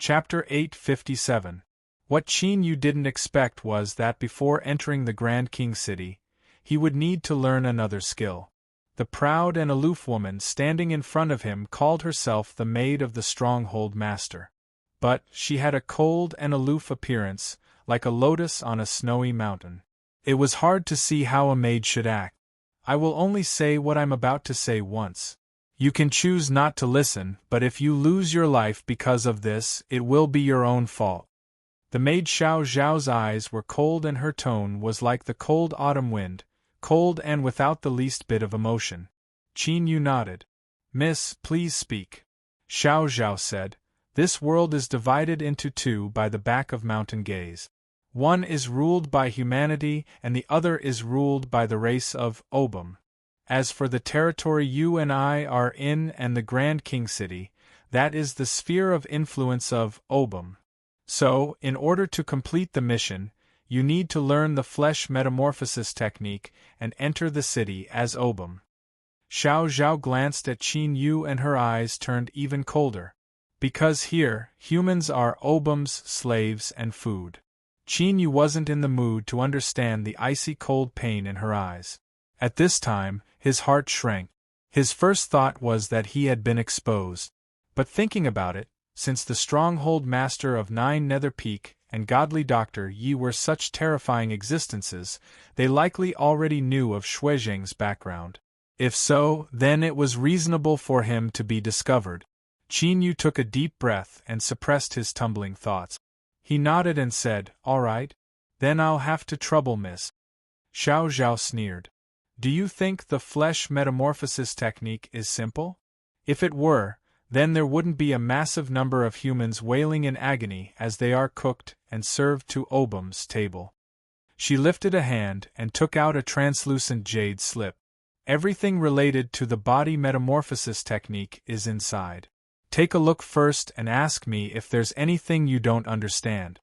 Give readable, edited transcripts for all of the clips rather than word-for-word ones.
Chapter 857. What Qin Yu didn't expect was that before entering the Grand King City, he would need to learn another skill. The proud and aloof woman standing in front of him called herself the Maid of the Stronghold Master. But she had a cold and aloof appearance, like a lotus on a snowy mountain. It was hard to see how a maid should act. I will only say what I'm about to say once. You can choose not to listen, but if you lose your life because of this, it will be your own fault. The maid Xiao Zhao's eyes were cold and her tone was like the cold autumn wind, cold and without the least bit of emotion. Qin Yu nodded. Miss, please speak. Xiao Zhao said, this world is divided into two by the back of mountain gaze. One is ruled by humanity and the other is ruled by the race of Obum. As for the territory you and I are in and the Grand King City, that is the sphere of influence of Obum. So, in order to complete the mission, you need to learn the flesh metamorphosis technique and enter the city as Obum. Xiao Zhao glanced at Qin Yu and her eyes turned even colder. Because here, humans are Obum's slaves and food. Qin Yu wasn't in the mood to understand the icy cold pain in her eyes. At this time, his heart shrank. His first thought was that he had been exposed. But thinking about it, since the stronghold master of Nine Nether Peak and godly Dr. Yi were such terrifying existences, they likely already knew of Shuizheng's background. If so, then it was reasonable for him to be discovered. Qin Yu took a deep breath and suppressed his tumbling thoughts. He nodded and said, all right. Then I'll have to trouble Miss. Xiao Zhao sneered. Do you think the flesh metamorphosis technique is simple? If it were, then there wouldn't be a massive number of humans wailing in agony as they are cooked and served to Obum's table. She lifted a hand and took out a translucent jade slip. Everything related to the body metamorphosis technique is inside. Take a look first and ask me if there's anything you don't understand.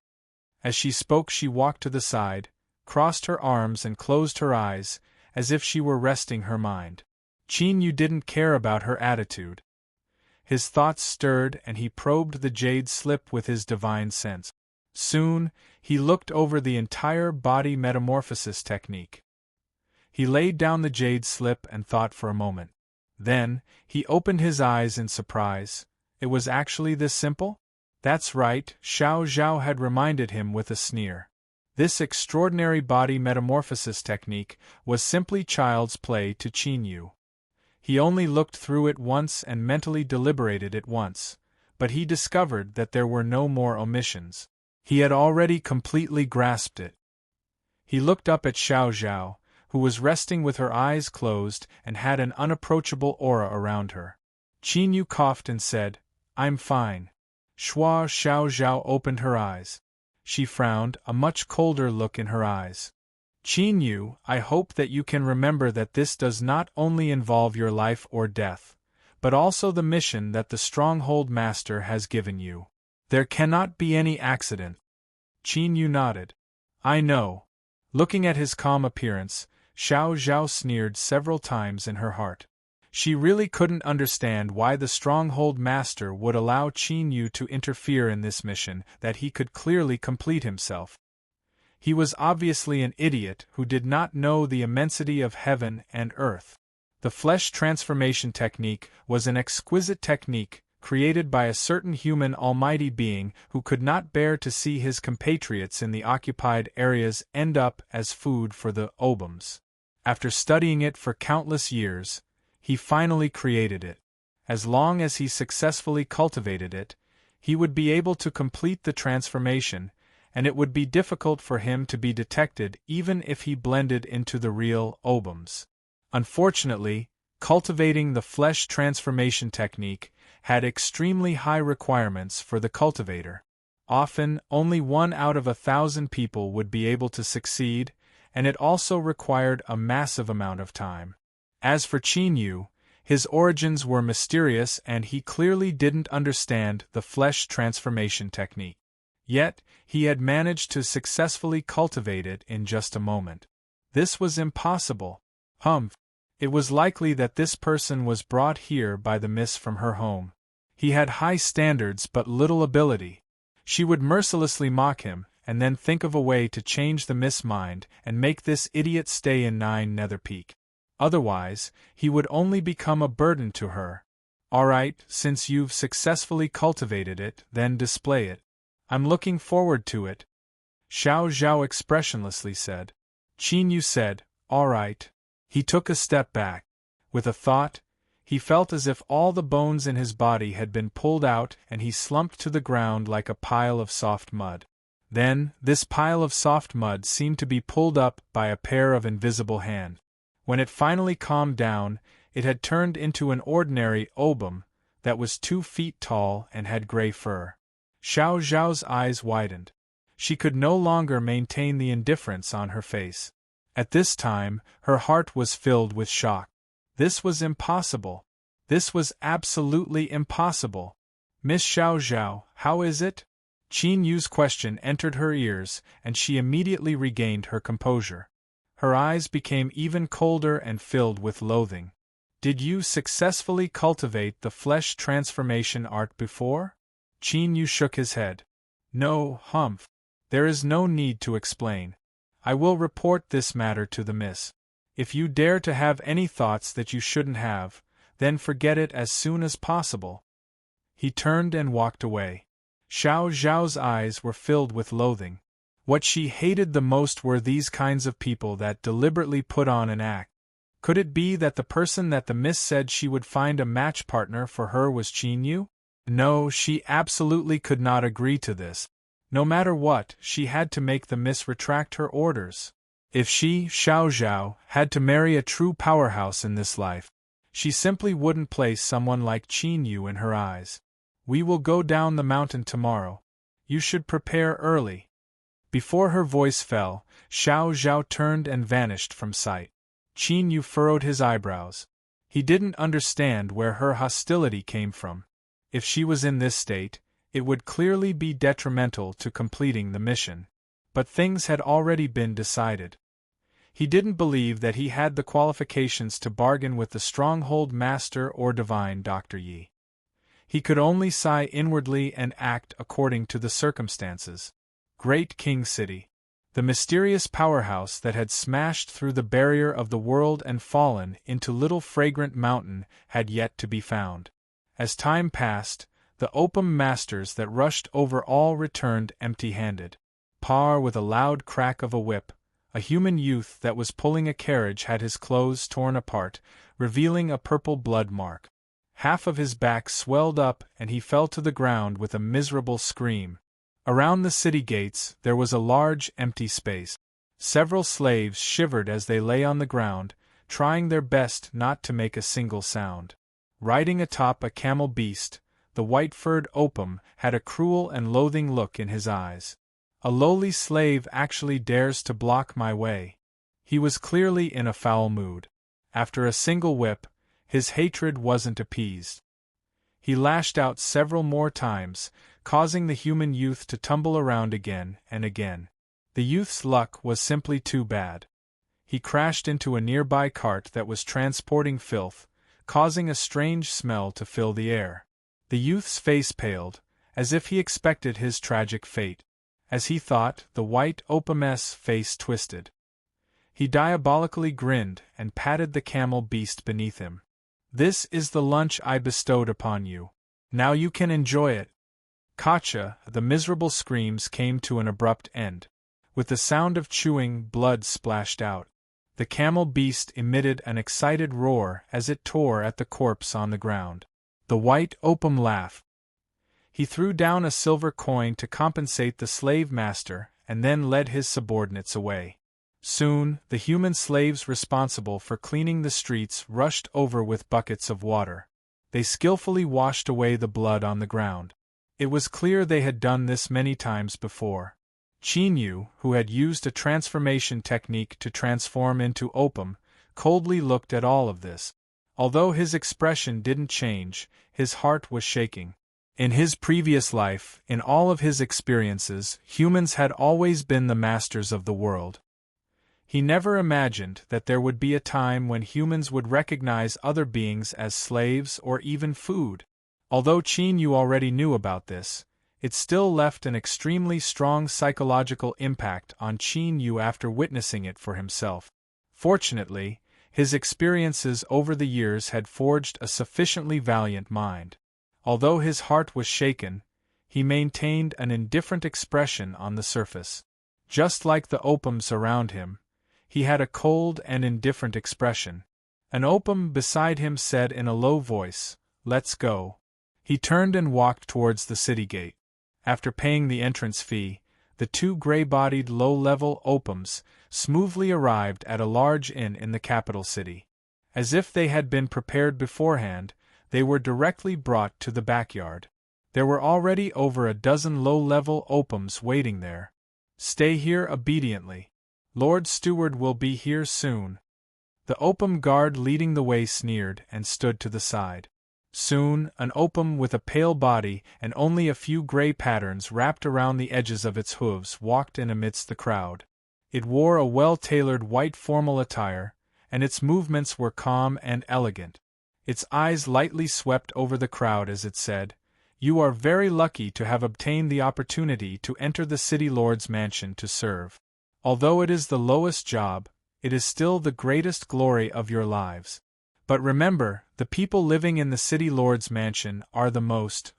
As she spoke, she walked to the side, crossed her arms and closed her eyes, as if she were resting her mind. Qin Yu didn't care about her attitude. His thoughts stirred and he probed the jade slip with his divine sense. Soon, he looked over the entire body metamorphosis technique. He laid down the jade slip and thought for a moment. Then, he opened his eyes in surprise. It was actually this simple? That's right, Xiao Zhao had reminded him with a sneer. This extraordinary body metamorphosis technique was simply child's play to Qin Yu. He only looked through it once and mentally deliberated it once, but he discovered that there were no more omissions. He had already completely grasped it. He looked up at Xiao Zhao, who was resting with her eyes closed and had an unapproachable aura around her. Qin Yu coughed and said, I'm fine. Xiao Zhao opened her eyes. She frowned, a much colder look in her eyes. Qin Yu, I hope that you can remember that this does not only involve your life or death, but also the mission that the Stronghold Master has given you. There cannot be any accident. Qin Yu nodded. I know. Looking at his calm appearance, Xiao Zhao sneered several times in her heart. She really couldn't understand why the Stronghold Master would allow Qin Yu to interfere in this mission that he could clearly complete himself. He was obviously an idiot who did not know the immensity of heaven and earth. The flesh transformation technique was an exquisite technique created by a certain human almighty being who could not bear to see his compatriots in the occupied areas end up as food for the Obums. After studying it for countless years, he finally created it. As long as he successfully cultivated it, he would be able to complete the transformation, and it would be difficult for him to be detected even if he blended into the real Obums. Unfortunately, cultivating the flesh transformation technique had extremely high requirements for the cultivator. Often, only 1 out of 1,000 people would be able to succeed, and it also required a massive amount of time. As for Qin Yu, his origins were mysterious and he clearly didn't understand the flesh transformation technique. Yet, he had managed to successfully cultivate it in just a moment. This was impossible. It was likely that this person was brought here by the miss from her home. He had high standards but little ability. She would mercilessly mock him, and then think of a way to change the Mist's mind and make this idiot stay in Nine Nether Peak. Otherwise, he would only become a burden to her. Alright, since you've successfully cultivated it, then display it. I'm looking forward to it, Xiao Zhao expressionlessly said. Qin Yu said, alright. He took a step back. With a thought, he felt as if all the bones in his body had been pulled out and he slumped to the ground like a pile of soft mud. Then, this pile of soft mud seemed to be pulled up by a pair of invisible hands. When it finally calmed down, it had turned into an ordinary obum that was 2 feet tall and had gray fur. Xiao Zhao's eyes widened. She could no longer maintain the indifference on her face. At this time, her heart was filled with shock. This was impossible. This was absolutely impossible. Miss Xiao Zhao, how is it? Qin Yu's question entered her ears, and she immediately regained her composure. Her eyes became even colder and filled with loathing. Did you successfully cultivate the flesh transformation art before? Qin Yu shook his head. No, humph. There is no need to explain. I will report this matter to the Miss. If you dare to have any thoughts that you shouldn't have, then forget it as soon as possible. He turned and walked away. Xiao Zhao's eyes were filled with loathing. What she hated the most were these kinds of people that deliberately put on an act. Could it be that the person that the Miss said she would find a match partner for her was Qin Yu? No, she absolutely could not agree to this. No matter what, she had to make the Miss retract her orders. If she, Xiao Zhao, had to marry a true powerhouse in this life, she simply wouldn't place someone like Qin Yu in her eyes. We will go down the mountain tomorrow. You should prepare early. Before her voice fell, Xiao Zhao turned and vanished from sight. Qin Yu furrowed his eyebrows. He didn't understand where her hostility came from. If she was in this state, it would clearly be detrimental to completing the mission. But things had already been decided. He didn't believe that he had the qualifications to bargain with the Stronghold Master or Divine Dr. Yi. He could only sigh inwardly and act according to the circumstances. Great King City. The mysterious powerhouse that had smashed through the barrier of the world and fallen into Little Fragrant Mountain had yet to be found. As time passed, the opium masters that rushed over all returned empty-handed. Par with a loud crack of a whip, a human youth that was pulling a carriage had his clothes torn apart, revealing a purple blood mark. Half of his back swelled up and he fell to the ground with a miserable scream. Around the city gates there was a large empty space. Several slaves shivered as they lay on the ground, trying their best not to make a single sound. Riding atop a camel beast, the white-furred opium had a cruel and loathing look in his eyes. A lowly slave actually dares to block my way. He was clearly in a foul mood. After a single whip, his hatred wasn't appeased. He lashed out several more times, causing the human youth to tumble around again and again. The youth's luck was simply too bad. He crashed into a nearby cart that was transporting filth, causing a strange smell to fill the air. The youth's face paled, as if he expected his tragic fate. As he thought, the white opium's face twisted. He diabolically grinned and patted the camel beast beneath him. This is the lunch I bestowed upon you. Now you can enjoy it. Gotcha! The miserable screams came to an abrupt end. With the sound of chewing, blood splashed out. The camel beast emitted an excited roar as it tore at the corpse on the ground. The white opium laughed. He threw down a silver coin to compensate the slave master and then led his subordinates away. Soon, the human slaves responsible for cleaning the streets rushed over with buckets of water. They skillfully washed away the blood on the ground. It was clear they had done this many times before. Qin Yu, who had used a transformation technique to transform into opium, coldly looked at all of this. Although his expression didn't change, his heart was shaking. In his previous life, in all of his experiences, humans had always been the masters of the world. He never imagined that there would be a time when humans would recognize other beings as slaves or even food. Although Qin Yu already knew about this, It still left an extremely strong psychological impact on Qin Yu after witnessing it for himself. Fortunately, his experiences over the years had forged a sufficiently valiant mind. Although his heart was shaken, he maintained an indifferent expression on the surface. Just like the opums around him, he had a cold and indifferent expression. An opum beside him said in a low voice, "Let's go." He turned and walked towards the city gate. After paying the entrance fee, the two gray-bodied low-level opums smoothly arrived at a large inn in the capital city. As if they had been prepared beforehand, they were directly brought to the backyard. There were already over a dozen low-level opums waiting there. "Stay here obediently. Lord Steward will be here soon." The opum guard leading the way sneered and stood to the side. Soon, an opum with a pale body and only a few gray patterns wrapped around the edges of its hooves walked in amidst the crowd. It wore a well-tailored white formal attire, and its movements were calm and elegant. Its eyes lightly swept over the crowd as it said, "You are very lucky to have obtained the opportunity to enter the city lord's mansion to serve. Although it is the lowest job, it is still the greatest glory of your lives. But remember, the people living in the city lord's mansion are the most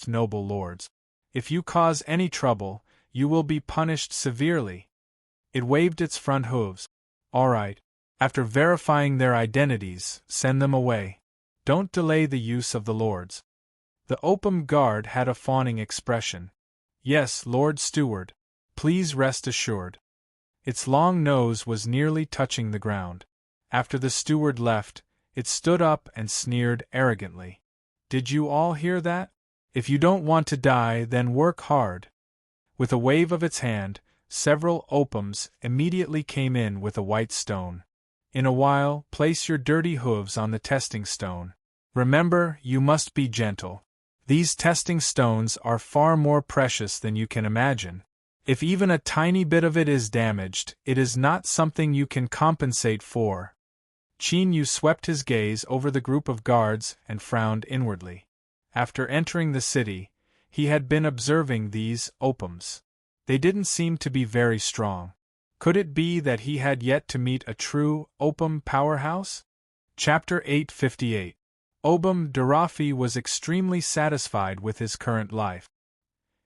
noble lords. If you cause any trouble, you will be punished severely." It waved its front hooves. "All right. After verifying their identities, send them away. Don't delay the use of the lords." The opum guard had a fawning expression. "Yes, Lord Steward. Please rest assured." Its long nose was nearly touching the ground. After the steward left, it stood up and sneered arrogantly. "Did you all hear that? If you don't want to die, then work hard." With a wave of its hand, several opums immediately came in with a white stone. "In a while, place your dirty hooves on the testing stone. Remember, you must be gentle. These testing stones are far more precious than you can imagine. If even a tiny bit of it is damaged, it is not something you can compensate for." Qin Yu swept his gaze over the group of guards and frowned inwardly. After entering the city, he had been observing these opums. They didn't seem to be very strong. Could it be that he had yet to meet a true opum powerhouse? Chapter 858. Obum Darafi was extremely satisfied with his current life.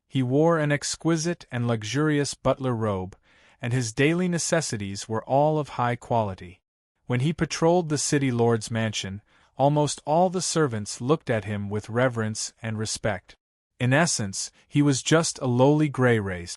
He wore an exquisite and luxurious butler robe, and his daily necessities were all of high quality. When he patrolled the city lord's mansion, almost all the servants looked at him with reverence and respect. In essence, he was just a lowly gray race.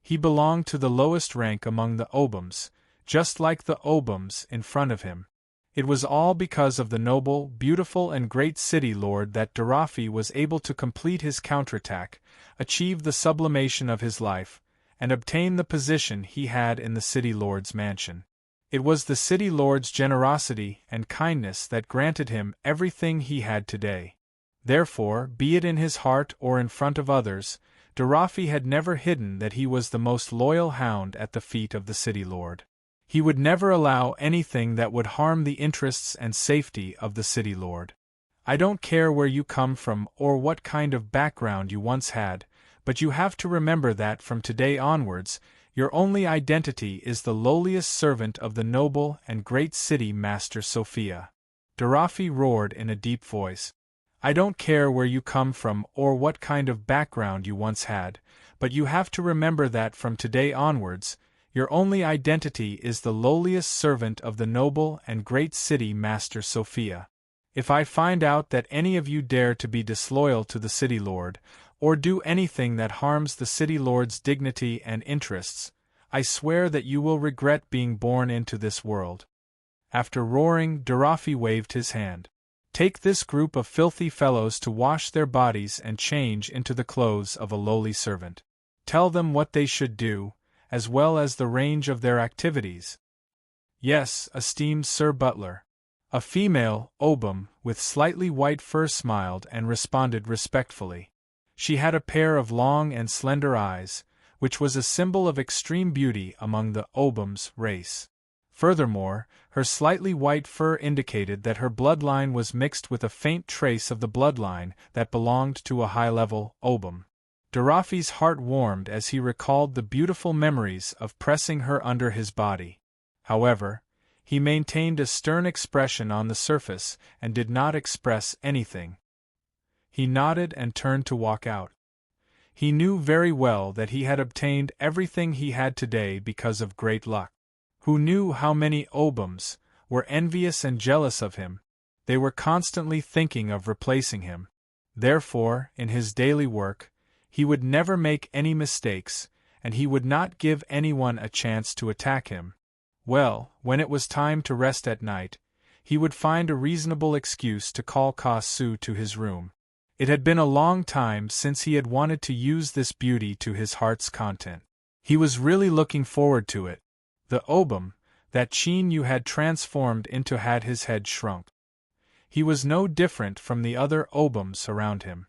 He belonged to the lowest rank among the obums, just like the obums in front of him. It was all because of the noble, beautiful and great city lord that Darafi was able to complete his counterattack, achieve the sublimation of his life, and obtain the position he had in the city lord's mansion. It was the city lord's generosity and kindness that granted him everything he had today. Therefore, be it in his heart or in front of others, Darafi had never hidden that he was the most loyal hound at the feet of the city lord. He would never allow anything that would harm the interests and safety of the city lord. I don't care where you come from or what kind of background you once had, but you have to remember that from today onwards, your only identity is the lowliest servant of the noble and great city Master Sophia. Darafi roared in a deep voice. I don't care where you come from or what kind of background you once had, but you have to remember that from today onwards, your only identity is the lowliest servant of the noble and great city Master Sophia. If I find out that any of you dare to be disloyal to the city lord, or do anything that harms the city lord's dignity and interests, I swear that you will regret being born into this world. After roaring, Darafi waved his hand. Take this group of filthy fellows to wash their bodies and change into the clothes of a lowly servant. Tell them what they should do, as well as the range of their activities. Yes, esteemed Sir Butler. A female, obum, with slightly white fur smiled and responded respectfully. She had a pair of long and slender eyes, which was a symbol of extreme beauty among the obum's race. Furthermore, her slightly white fur indicated that her bloodline was mixed with a faint trace of the bloodline that belonged to a high-level obum. Darafi's heart warmed as he recalled the beautiful memories of pressing her under his body. However, he maintained a stern expression on the surface and did not express anything. He nodded and turned to walk out. He knew very well that he had obtained everything he had today because of great luck. Who knew how many Obums were envious and jealous of him? They were constantly thinking of replacing him. Therefore, in his daily work, he would never make any mistakes, and he would not give anyone a chance to attack him. Well, when it was time to rest at night, he would find a reasonable excuse to call Ka-Su to his room. It had been a long time since he had wanted to use this beauty to his heart's content. He was really looking forward to it. The Obum that Chin-Yu had transformed into had his head shrunk. He was no different from the other Obums around him.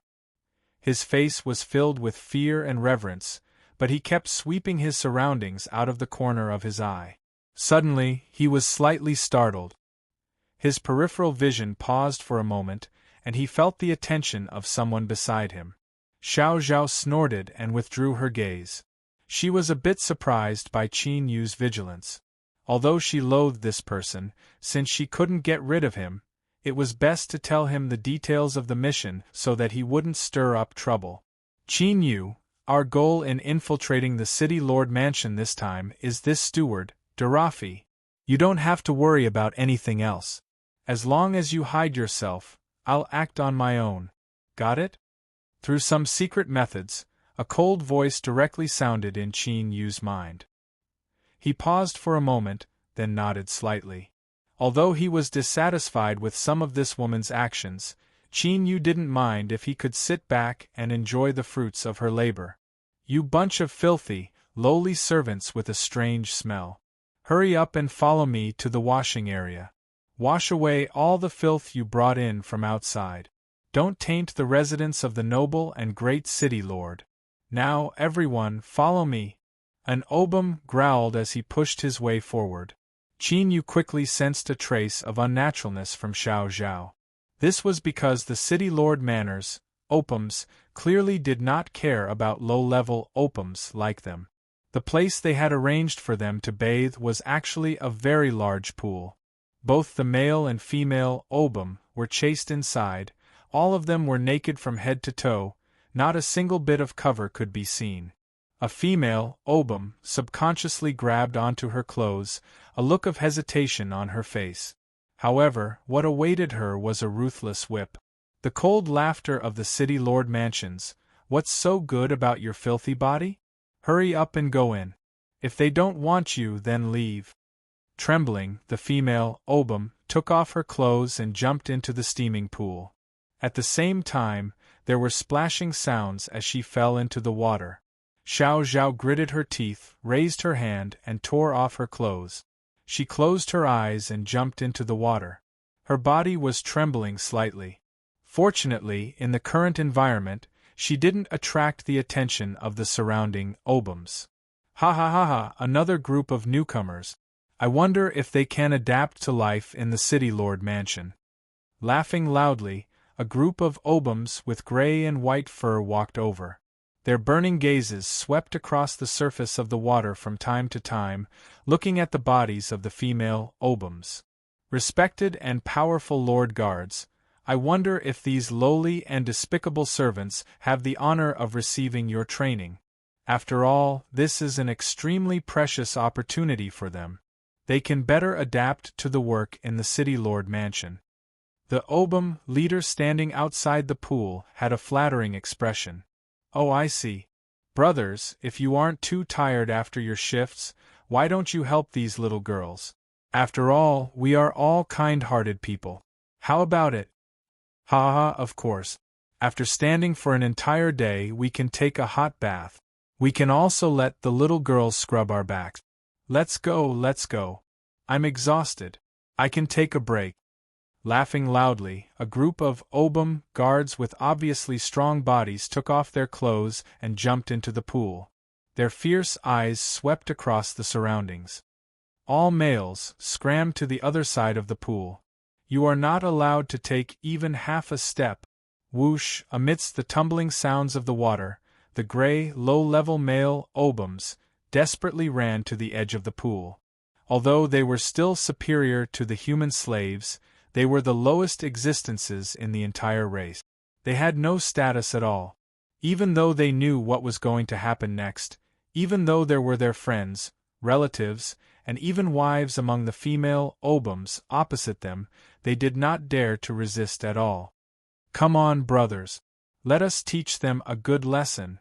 His face was filled with fear and reverence, but he kept sweeping his surroundings out of the corner of his eye. Suddenly, he was slightly startled. His peripheral vision paused for a moment, and he felt the attention of someone beside him. Xiao Zhao snorted and withdrew her gaze. She was a bit surprised by Chin-Yu's vigilance. Although she loathed this person, since she couldn't get rid of him, it was best to tell him the details of the mission so that he wouldn't stir up trouble. Chin-Yu, our goal in infiltrating the City Lord Mansion this time is this steward, Darafi. You don't have to worry about anything else. As long as you hide yourself, I'll act on my own. Got it? Through some secret methods, a cold voice directly sounded in Chin-Yu's mind. He paused for a moment, then nodded slightly. Although he was dissatisfied with some of this woman's actions, Chin-Yu didn't mind if he could sit back and enjoy the fruits of her labor. You bunch of filthy, lowly servants with a strange smell. Hurry up and follow me to the washing area. Wash away all the filth you brought in from outside. Don't taint the residence of the noble and great city lord. Now, everyone, follow me. An Obum growled as he pushed his way forward. Chin-Yu quickly sensed a trace of unnaturalness from Xiao Zhao. This was because the city lord manners, Opums, clearly did not care about low-level Opums like them. The place they had arranged for them to bathe was actually a very large pool. Both the male and female Obum were chased inside, all of them were naked from head to toe, not a single bit of cover could be seen. A female Obum subconsciously grabbed onto her clothes, a look of hesitation on her face. However, what awaited her was a ruthless whip. The cold laughter of the city lord mansions. What's so good about your filthy body? Hurry up and go in. If they don't want you, then leave. Trembling, the female Obum took off her clothes and jumped into the steaming pool. At the same time, there were splashing sounds as she fell into the water. Xiao Zhao gritted her teeth, raised her hand, and tore off her clothes. She closed her eyes and jumped into the water. Her body was trembling slightly. Fortunately, in the current environment, she didn't attract the attention of the surrounding Obums. Ha ha ha ha, another group of newcomers. I wonder if they can adapt to life in the City Lord Mansion. Laughing loudly, a group of Obums with gray and white fur walked over. Their burning gazes swept across the surface of the water from time to time, looking at the bodies of the female Obums. Respected and powerful Lord Guards, I wonder if these lowly and despicable servants have the honor of receiving your training. After all, this is an extremely precious opportunity for them. They can better adapt to the work in the City Lord Mansion. The Obum leader standing outside the pool had a flattering expression. Oh, I see. Brothers, if you aren't too tired after your shifts, why don't you help these little girls? After all, we are all kind-hearted people. How about it? Ha ha, of course. After standing for an entire day, we can take a hot bath. We can also let the little girls scrub our backs. Let's go, let's go. I'm exhausted. I can take a break. Laughing loudly, a group of Obum guards with obviously strong bodies took off their clothes and jumped into the pool. Their fierce eyes swept across the surroundings. All males scrammed to the other side of the pool. You are not allowed to take even half a step. Whoosh, amidst the tumbling sounds of the water, the gray, low-level male obums, desperately ran to the edge of the pool. Although they were still superior to the human slaves, they were the lowest existences in the entire race. They had no status at all. Even though they knew what was going to happen next, even though there were their friends, relatives, and even wives among the female obums opposite them, they did not dare to resist at all. "Come on, brothers. Let us teach them a good lesson."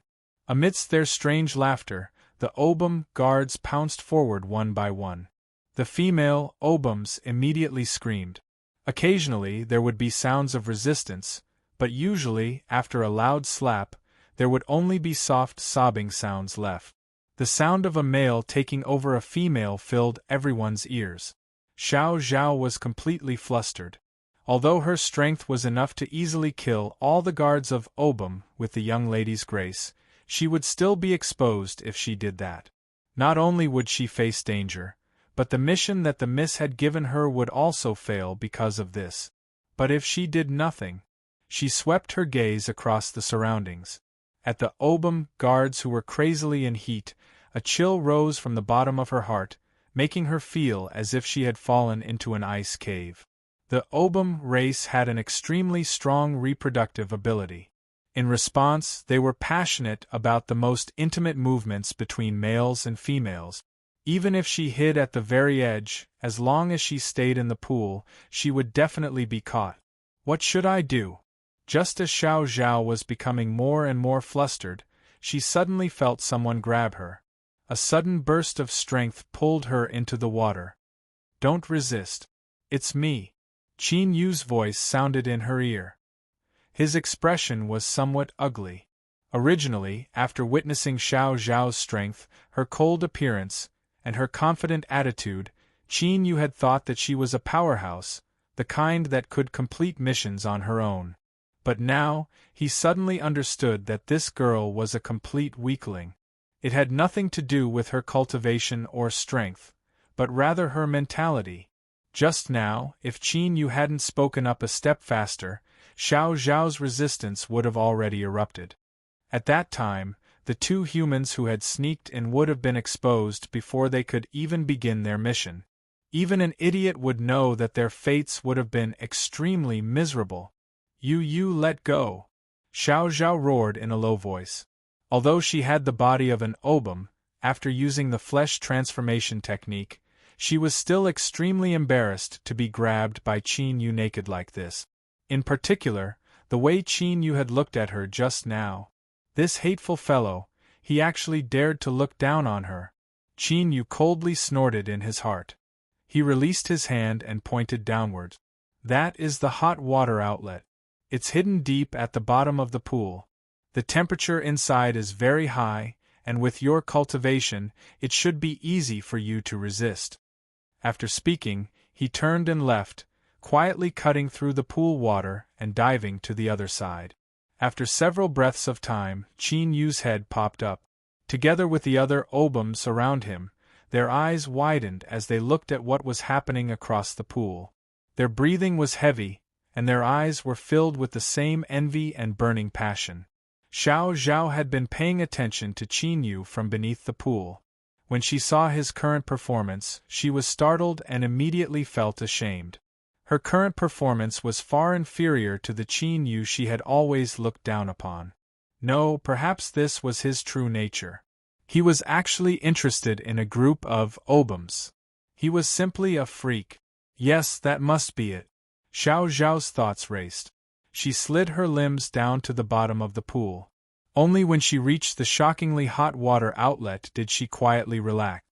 Amidst their strange laughter, the obum guards pounced forward one by one. The female obums immediately screamed. Occasionally there would be sounds of resistance, but usually, after a loud slap, there would only be soft sobbing sounds left. The sound of a male taking over a female filled everyone's ears. Xiao Zhao was completely flustered. Although her strength was enough to easily kill all the guards of Obum with the young lady's grace, she would still be exposed if she did that. Not only would she face danger, but the mission that the miss had given her would also fail because of this. But if she did nothing, she swept her gaze across the surroundings. At the Obum guards who were crazily in heat, a chill rose from the bottom of her heart, making her feel as if she had fallen into an ice cave. The Obum race had an extremely strong reproductive ability. In response, they were passionate about the most intimate movements between males and females. Even if she hid at the very edge, as long as she stayed in the pool, she would definitely be caught. What should I do? Just as Xiao Zhao was becoming more and more flustered, she suddenly felt someone grab her. A sudden burst of strength pulled her into the water. "Don't resist. It's me." Qin Yu's voice sounded in her ear. His expression was somewhat ugly. Originally, after witnessing Xiao Zhao's strength, her cold appearance, and her confident attitude, Qin Yu had thought that she was a powerhouse, the kind that could complete missions on her own. But now, he suddenly understood that this girl was a complete weakling. It had nothing to do with her cultivation or strength, but rather her mentality. Just now, if Qin Yu hadn't spoken up a step faster, Xiao Zhao's resistance would have already erupted. At that time, the two humans who had sneaked in would have been exposed before they could even begin their mission. Even an idiot would know that their fates would have been extremely miserable. You let go," Xiao Zhao roared in a low voice. Although she had the body of an obum, after using the flesh transformation technique, she was still extremely embarrassed to be grabbed by Qin Yu naked like this. In particular, the way Qin Yu had looked at her just now. This hateful fellow, he actually dared to look down on her. Qin Yu coldly snorted in his heart. He released his hand and pointed downward. "That is the hot water outlet. It's hidden deep at the bottom of the pool. The temperature inside is very high, and with your cultivation, it should be easy for you to resist." After speaking, he turned and left, quietly cutting through the pool water and diving to the other side. After several breaths of time, Qin Yu's head popped up. Together with the other obums around him, their eyes widened as they looked at what was happening across the pool. Their breathing was heavy, and their eyes were filled with the same envy and burning passion. Xiao Zhao had been paying attention to Qin Yu from beneath the pool. When she saw his current performance, she was startled and immediately felt ashamed. Her current performance was far inferior to the Qin Yu she had always looked down upon. No, perhaps this was his true nature. He was actually interested in a group of obums. He was simply a freak. Yes, that must be it. Xiao Zhao's thoughts raced. She slid her limbs down to the bottom of the pool. Only when she reached the shockingly hot water outlet did she quietly relax.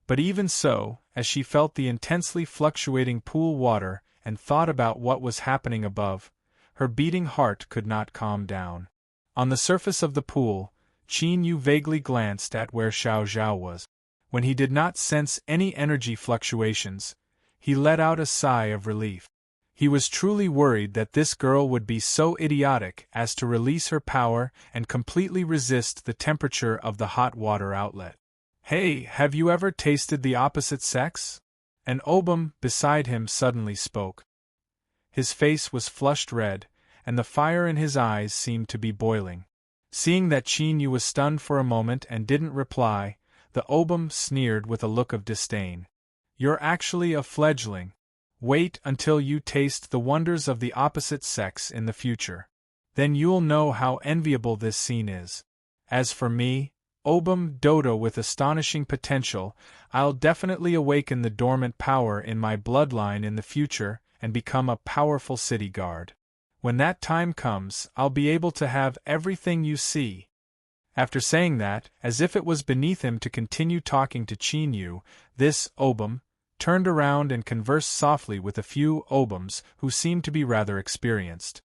But even so, as she felt the intensely fluctuating pool water and thought about what was happening above, her beating heart could not calm down. On the surface of the pool, Qin Yu vaguely glanced at where Xiao Zhao was. When he did not sense any energy fluctuations, he let out a sigh of relief. He was truly worried that this girl would be so idiotic as to release her power and completely resist the temperature of the hot water outlet. "Hey, have you ever tasted the opposite sex?" An obum beside him suddenly spoke. His face was flushed red, and the fire in his eyes seemed to be boiling. Seeing that Qin Yu was stunned for a moment and didn't reply, the Obum sneered with a look of disdain. You're actually a fledgling. Wait until you taste the wonders of the opposite sex in the future. Then you'll know how enviable this scene is. As for me, Obum Dodo with astonishing potential, I'll definitely awaken the dormant power in my bloodline in the future and become a powerful city guard. When that time comes, I'll be able to have everything you see. After saying that, as if it was beneath him to continue talking to Qin Yu, this Obum turned around and conversed softly with a few Obums who seemed to be rather experienced.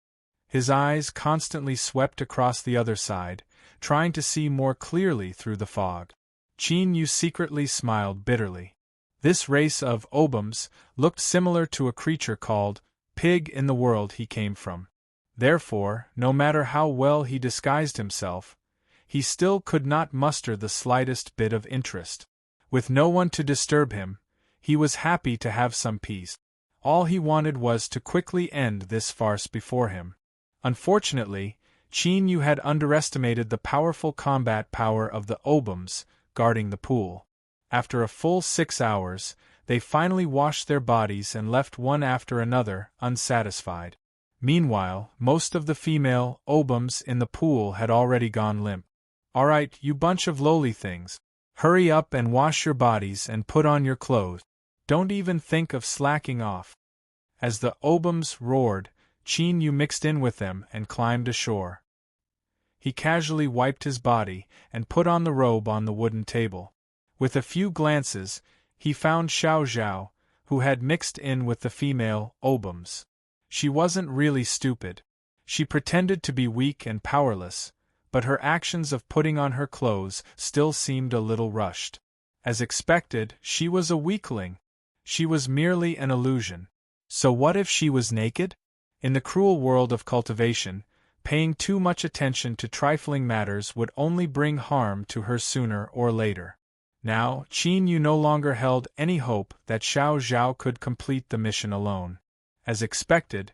His eyes constantly swept across the other side, trying to see more clearly through the fog. Qin Yu secretly smiled bitterly. This race of Obums looked similar to a creature called Pig in the world he came from. Therefore, no matter how well he disguised himself, he still could not muster the slightest bit of interest. With no one to disturb him, he was happy to have some peace. All he wanted was to quickly end this farce before him. Unfortunately, Qin Yu had underestimated the powerful combat power of the Obums guarding the pool. After a full 6 hours, they finally washed their bodies and left one after another, unsatisfied. Meanwhile, most of the female Obums in the pool had already gone limp. All right, you bunch of lowly things. Hurry up and wash your bodies and put on your clothes. Don't even think of slacking off. As the Obums roared, Qin Yu mixed in with them and climbed ashore. He casually wiped his body and put on the robe on the wooden table. With a few glances, he found Xiao Zhao, who had mixed in with the female Obums. She wasn't really stupid. She pretended to be weak and powerless, but her actions of putting on her clothes still seemed a little rushed. As expected, she was a weakling. She was merely an illusion. So what if she was naked? In the cruel world of cultivation, paying too much attention to trifling matters would only bring harm to her sooner or later. Now, Qin Yu no longer held any hope that Xiao Zhao could complete the mission alone. As expected,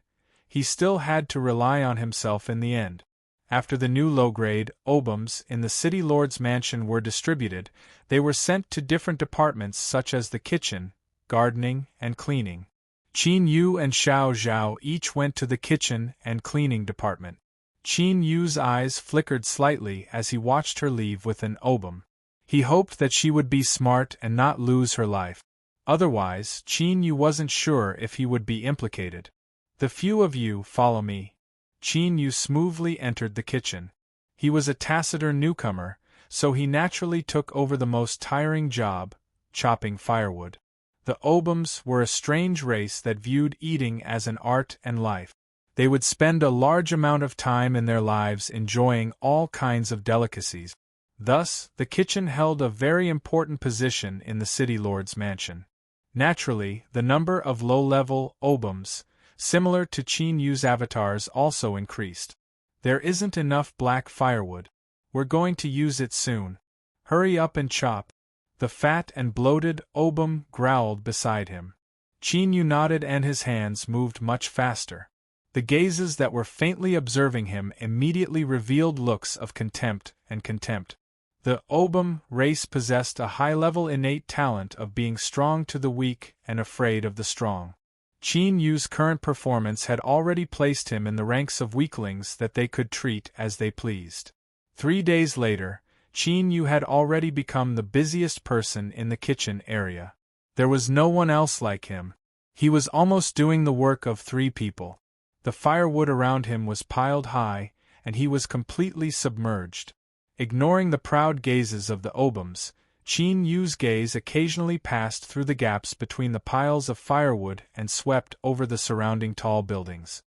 he still had to rely on himself in the end. After the new low-grade Obums in the city lord's mansion were distributed, they were sent to different departments such as the kitchen, gardening, and cleaning. Qin Yu and Xiao Zhao each went to the kitchen and cleaning department. Qin Yu's eyes flickered slightly as he watched her leave with an Obum. He hoped that she would be smart and not lose her life. Otherwise, Qin Yu wasn't sure if he would be implicated. The few of you follow me. Qin Yu smoothly entered the kitchen. He was a taciturn newcomer, so he naturally took over the most tiring job, chopping firewood. The Obums were a strange race that viewed eating as an art and life. They would spend a large amount of time in their lives enjoying all kinds of delicacies. Thus, the kitchen held a very important position in the city lord's mansion. Naturally, the number of low-level Obums, similar to Qin Yu's avatars, also increased. There isn't enough black firewood. We're going to use it soon. Hurry up and chop. The fat and bloated Obum growled beside him. Qin Yu nodded and his hands moved much faster. The gazes that were faintly observing him immediately revealed looks of contempt and contempt. The Obum race possessed a high-level innate talent of being strong to the weak and afraid of the strong. Qin Yu's current performance had already placed him in the ranks of weaklings that they could treat as they pleased. 3 days later, Qin Yu had already become the busiest person in the kitchen area. There was no one else like him. He was almost doing the work of 3 people. The firewood around him was piled high, and he was completely submerged. Ignoring the proud gazes of the Obums, Qin Yu's gaze occasionally passed through the gaps between the piles of firewood and swept over the surrounding tall buildings.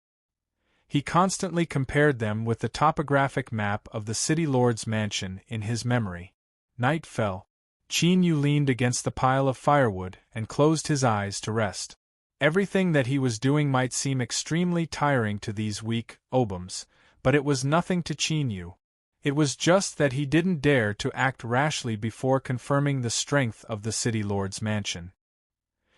He constantly compared them with the topographic map of the city lord's mansion in his memory. Night fell. Qin Yu leaned against the pile of firewood and closed his eyes to rest. Everything that he was doing might seem extremely tiring to these weak Obums, but it was nothing to Qin Yu. It was just that he didn't dare to act rashly before confirming the strength of the city lord's mansion.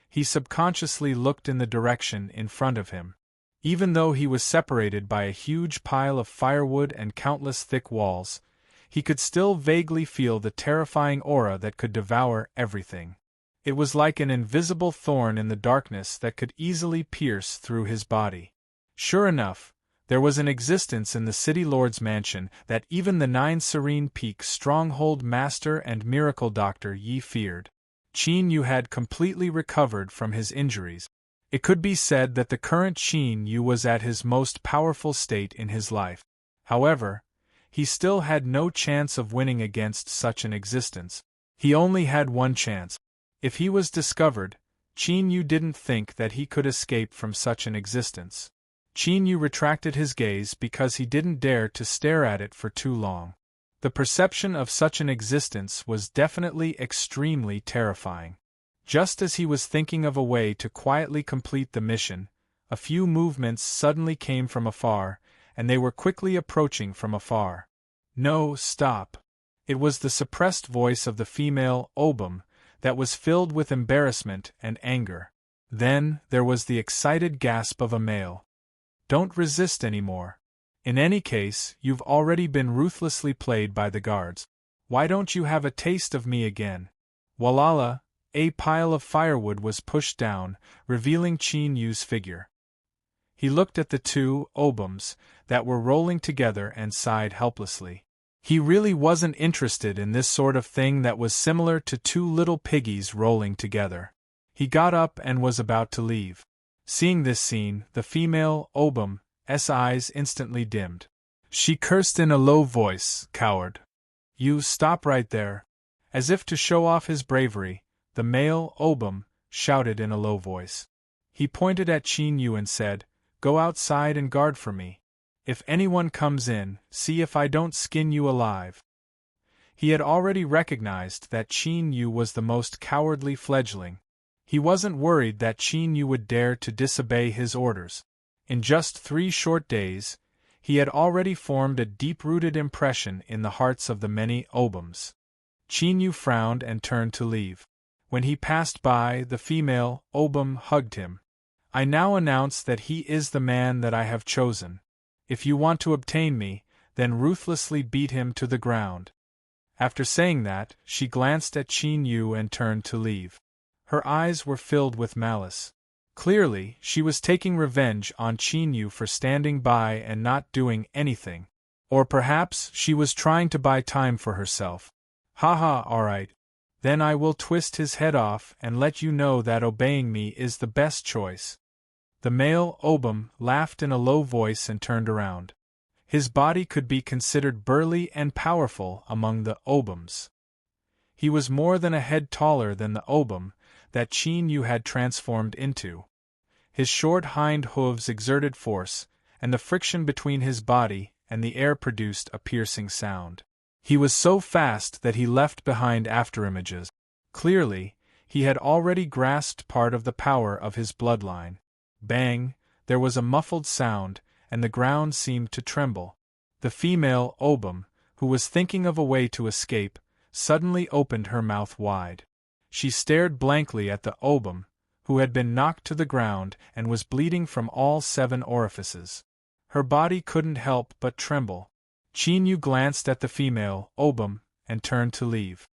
He subconsciously looked in the direction in front of him. Even though he was separated by a huge pile of firewood and countless thick walls, he could still vaguely feel the terrifying aura that could devour everything. It was like an invisible thorn in the darkness that could easily pierce through his body. Sure enough, there was an existence in the city lord's mansion that even the 9 Serene Peak stronghold master and miracle doctor Yi feared. Qin Yu had completely recovered from his injuries. It could be said that the current Qin Yu was at his most powerful state in his life. However, he still had no chance of winning against such an existence. He only had one chance. If he was discovered, Qin Yu didn't think that he could escape from such an existence. Qin Yu retracted his gaze because he didn't dare to stare at it for too long. The perception of such an existence was definitely extremely terrifying. Just as he was thinking of a way to quietly complete the mission, a few movements suddenly came from afar, and they were quickly approaching from afar. No, stop. It was the suppressed voice of the female, Obum, that was filled with embarrassment and anger. Then, there was the excited gasp of a male. Don't resist anymore. In any case, you've already been ruthlessly played by the guards. Why don't you have a taste of me again? Walala, a pile of firewood was pushed down, revealing Qin Yu's figure. He looked at the 2 Obums that were rolling together and sighed helplessly. He really wasn't interested in this sort of thing that was similar to 2 little piggies rolling together. He got up and was about to leave. Seeing this scene, the female Obum's eyes instantly dimmed. She cursed in a low voice, "Coward! You stop right there." As if to show off his bravery, the male Obum shouted in a low voice. He pointed at Qin Yu and said, "Go outside and guard for me. If anyone comes in, see if I don't skin you alive." He had already recognized that Qin Yu was the most cowardly fledgling. He wasn't worried that Qin Yu would dare to disobey his orders. In just 3 short days, he had already formed a deep-rooted impression in the hearts of the many Obums. Qin Yu frowned and turned to leave. When he passed by, the female Obum hugged him. "I now announce that he is the man that I have chosen. If you want to obtain me, then ruthlessly beat him to the ground." After saying that, she glanced at Qin Yu and turned to leave. Her eyes were filled with malice. Clearly, she was taking revenge on Qin Yu for standing by and not doing anything. Or perhaps she was trying to buy time for herself. "Haha, alright. Then I will twist his head off and let you know that obeying me is the best choice." The male Obum laughed in a low voice and turned around. His body could be considered burly and powerful among the Obums. He was more than a head taller than the Obum that Qin Yu had transformed into. His short hind hooves exerted force, and the friction between his body and the air produced a piercing sound. He was so fast that he left behind afterimages. Clearly, he had already grasped part of the power of his bloodline. Bang! There was a muffled sound, and the ground seemed to tremble. The female Obum, who was thinking of a way to escape, suddenly opened her mouth wide. She stared blankly at the Obum, who had been knocked to the ground and was bleeding from all 7 orifices. Her body couldn't help but tremble. Qin Yu glanced at the female Obum and turned to leave.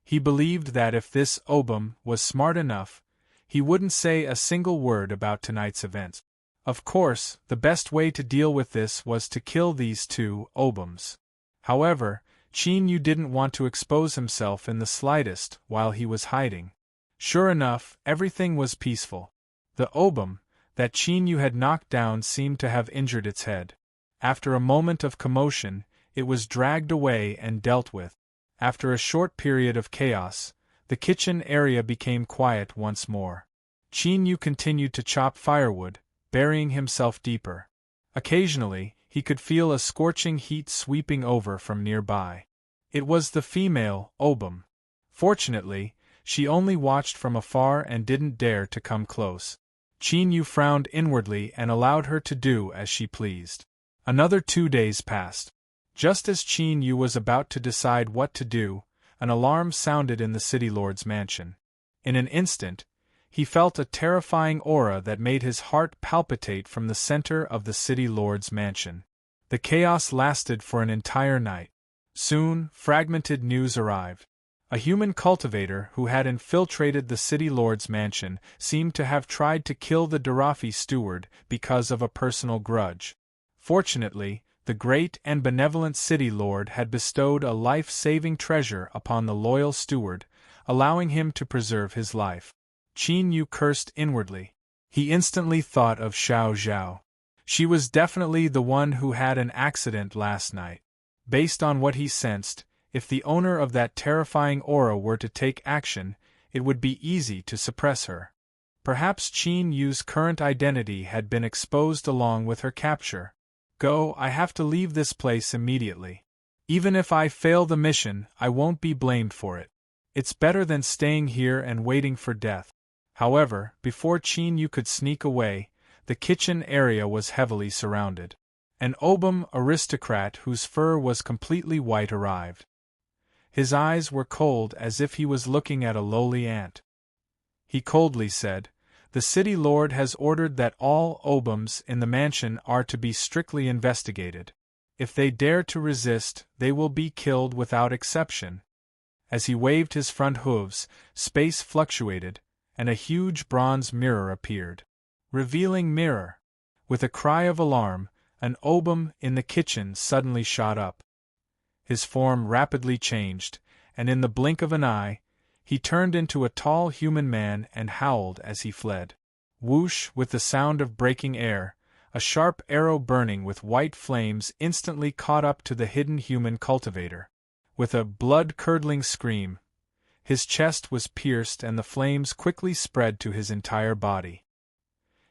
He believed that if this Obum was smart enough, he wouldn't say a single word about tonight's events. Of course, the best way to deal with this was to kill these 2 Obums. However, Qin Yu didn't want to expose himself in the slightest while he was hiding. Sure enough, everything was peaceful. The Obum that Qin Yu had knocked down seemed to have injured its head. After a moment of commotion, it was dragged away and dealt with. After a short period of chaos, the kitchen area became quiet once more. Qin Yu continued to chop firewood, burying himself deeper. Occasionally, he could feel a scorching heat sweeping over from nearby. It was the female Obum. Fortunately, she only watched from afar and didn't dare to come close. Qin Yu frowned inwardly and allowed her to do as she pleased. Another 2 days passed. Just as Qin Yu was about to decide what to do, an alarm sounded in the city lord's mansion. In an instant, He felt a terrifying aura that made his heart palpitate from the center of the city lord's mansion. The chaos lasted for an entire night. Soon, fragmented news arrived. A human cultivator who had infiltrated the city lord's mansion seemed to have tried to kill the Darafi steward because of a personal grudge. Fortunately, the great and benevolent city lord had bestowed a life-saving treasure upon the loyal steward, allowing him to preserve his life. Qin Yu cursed inwardly. He instantly thought of Xiao Zhao. She was definitely the one who had an accident last night. Based on what he sensed, if the owner of that terrifying aura were to take action, it would be easy to suppress her. Perhaps Qin Yu's current identity had been exposed along with her capture. Go, I have to leave this place immediately. Even if I fail the mission, I won't be blamed for it. It's better than staying here and waiting for death. However, before Qin Yu could sneak away, the kitchen area was heavily surrounded. An Obum aristocrat whose fur was completely white arrived. His eyes were cold as if he was looking at a lowly ant. He coldly said, "The city lord has ordered that all Obums in the mansion are to be strictly investigated. If they dare to resist, they will be killed without exception." As he waved his front hooves, space fluctuated, and a huge bronze mirror appeared. Revealing mirror! With a cry of alarm, an Obum in the kitchen suddenly shot up. His form rapidly changed, and in the blink of an eye, he turned into a tall human man and howled as he fled. Whoosh! With the sound of breaking air, a sharp arrow burning with white flames instantly caught up to the hidden human cultivator. With a blood-curdling scream, his chest was pierced and the flames quickly spread to his entire body.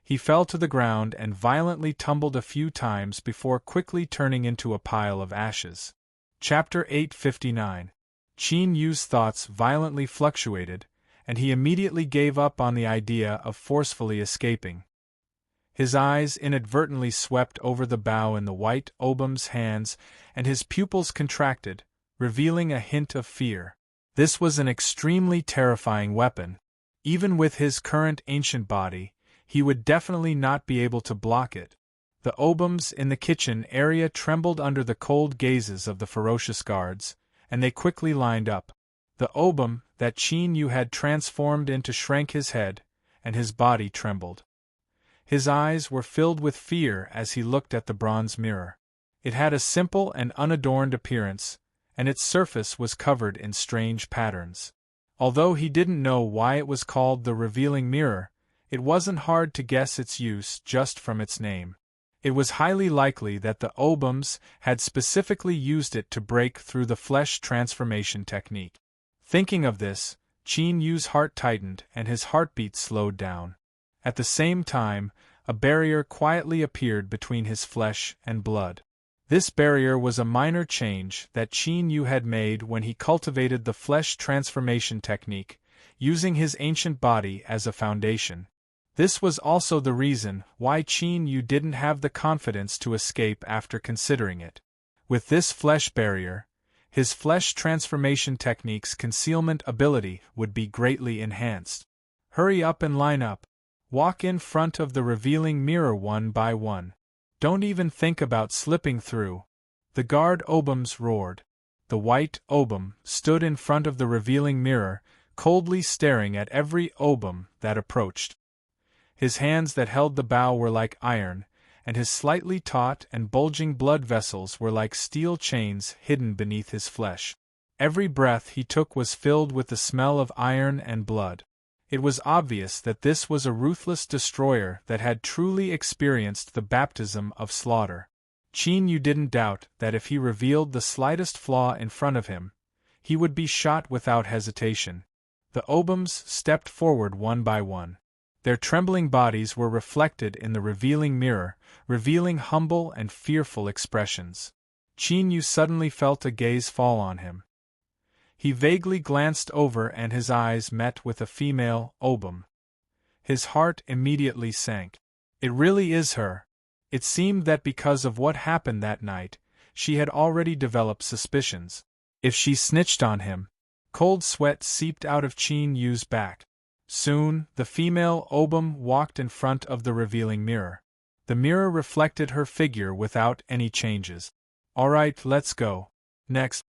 He fell to the ground and violently tumbled a few times before quickly turning into a pile of ashes. Chapter 859. Qin Yu's thoughts violently fluctuated, and he immediately gave up on the idea of forcefully escaping. His eyes inadvertently swept over the bow in the white Obum's hands, and his pupils contracted, revealing a hint of fear. This was an extremely terrifying weapon. Even with his current ancient body, he would definitely not be able to block it. The Obums in the kitchen area trembled under the cold gazes of the ferocious guards, and they quickly lined up. The Obum that Qin Yu had transformed into shrank his head, and his body trembled. His eyes were filled with fear as he looked at the bronze mirror. It had a simple and unadorned appearance, and its surface was covered in strange patterns. Although he didn't know why it was called the revealing mirror, it wasn't hard to guess its use just from its name. It was highly likely that the Obums had specifically used it to break through the flesh transformation technique. Thinking of this, Qin Yu's heart tightened and his heartbeat slowed down. At the same time, a barrier quietly appeared between his flesh and blood. This barrier was a minor change that Qin Yu had made when he cultivated the flesh transformation technique, using his ancient body as a foundation. This was also the reason why Qin Yu didn't have the confidence to escape after considering it. With this flesh barrier, his flesh transformation technique's concealment ability would be greatly enhanced. Hurry up and line up. Walk in front of the revealing mirror one by one. Don't even think about slipping through. The guard Obums roared. The white Obum stood in front of the revealing mirror, coldly staring at every Obum that approached. His hands that held the bow were like iron, and his slightly taut and bulging blood vessels were like steel chains hidden beneath his flesh. Every breath he took was filled with the smell of iron and blood. It was obvious that this was a ruthless destroyer that had truly experienced the baptism of slaughter. Qin Yu didn't doubt that if he revealed the slightest flaw in front of him, he would be shot without hesitation. The Obums stepped forward one by one. Their trembling bodies were reflected in the revealing mirror, revealing humble and fearful expressions. Qin Yu suddenly felt a gaze fall on him. He vaguely glanced over and his eyes met with a female Obum. His heart immediately sank. It really is her. It seemed that because of what happened that night, she had already developed suspicions. If she snitched on him, cold sweat seeped out of Qin Yu's back. Soon, the female Obum walked in front of the revealing mirror. The mirror reflected her figure without any changes. "All right, let's go." Next,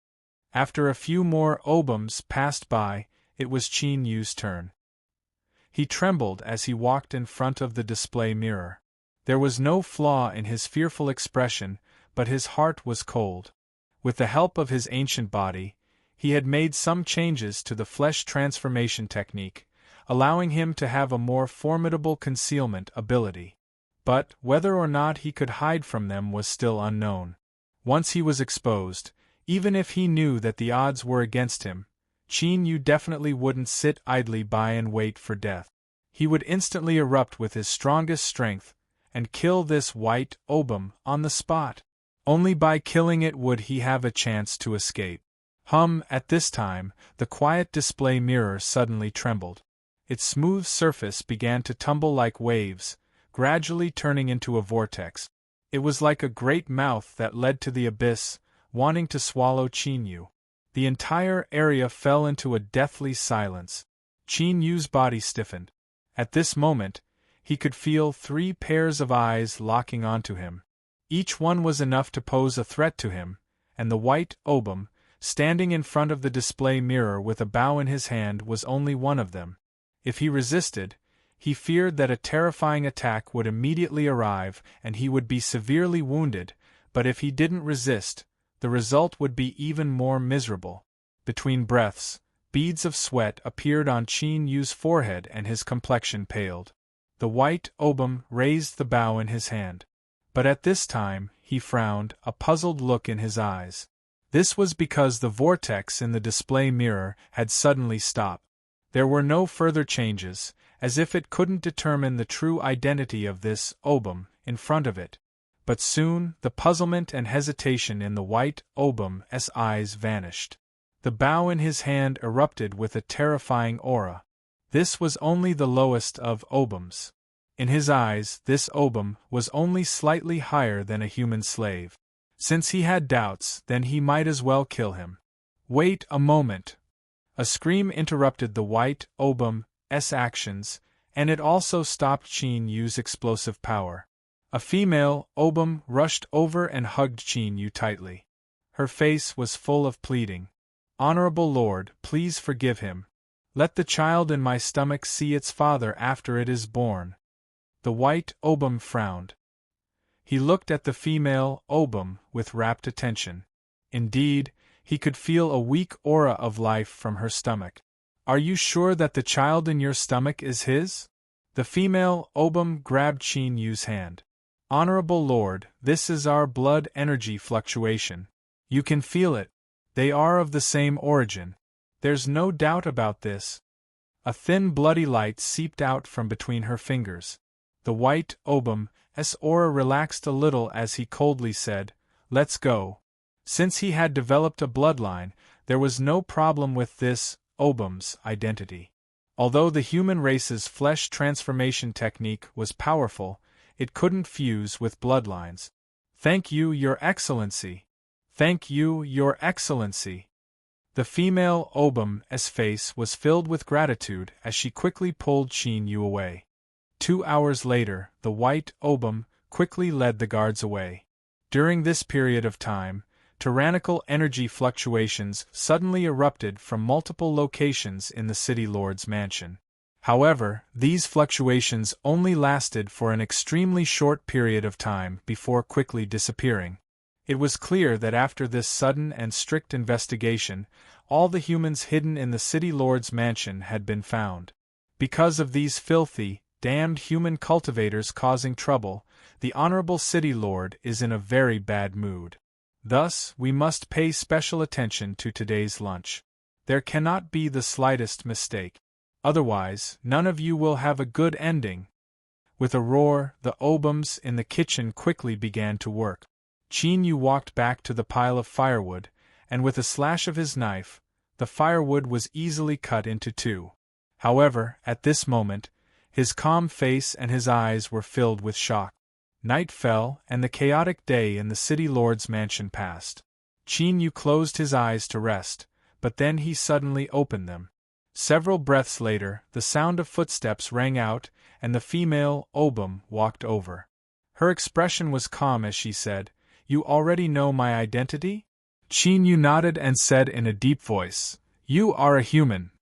after a few more Obums passed by, it was Qin Yu's turn. He trembled as he walked in front of the display mirror. There was no flaw in his fearful expression, but his heart was cold. With the help of his ancient body, he had made some changes to the flesh transformation technique, allowing him to have a more formidable concealment ability. But whether or not he could hide from them was still unknown. Once he was exposed, even if he knew that the odds were against him, Qin Yu definitely wouldn't sit idly by and wait for death. He would instantly erupt with his strongest strength and kill this white Obum on the spot. Only by killing it would he have a chance to escape. At this time, the quiet display mirror suddenly trembled. Its smooth surface began to tumble like waves, gradually turning into a vortex. It was like a great mouth that led to the abyss, wanting to swallow Qin Yu. The entire area fell into a deathly silence. Qin Yu's body stiffened. At this moment, he could feel 3 pairs of eyes locking onto him. Each one was enough to pose a threat to him, and the white Obum, standing in front of the display mirror with a bow in his hand, was only one of them. If he resisted, he feared that a terrifying attack would immediately arrive and he would be severely wounded, but if he didn't resist, the result would be even more miserable. Between breaths, beads of sweat appeared on Qin Yu's forehead and his complexion paled. The white Obum raised the bow in his hand. But at this time, he frowned, a puzzled look in his eyes. This was because the vortex in the display mirror had suddenly stopped. There were no further changes, as if it couldn't determine the true identity of this Obum in front of it. But soon, the puzzlement and hesitation in the white Obum's eyes vanished. The bow in his hand erupted with a terrifying aura. This was only the lowest of Obums. In his eyes, this Obum was only slightly higher than a human slave. Since he had doubts, then he might as well kill him. Wait a moment. A scream interrupted the white Obum's actions, and it also stopped Qin Yu's explosive power. A female Obum rushed over and hugged Qin Yu tightly. Her face was full of pleading. "Honorable Lord, please forgive him. Let the child in my stomach see its father after it is born." The white Obum frowned. He looked at the female Obum with rapt attention. Indeed, he could feel a weak aura of life from her stomach. "Are you sure that the child in your stomach is his?" The female Obum grabbed Qin Yu's hand. "Honorable Lord, this is our blood energy fluctuation. You can feel it. They are of the same origin. There's no doubt about this." A thin bloody light seeped out from between her fingers. The white Obum's aura relaxed a little as he coldly said, "Let's go." Since he had developed a bloodline, there was no problem with this Obum's identity. Although the human race's flesh transformation technique was powerful, it couldn't fuse with bloodlines. "Thank you, Your Excellency." "Thank you, Your Excellency." The female Obum's face was filled with gratitude as she quickly pulled Qin Yu away. 2 hours later, the white Obum quickly led the guards away. During this period of time, tyrannical energy fluctuations suddenly erupted from multiple locations in the city lord's mansion. However, these fluctuations only lasted for an extremely short period of time before quickly disappearing. It was clear that after this sudden and strict investigation, all the humans hidden in the city lord's mansion had been found. Because of these filthy, damned human cultivators causing trouble, the honorable city lord is in a very bad mood. Thus, we must pay special attention to today's lunch. There cannot be the slightest mistake. Otherwise, none of you will have a good ending. With a roar, the Obums in the kitchen quickly began to work. Qin Yu walked back to the pile of firewood, and with a slash of his knife, the firewood was easily cut into 2. However, at this moment, his calm face and his eyes were filled with shock. Night fell, and the chaotic day in the city lord's mansion passed. Qin Yu closed his eyes to rest, but then he suddenly opened them. Several breaths later, the sound of footsteps rang out, and the female, Obum, walked over. Her expression was calm as she said, "You already know my identity?" Qin Yu nodded and said in a deep voice, "You are a human."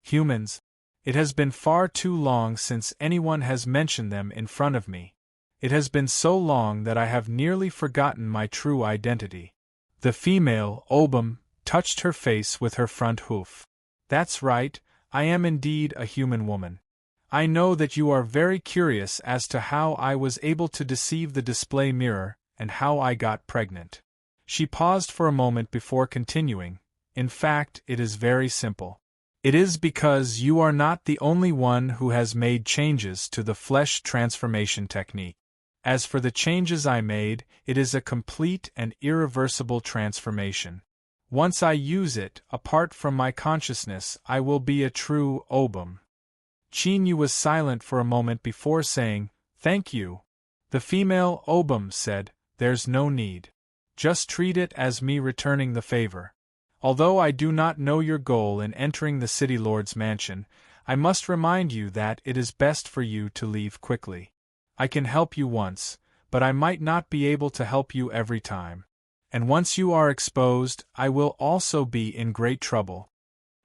Humans? It has been far too long since anyone has mentioned them in front of me. It has been so long that I have nearly forgotten my true identity. The female, Obum, touched her face with her front hoof. "That's right, I am indeed a human woman. I know that you are very curious as to how I was able to deceive the display mirror, and how I got pregnant." She paused for a moment before continuing. "In fact, it is very simple. It is because you are not the only one who has made changes to the flesh transformation technique. As for the changes I made, it is a complete and irreversible transformation. Once I use it, apart from my consciousness, I will be a true Obum." Qin Yu was silent for a moment before saying, "Thank you." The female Obum said, "There's no need. Just treat it as me returning the favor. Although I do not know your goal in entering the City Lord's mansion, I must remind you that it is best for you to leave quickly. I can help you once, but I might not be able to help you every time. And once you are exposed, I will also be in great trouble."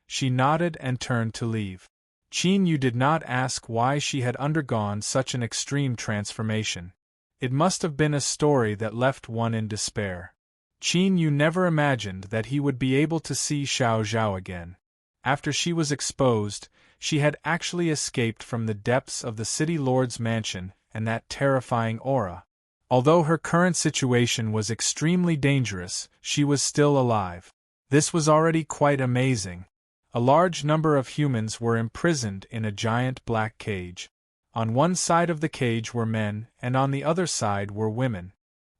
She nodded and turned to leave. Qin Yu did not ask why she had undergone such an extreme transformation. It must have been a story that left one in despair. Qin Yu never imagined that he would be able to see Xiao Zhao again. After she was exposed, she had actually escaped from the depths of the City Lord's mansion and that terrifying aura. Although her current situation was extremely dangerous, she was still alive. This was already quite amazing. A large number of humans were imprisoned in a giant black cage. On one side of the cage were men, and on the other side were women.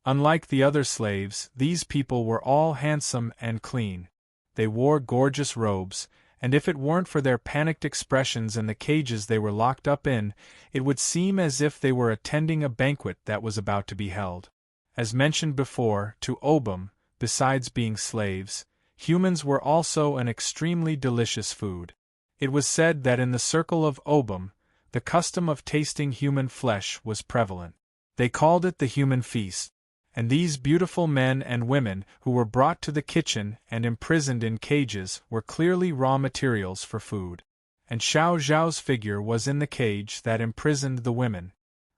Unlike the other slaves, these people were all handsome and clean. They wore gorgeous robes, and if it weren't for their panicked expressions and the cages they were locked up in, it would seem as if they were attending a banquet that was about to be held. As mentioned before, to Obum, besides being slaves, humans were also an extremely delicious food. It was said that in the circle of Obum, the custom of tasting human flesh was prevalent. They called it the human feast. And these beautiful men and women who were brought to the kitchen and imprisoned in cages were clearly raw materials for food. And Xiao Zhao's figure was in the cage that imprisoned the women.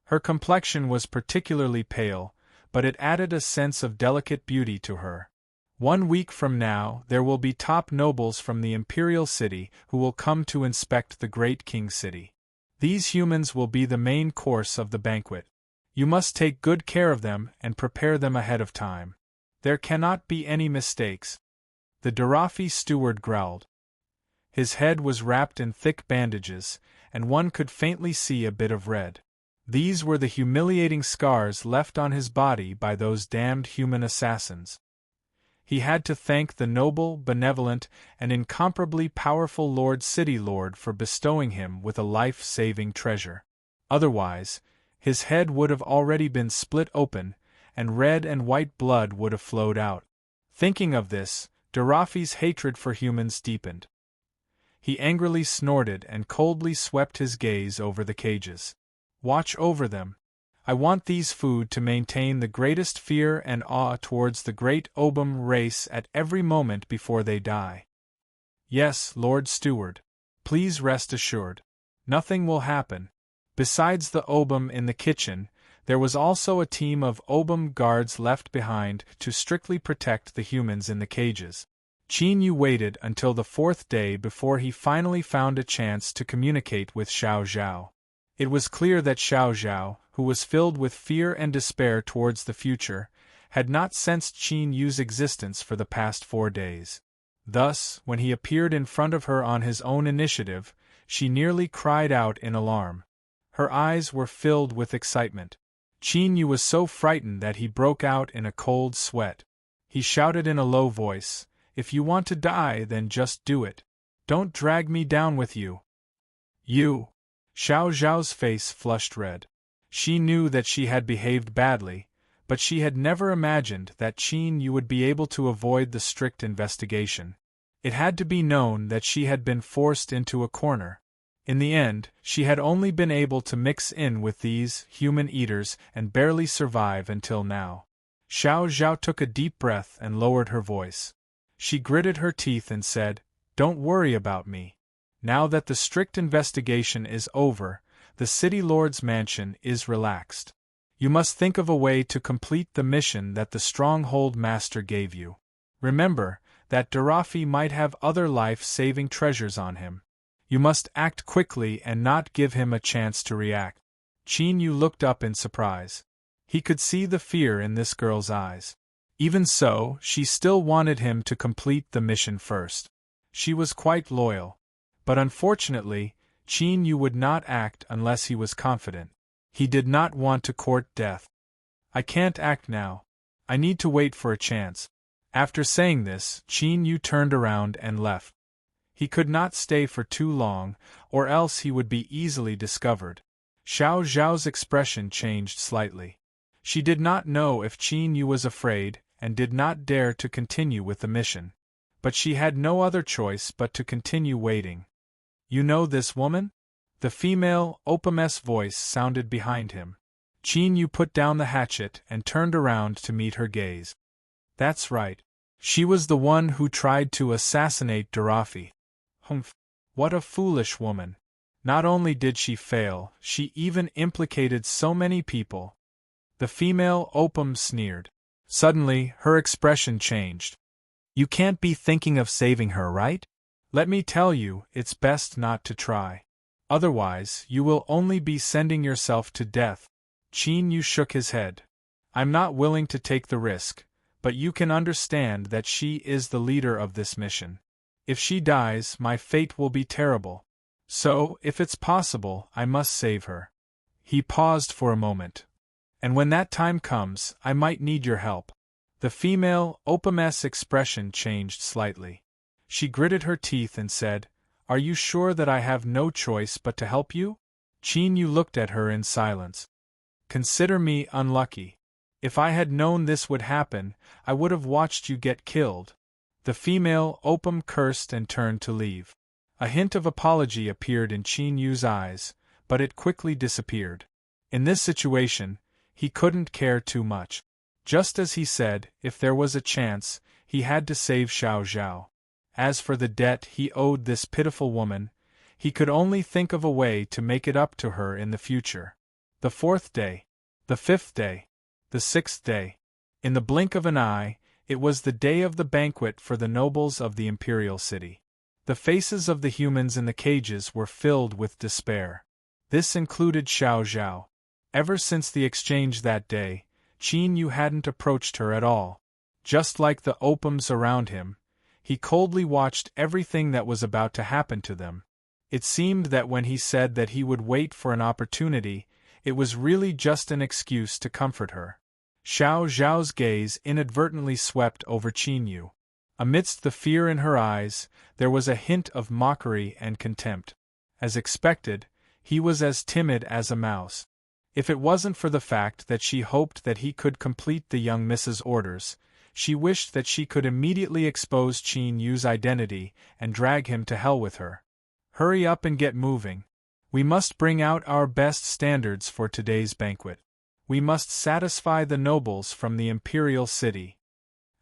Her complexion was particularly pale, but it added a sense of delicate beauty to her. 1 week from now, there will be top nobles from the imperial city who will come to inspect the great king city. These humans will be the main course of the banquet. You must take good care of them and prepare them ahead of time. There cannot be any mistakes." The Darafi steward growled. His head was wrapped in thick bandages, and one could faintly see a bit of red. These were the humiliating scars left on his body by those damned human assassins. He had to thank the noble, benevolent, and incomparably powerful Lord City Lord for bestowing him with a life-saving treasure. Otherwise, his head would have already been split open, and red and white blood would have flowed out. Thinking of this, Darafi's hatred for humans deepened. He angrily snorted and coldly swept his gaze over the cages. "Watch over them. I want these food to maintain the greatest fear and awe towards the great Obum race at every moment before they die." "Yes, Lord Steward. Please rest assured. Nothing will happen." Besides the Obum in the kitchen, there was also a team of Obum guards left behind to strictly protect the humans in the cages. Qin Yu waited until the 4th day before he finally found a chance to communicate with Xiao Zhao. It was clear that Xiao Zhao, who was filled with fear and despair towards the future, had not sensed Qin Yu's existence for the past 4 days. Thus, when he appeared in front of her on his own initiative, she nearly cried out in alarm. Her eyes were filled with excitement. Qin Yu was so frightened that he broke out in a cold sweat. He shouted in a low voice, "If you want to die, then just do it. Don't drag me down with you." "You!" Xiao Zhao's face flushed red. She knew that she had behaved badly, but she had never imagined that Qin Yu would be able to avoid the strict investigation. It had to be known that she had been forced into a corner. In the end, she had only been able to mix in with these human eaters and barely survive until now. Xiao Zhao took a deep breath and lowered her voice. She gritted her teeth and said, "Don't worry about me. Now that the strict investigation is over, the city lord's mansion is relaxed. You must think of a way to complete the mission that the stronghold master gave you. Remember that Darafi might have other life-saving treasures on him. You must act quickly and not give him a chance to react." Qin Yu looked up in surprise. He could see the fear in this girl's eyes. Even so, she still wanted him to complete the mission first. She was quite loyal. But unfortunately, Qin Yu would not act unless he was confident. He did not want to court death. "I can't act now. I need to wait for a chance." After saying this, Qin Yu turned around and left. He could not stay for too long, or else he would be easily discovered. Xiao Zhao's expression changed slightly. She did not know if Qin Yu was afraid and did not dare to continue with the mission. But she had no other choice but to continue waiting. "You know this woman?" The female, Opam's voice sounded behind him. Qin Yu put down the hatchet and turned around to meet her gaze. "That's right. She was the one who tried to assassinate Darafi." "Humph. What a foolish woman. Not only did she fail, she even implicated so many people." The female Opam sneered. Suddenly, her expression changed. "You can't be thinking of saving her, right? Let me tell you, it's best not to try. Otherwise, you will only be sending yourself to death." Qin Yu shook his head. "I'm not willing to take the risk, but you can understand that she is the leader of this mission. If she dies, my fate will be terrible. So, if it's possible, I must save her." He paused for a moment. "And when that time comes, I might need your help." The female, Opam's expression changed slightly. She gritted her teeth and said, "Are you sure that I have no choice but to help you?" Qin Yu looked at her in silence. "Consider me unlucky. If I had known this would happen, I would have watched you get killed." The female, Opam, cursed and turned to leave. A hint of apology appeared in Qin Yu's eyes, but it quickly disappeared. In this situation, he couldn't care too much. Just as he said, if there was a chance, he had to save Xiao Zhao. As for the debt he owed this pitiful woman, he could only think of a way to make it up to her in the future. The 4th day. The 5th day. The 6th day. In the blink of an eye, it was the day of the banquet for the nobles of the imperial city. The faces of the humans in the cages were filled with despair. This included Xiao Zhao. Ever since the exchange that day, Qin Yu hadn't approached her at all. Just like the Opams around him, he coldly watched everything that was about to happen to them. It seemed that when he said that he would wait for an opportunity, it was really just an excuse to comfort her. Xiao Zhao's gaze inadvertently swept over Qin Yu. Amidst the fear in her eyes, there was a hint of mockery and contempt. As expected, he was as timid as a mouse. If it wasn't for the fact that she hoped that he could complete the young Mrs. orders, she wished that she could immediately expose Qin Yu's identity and drag him to hell with her. "Hurry up and get moving. We must bring out our best standards for today's banquet. We must satisfy the nobles from the imperial city."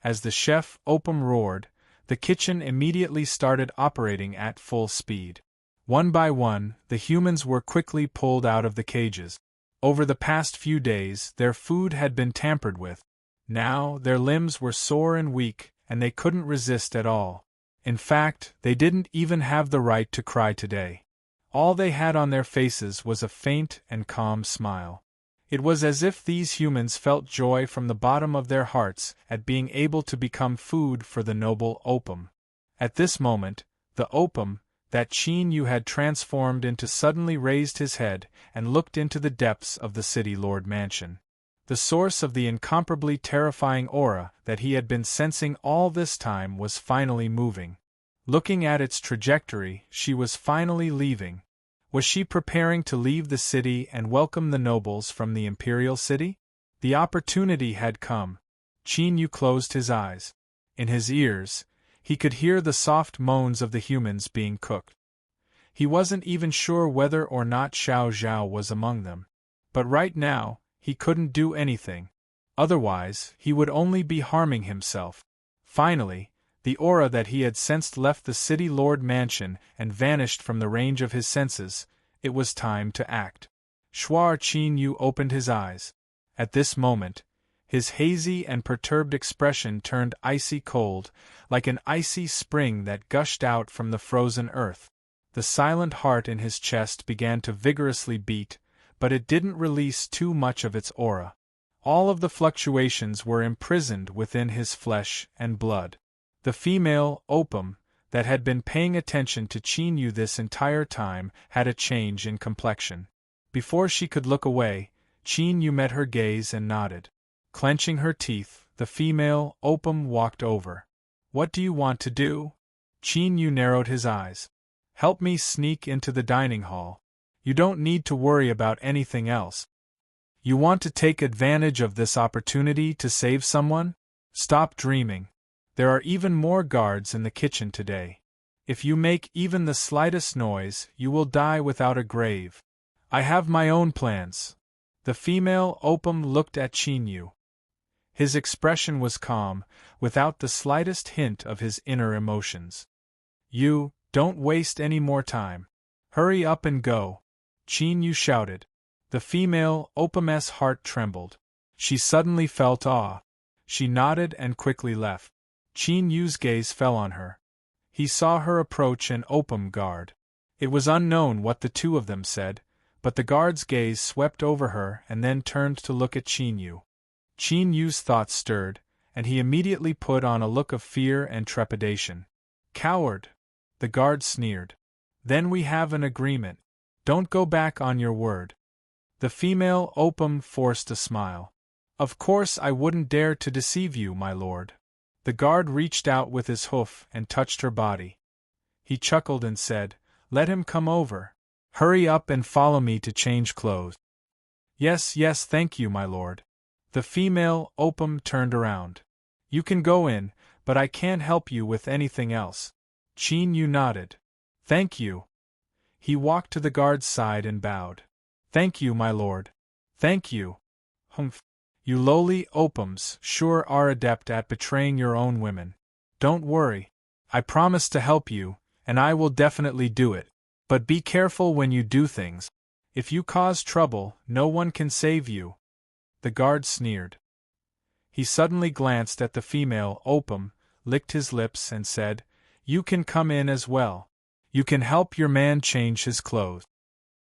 As the chef Opam roared, the kitchen immediately started operating at full speed. One by one, the humans were quickly pulled out of the cages. Over the past few days, their food had been tampered with. Now, their limbs were sore and weak, and they couldn't resist at all. In fact, they didn't even have the right to cry today. All they had on their faces was a faint and calm smile. It was as if these humans felt joy from the bottom of their hearts at being able to become food for the noble Opam. At this moment, the Opam that Qin Yu had transformed into suddenly raised his head and looked into the depths of the city lord mansion. The source of the incomparably terrifying aura that he had been sensing all this time was finally moving. Looking at its trajectory, she was finally leaving. Was she preparing to leave the city and welcome the nobles from the imperial city? The opportunity had come. Qin Yu closed his eyes. In his ears, He could hear the soft moans of the humans being cooked. He wasn't even sure whether or not Xiao Zhao was among them. But right now, he couldn't do anything. Otherwise, he would only be harming himself. Finally, the aura that he had sensed left the city lord mansion and vanished from the range of his senses. It was time to act. Shuar Qin Yu opened his eyes. At this moment, his hazy and perturbed expression turned icy cold, like an icy spring that gushed out from the frozen earth. The silent heart in his chest began to vigorously beat, but it didn't release too much of its aura. All of the fluctuations were imprisoned within his flesh and blood. The female, Opum, that had been paying attention to Qin Yu this entire time had a change in complexion. Before she could look away, Qin Yu met her gaze and nodded. Clenching her teeth, the female, Opum, walked over. "What do you want to do?" Qin Yu narrowed his eyes. "Help me sneak into the dining hall. You don't need to worry about anything else. You want to take advantage of this opportunity to save someone? Stop dreaming. There are even more guards in the kitchen today. If you make even the slightest noise, you will die without a grave. I have my own plans." The female, Opum, looked at Qin Yu. His expression was calm, without the slightest hint of his inner emotions. "You, don't waste any more time. Hurry up and go," Qin Yu shouted. The female, Opum's heart trembled. She suddenly felt awe. She nodded and quickly left. Qin Yu's gaze fell on her. He saw her approach an Opum guard. It was unknown what the two of them said, but the guard's gaze swept over her and then turned to look at Qin Yu. Qin Yu's thoughts stirred, and he immediately put on a look of fear and trepidation. "Coward!" the guard sneered. "Then we have an agreement. Don't go back on your word." The female, Opum, forced a smile. "Of course I wouldn't dare to deceive you, my lord." The guard reached out with his hoof and touched her body. He chuckled and said, "Let him come over. Hurry up and follow me to change clothes." "Yes, yes, thank you, my lord." The female, Opum, turned around. "You can go in, but I can't help you with anything else." Qin Yu nodded. "Thank you." He walked to the guard's side and bowed. "Thank you, my lord." "Thank you." "Humph. You lowly Opums sure are adept at betraying your own women. Don't worry. I promise to help you, and I will definitely do it. But be careful when you do things. If you cause trouble, no one can save you." The guard sneered. He suddenly glanced at the female, Opum, licked his lips and said, "You can come in as well. You can help your man change his clothes."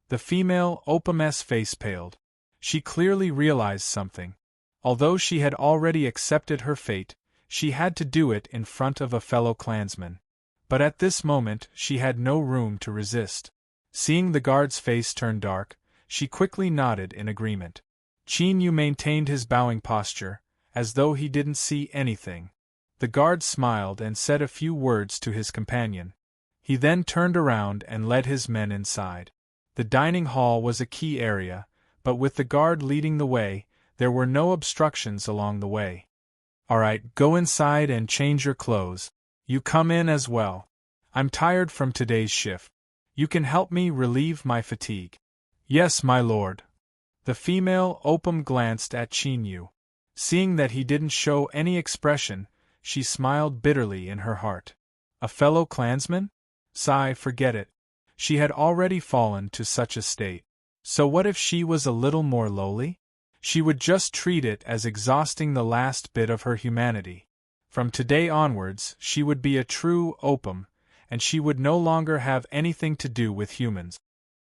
The female, Opum's face paled. She clearly realized something. Although she had already accepted her fate, she had to do it in front of a fellow clansman. But at this moment she had no room to resist. Seeing the guard's face turn dark, she quickly nodded in agreement. Qin Yu maintained his bowing posture, as though he didn't see anything. The guard smiled and said a few words to his companion. He then turned around and led his men inside. The dining hall was a key area, but with the guard leading the way, there were no obstructions along the way. "All right, go inside and change your clothes. You come in as well. I'm tired from today's shift. You can help me relieve my fatigue." "Yes, my lord." The female, Opum, glanced at Qin Yu. Seeing that he didn't show any expression, she smiled bitterly in her heart. A fellow clansman? Sigh, forget it. She had already fallen to such a state. So what if she was a little more lowly? She would just treat it as exhausting the last bit of her humanity. From today onwards, she would be a true Opum, and she would no longer have anything to do with humans.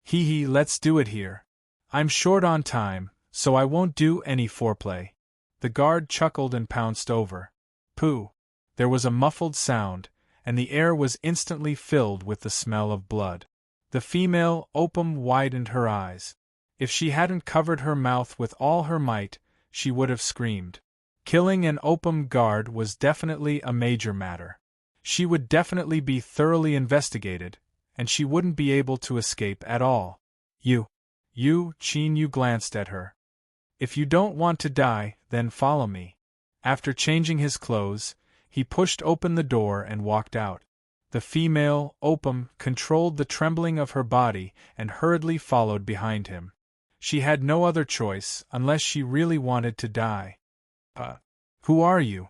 Hee, let's do it here. I'm short on time, so I won't do any foreplay." The guard chuckled and pounced over. Pooh! There was a muffled sound, and the air was instantly filled with the smell of blood. The female, Opum, widened her eyes. If she hadn't covered her mouth with all her might, she would have screamed. Killing an Opum guard was definitely a major matter. She would definitely be thoroughly investigated, and she wouldn't be able to escape at all. You, Qin Yu glanced at her. "If you don't want to die, then follow me." After changing his clothes, He pushed open the door and walked out. The female, Opum, controlled the trembling of her body and hurriedly followed behind him. She had no other choice, unless she really wanted to die. Who are you?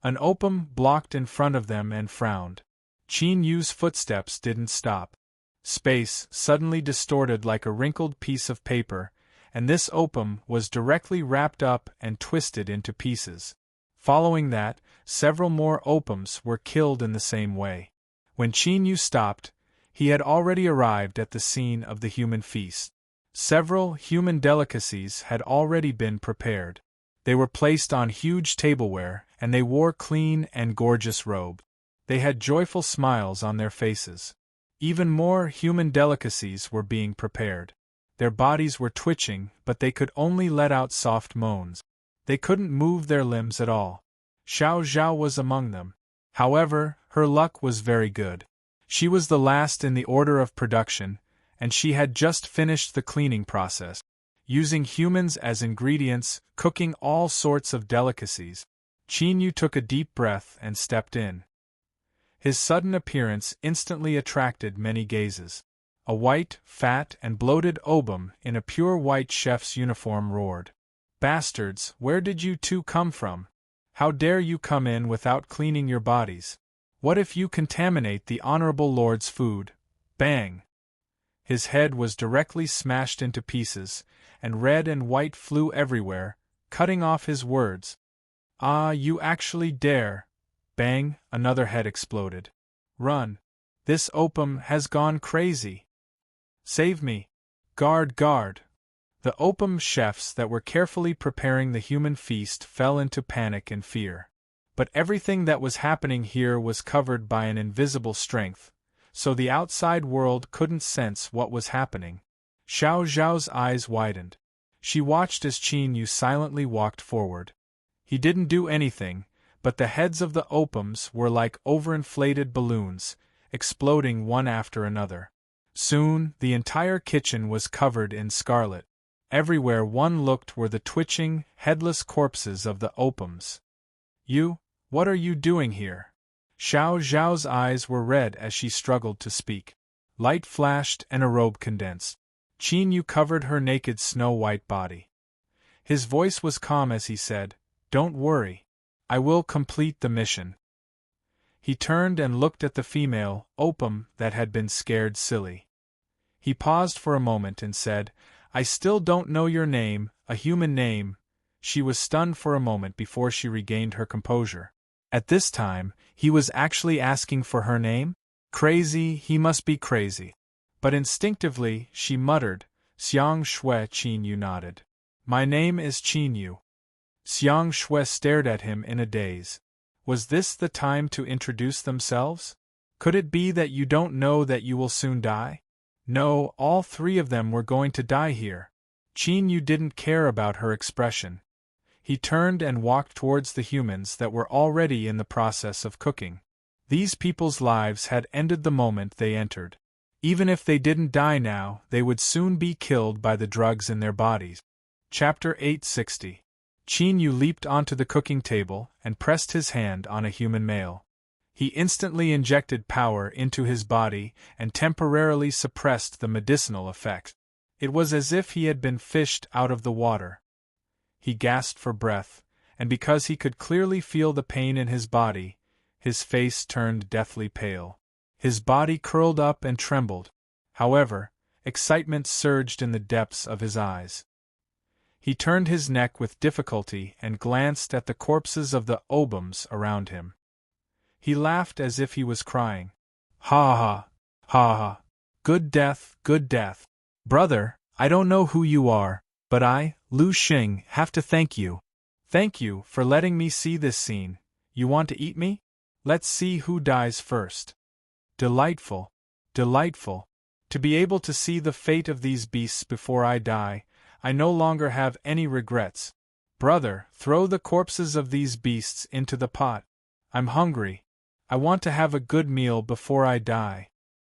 An Opum blocked in front of them and frowned. Qin Yu's footsteps didn't stop. Space suddenly distorted like a wrinkled piece of paper, and this Opum was directly wrapped up and twisted into pieces. Following that, several more Opums were killed in the same way. When Qin Yu stopped, he had already arrived at the scene of the human feast. Several human delicacies had already been prepared. They were placed on huge tableware, and they wore clean and gorgeous robes. They had joyful smiles on their faces. Even more human delicacies were being prepared. Their bodies were twitching, but they could only let out soft moans. They couldn't move their limbs at all. Xiao Zhao was among them. However, her luck was very good. She was the last in the order of production, and she had just finished the cleaning process. Using humans as ingredients, cooking all sorts of delicacies. Qin Yu took a deep breath and stepped in. His sudden appearance instantly attracted many gazes. A white, fat, and bloated Obum in a pure white chef's uniform roared. "Bastards, where did you two come from? How dare you come in without cleaning your bodies? What if you contaminate the honorable lord's food?" Bang! His head was directly smashed into pieces, and red and white flew everywhere, cutting off his words. "Ah, you actually dare!" Bang! Another head exploded. "Run! This Opum has gone crazy! Save me! Guard, guard!" The Opum chefs that were carefully preparing the human feast fell into panic and fear. But everything that was happening here was covered by an invisible strength, so the outside world couldn't sense what was happening. Xiao Zhao's eyes widened. She watched as Qin Yu silently walked forward. He didn't do anything, but the heads of the Opums were like overinflated balloons, exploding one after another. Soon, the entire kitchen was covered in scarlet. Everywhere one looked were the twitching, headless corpses of the Opums. "You, what are you doing here?" Xiao Zhao's eyes were red as she struggled to speak. Light flashed and a robe condensed. Qin Yu covered her naked snow-white body. His voice was calm as he said, "Don't worry. I will complete the mission." He turned and looked at the female, Opum, that had been scared silly. He paused for a moment and said, "I still don't know your name, a human name." She was stunned for a moment before she regained her composure. At this time, he was actually asking for her name? Crazy, he must be crazy. But instinctively, she muttered, "Xiang Shui." Qin Yu nodded. "My name is Qin Yu." Xiang Shui stared at him in a daze. Was this the time to introduce themselves? Could it be that you don't know that you will soon die? No, all three of them were going to die here. Qin Yu didn't care about her expression. He turned and walked towards the humans that were already in the process of cooking. These people's lives had ended the moment they entered. Even if they didn't die now, they would soon be killed by the drugs in their bodies. Chapter 860. Qin Yu leaped onto the cooking table and pressed his hand on a human male. He instantly injected power into his body and temporarily suppressed the medicinal effect. It was as if he had been fished out of the water. He gasped for breath, and because he could clearly feel the pain in his body, his face turned deathly pale. His body curled up and trembled. However, excitement surged in the depths of his eyes. He turned his neck with difficulty and glanced at the corpses of the Obums around him. He laughed as if he was crying. "Ha ha, ha ha. Good death, good death. Brother, I don't know who you are, but I, Lu Xing, have to thank you. Thank you for letting me see this scene. You want to eat me? Let's see who dies first." Delightful, delightful. To be able to see the fate of these beasts before I die, I no longer have any regrets. Brother, throw the corpses of these beasts into the pot. I'm hungry. I want to have a good meal before I die.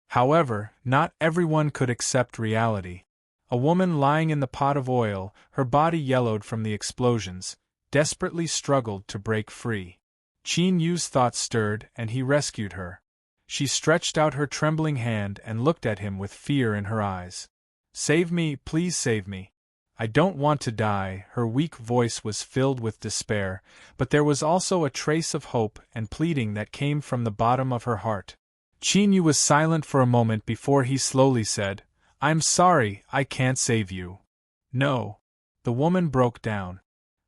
However, not everyone could accept reality. A woman lying in the pot of oil, her body yellowed from the explosions, desperately struggled to break free. Qin Yu's thoughts stirred and he rescued her. She stretched out her trembling hand and looked at him with fear in her eyes. Save me, please save me. I don't want to die. Her weak voice was filled with despair, but there was also a trace of hope and pleading that came from the bottom of her heart. Qin Yu was silent for a moment before he slowly said, I'm sorry, I can't save you. No. The woman broke down.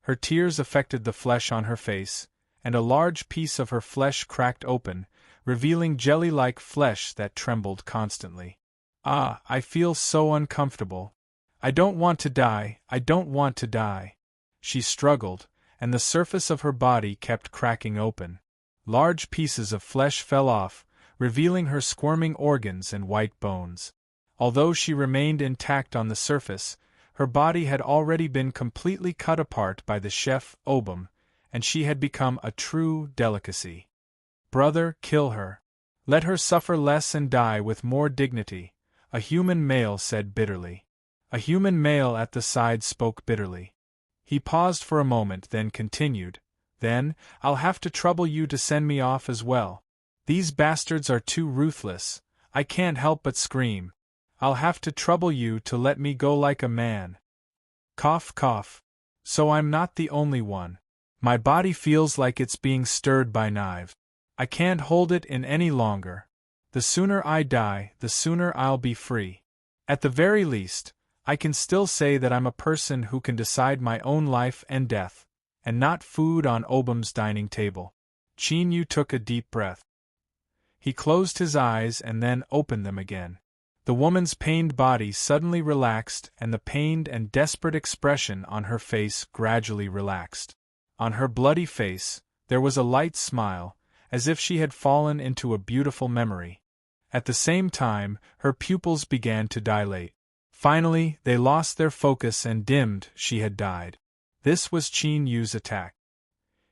Her tears affected the flesh on her face, and a large piece of her flesh cracked open, revealing jelly-like flesh that trembled constantly. Ah, I feel so uncomfortable. I don't want to die, I don't want to die. She struggled, and the surface of her body kept cracking open. Large pieces of flesh fell off, revealing her squirming organs and white bones. Although she remained intact on the surface, her body had already been completely cut apart by the chef, Obum, and she had become a true delicacy. Brother, kill her. Let her suffer less and die with more dignity, a human male said bitterly. A human male at the side spoke bitterly. He paused for a moment, then continued, Then, I'll have to trouble you to send me off as well. These bastards are too ruthless, I can't help but scream. I'll have to trouble you to let me go like a man. Cough, cough. So I'm not the only one. My body feels like it's being stirred by knives. I can't hold it in any longer. The sooner I die, the sooner I'll be free. At the very least, I can still say that I'm a person who can decide my own life and death, and not food on Obum's dining table. Qin Yu took a deep breath. He closed his eyes and then opened them again. The woman's pained body suddenly relaxed and the pained and desperate expression on her face gradually relaxed. On her bloody face, there was a light smile, as if she had fallen into a beautiful memory. At the same time, her pupils began to dilate. Finally, they lost their focus and dimmed. She had died. This was Qin Yu's attack.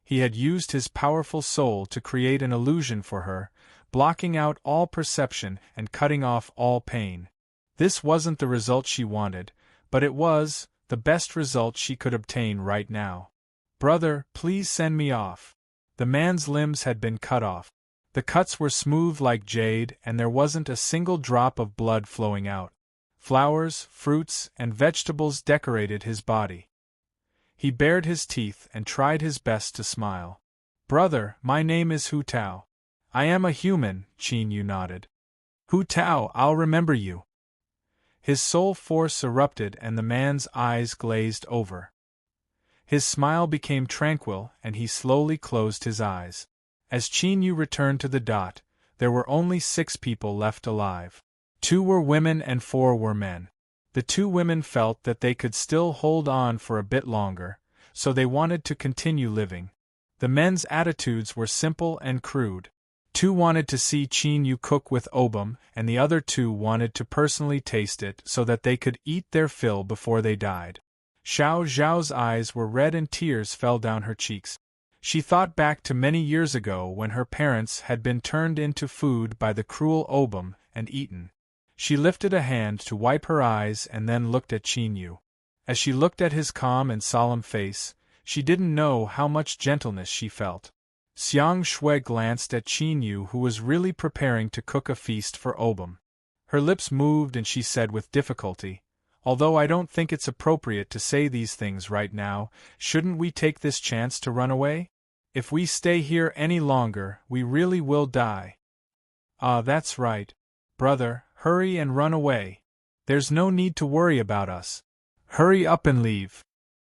He had used his powerful soul to create an illusion for her, blocking out all perception and cutting off all pain. This wasn't the result she wanted, but it was the best result she could obtain right now. Brother, please send me off. The man's limbs had been cut off. The cuts were smooth like jade and there wasn't a single drop of blood flowing out. Flowers, fruits, and vegetables decorated his body. He bared his teeth and tried his best to smile. Brother, my name is Hu Tao. I am a human, Qin Yu nodded. Hu Tao, I'll remember you. His soul force erupted and the man's eyes glazed over. His smile became tranquil and he slowly closed his eyes. As Qin Yu returned to the dot, there were only 6 people left alive. 2 were women and 4 were men. The 2 women felt that they could still hold on for a bit longer, so they wanted to continue living. The men's attitudes were simple and crude. 2 wanted to see Qin Yu cook with Obum, and the other 2 wanted to personally taste it so that they could eat their fill before they died. Xiao Zhao's eyes were red and tears fell down her cheeks. She thought back to many years ago when her parents had been turned into food by the cruel Obum and eaten. She lifted a hand to wipe her eyes and then looked at Qin Yu. As she looked at his calm and solemn face, she didn't know how much gentleness she felt. Xiang Shui glanced at Qin Yu, who was really preparing to cook a feast for Obum. Her lips moved and she said with difficulty, Although I don't think it's appropriate to say these things right now, shouldn't we take this chance to run away? If we stay here any longer, we really will die. Ah, that's right. Brother, hurry and run away. There's no need to worry about us. Hurry up and leave.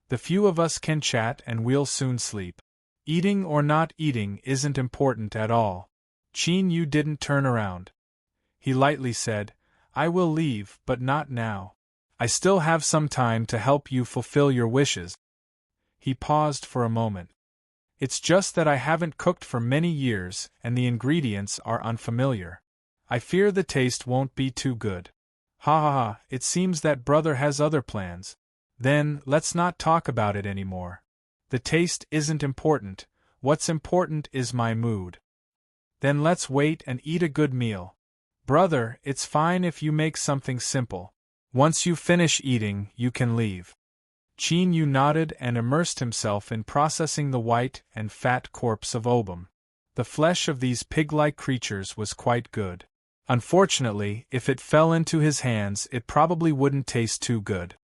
The few of us can chat and we'll soon sleep. Eating or not eating isn't important at all. Qin Yu didn't turn around. He lightly said, I will leave, but not now. I still have some time to help you fulfill your wishes. He paused for a moment. It's just that I haven't cooked for many years and the ingredients are unfamiliar. I fear the taste won't be too good. Ha ha ha, it seems that brother has other plans. Then, let's not talk about it anymore. The taste isn't important, what's important is my mood. Then let's wait and eat a good meal. Brother, it's fine if you make something simple. Once you finish eating, you can leave. Qin Yu nodded and immersed himself in processing the white and fat corpse of Obum. The flesh of these pig-like creatures was quite good. Unfortunately, if it fell into his hands, it probably wouldn't taste too good.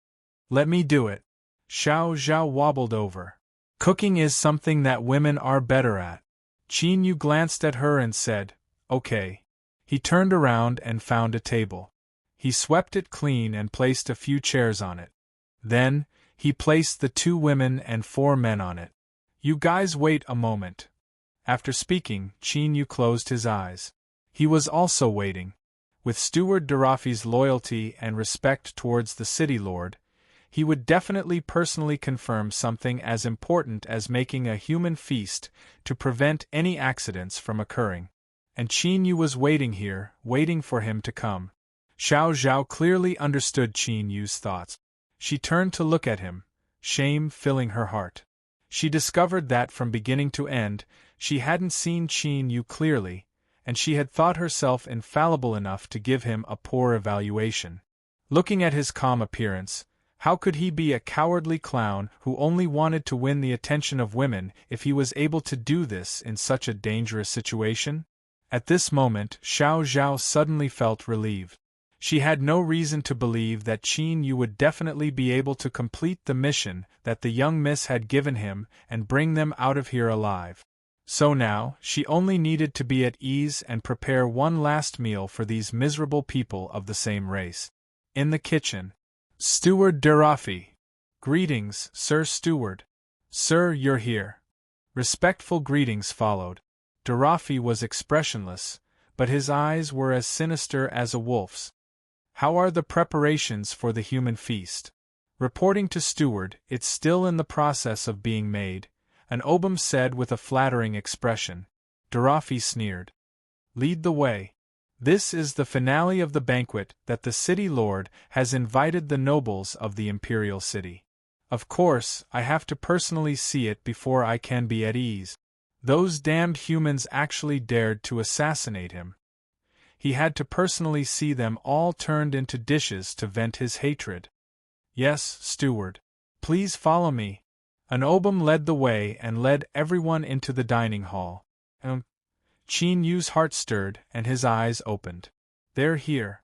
Let me do it. Xiao Zhao wobbled over. Cooking is something that women are better at. Qin Yu glanced at her and said, "Okay." He turned around and found a table. He swept it clean and placed a few chairs on it. Then, he placed the 2 women and 4 men on it. "You guys wait a moment." After speaking, Qin Yu closed his eyes. He was also waiting. With Steward Darafi's loyalty and respect towards the city lord, he would definitely personally confirm something as important as making a human feast to prevent any accidents from occurring. And Qin Yu was waiting here, waiting for him to come. Xiao Zhao clearly understood Qin Yu's thoughts. She turned to look at him, shame filling her heart. She discovered that from beginning to end, she hadn't seen Qin Yu clearly, and she had thought herself infallible enough to give him a poor evaluation. Looking at his calm appearance, how could he be a cowardly clown who only wanted to win the attention of women if he was able to do this in such a dangerous situation? At this moment, Xiao Zhao suddenly felt relieved. She had no reason to believe that Qin Yu would definitely be able to complete the mission that the young miss had given him and bring them out of here alive. So now, she only needed to be at ease and prepare one last meal for these miserable people of the same race. In the kitchen, Steward Darafi. "Greetings, Sir Steward." "Sir, you're here." Respectful greetings followed. Darafi was expressionless, but his eyes were as sinister as a wolf's. "How are the preparations for the human feast?" Reporting to Steward, "It's still in the process of being made," an Obum said with a flattering expression. Darafi sneered. "Lead the way. This is the finale of the banquet that the city lord has invited the nobles of the imperial city. Of course, I have to personally see it before I can be at ease. Those damned humans actually dared to assassinate him. He had to personally see them all turned into dishes to vent his hatred." "Yes, Steward. Please follow me." An Obum led the way and led everyone into the dining hall. Qin Yu's heart stirred and his eyes opened. "They're here."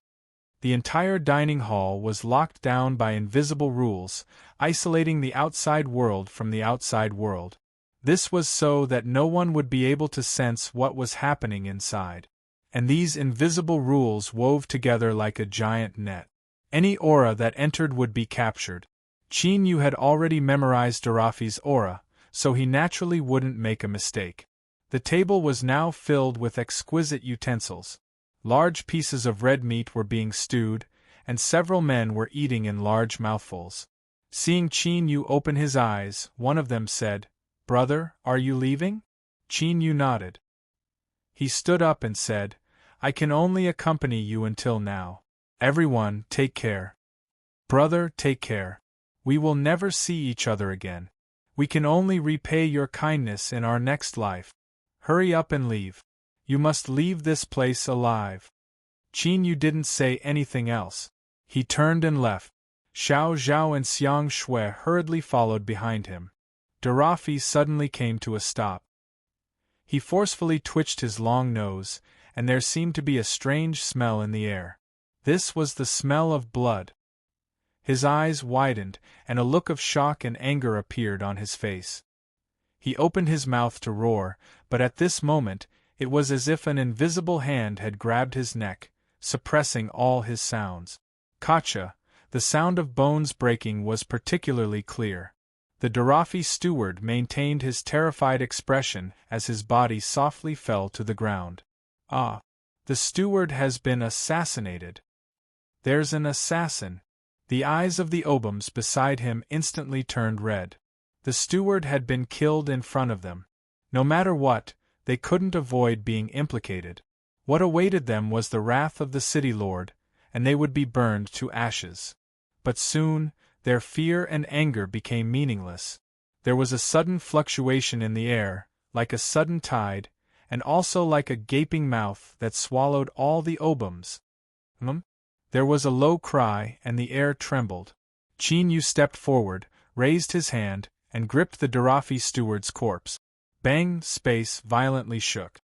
The entire dining hall was locked down by invisible rules, isolating the outside world from the outside world. This was so that no one would be able to sense what was happening inside. And these invisible rules wove together like a giant net. Any aura that entered would be captured. Qin Yu had already memorized Darafi's aura, so he naturally wouldn't make a mistake. The table was now filled with exquisite utensils. Large pieces of red meat were being stewed, and several men were eating in large mouthfuls. Seeing Qin Yu open his eyes, one of them said, "Brother, are you leaving?" Qin Yu nodded. He stood up and said, "I can only accompany you until now. Everyone, take care. Brother, take care. We will never see each other again. We can only repay your kindness in our next life. Hurry up and leave. You must leave this place alive." Qin Yu didn't say anything else. He turned and left. Xiao Zhao and Xiang Shui hurriedly followed behind him. Darafi suddenly came to a stop. He forcefully twitched his long nose, and there seemed to be a strange smell in the air. This was the smell of blood. His eyes widened, and a look of shock and anger appeared on his face. He opened his mouth to roar, but at this moment, it was as if an invisible hand had grabbed his neck, suppressing all his sounds. Kacha, the sound of bones breaking was particularly clear. The Darafi steward maintained his terrified expression as his body softly fell to the ground. "Ah! The steward has been assassinated. There's an assassin." The eyes of the Obums beside him instantly turned red. The steward had been killed in front of them. No matter what, they couldn't avoid being implicated. What awaited them was the wrath of the city lord, and they would be burned to ashes. But soon, their fear and anger became meaningless. There was a sudden fluctuation in the air, like a sudden tide, and also like a gaping mouth that swallowed all the Obums. There was a low cry, and the air trembled. Qin Yu stepped forward, raised his hand, and gripped the Darafi steward's corpse. Bang! Space violently shook.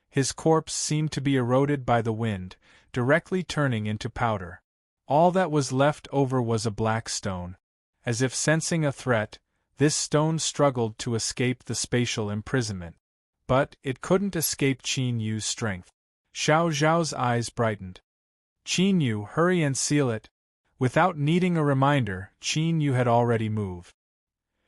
His corpse seemed to be eroded by the wind, directly turning into powder. All that was left over was a black stone. As if sensing a threat, this stone struggled to escape the spatial imprisonment. But it couldn't escape Qin Yu's strength. Xiao Zhao's eyes brightened. Qin Yu, hurry and seal it. Without needing a reminder, Qin Yu had already moved.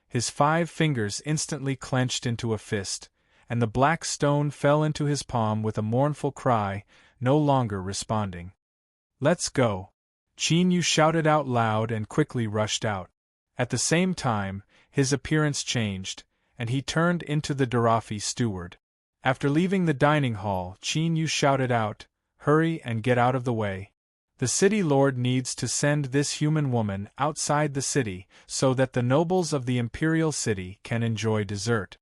His 5 fingers instantly clenched into a fist, and the black stone fell into his palm with a mournful cry, no longer responding. Let's go. Qin Yu shouted out loud and quickly rushed out. At the same time, his appearance changed, and he turned into the Darafi steward. After leaving the dining hall, Qin Yu shouted out, "Hurry and get out of the way. The city lord needs to send this human woman outside the city so that the nobles of the imperial city can enjoy dessert."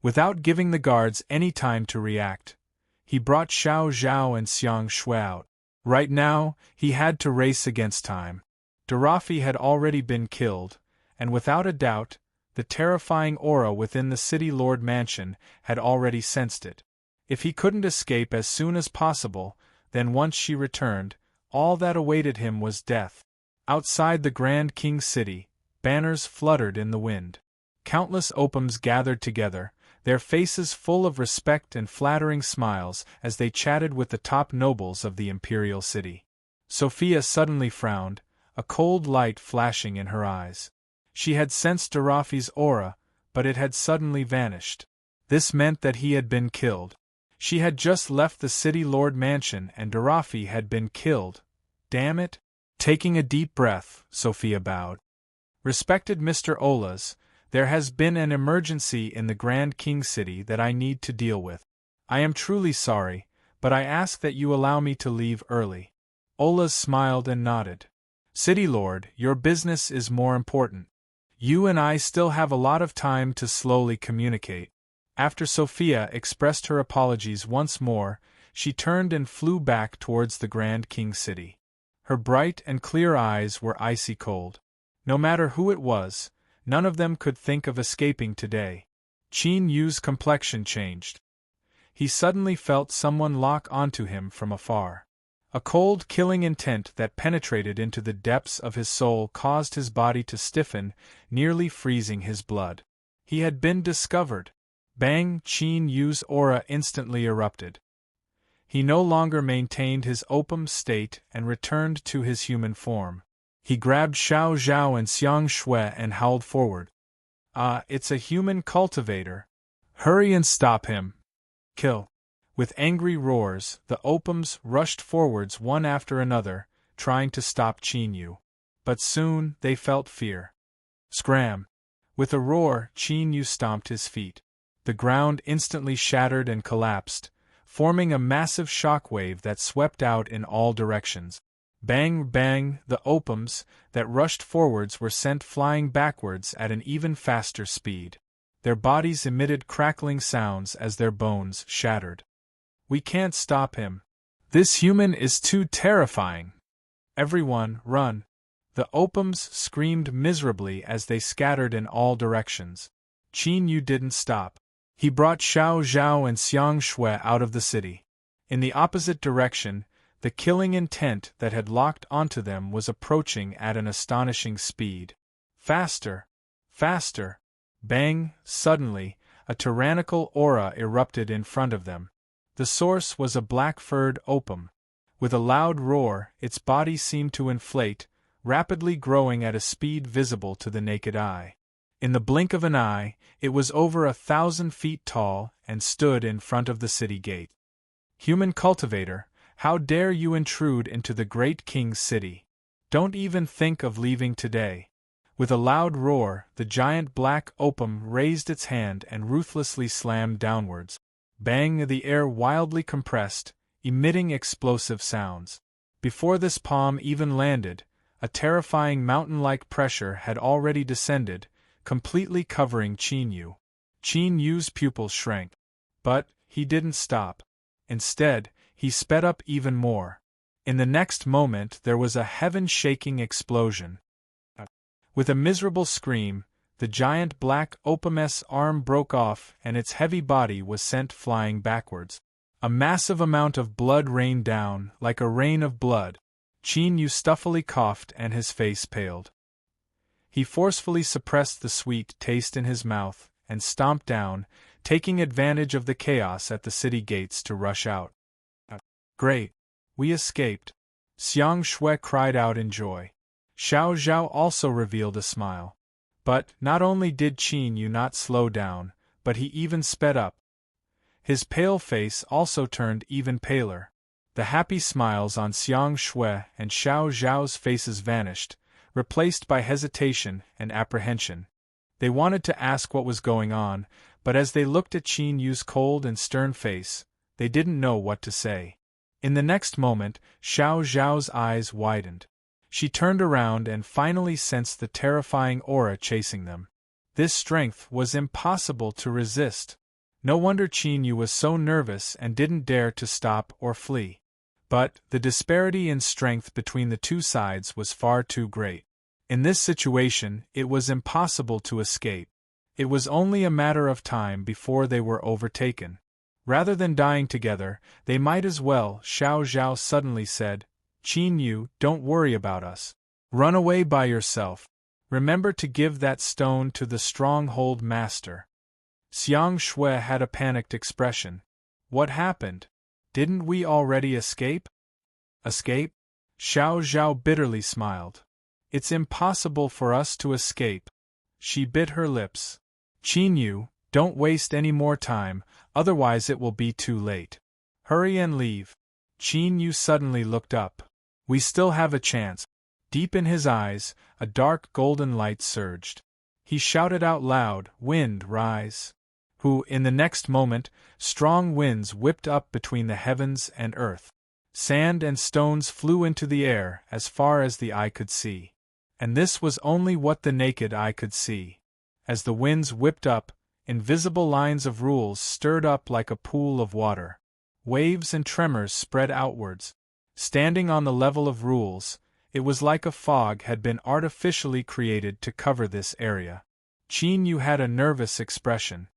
Without giving the guards any time to react, he brought Xiao Zhao and Xiang Shui out. Right now, he had to race against time. Darafi had already been killed, and without a doubt, the terrifying aura within the city lord mansion had already sensed it. If he couldn't escape as soon as possible, then once she returned, all that awaited him was death. Outside the Grand King City, banners fluttered in the wind. Countless opums gathered together, their faces full of respect and flattering smiles as they chatted with the top nobles of the imperial city. Sophia suddenly frowned, a cold light flashing in her eyes. She had sensed Darafi's aura, but it had suddenly vanished. This meant that he had been killed. She had just left the city lord mansion and Darafi had been killed. Damn it! Taking a deep breath, Sophia bowed. Respected Mr. Olas, there has been an emergency in the Grand King City that I need to deal with. I am truly sorry, but I ask that you allow me to leave early. Olas smiled and nodded. City Lord, your business is more important. You and I still have a lot of time to slowly communicate. After Sophia expressed her apologies once more, she turned and flew back towards the Grand King City. Her bright and clear eyes were icy cold. No matter who it was, none of them could think of escaping today. Qin Yu's complexion changed. He suddenly felt someone lock onto him from afar. A cold, killing intent that penetrated into the depths of his soul caused his body to stiffen, nearly freezing his blood. He had been discovered. Bang! Qin Yu's aura instantly erupted. He no longer maintained his opum state and returned to his human form. He grabbed Xiao Zhao and Xiang Shui and howled forward. Ah, it's a human cultivator. Hurry and stop him. Kill. With angry roars, the opums rushed forwards one after another, trying to stop Qin Yu. But soon they felt fear. Scram! With a roar, Qin Yu stomped his feet. The ground instantly shattered and collapsed, forming a massive shockwave that swept out in all directions. Bang, bang, the opums that rushed forwards were sent flying backwards at an even faster speed. Their bodies emitted crackling sounds as their bones shattered. We can't stop him. This human is too terrifying. Everyone, run. The opums screamed miserably as they scattered in all directions. Qin Yu didn't stop. He brought Xiao Zhao and Xiang Shui out of the city. In the opposite direction, the killing intent that had locked onto them was approaching at an astonishing speed. Faster! Faster! Bang! Suddenly, a tyrannical aura erupted in front of them. The source was a black-furred opum. With a loud roar, its body seemed to inflate, rapidly growing at a speed visible to the naked eye. In the blink of an eye, it was over 1,000 feet tall and stood in front of the city gate. Human cultivator, how dare you intrude into the great king's city? Don't even think of leaving today. With a loud roar, the giant black opum raised its hand and ruthlessly slammed downwards. Bang! The air wildly compressed, emitting explosive sounds. Before this palm even landed, a terrifying mountain-like pressure had already descended, completely covering Qin Yu. Qin Yu's pupils shrank. But he didn't stop. Instead, he sped up even more. In the next moment there was a heaven-shaking explosion. With a miserable scream, the giant black Opim's arm broke off and its heavy body was sent flying backwards. A massive amount of blood rained down, like a rain of blood. Qin Yu stuffily coughed and his face paled. He forcefully suppressed the sweet taste in his mouth and stomped down, taking advantage of the chaos at the city gates to rush out. Great! We escaped! Xiang Shui cried out in joy. Xiao Zhao also revealed a smile. But, not only did Qin Yu not slow down, but he even sped up. His pale face also turned even paler. The happy smiles on Xiang Shui and Xiao Zhao's faces vanished, replaced by hesitation and apprehension. They wanted to ask what was going on, but as they looked at Qin Yu's cold and stern face, they didn't know what to say. In the next moment, Xiao Zhao's eyes widened. She turned around and finally sensed the terrifying aura chasing them. This strength was impossible to resist. No wonder Qin Yu was so nervous and didn't dare to stop or flee. But the disparity in strength between the two sides was far too great. In this situation, it was impossible to escape. It was only a matter of time before they were overtaken. Rather than dying together, they might as well, Xiao Zhao suddenly said. Qin Yu, don't worry about us. Run away by yourself. Remember to give that stone to the stronghold master. Xiang Shui had a panicked expression. What happened? Didn't we already escape? Escape? Xiao Zhao bitterly smiled. It's impossible for us to escape. She bit her lips. Qin Yu, don't waste any more time, otherwise it will be too late. Hurry and leave. Qin Yu suddenly looked up. We still have a chance. Deep in his eyes, a dark golden light surged. He shouted out loud, Wind, rise! Who, in the next moment, strong winds whipped up between the heavens and earth. Sand and stones flew into the air as far as the eye could see. And this was only what the naked eye could see. As the winds whipped up, invisible lines of rules stirred up like a pool of water. Waves and tremors spread outwards. Standing on the level of rules, it was like a fog had been artificially created to cover this area. Qin Yu had a nervous expression.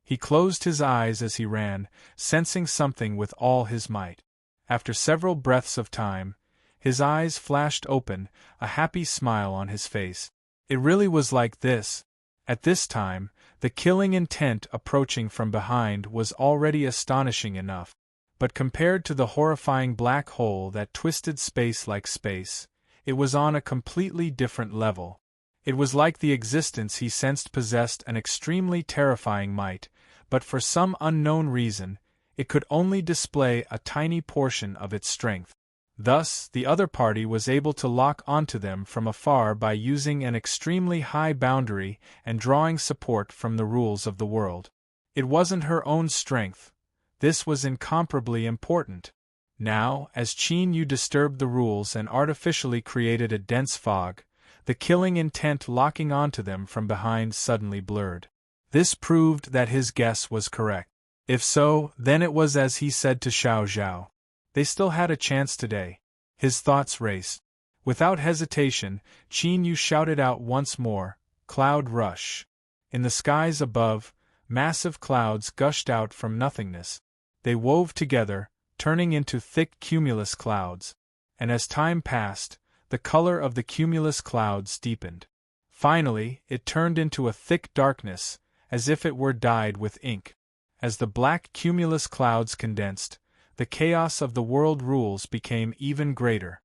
He closed his eyes as he ran, sensing something with all his might. After several breaths of time, his eyes flashed open, a happy smile on his face. It really was like this. At this time, the killing intent approaching from behind was already astonishing enough. But compared to the horrifying black hole that twisted space like space, it was on a completely different level. It was like the existence he sensed possessed an extremely terrifying might, but for some unknown reason, it could only display a tiny portion of its strength. Thus, the other party was able to lock onto them from afar by using an extremely high boundary and drawing support from the rules of the world. It wasn't her own strength. This was incomparably important. Now, as Qin Yu disturbed the rules and artificially created a dense fog, the killing intent locking onto them from behind suddenly blurred. This proved that his guess was correct. If so, then it was as he said to Xiao Zhao. They still had a chance today. His thoughts raced. Without hesitation, Qin Yu shouted out once more, Cloud rush. In the skies above, massive clouds gushed out from nothingness. They wove together, turning into thick cumulus clouds. And as time passed, the color of the cumulus clouds deepened. Finally, it turned into a thick darkness, as if it were dyed with ink. As the black cumulus clouds condensed, the chaos of the world rules became even greater.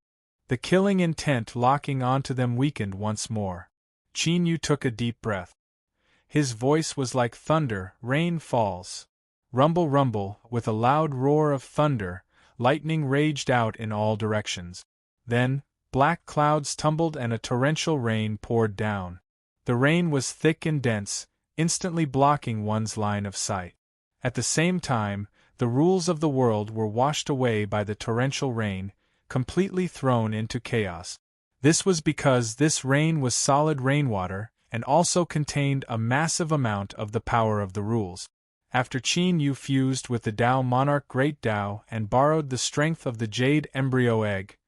The killing intent locking onto them weakened once more. Qin Yu took a deep breath. His voice was like thunder, rain falls. Rumble, rumble, with a loud roar of thunder, lightning raged out in all directions. Then, black clouds tumbled and a torrential rain poured down. The rain was thick and dense, instantly blocking one's line of sight. At the same time, the rules of the world were washed away by the torrential rain, completely thrown into chaos. This was because this rain was solid rainwater and also contained a massive amount of the power of the rules. After Qin Yu fused with the Tao Monarch Great Tao and borrowed the strength of the jade embryo egg,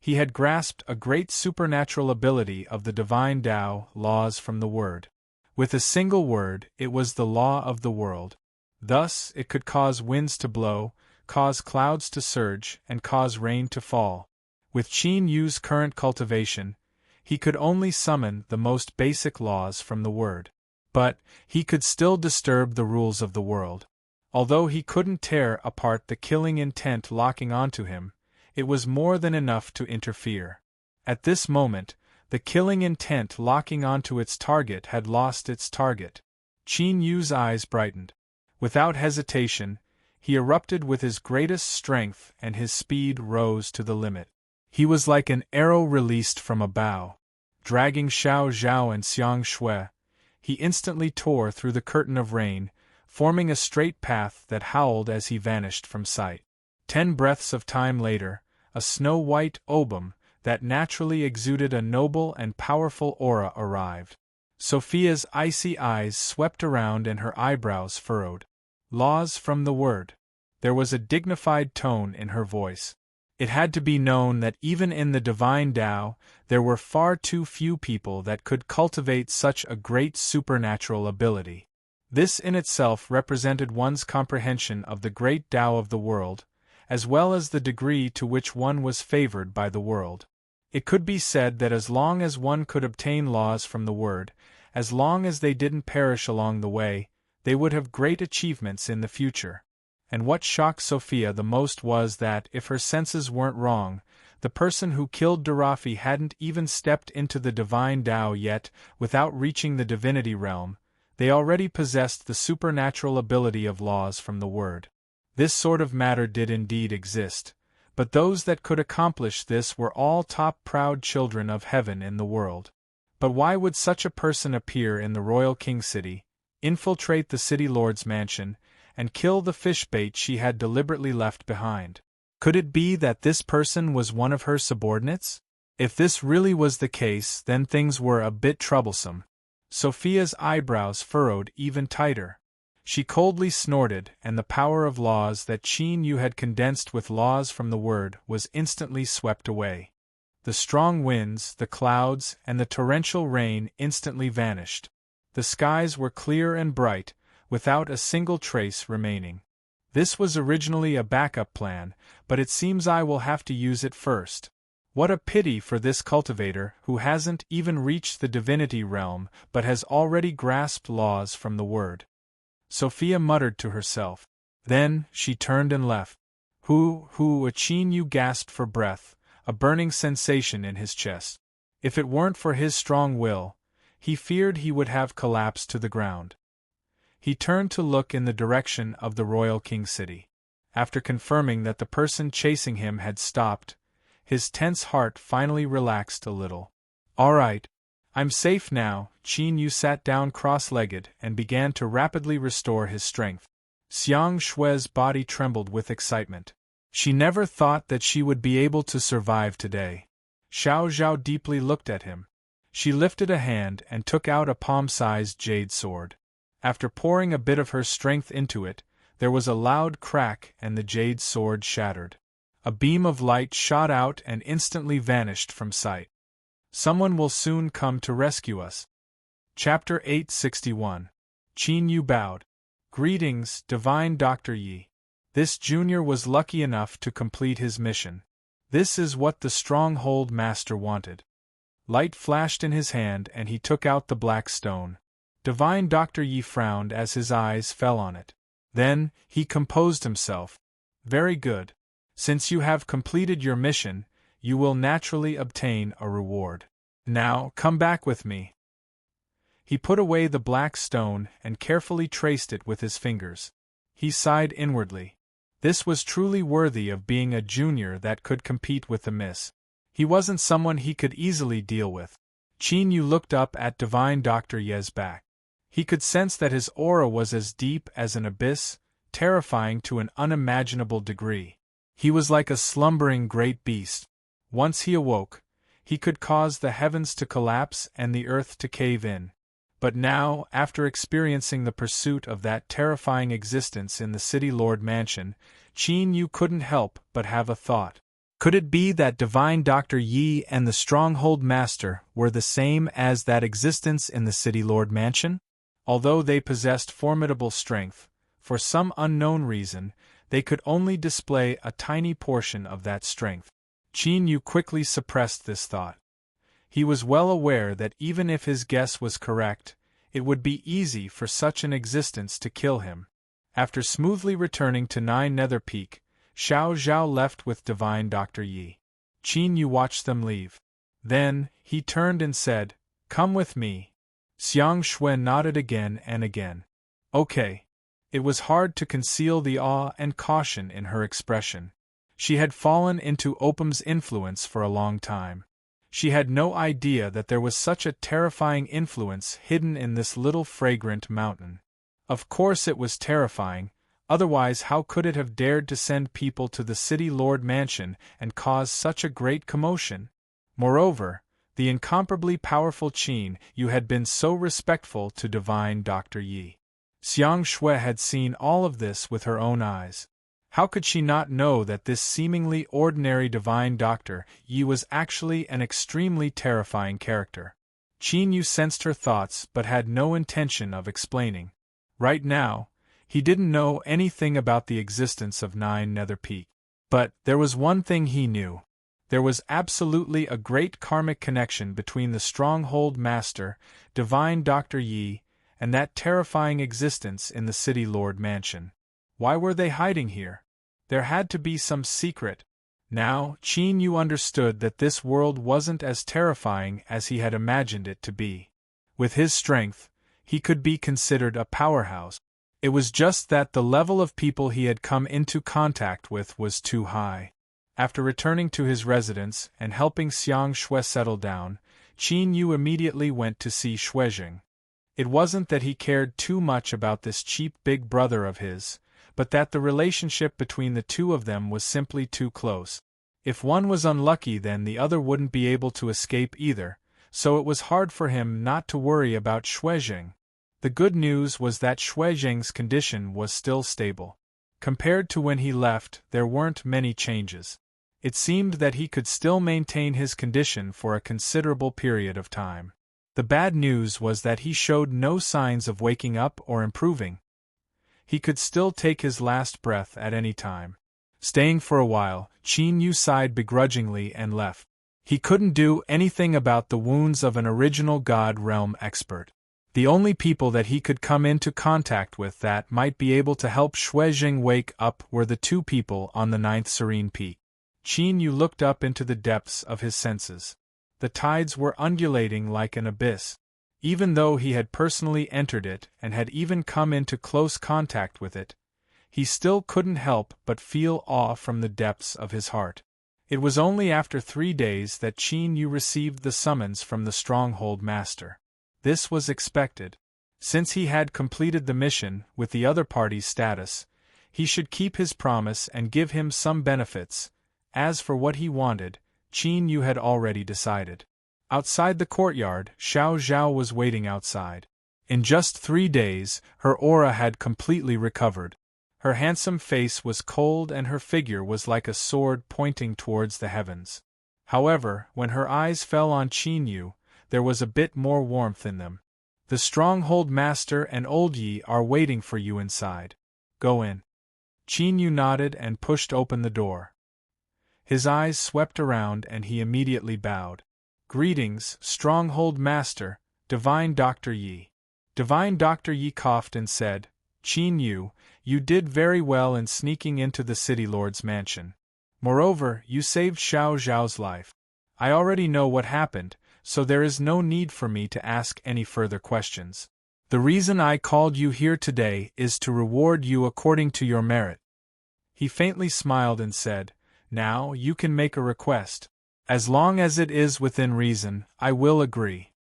He had grasped a great supernatural ability of the divine Tao, laws from the word. With a single word, it was the law of the world. Thus, it could cause winds to blow, cause clouds to surge, and cause rain to fall. With Qin Yu's current cultivation, he could only summon the most basic laws from the word. But, he could still disturb the rules of the world. Although he couldn't tear apart the killing intent locking onto him, it was more than enough to interfere. At this moment, the killing intent locking onto its target had lost its target. Qin Yu's eyes brightened. Without hesitation, he erupted with his greatest strength and his speed rose to the limit. He was like an arrow released from a bow. Dragging Xiao Zhao and Xiang Shui, he instantly tore through the curtain of rain, forming a straight path that howled as he vanished from sight. 10 breaths of time later, a snow-white obum that naturally exuded a noble and powerful aura arrived. Sophia's icy eyes swept around and her eyebrows furrowed. Laws from the word. There was a dignified tone in her voice. It had to be known that even in the divine Tao, there were far too few people that could cultivate such a great supernatural ability. This in itself represented one's comprehension of the great Tao of the world, as well as the degree to which one was favored by the world. It could be said that as long as one could obtain laws from the word, as long as they didn't perish along the way, they would have great achievements in the future. And what shocked Sophia the most was that, if her senses weren't wrong, the person who killed Darafi hadn't even stepped into the divine Tao yet. Without reaching the divinity realm, they already possessed the supernatural ability of laws from the word. This sort of matter did indeed exist, but those that could accomplish this were all top proud children of heaven in the world. But why would such a person appear in the royal king city, infiltrate the city lord's mansion, and kill the fish bait she had deliberately left behind? Could it be that this person was one of her subordinates? If this really was the case, then things were a bit troublesome. Sophia's eyebrows furrowed even tighter. She coldly snorted, and the power of laws that Qin Yu had condensed with laws from the word was instantly swept away. The strong winds, the clouds, and the torrential rain instantly vanished. The skies were clear and bright, without a single trace remaining. This was originally a backup plan, but it seems I will have to use it first. What a pity for this cultivator who hasn't even reached the divinity realm but has already grasped laws from the word. Sophia muttered to herself. Then, she turned and left. Qin Yu gasped for breath, a burning sensation in his chest. If it weren't for his strong will, he feared he would have collapsed to the ground. He turned to look in the direction of the royal king city. After confirming that the person chasing him had stopped, his tense heart finally relaxed a little. All right. I'm safe now. Qin Yu sat down cross-legged and began to rapidly restore his strength. Xiang Shui's body trembled with excitement. She never thought that she would be able to survive today. Xiao Zhao deeply looked at him. She lifted a hand and took out a palm-sized jade sword. After pouring a bit of her strength into it, there was a loud crack and the jade sword shattered. A beam of light shot out and instantly vanished from sight. Someone will soon come to rescue us. Chapter 861. Qin Yu bowed. Greetings, Divine Dr. Yi. This junior was lucky enough to complete his mission. This is what the Stronghold Master wanted. Light flashed in his hand and he took out the black stone. Divine Dr. Yi frowned as his eyes fell on it. Then, he composed himself. Very good. Since you have completed your mission, you will naturally obtain a reward. Now, come back with me. He put away the black stone and carefully traced it with his fingers. He sighed inwardly. This was truly worthy of being a junior that could compete with the miss. He wasn't someone he could easily deal with. Qin Yu looked up at Divine Dr. Ye's back. He could sense that his aura was as deep as an abyss, terrifying to an unimaginable degree. He was like a slumbering great beast. Once he awoke, he could cause the heavens to collapse and the earth to cave in. But now, after experiencing the pursuit of that terrifying existence in the City Lord Mansion, Qin Yu couldn't help but have a thought. Could it be that divine Dr. Yi and the stronghold master were the same as that existence in the City Lord Mansion? Although they possessed formidable strength, for some unknown reason, they could only display a tiny portion of that strength. Qin Yu quickly suppressed this thought. He was well aware that even if his guess was correct, it would be easy for such an existence to kill him. After smoothly returning to Nine Nether Peak, Xiao Zhao left with divine Dr. Yi. Qin Yu watched them leave. Then, he turned and said, "Come with me." Xiang Shui nodded again and again. Okay. It was hard to conceal the awe and caution in her expression. She had fallen into opium's influence for a long time. She had no idea that there was such a terrifying influence hidden in this little fragrant mountain. Of course it was terrifying, otherwise how could it have dared to send people to the City Lord Mansion and cause such a great commotion? Moreover, the incomparably powerful Qin Yu had been so respectful to divine Dr. Yi. Xiang Shui had seen all of this with her own eyes. How could she not know that this seemingly ordinary divine Dr. Yi was actually an extremely terrifying character? Qin Yu sensed her thoughts but had no intention of explaining. Right now, he didn't know anything about the existence of Nine Nether Peak. But there was one thing he knew. There was absolutely a great karmic connection between the stronghold master, divine Dr. Yi, and that terrifying existence in the City Lord Mansion. Why were they hiding here? There had to be some secret. Now, Qin Yu understood that this world wasn't as terrifying as he had imagined it to be. With his strength, he could be considered a powerhouse. It was just that the level of people he had come into contact with was too high. After returning to his residence and helping Xiang Shui settle down, Qin Yu immediately went to see Shuizheng. It wasn't that he cared too much about this cheap big brother of his, but that the relationship between the two of them was simply too close. If one was unlucky, then the other wouldn't be able to escape either, so it was hard for him not to worry about Shuizheng. The good news was that Shuizheng's condition was still stable. Compared to when he left, there weren't many changes. It seemed that he could still maintain his condition for a considerable period of time. The bad news was that he showed no signs of waking up or improving. He could still take his last breath at any time. Staying for a while, Qin Yu sighed begrudgingly and left. He couldn't do anything about the wounds of an original God Realm expert. The only people that he could come into contact with that might be able to help Shuizheng wake up were the two people on the 9th Serene Peak. Qin Yu looked up into the depths of his senses. The tides were undulating like an abyss. Even though he had personally entered it and had even come into close contact with it, he still couldn't help but feel awe from the depths of his heart. It was only after 3 days that Qin Yu received the summons from the stronghold master. This was expected. Since he had completed the mission with the other party's status, he should keep his promise and give him some benefits. As for what he wanted, Qin Yu had already decided. Outside the courtyard, Xiao Zhao was waiting outside. In just 3 days, her aura had completely recovered. Her handsome face was cold and her figure was like a sword pointing towards the heavens. However, when her eyes fell on Qin Yu, there was a bit more warmth in them. "The stronghold master and old Yi are waiting for you inside. Go in." Qin Yu nodded and pushed open the door. His eyes swept around and he immediately bowed. "Greetings, stronghold master, divine Dr. Yi." Divine Dr. Yi coughed and said, "Qin Yu, you did very well in sneaking into the City Lord's mansion. Moreover, you saved Xiao Zhao's life. I already know what happened, so there is no need for me to ask any further questions. The reason I called you here today is to reward you according to your merit." He faintly smiled and said, "Now you can make a request. As long as it is within reason, I will agree."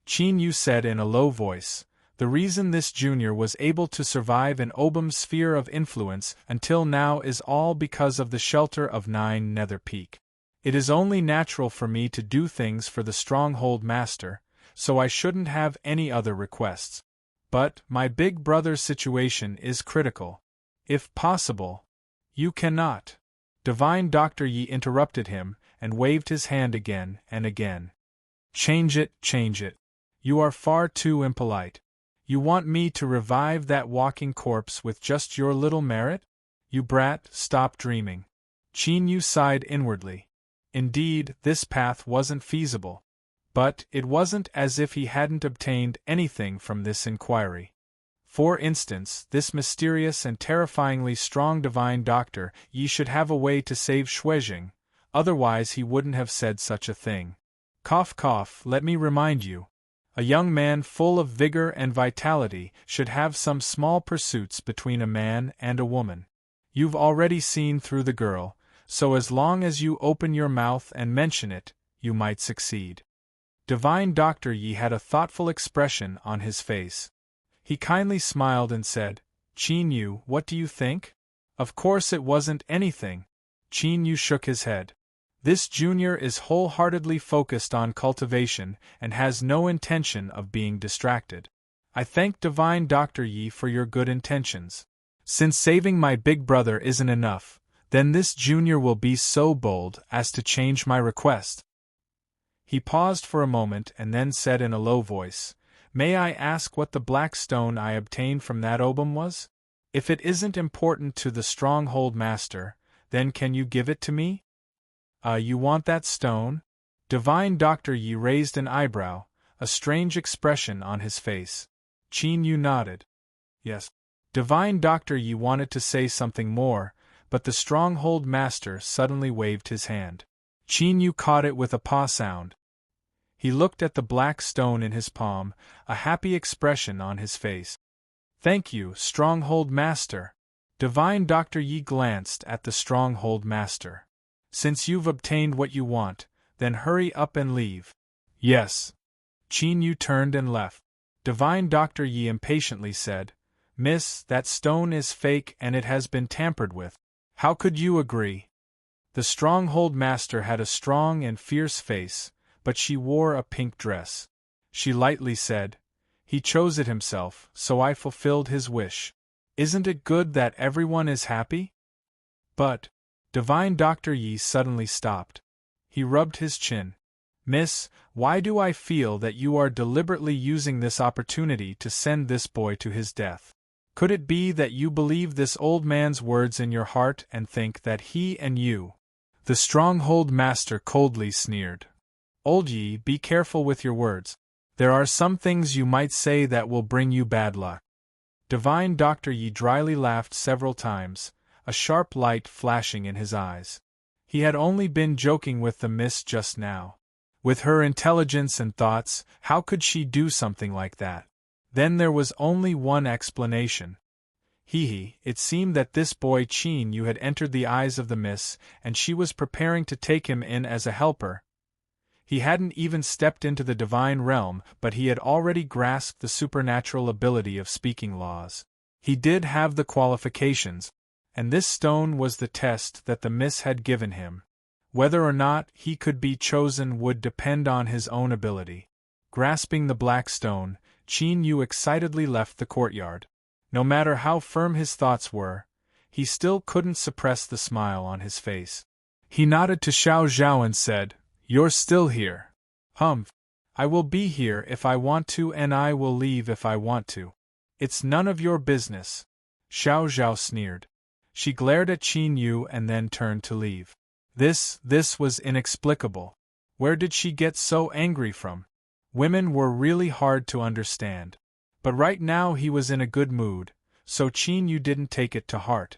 Qin Yu said in a low voice, "The reason this junior was able to survive in Obam's sphere of influence until now is all because of the shelter of Nine Nether Peak. It is only natural for me to do things for the stronghold master, so I shouldn't have any other requests. But my big brother's situation is critical. If possible, you cannot." Divine Doctor Yi interrupted him, and waved his hand again and again. Change it, change it. You are far too impolite. You want me to revive that walking corpse with just your little merit? You brat, stop dreaming. Qin Yu sighed inwardly. Indeed, this path wasn't feasible. But it wasn't as if he hadn't obtained anything from this inquiry. For instance, this mysterious and terrifyingly strong divine doctor Yi should have a way to save Shuijing, otherwise he wouldn't have said such a thing. Cough cough, let me remind you. A young man full of vigor and vitality should have some small pursuits between a man and a woman. You've already seen through the girl, so as long as you open your mouth and mention it, you might succeed. Divine Doctor Yi had a thoughtful expression on his face. He kindly smiled and said, Qin Yu, what do you think? Of course it wasn't anything. Qin Yu shook his head. This junior is wholeheartedly focused on cultivation and has no intention of being distracted. I thank Divine Doctor Yi for your good intentions. Since saving my big brother isn't enough, then this junior will be so bold as to change my request. He paused for a moment and then said in a low voice, May I ask what the black stone I obtained from that obum was? If it isn't important to the stronghold master, then can you give it to me? You want that stone? Divine Doctor Yi raised an eyebrow, a strange expression on his face. Qin Yu nodded. Yes. Divine Doctor Yi wanted to say something more, but the stronghold master suddenly waved his hand. Qin Yu caught it with a paw sound. He looked at the black stone in his palm, a happy expression on his face. Thank you, Stronghold Master. Divine Doctor Yi glanced at the Stronghold Master. Since you've obtained what you want, then hurry up and leave. Yes. Qin Yu turned and left. Divine Doctor Yi impatiently said, Miss, that stone is fake and it has been tampered with. How could you agree? The Stronghold Master had a strong and fierce face, but she wore a pink dress. She lightly said, He chose it himself, so I fulfilled his wish. Isn't it good that everyone is happy? But, Divine Doctor Yi suddenly stopped. He rubbed his chin. Miss, why do I feel that you are deliberately using this opportunity to send this boy to his death? Could it be that you believe this old man's words in your heart and think that he and you? The Stronghold Master coldly sneered. Old Yi, be careful with your words. There are some things you might say that will bring you bad luck. Divine Doctor Yi dryly laughed several times, a sharp light flashing in his eyes. He had only been joking with the miss just now. With her intelligence and thoughts, how could she do something like that? Then there was only one explanation. It seemed that this boy Qin Yu had entered the eyes of the miss, and she was preparing to take him in as a helper. He hadn't even stepped into the divine realm, but he had already grasped the supernatural ability of speaking laws. He did have the qualifications, and this stone was the test that the miss had given him. Whether or not he could be chosen would depend on his own ability. Grasping the black stone, Qin Yu excitedly left the courtyard. No matter how firm his thoughts were, he still couldn't suppress the smile on his face. He nodded to Xiao Zhao and said, You're still here. Humph. I will be here if I want to and I will leave if I want to. It's none of your business. Xiao Zhao sneered. She glared at Qin Yu and then turned to leave. This was inexplicable. Where did she get so angry from? Women were really hard to understand. But right now he was in a good mood, so Qin Yu didn't take it to heart.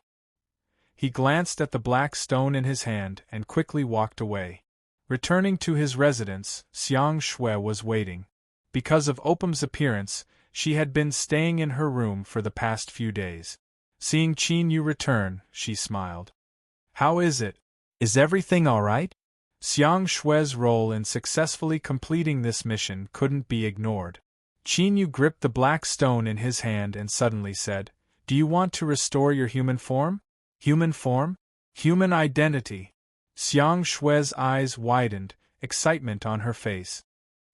He glanced at the black stone in his hand and quickly walked away. Returning to his residence, Xiang Shui was waiting. Because of Opum's appearance, she had been staying in her room for the past few days. Seeing Qin Yu return, she smiled. How is it? Is everything all right? Xiang Shui's role in successfully completing this mission couldn't be ignored. Qin Yu gripped the black stone in his hand and suddenly said, Do you want to restore your human form? Human form? Human identity. Xiang Shui's eyes widened, excitement on her face.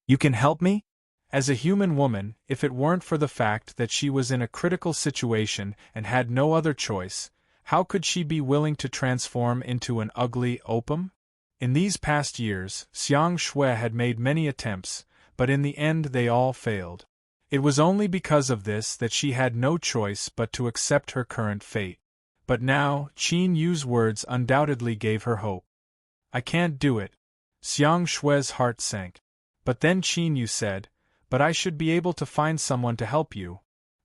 You can help me? As a human woman, if it weren't for the fact that she was in a critical situation and had no other choice, How could she be willing to transform into an ugly opium? In these past years, Xiang Shui had made many attempts, but in the end they all failed. It was only because of this that she had no choice but to accept her current fate. But now, Qin Yu's words undoubtedly gave her hope. I can't do it. Xiang Shui's heart sank. But then Qin Yu said, but I should be able to find someone to help you.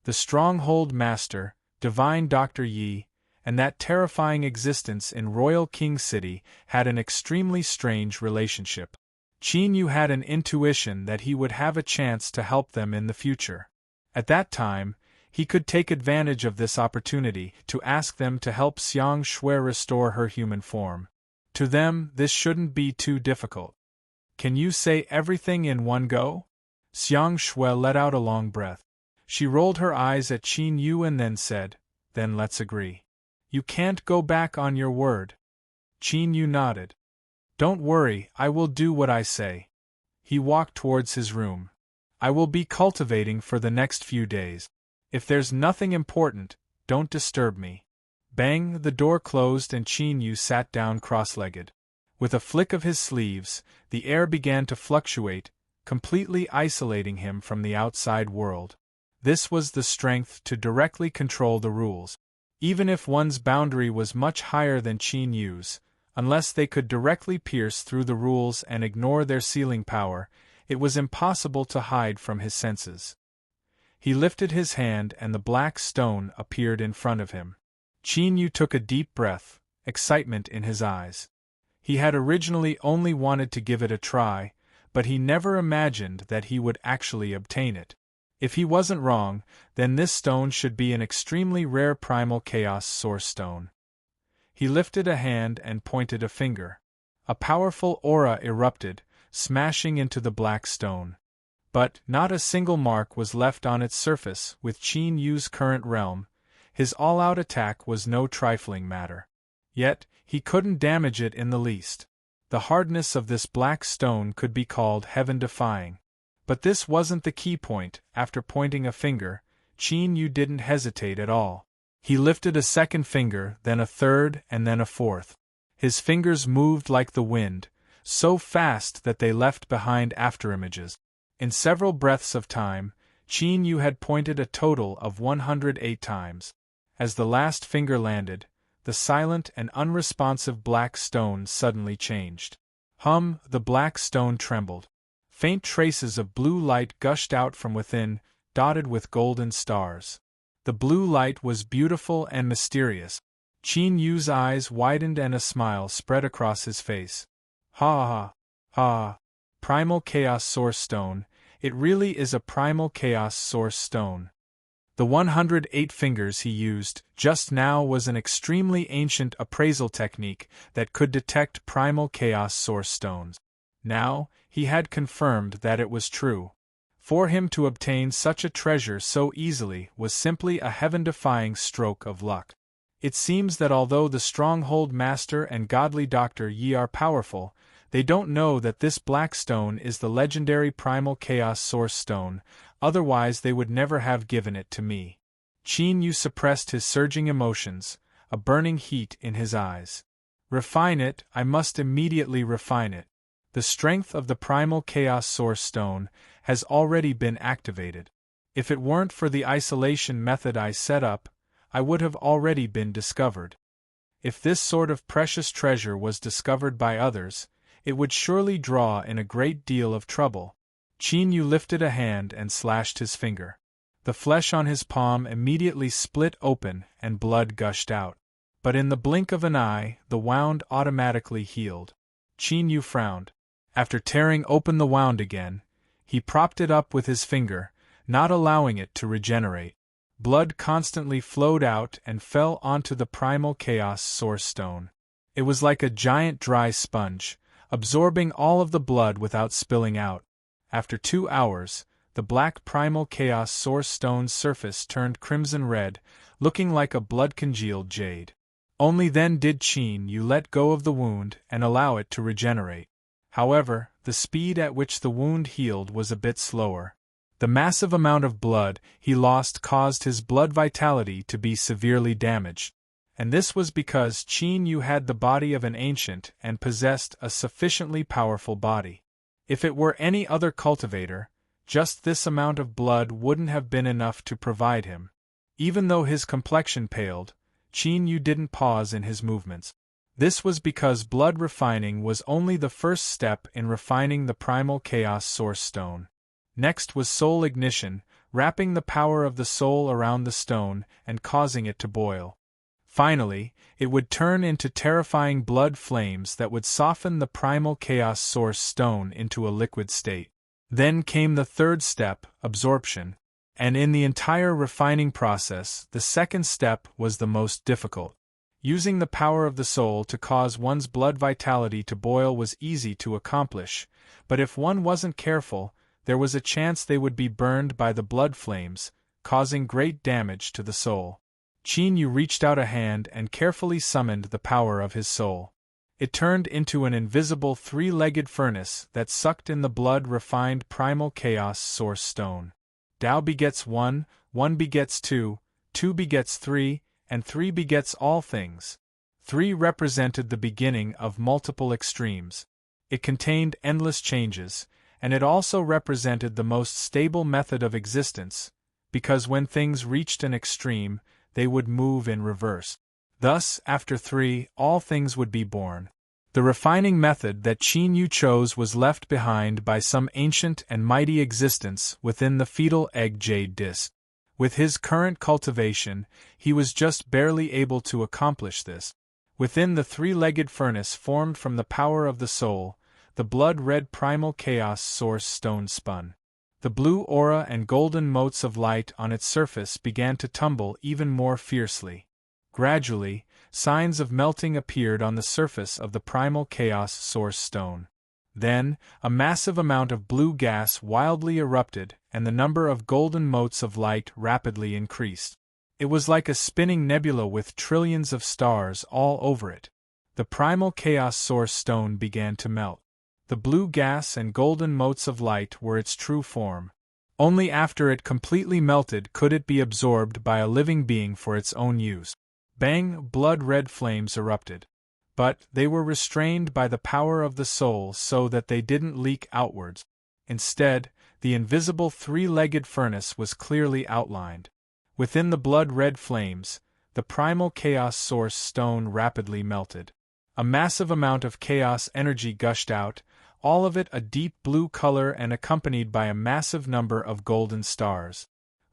The stronghold master, divine Dr. Yi, and that terrifying existence in Royal King City had an extremely strange relationship. Qin Yu had an intuition that he would have a chance to help them in the future. At that time, he could take advantage of this opportunity to ask them to help Xiang Shui restore her human form. To them, this shouldn't be too difficult. Can you say everything in one go? Xiang Shui let out a long breath. She rolled her eyes at Qin Yu and then said, then let's agree. You can't go back on your word. Qin Yu nodded. Don't worry, I will do what I say. He walked towards his room. I will be cultivating for the next few days. If there's nothing important, don't disturb me. Bang, the door closed and Qin Yu sat down cross-legged. With a flick of his sleeves, the air began to fluctuate, completely isolating him from the outside world. This was the strength to directly control the rules. Even if one's boundary was much higher than Qin Yu's, unless they could directly pierce through the rules and ignore their sealing power, it was impossible to hide from his senses. He lifted his hand and the black stone appeared in front of him. Qin Yu took a deep breath, excitement in his eyes. He had originally only wanted to give it a try, but he never imagined that he would actually obtain it. If he wasn't wrong, then this stone should be an extremely rare primal chaos source stone. He lifted a hand and pointed a finger. A powerful aura erupted, smashing into the black stone. But not a single mark was left on its surface. With Qin Yu's current realm, his all-out attack was no trifling matter. Yet, he couldn't damage it in the least. The hardness of this black stone could be called heaven-defying. But this wasn't the key point. After pointing a finger, Qin Yu didn't hesitate at all. He lifted a second finger, then a third, and then a fourth. His fingers moved like the wind, so fast that they left behind afterimages. In several breaths of time, Qin Yu had pointed a total of 108 times. As the last finger landed, the silent and unresponsive black stone suddenly changed. The black stone trembled. Faint traces of blue light gushed out from within, dotted with golden stars. The blue light was beautiful and mysterious. Qin Yu's eyes widened and a smile spread across his face. Ha ha ha. Primal Chaos Source Stone. It really is a Primal Chaos Source Stone. The 108 fingers he used just now was an extremely ancient appraisal technique that could detect Primal Chaos Source Stones. Now, he had confirmed that it was true. For him to obtain such a treasure so easily was simply a heaven-defying stroke of luck. It seems that although the stronghold master and godly Dr. Yi are powerful, they don't know that this black stone is the legendary Primal Chaos Source Stone, otherwise they would never have given it to me. Qin Yu suppressed his surging emotions, a burning heat in his eyes. Refine it, I must immediately refine it. The strength of the Primal Chaos Source Stone has already been activated. If it weren't for the isolation method I set up, I would have already been discovered. If this sort of precious treasure was discovered by others, it would surely draw in a great deal of trouble. Qin Yu lifted a hand and slashed his finger. The flesh on his palm immediately split open and blood gushed out. But in the blink of an eye, the wound automatically healed. Qin Yu frowned. After tearing open the wound again, he propped it up with his finger, not allowing it to regenerate. Blood constantly flowed out and fell onto the Primal Chaos Source Stone. It was like a giant dry sponge, absorbing all of the blood without spilling out. After 2 hours, the black Primal Chaos Source Stone's surface turned crimson red, looking like a blood-congealed jade. Only then did Qin Yu let go of the wound and allow it to regenerate. However, the speed at which the wound healed was a bit slower. The massive amount of blood he lost caused his blood vitality to be severely damaged. And this was because Qin Yu had the body of an ancient and possessed a sufficiently powerful body. If it were any other cultivator, just this amount of blood wouldn't have been enough to provide him. Even though his complexion paled, Qin Yu didn't pause in his movements. This was because blood refining was only the first step in refining the primal chaos source stone. Next was soul ignition, wrapping the power of the soul around the stone and causing it to boil. Finally, it would turn into terrifying blood flames that would soften the primal chaos source stone into a liquid state. Then came the third step, absorption. And in the entire refining process, the second step was the most difficult. Using the power of the soul to cause one's blood vitality to boil was easy to accomplish, but if one wasn't careful, there was a chance they would be burned by the blood flames, causing great damage to the soul. Qin Yu reached out a hand and carefully summoned the power of his soul. It turned into an invisible three-legged furnace that sucked in the blood-refined primal chaos source stone. Tao begets one, one begets two begets three, and three begets all things. Three represented the beginning of multiple extremes. It contained endless changes, and it also represented the most stable method of existence, because when things reached an extreme, they would move in reverse. Thus, after three, all things would be born. The refining method that Qin Yu chose was left behind by some ancient and mighty existence within the fetal egg jade disc. With his current cultivation, he was just barely able to accomplish this. Within the three-legged furnace formed from the power of the soul, the blood-red primal chaos source stone spun. The blue aura and golden motes of light on its surface began to tumble even more fiercely. Gradually, signs of melting appeared on the surface of the primal chaos source stone. Then, a massive amount of blue gas wildly erupted, and the number of golden motes of light rapidly increased. It was like a spinning nebula with trillions of stars all over it. The primal chaos source stone began to melt. The blue gas and golden motes of light were its true form. Only after it completely melted could it be absorbed by a living being for its own use. Bang! Blood-red flames erupted. But they were restrained by the power of the soul so that they didn't leak outwards. Instead, the invisible three-legged furnace was clearly outlined. Within the blood-red flames, the primal chaos source stone rapidly melted. A massive amount of chaos energy gushed out, all of it a deep blue color and accompanied by a massive number of golden stars.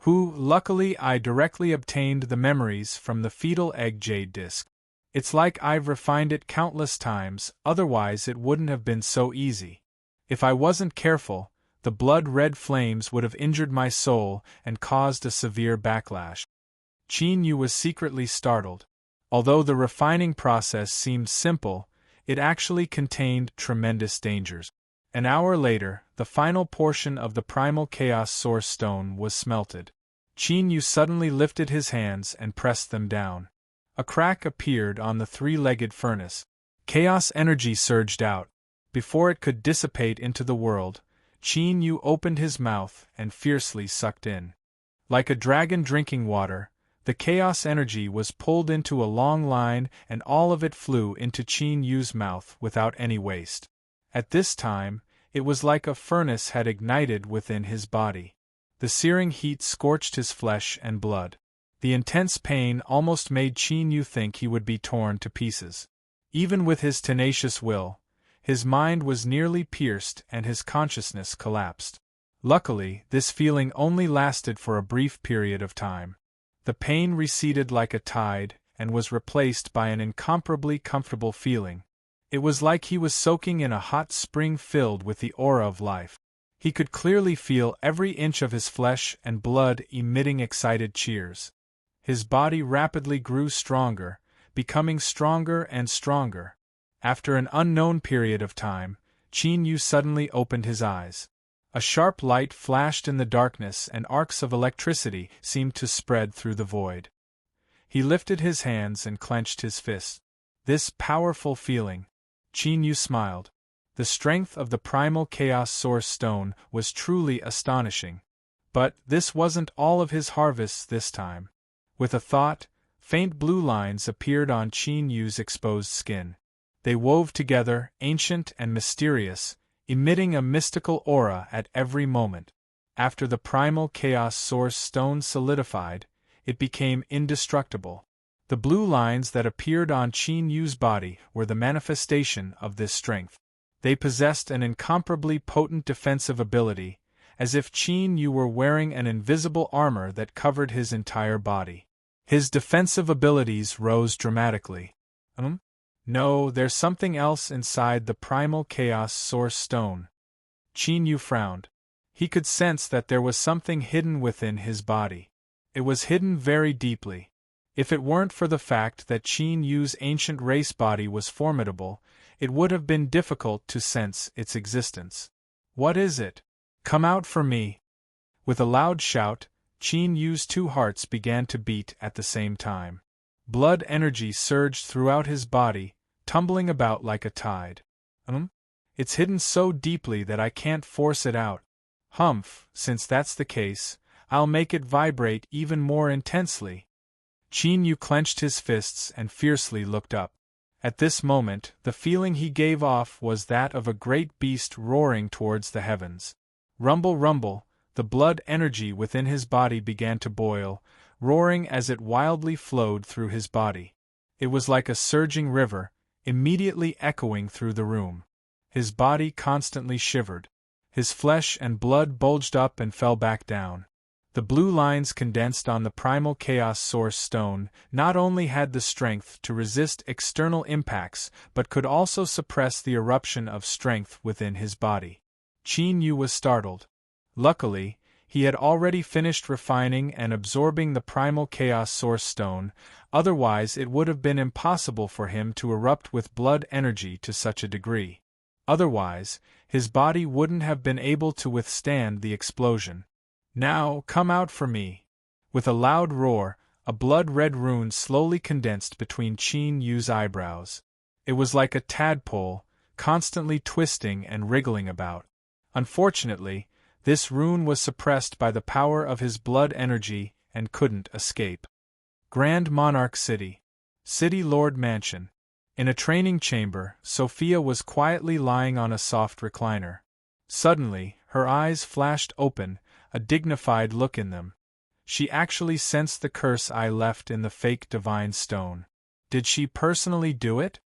Luckily I directly obtained the memories from the fetal egg jade disc. It's like I've refined it countless times, otherwise it wouldn't have been so easy. If I wasn't careful, the blood-red flames would have injured my soul and caused a severe backlash. Qin Yu was secretly startled. Although the refining process seemed simple, it actually contained tremendous dangers. An hour later, the final portion of the primal chaos source stone was smelted. Qin Yu suddenly lifted his hands and pressed them down. A crack appeared on the three-legged furnace. Chaos energy surged out. Before it could dissipate into the world, Qin Yu opened his mouth and fiercely sucked in. Like a dragon drinking water, the chaos energy was pulled into a long line and all of it flew into Qin Yu's mouth without any waste. At this time, it was like a furnace had ignited within his body. The searing heat scorched his flesh and blood. The intense pain almost made Qin Yu think he would be torn to pieces. Even with his tenacious will, his mind was nearly pierced and his consciousness collapsed. Luckily, this feeling only lasted for a brief period of time. The pain receded like a tide and was replaced by an incomparably comfortable feeling. It was like he was soaking in a hot spring filled with the aura of life. He could clearly feel every inch of his flesh and blood emitting excited cheers. His body rapidly grew stronger, becoming stronger and stronger. After an unknown period of time, Qin Yu suddenly opened his eyes. A sharp light flashed in the darkness and arcs of electricity seemed to spread through the void. He lifted his hands and clenched his fists. This powerful feeling. Qin Yu smiled. The strength of the primal chaos source stone was truly astonishing. But this wasn't all of his harvests this time. With a thought, Faint blue lines appeared on Qin Yu's exposed skin. They wove together, ancient and mysterious, emitting a mystical aura at every moment. After the primal chaos source stone solidified, it became indestructible. The blue lines that appeared on Qin Yu's body were the manifestation of this strength. They possessed an incomparably potent defensive ability, as if Qin Yu were wearing an invisible armor that covered his entire body. His defensive abilities rose dramatically. No, there's something else inside the primal chaos source stone. Qin Yu frowned. He could sense that there was something hidden within his body. It was hidden very deeply. If it weren't for the fact that Qin Yu's ancient race body was formidable, it would have been difficult to sense its existence. What is it? Come out for me! With a loud shout, Qin Yu's two hearts began to beat at the same time. Blood energy surged throughout his body, tumbling about like a tide. It's hidden so deeply that I can't force it out. Humph, since that's the case, I'll make it vibrate even more intensely. Qin Yu clenched his fists and fiercely looked up. At this moment, the feeling he gave off was that of a great beast roaring towards the heavens. Rumble, rumble, the blood energy within his body began to boil, roaring as it wildly flowed through his body. It was like a surging river, immediately echoing through the room. His body constantly shivered. His flesh and blood bulged up and fell back down. The blue lines condensed on the primal chaos source stone not only had the strength to resist external impacts but could also suppress the eruption of strength within his body. Qin Yu was startled. Luckily, he had already finished refining and absorbing the primal chaos source stone, otherwise it would have been impossible for him to erupt with blood energy to such a degree. Otherwise, his body wouldn't have been able to withstand the explosion. Now, come out for me! With a loud roar, a blood-red rune slowly condensed between Qin Yu's eyebrows. It was like a tadpole, constantly twisting and wriggling about. Unfortunately, this rune was suppressed by the power of his blood energy and couldn't escape. Grand Monarch City. City Lord Mansion. In a training chamber, Sophia was quietly lying on a soft recliner. Suddenly, her eyes flashed open, a dignified look in them. She actually sensed the curse I left in the fake divine stone. Did she personally do it?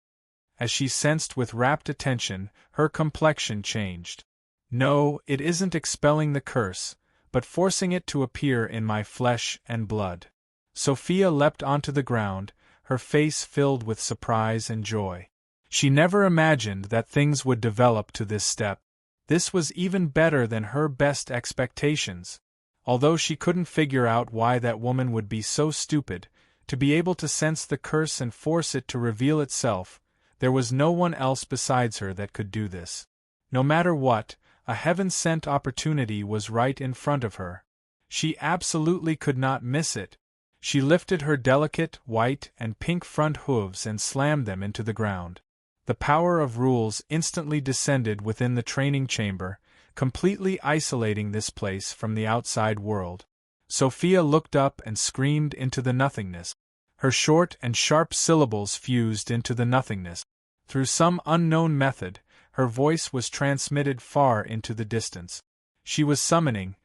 As she sensed with rapt attention, her complexion changed. No, it isn't expelling the curse, but forcing it to appear in my flesh and blood. Sophia leapt onto the ground, her face filled with surprise and joy. She never imagined that things would develop to this step. This was even better than her best expectations. Although she couldn't figure out why that woman would be so stupid, to be able to sense the curse and force it to reveal itself, there was no one else besides her that could do this. No matter what, a heaven-sent opportunity was right in front of her. She absolutely could not miss it. She lifted her delicate, white and pink front hooves and slammed them into the ground. The power of rules instantly descended within the training chamber, completely isolating this place from the outside world. Sophia looked up and screamed into the nothingness. Her short and sharp syllables fused into the nothingness. Through some unknown method, her voice was transmitted far into the distance. She was summoning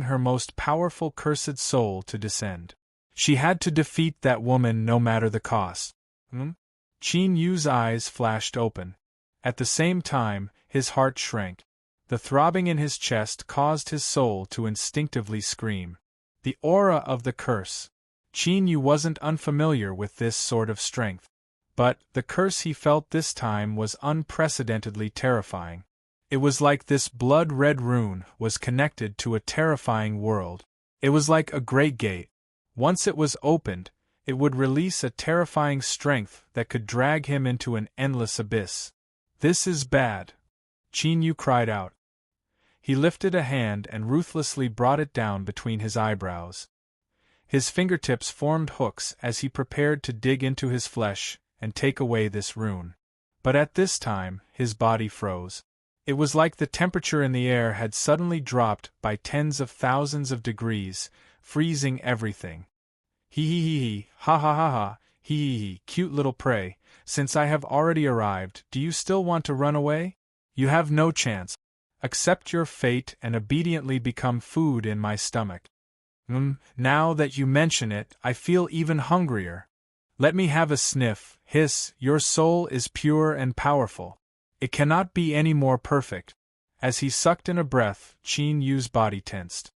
her most powerful cursed soul to descend. She had to defeat that woman no matter the cost. Qin Yu's eyes flashed open. At the same time, his heart shrank. The throbbing in his chest caused his soul to instinctively scream. The aura of the curse. Qin Yu wasn't unfamiliar with this sort of strength. But the curse he felt this time was unprecedentedly terrifying. It was like this blood-red rune was connected to a terrifying world. It was like a great gate. Once it was opened, it would release a terrifying strength that could drag him into an endless abyss. This is bad, Qin Yu cried out. He lifted a hand and ruthlessly brought it down between his eyebrows. His fingertips formed hooks as he prepared to dig into his flesh and take away this rune. But at this time, his body froze. It was like the temperature in the air had suddenly dropped by tens of thousands of degrees, freezing everything. Hee, ha ha ha ha, hee, cute little prey, since I have already arrived, do you still want to run away? You have no chance. Accept your fate and obediently become food in my stomach. Now that you mention it, I feel even hungrier. Let me have a sniff. Hiss, your soul is pure and powerful. It cannot be any more perfect. As he sucked in a breath, Qin Yu's body tensed.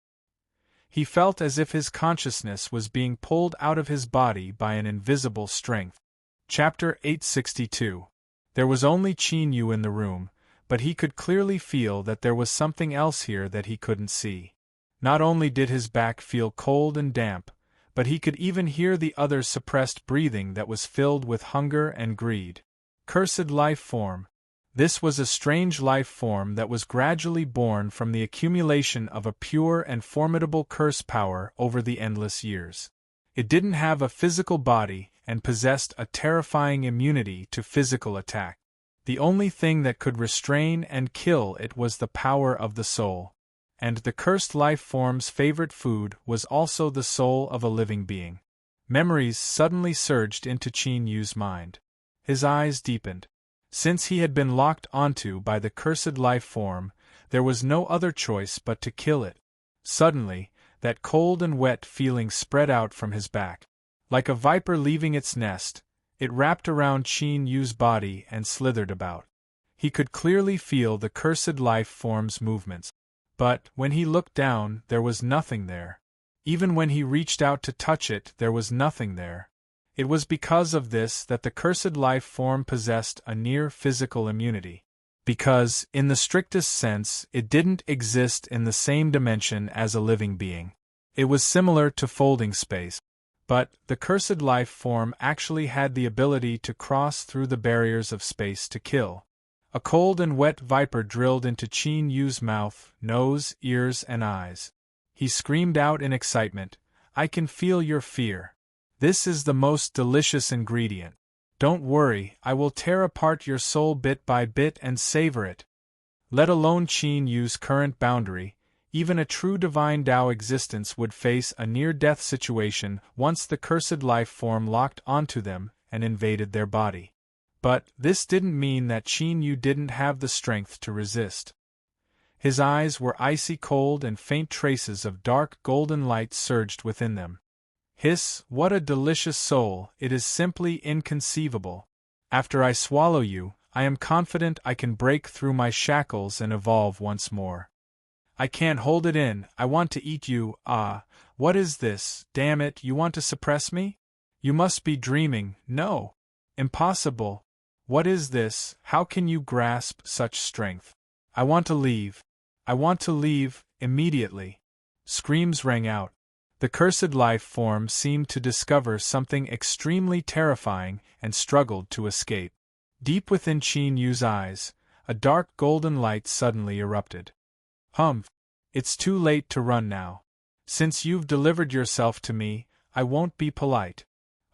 He felt as if his consciousness was being pulled out of his body by an invisible strength. Chapter 862. There was only Qin Yu in the room, but he could clearly feel that there was something else here that he couldn't see. Not only did his back feel cold and damp, but he could even hear the other's suppressed breathing that was filled with hunger and greed. Cursed life form. This was a strange life form that was gradually born from the accumulation of a pure and formidable curse power over the endless years. It didn't have a physical body and possessed a terrifying immunity to physical attack. The only thing that could restrain and kill it was the power of the soul. And the cursed life form's favorite food was also the soul of a living being. Memories suddenly surged into Qin Yu's mind. His eyes deepened. Since he had been locked onto by the cursed life form, there was no other choice but to kill it. Suddenly, that cold and wet feeling spread out from his back. Like a viper leaving its nest, it wrapped around Qin Yu's body and slithered about. He could clearly feel the cursed life form's movements. But, when he looked down, there was nothing there. Even when he reached out to touch it, there was nothing there. It was because of this that the cursed life form possessed a near-physical immunity. Because, in the strictest sense, it didn't exist in the same dimension as a living being. It was similar to folding space. But, the cursed life form actually had the ability to cross through the barriers of space to kill. A cold and wet viper drilled into Qin Yu's mouth, nose, ears, and eyes. He screamed out in excitement, "I can feel your fear. This is the most delicious ingredient. Don't worry, I will tear apart your soul bit by bit and savor it." Let alone Qin Yu's current boundary, even a true divine Tao existence would face a near-death situation once the cursed life form locked onto them and invaded their body. But this didn't mean that Qin Yu didn't have the strength to resist. His eyes were icy cold and faint traces of dark golden light surged within them. Hiss, what a delicious soul, it is simply inconceivable. After I swallow you, I am confident I can break through my shackles and evolve once more. I can't hold it in, I want to eat you. Ah, what is this, damn it, you want to suppress me? You must be dreaming, no. Impossible. What is this, how can you grasp such strength? I want to leave. I want to leave, immediately. Screams rang out. The cursed life form seemed to discover something extremely terrifying and struggled to escape. Deep within Qin Yu's eyes, a dark golden light suddenly erupted. Humph! It's too late to run now. Since you've delivered yourself to me, I won't be polite.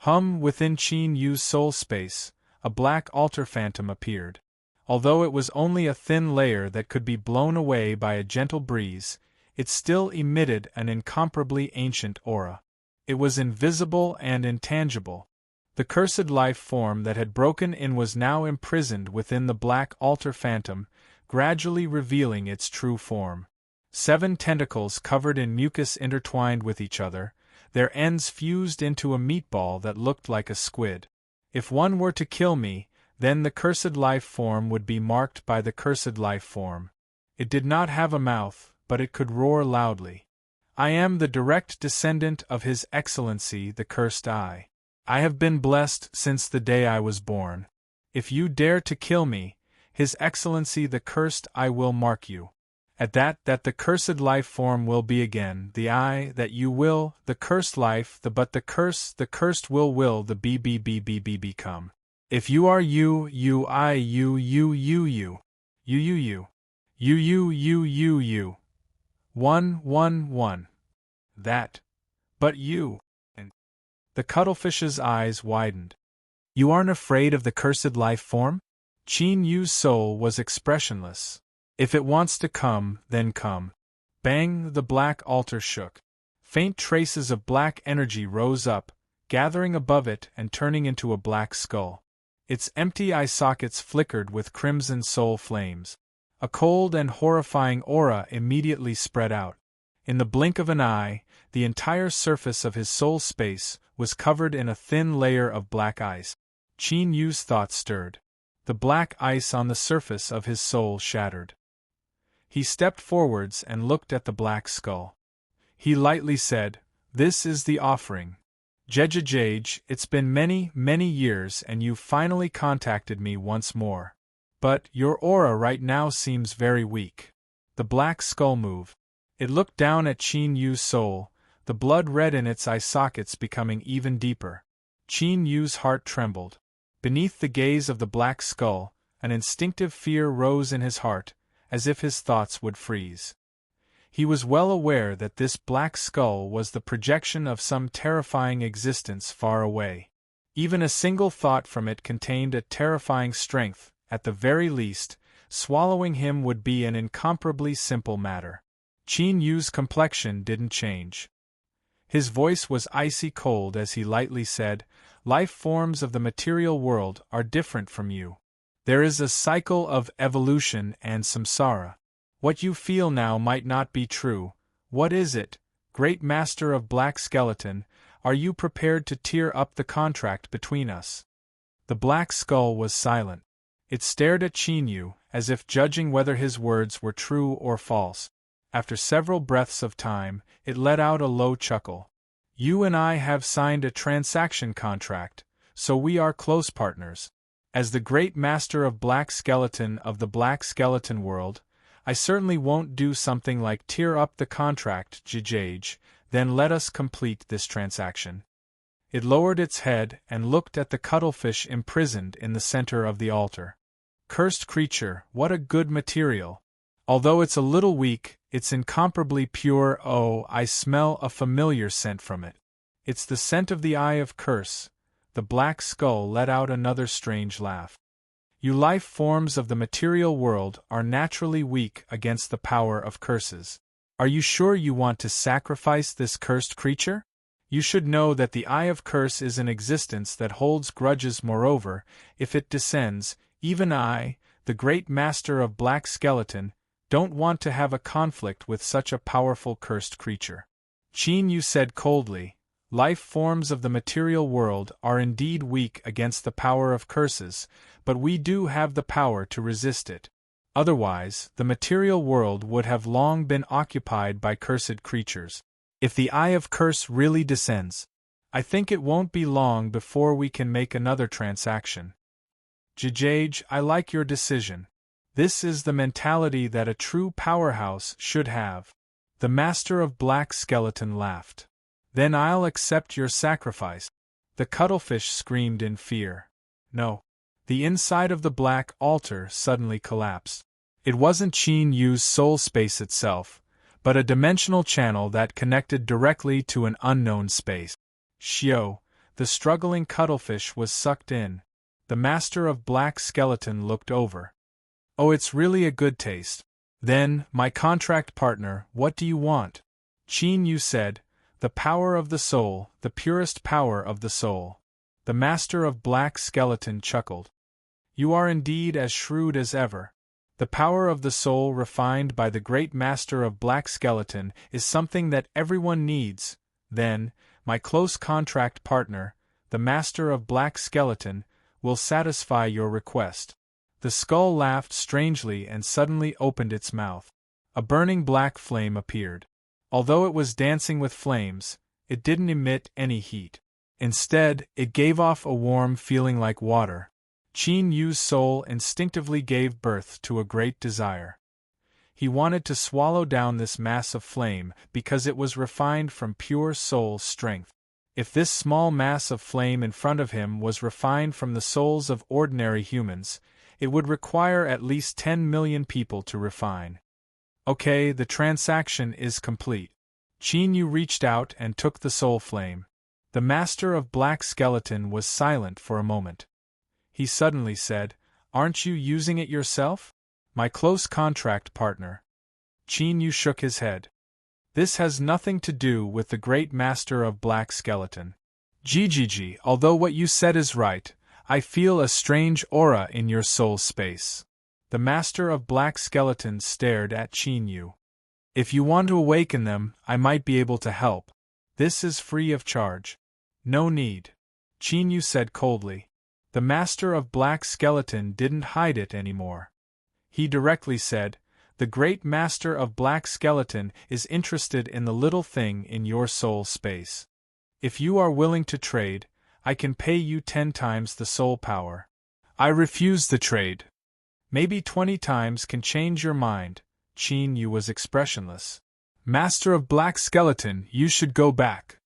Within Qin Yu's soul space, a black altar phantom appeared. Although it was only a thin layer that could be blown away by a gentle breeze, it still emitted an incomparably ancient aura. It was invisible and intangible. The cursed life form that had broken in was now imprisoned within the black altar phantom, gradually revealing its true form. 7 tentacles covered in mucus intertwined with each other, their ends fused into a meatball that looked like a squid. If one were to kill me, then the cursed life form would be marked by the cursed life form. It did not have a mouth, but it could roar loudly. I am the direct descendant of His Excellency the Cursed Eye. I have been blessed since the day I was born. If you dare to kill me, His Excellency the Cursed Eye will mark you. At that the cursed life form will be again, the eye that you will, the cursed life, the cursed will the be become. If you are you, I, you. 1. That. But you. And the cuttlefish's eyes widened. You aren't afraid of the cursed life form? Qin Yu's soul was expressionless. If it wants to come, then come. Bang, the black altar shook. Faint traces of black energy rose up, gathering above it and turning into a black skull. Its empty eye sockets flickered with crimson soul flames. A cold and horrifying aura immediately spread out. In the blink of an eye, the entire surface of his soul space was covered in a thin layer of black ice. Qin Yu's thoughts stirred. The black ice on the surface of his soul shattered. He stepped forwards and looked at the black skull. He lightly said, "This is the offering. Jejejej, it's been many, many years and you've finally contacted me once more. But your aura right now seems very weak." The black skull moved. It looked down at Qin Yu's soul, the blood red in its eye sockets becoming even deeper. Qin Yu's heart trembled. Beneath the gaze of the black skull, an instinctive fear rose in his heart, as if his thoughts would freeze. He was well aware that this black skull was the projection of some terrifying existence far away. Even a single thought from it contained a terrifying strength. At the very least, swallowing him would be an incomparably simple matter. Qin Yu's complexion didn't change. His voice was icy cold as he lightly said, "Life forms of the material world are different from you. There is a cycle of evolution and samsara. What you feel now might not be true. What is it, Great Master of Black Skeleton? Are you prepared to tear up the contract between us?" The black skull was silent. It stared at Qin Yu, as if judging whether his words were true or false. After several breaths of time, it let out a low chuckle. "You and I have signed a transaction contract, so we are close partners. As the Great Master of Black Skeleton of the Black Skeleton world, I certainly won't do something like tear up the contract, Jejej, then let us complete this transaction." It lowered its head and looked at the cuttlefish imprisoned in the center of the altar. "Cursed creature, what a good material. Although it's a little weak, it's incomparably pure. Oh, I smell a familiar scent from it. It's the scent of the Eye of Curse." The black skull let out another strange laugh. "You life forms of the material world are naturally weak against the power of curses. Are you sure you want to sacrifice this cursed creature? You should know that the Eye of Curse is an existence that holds grudges. Moreover, if it descends, even I, the Great Master of Black Skeleton, don't want to have a conflict with such a powerful cursed creature." Qin Yu said coldly, "Life forms of the material world are indeed weak against the power of curses, but we do have the power to resist it. Otherwise, the material world would have long been occupied by cursed creatures. If the Eye of Curse really descends, I think it won't be long before we can make another transaction. Jejej, I like your decision. This is the mentality that a true powerhouse should have." The Master of Black Skeleton laughed. "Then I'll accept your sacrifice." The cuttlefish screamed in fear. No. The inside of the black altar suddenly collapsed. It wasn't Qin Yu's soul space itself, but a dimensional channel that connected directly to an unknown space. Xiao, the struggling cuttlefish, was sucked in. The Master of Black Skeleton looked over. "Oh, it's really a good taste. Then, my contract partner, what do you want?" Qin Yu said, "The power of the soul, the purest power of the soul." The Master of Black Skeleton chuckled. "You are indeed as shrewd as ever. The power of the soul refined by the Great Master of Black Skeleton is something that everyone needs. Then, my close contract partner, the Master of Black Skeleton, will satisfy your request." The skull laughed strangely and suddenly opened its mouth. A burning black flame appeared. Although it was dancing with flames, it didn't emit any heat. Instead, it gave off a warm feeling like water. Qin Yu's soul instinctively gave birth to a great desire. He wanted to swallow down this mass of flame because it was refined from pure soul strength. If this small mass of flame in front of him was refined from the souls of ordinary humans, it would require at least 10 million people to refine. Okay, the transaction is complete. Qin Yu reached out and took the soul flame. The Master of Black Skeleton was silent for a moment. He suddenly said, "Aren't you using it yourself? My close contract partner." Qin Yu shook his head. This has nothing to do with the great master of black skeleton. GGG, although what you said is right, I feel a strange aura in your soul space. The master of black skeleton stared at Qin Yu. If you want to awaken them, I might be able to help. This is free of charge. No need. Qin Yu said coldly. The master of black skeleton didn't hide it anymore. He directly said, the great master of black skeleton is interested in the little thing in your soul space. If you are willing to trade, I can pay you 10 times the soul power. I refuse the trade. Maybe 20 times can change your mind. Qin Yu was expressionless. Master of black skeleton, you should go back.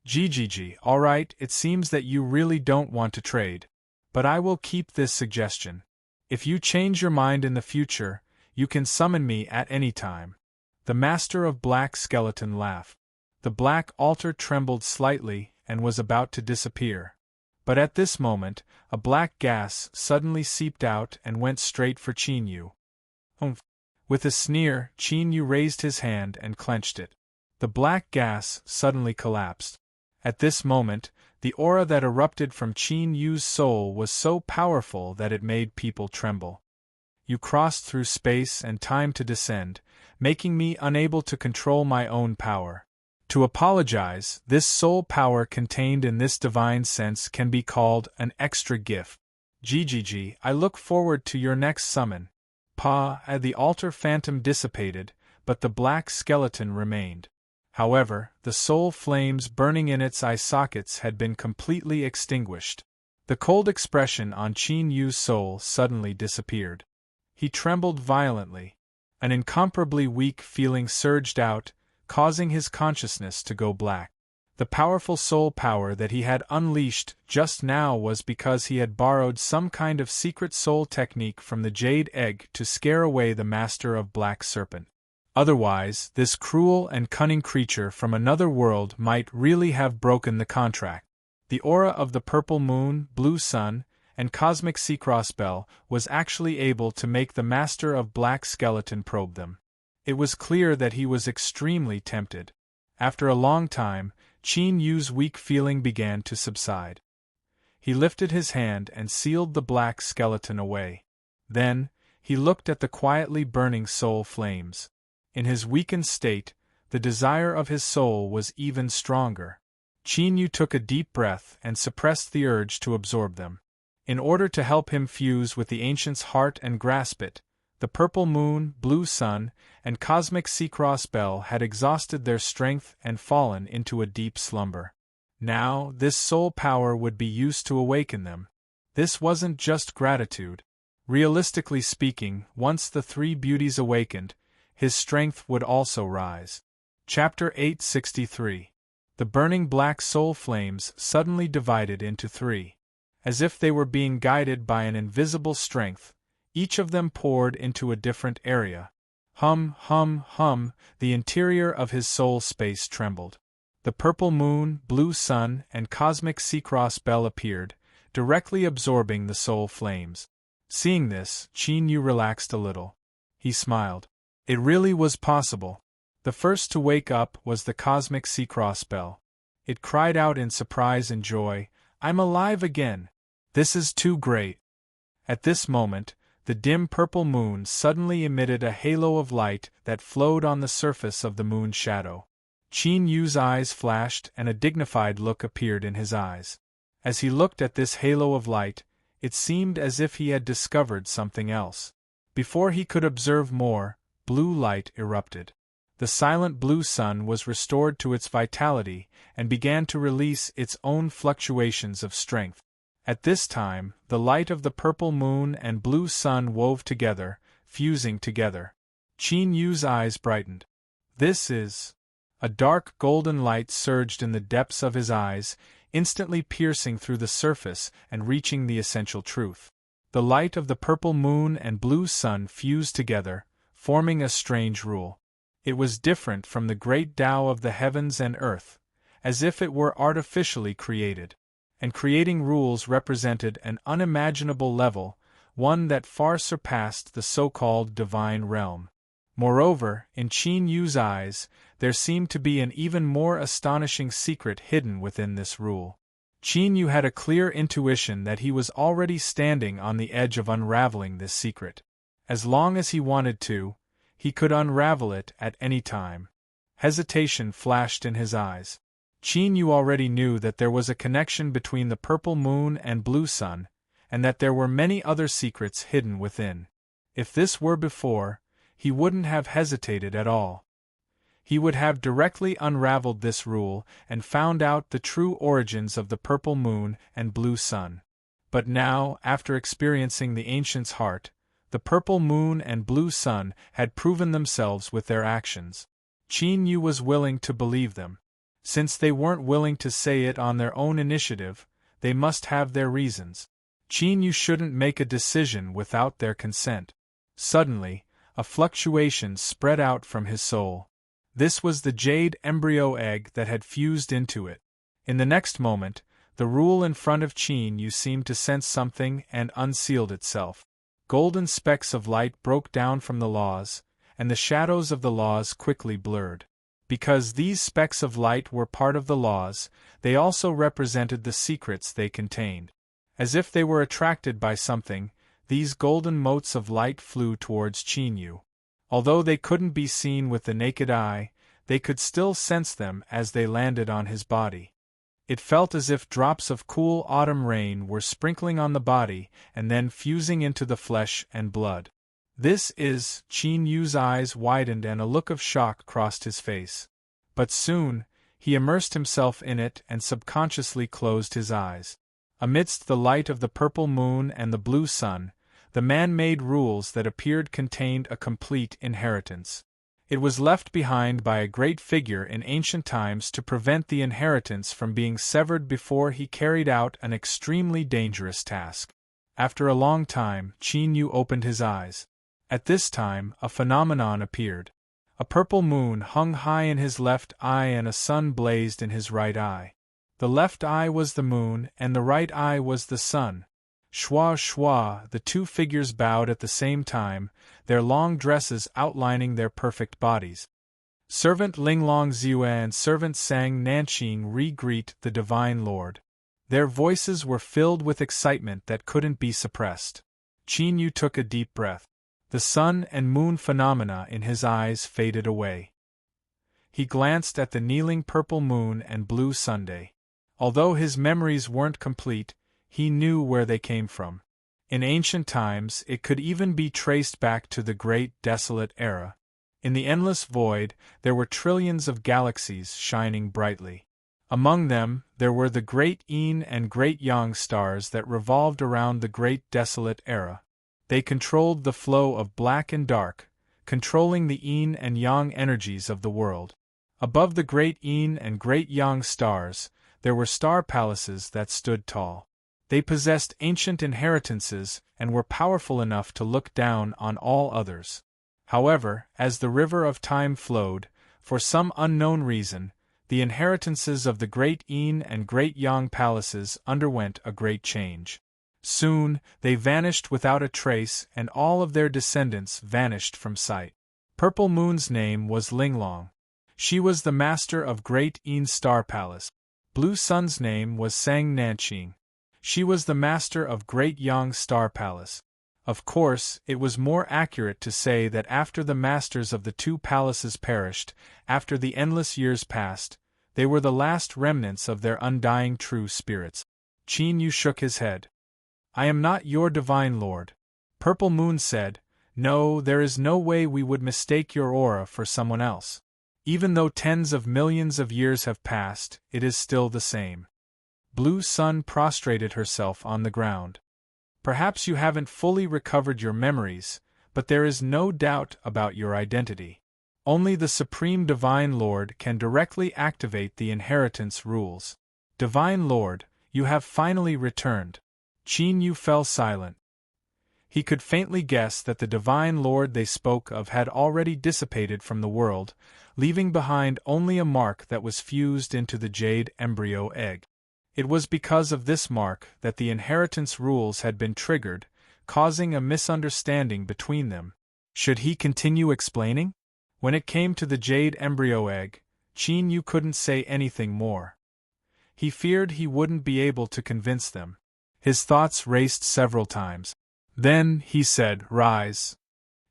GGG, alright, it seems that you really don't want to trade. But I will keep this suggestion. If you change your mind in the future, you can summon me at any time. The master of black skeleton laughed. The black altar trembled slightly and was about to disappear. But at this moment, a black gas suddenly seeped out and went straight for Qin Yu. Humph! With a sneer, Qin Yu raised his hand and clenched it. The black gas suddenly collapsed. At this moment, the aura that erupted from Qin Yu's soul was so powerful that it made people tremble. You crossed through space and time to descend, making me unable to control my own power. To apologize, this soul power contained in this divine sense can be called an extra gift. GGG, I look forward to your next summon. The altar phantom dissipated, but the black skeleton remained. However, the soul flames burning in its eye sockets had been completely extinguished. The cold expression on Qin Yu's soul suddenly disappeared. He trembled violently. An incomparably weak feeling surged out, causing his consciousness to go black. The powerful soul power that he had unleashed just now was because he had borrowed some kind of secret soul technique from the jade egg to scare away the master of black serpent. Otherwise, this cruel and cunning creature from another world might really have broken the contract. The aura of the purple moon, blue sun, and cosmic sea crossbell was actually able to make the master of black skeleton probe them. It was clear that he was extremely tempted. After a long time, Qin Yu's weak feeling began to subside. He lifted his hand and sealed the black skeleton away. Then, he looked at the quietly burning soul flames. In his weakened state, the desire of his soul was even stronger. Qin Yu took a deep breath and suppressed the urge to absorb them. In order to help him fuse with the ancient's heart and grasp it, the purple moon, blue sun, and cosmic sea crossbell had exhausted their strength and fallen into a deep slumber. Now, this soul power would be used to awaken them. This wasn't just gratitude. Realistically speaking, once the three beauties awakened, his strength would also rise. Chapter 863. The burning black soul flames suddenly divided into three. As if they were being guided by an invisible strength, each of them poured into a different area. Hum, hum, hum, the interior of his soul space trembled. The purple moon, blue sun, and cosmic sea crossbell appeared, directly absorbing the soul flames. Seeing this, Qin Yu relaxed a little. He smiled. It really was possible. The first to wake up was the cosmic sea crossbell. It cried out in surprise and joy, "I'm alive again! This is too great!" At this moment, the dim purple moon suddenly emitted a halo of light that flowed on the surface of the moon's shadow. Qin Yu's eyes flashed and a dignified look appeared in his eyes. As he looked at this halo of light, it seemed as if he had discovered something else. Before he could observe more, blue light erupted. The silent blue sun was restored to its vitality and began to release its own fluctuations of strength. At this time, the light of the purple moon and blue sun wove together, fusing together. Qin Yu's eyes brightened. This is... A dark golden light surged in the depths of his eyes, instantly piercing through the surface and reaching the essential truth. The light of the purple moon and blue sun fused together, forming a strange rule. It was different from the great Tao of the heavens and earth, as if it were artificially created. And creating rules represented an unimaginable level, one that far surpassed the so-called divine realm. Moreover, in Qin Yu's eyes, there seemed to be an even more astonishing secret hidden within this rule. Qin Yu had a clear intuition that he was already standing on the edge of unraveling this secret. As long as he wanted to, he could unravel it at any time. Hesitation flashed in his eyes. Qin Yu already knew that there was a connection between the purple moon and blue sun, and that there were many other secrets hidden within. If this were before, he wouldn't have hesitated at all. He would have directly unraveled this rule and found out the true origins of the purple moon and blue sun. But now, after experiencing the ancient's heart, the purple moon and blue sun had proven themselves with their actions. Qin Yu was willing to believe them. Since they weren't willing to say it on their own initiative, they must have their reasons. Qin Yu shouldn't make a decision without their consent. Suddenly, a fluctuation spread out from his soul. This was the jade embryo egg that had fused into it. In the next moment, the rule in front of Qin Yu seemed to sense something and unsealed itself. Golden specks of light broke down from the laws, and the shadows of the laws quickly blurred. Because these specks of light were part of the laws, they also represented the secrets they contained. As if they were attracted by something, these golden motes of light flew towards Qin Yu. Although they couldn't be seen with the naked eye, they could still sense them as they landed on his body. It felt as if drops of cool autumn rain were sprinkling on the body and then fusing into the flesh and blood. This is, Qin Yu's eyes widened and a look of shock crossed his face. But soon, he immersed himself in it and subconsciously closed his eyes. Amidst the light of the purple moon and the blue sun, the man-made rules that appeared contained a complete inheritance. It was left behind by a great figure in ancient times to prevent the inheritance from being severed before he carried out an extremely dangerous task. After a long time, Qin Yu opened his eyes. At this time, a phenomenon appeared. A purple moon hung high in his left eye and a sun blazed in his right eye. The left eye was the moon and the right eye was the sun. Shwa shwa, the two figures bowed at the same time, their long dresses outlining their perfect bodies. Servant Linglong Ziyue and servant Sang Nanqing re-greet the Divine Lord. Their voices were filled with excitement that couldn't be suppressed. Qin Yu took a deep breath. The sun and moon phenomena in his eyes faded away. He glanced at the kneeling purple moon and blue Sunday. Although his memories weren't complete, he knew where they came from. In ancient times, it could even be traced back to the great desolate era. In the endless void, there were trillions of galaxies shining brightly. Among them, there were the great Yin and great Yang stars that revolved around the great desolate era. They controlled the flow of black and dark, controlling the Yin and Yang energies of the world. Above the great Yin and great Yang stars, there were star palaces that stood tall. They possessed ancient inheritances and were powerful enough to look down on all others. However, as the river of time flowed, for some unknown reason, the inheritances of the great Yin and great Yang palaces underwent a great change. Soon, they vanished without a trace and all of their descendants vanished from sight. Purple Moon's name was Linglong. She was the master of Great Yin Star Palace. Blue Sun's name was Sang Nanqing. She was the master of Great Yang Star Palace. Of course, it was more accurate to say that after the masters of the two palaces perished, after the endless years passed, they were the last remnants of their undying true spirits. Qin Yu shook his head. I am not your divine lord. Purple Moon said, No, there is no way we would mistake your aura for someone else. Even though tens of millions of years have passed, it is still the same. Blue Sun prostrated herself on the ground. Perhaps you haven't fully recovered your memories, but there is no doubt about your identity. Only the Supreme Divine Lord can directly activate the inheritance rules. Divine Lord, you have finally returned. Qin Yu fell silent. He could faintly guess that the Divine Lord they spoke of had already dissipated from the world, leaving behind only a mark that was fused into the jade embryo egg. It was because of this mark that the inheritance rules had been triggered, causing a misunderstanding between them. Should he continue explaining? When it came to the jade embryo egg, Qin Yu couldn't say anything more. He feared he wouldn't be able to convince them. His thoughts raced several times. Then, he said, "Rise."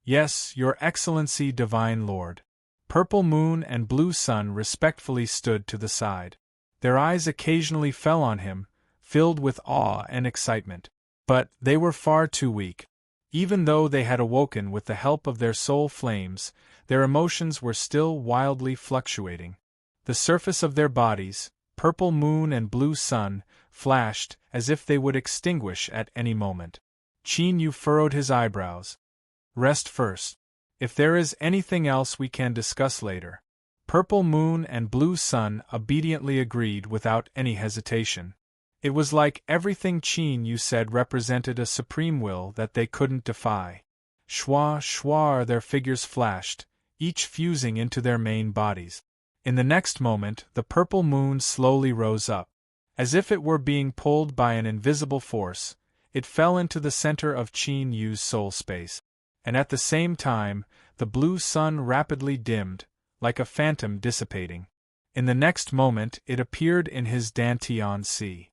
"Yes, Your Excellency, Divine Lord." Purple Moon and Blue Sun respectfully stood to the side. Their eyes occasionally fell on him, filled with awe and excitement. But they were far too weak. Even though they had awoken with the help of their soul flames, their emotions were still wildly fluctuating. The surface of their bodies, Purple Moon and Blue Sun, flashed as if they would extinguish at any moment. Qin Yu furrowed his eyebrows. "Rest first. If there is anything else we can discuss later." Purple Moon and Blue Sun obediently agreed without any hesitation. It was like everything Qin Yu said represented a supreme will that they couldn't defy. Shwa shwa their figures flashed, each fusing into their main bodies. In the next moment, the purple moon slowly rose up. As if it were being pulled by an invisible force, it fell into the center of Qin Yu's soul space. And at the same time, the blue sun rapidly dimmed, like a phantom dissipating. In the next moment it appeared in his Dantian Sea.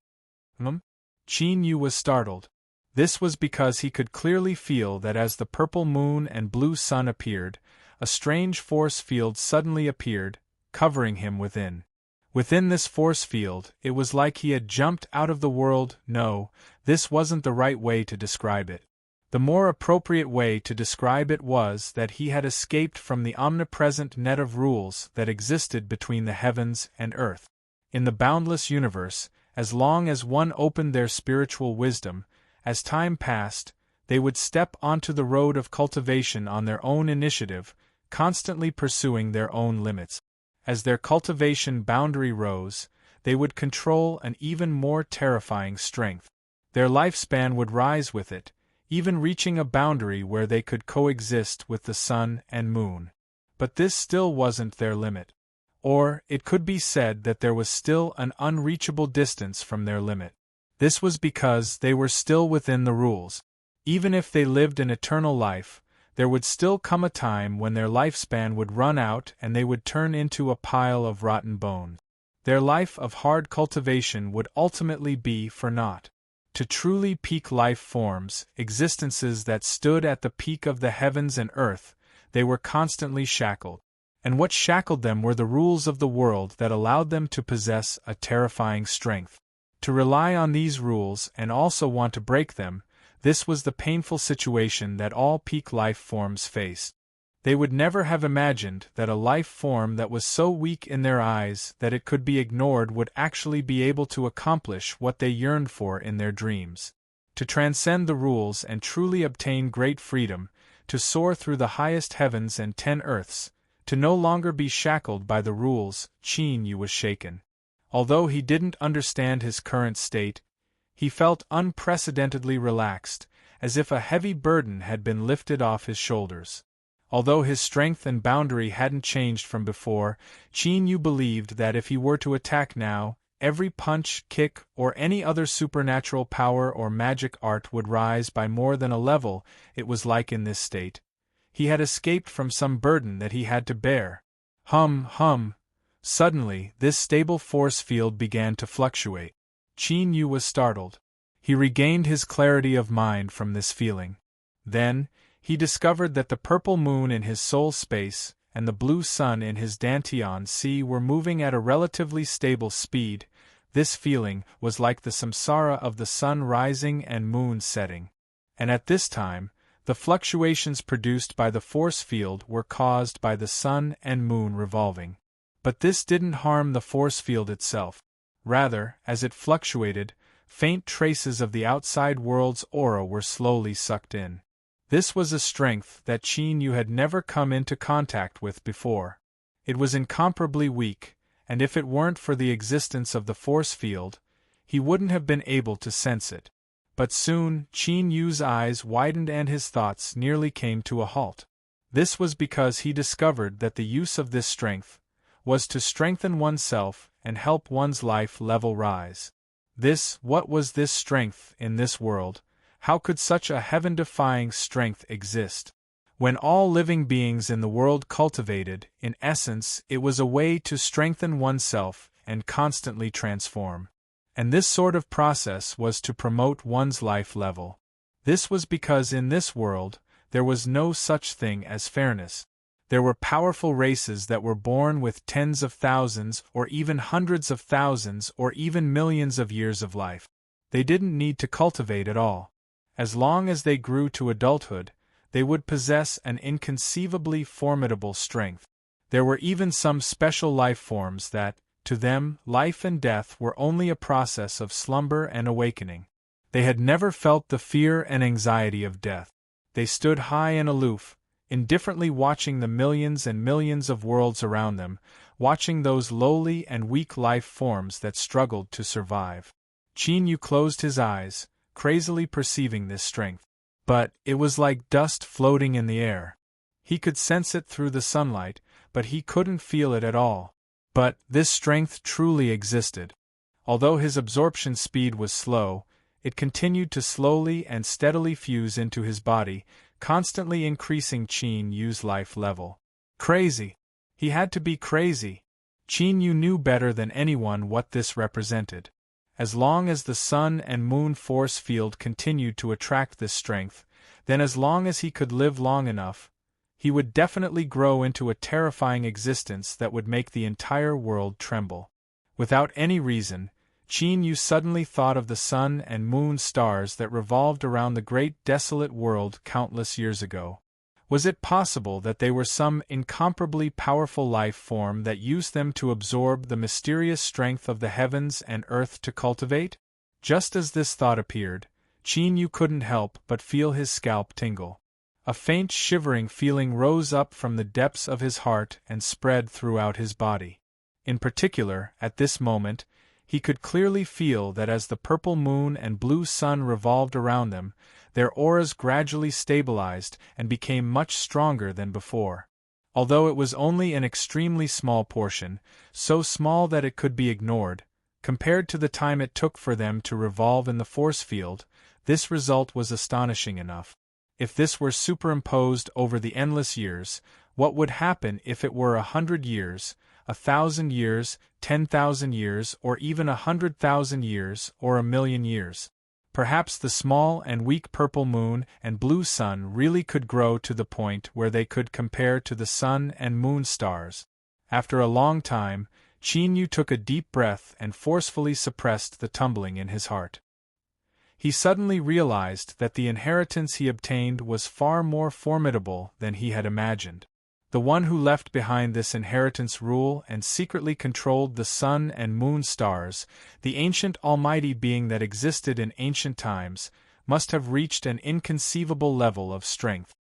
Qin Yu was startled. This was because he could clearly feel that as the purple moon and blue sun appeared, a strange force field suddenly appeared, covering him within. Within this force field, it was like he had jumped out of the world. No, this wasn't the right way to describe it. The more appropriate way to describe it was that he had escaped from the omnipresent net of rules that existed between the heavens and earth. In the boundless universe, as long as one opened their spiritual wisdom, as time passed, they would step onto the road of cultivation on their own initiative, constantly pursuing their own limits. As their cultivation boundary rose, they would control an even more terrifying strength. Their lifespan would rise with it, even reaching a boundary where they could coexist with the sun and moon. But this still wasn't their limit. Or, it could be said that there was still an unreachable distance from their limit. This was because they were still within the rules. Even if they lived an eternal life, there would still come a time when their lifespan would run out and they would turn into a pile of rotten bones. Their life of hard cultivation would ultimately be for naught. To truly peak life forms, existences that stood at the peak of the heavens and earth, they were constantly shackled. And what shackled them were the rules of the world that allowed them to possess a terrifying strength. To rely on these rules and also want to break them, this was the painful situation that all peak life forms face. They would never have imagined that a life form that was so weak in their eyes that it could be ignored would actually be able to accomplish what they yearned for in their dreams. To transcend the rules and truly obtain great freedom, to soar through the highest heavens and 10 earths, to no longer be shackled by the rules. Qin Yu was shaken. Although he didn't understand his current state, he felt unprecedentedly relaxed, as if a heavy burden had been lifted off his shoulders. Although his strength and boundary hadn't changed from before, Qin Yu believed that if he were to attack now, every punch, kick, or any other supernatural power or magic art would rise by more than a level. It was like in this state he had escaped from some burden that he had to bear. Hum. Suddenly, this stable force field began to fluctuate. Qin Yu was startled. He regained his clarity of mind from this feeling. Then, he discovered that the purple moon in his soul space and the blue sun in his Dantian Sea were moving at a relatively stable speed. This feeling was like the samsara of the sun rising and moon setting. And at this time, the fluctuations produced by the force field were caused by the sun and moon revolving. But this didn't harm the force field itself. Rather, as it fluctuated, faint traces of the outside world's aura were slowly sucked in. This was a strength that Qin Yu had never come into contact with before. It was incomparably weak, and if it weren't for the existence of the force field, he wouldn't have been able to sense it. But soon, Qin Yu's eyes widened and his thoughts nearly came to a halt. This was because he discovered that the use of this strength was to strengthen oneself and help one's life level rise. What was this strength in this world? How could such a heaven-defying strength exist? When all living beings in the world cultivated, in essence, it was a way to strengthen oneself and constantly transform. And this sort of process was to promote one's life level. This was because in this world, there was no such thing as fairness. There were powerful races that were born with tens of thousands or even hundreds of thousands or even millions of years of life. They didn't need to cultivate at all. As long as they grew to adulthood, they would possess an inconceivably formidable strength. There were even some special life forms that, to them, life and death were only a process of slumber and awakening. They had never felt the fear and anxiety of death. They stood high and aloof, indifferently watching the millions and millions of worlds around them, watching those lowly and weak life forms that struggled to survive. Qin Yu closed his eyes, crazily perceiving this strength. But it was like dust floating in the air. He could sense it through the sunlight, but he couldn't feel it at all. But this strength truly existed. Although his absorption speed was slow, it continued to slowly and steadily fuse into his body, constantly increasing Qin Yu's life level. Crazy! He had to be crazy! Qin Yu knew better than anyone what this represented. As long as the sun and moon force field continued to attract this strength, then as long as he could live long enough, he would definitely grow into a terrifying existence that would make the entire world tremble. Without any reason, Qin Yu suddenly thought of the sun and moon stars that revolved around the great desolate world countless years ago. Was it possible that they were some incomparably powerful life form that used them to absorb the mysterious strength of the heavens and earth to cultivate? Just as this thought appeared, Qin Yu couldn't help but feel his scalp tingle. A faint shivering feeling rose up from the depths of his heart and spread throughout his body. In particular, at this moment, he could clearly feel that as the purple moon and blue sun revolved around them, their auras gradually stabilized and became much stronger than before. Although it was only an extremely small portion, so small that it could be ignored, compared to the time it took for them to revolve in the force field, this result was astonishing enough. If this were superimposed over the endless years, what would happen if it were 100 years, 1,000 years, 10,000 years, or even 100,000 years, or 1,000,000 years? Perhaps the small and weak purple moon and blue sun really could grow to the point where they could compare to the sun and moon stars. After a long time, Qin Yu took a deep breath and forcefully suppressed the tumbling in his heart. He suddenly realized that the inheritance he obtained was far more formidable than he had imagined. The one who left behind this inheritance rule and secretly controlled the sun and moon stars, the ancient almighty being that existed in ancient times, must have reached an inconceivable level of strength.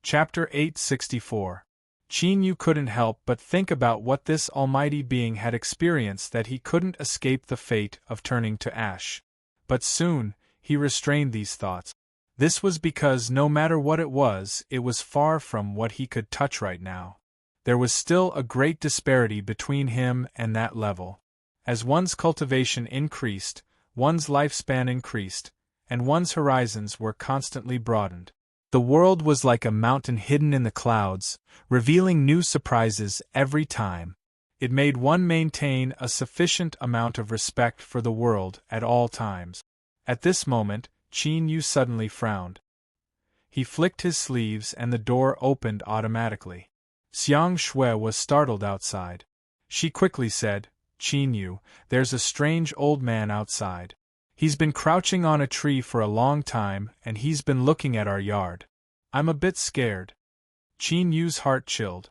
Chapter 864. Qin Yu couldn't help but think about what this almighty being had experienced, that he couldn't escape the fate of turning to ash. But soon, he restrained these thoughts. This was because no matter what it was far from what he could touch right now. There was still a great disparity between him and that level. As one's cultivation increased, one's lifespan increased, and one's horizons were constantly broadened. The world was like a mountain hidden in the clouds, revealing new surprises every time. It made one maintain a sufficient amount of respect for the world at all times. At this moment, Qin Yu suddenly frowned. He flicked his sleeves and the door opened automatically. Xiang Shui was startled outside. She quickly said, "Qin Yu, there's a strange old man outside. He's been crouching on a tree for a long time and he's been looking at our yard. I'm a bit scared." Qin Yu's heart chilled.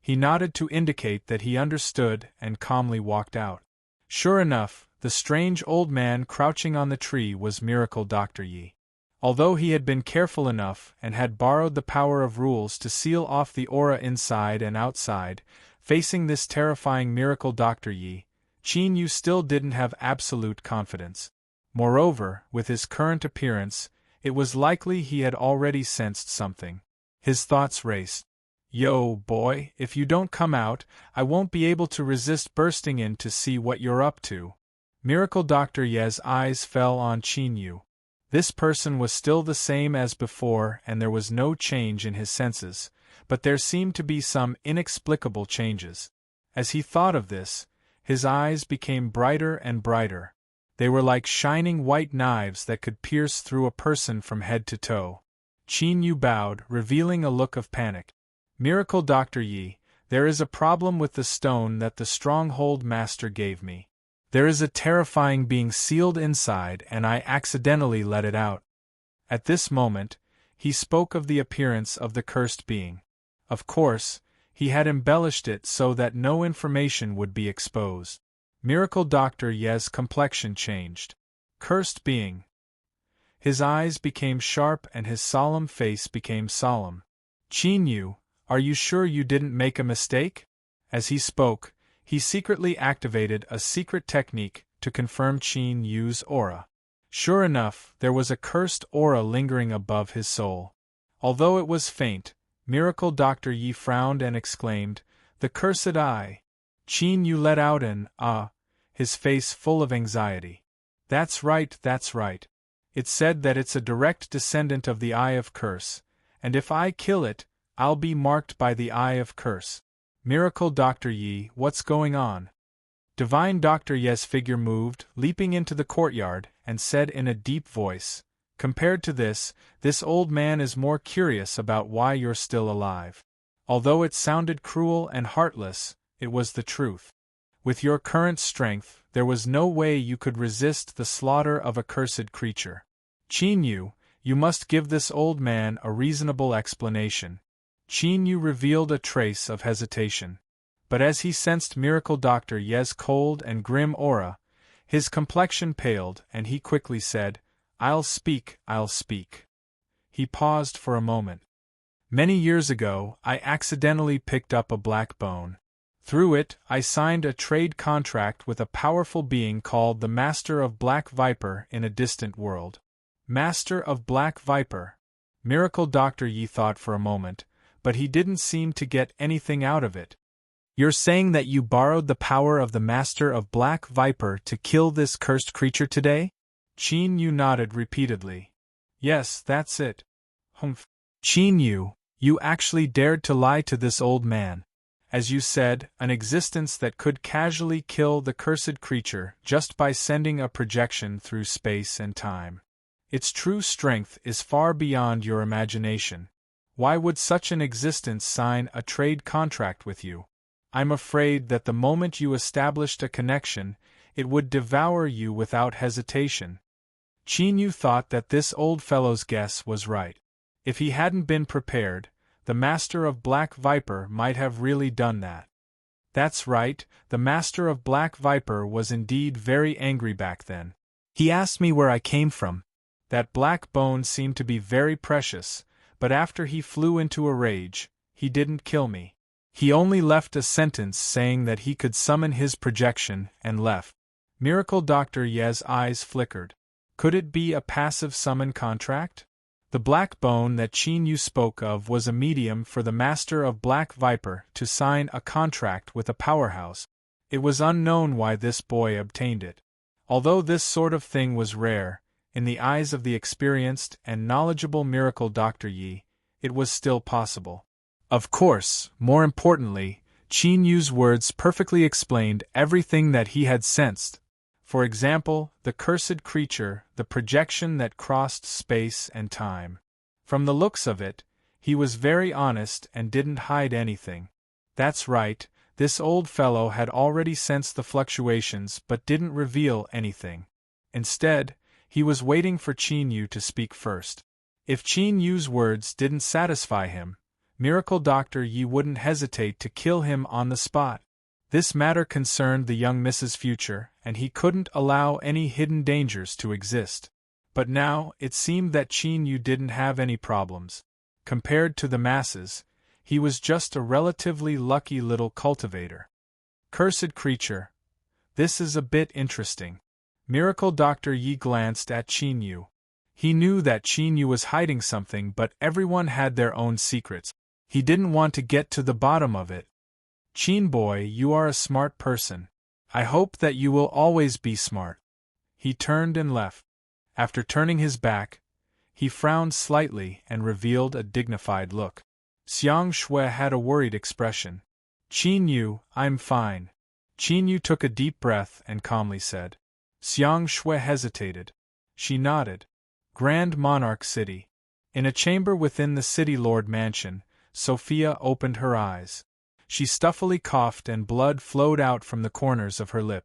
He nodded to indicate that he understood and calmly walked out. Sure enough, the strange old man crouching on the tree was Miracle Dr. Yi. Although he had been careful enough and had borrowed the power of rules to seal off the aura inside and outside, facing this terrifying Miracle Dr. Yi, Qin Yu still didn't have absolute confidence. Moreover, with his current appearance, it was likely he had already sensed something. His thoughts raced. "Yo, boy, if you don't come out, I won't be able to resist bursting in to see what you're up to." Miracle Dr. Ye's eyes fell on Qin Yu. This person was still the same as before and there was no change in his senses, but there seemed to be some inexplicable changes. As he thought of this, his eyes became brighter and brighter. They were like shining white knives that could pierce through a person from head to toe. Qin Yu bowed, revealing a look of panic. Miracle Dr. Yi, there is a problem with the stone that the stronghold master gave me. There is a terrifying being sealed inside and I accidentally let it out. At this moment, he spoke of the appearance of the cursed being. Of course, he had embellished it so that no information would be exposed. Miracle Dr. Ye's complexion changed. Cursed being. His eyes became sharp and his solemn face became solemn. Qin Yu, are you sure you didn't make a mistake? As he spoke, he secretly activated a secret technique to confirm Qin Yu's aura. Sure enough, there was a cursed aura lingering above his soul. Although it was faint, Miracle Dr. Yi frowned and exclaimed, "The cursed eye!" Qin Yu let out an his face full of anxiety. That's right. It said that it's a direct descendant of the Eye of Curse, and if I kill it, I'll be marked by the Eye of Curse. Miracle Dr. Yi, what's going on? Divine Dr. Ye's figure moved, leaping into the courtyard, and said in a deep voice, "Compared to this old man is more curious about why you're still alive." Although it sounded cruel and heartless, it was the truth. With your current strength, there was no way you could resist the slaughter of a cursed creature. Qin Yu, you must give this old man a reasonable explanation. Qin Yu revealed a trace of hesitation. But as he sensed Miracle Dr. Ye's cold and grim aura, his complexion paled and he quickly said, I'll speak. He paused for a moment. Many years ago, I accidentally picked up a black bone. Through it, I signed a trade contract with a powerful being called the Master of Black Viper in a distant world. Master of Black Viper. Miracle Dr. Yi thought for a moment, but he didn't seem to get anything out of it. You're saying that you borrowed the power of the Master of Black Viper to kill this cursed creature today? Qin Yu nodded repeatedly. Yes, that's it. Humph. Qin Yu, you actually dared to lie to this old man. As you said, an existence that could casually kill the cursed creature just by sending a projection through space and time. Its true strength is far beyond your imagination. Why would such an existence sign a trade contract with you? I'm afraid that the moment you established a connection, it would devour you without hesitation. Qin Yu thought that this old fellow's guess was right. If he hadn't been prepared, the Master of Black Viper might have really done that. That's right, the Master of Black Viper was indeed very angry back then. He asked me where I came from. That black bone seemed to be very precious, but after he flew into a rage, he didn't kill me. He only left a sentence saying that he could summon his projection and left. Miracle Dr. Ye's eyes flickered. Could it be a passive summon contract? The black bone that Qin Yu spoke of was a medium for the Master of Black Viper to sign a contract with a powerhouse. It was unknown why this boy obtained it. Although this sort of thing was rare, in the eyes of the experienced and knowledgeable Miracle Dr. Yi, it was still possible. Of course, more importantly, Qin Yu's words perfectly explained everything that he had sensed. For example, the cursed creature, the projection that crossed space and time. From the looks of it, he was very honest and didn't hide anything. That's right, this old fellow had already sensed the fluctuations but didn't reveal anything. Instead, he was waiting for Qin Yu to speak first. If Qin Yu's words didn't satisfy him, Miracle Dr. Yi wouldn't hesitate to kill him on the spot. This matter concerned the young Mrs. Future, and he couldn't allow any hidden dangers to exist. But now, it seemed that Qin Yu didn't have any problems. Compared to the masses, he was just a relatively lucky little cultivator. Cursed creature. This is a bit interesting. Miracle Dr. Yi glanced at Qin Yu. He knew that Qin Yu was hiding something, but everyone had their own secrets. He didn't want to get to the bottom of it. Qin boy, you are a smart person. I hope that you will always be smart. He turned and left. After turning his back, he frowned slightly and revealed a dignified look. Xiang Shui had a worried expression. Qin Yu, I'm fine. Qin Yu took a deep breath and calmly said. Xiang Shui hesitated. She nodded. Grand Monarch City. In a chamber within the City Lord Mansion, Sophia opened her eyes. She stuffily coughed and blood flowed out from the corners of her lip.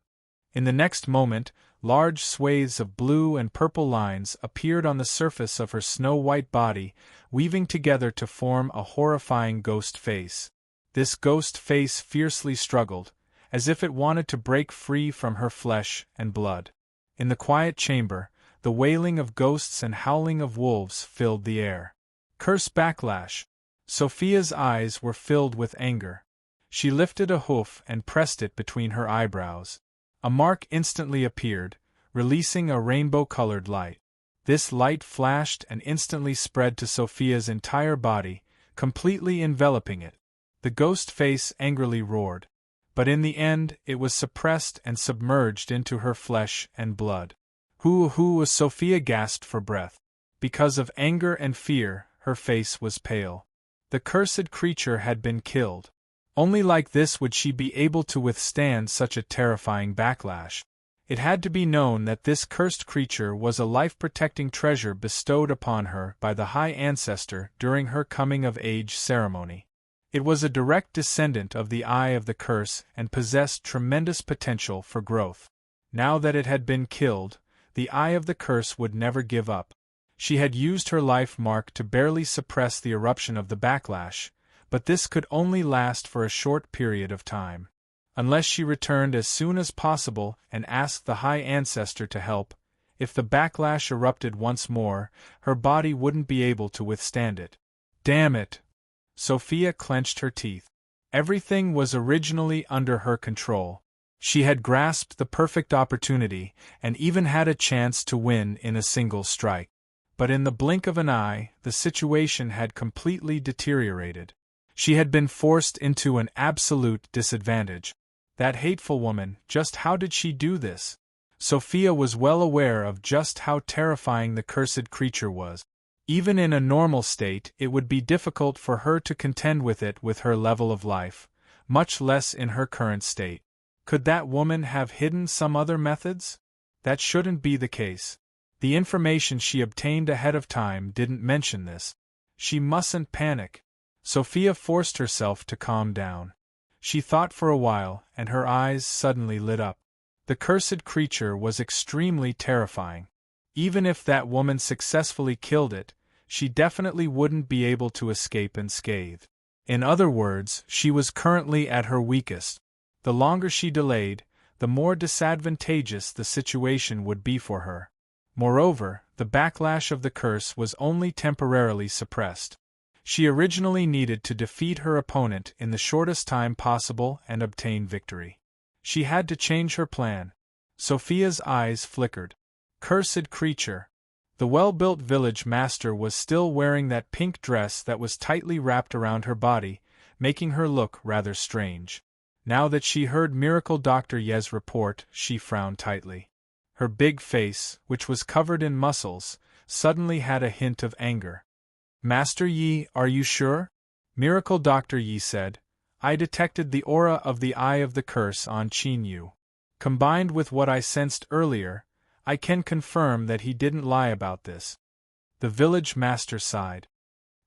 In the next moment, large swathes of blue and purple lines appeared on the surface of her snow-white body, weaving together to form a horrifying ghost face. This ghost face fiercely struggled, as if it wanted to break free from her flesh and blood. In the quiet chamber, the wailing of ghosts and howling of wolves filled the air. Curse backlash! Sophia's eyes were filled with anger. She lifted a hoof and pressed it between her eyebrows. A mark instantly appeared, releasing a rainbow-colored light. This light flashed and instantly spread to Sophia's entire body, completely enveloping it. The ghost face angrily roared. But in the end, it was suppressed and submerged into her flesh and blood. Sophia gasped for breath. Because of anger and fear, her face was pale. The cursed creature had been killed. Only like this would she be able to withstand such a terrifying backlash. It had to be known that this cursed creature was a life-protecting treasure bestowed upon her by the High Ancestor during her coming-of-age ceremony. It was a direct descendant of the Eye of the Curse and possessed tremendous potential for growth. Now that it had been killed, the Eye of the Curse would never give up. She had used her life mark to barely suppress the eruption of the backlash, but this could only last for a short period of time. Unless she returned as soon as possible and asked the High Ancestor to help, if the backlash erupted once more, her body wouldn't be able to withstand it. Damn it! Sophia clenched her teeth. Everything was originally under her control. She had grasped the perfect opportunity and even had a chance to win in a single strike. But in the blink of an eye, the situation had completely deteriorated. She had been forced into an absolute disadvantage. That hateful woman, just how did she do this? Sophia was well aware of just how terrifying the cursed creature was. Even in a normal state, it would be difficult for her to contend with it with her level of life, much less in her current state. Could that woman have hidden some other methods? That shouldn't be the case. The information she obtained ahead of time didn't mention this. She mustn't panic. Sophia forced herself to calm down. She thought for a while, and her eyes suddenly lit up. The cursed creature was extremely terrifying. Even if that woman successfully killed it, she definitely wouldn't be able to escape unscathed. In other words, she was currently at her weakest. The longer she delayed, the more disadvantageous the situation would be for her. Moreover, the backlash of the curse was only temporarily suppressed. She originally needed to defeat her opponent in the shortest time possible and obtain victory. She had to change her plan. Sophia's eyes flickered. Cursed creature! The well-built village master was still wearing that pink dress that was tightly wrapped around her body, making her look rather strange. Now that she heard Miracle Dr. Ye's report, she frowned tightly. Her big face, which was covered in muscles, suddenly had a hint of anger. Master Yi, are you sure? Miracle Dr. Yi said. I detected the aura of the Eye of the Curse on Qin Yu. Combined with what I sensed earlier, I can confirm that he didn't lie about this. The village master sighed.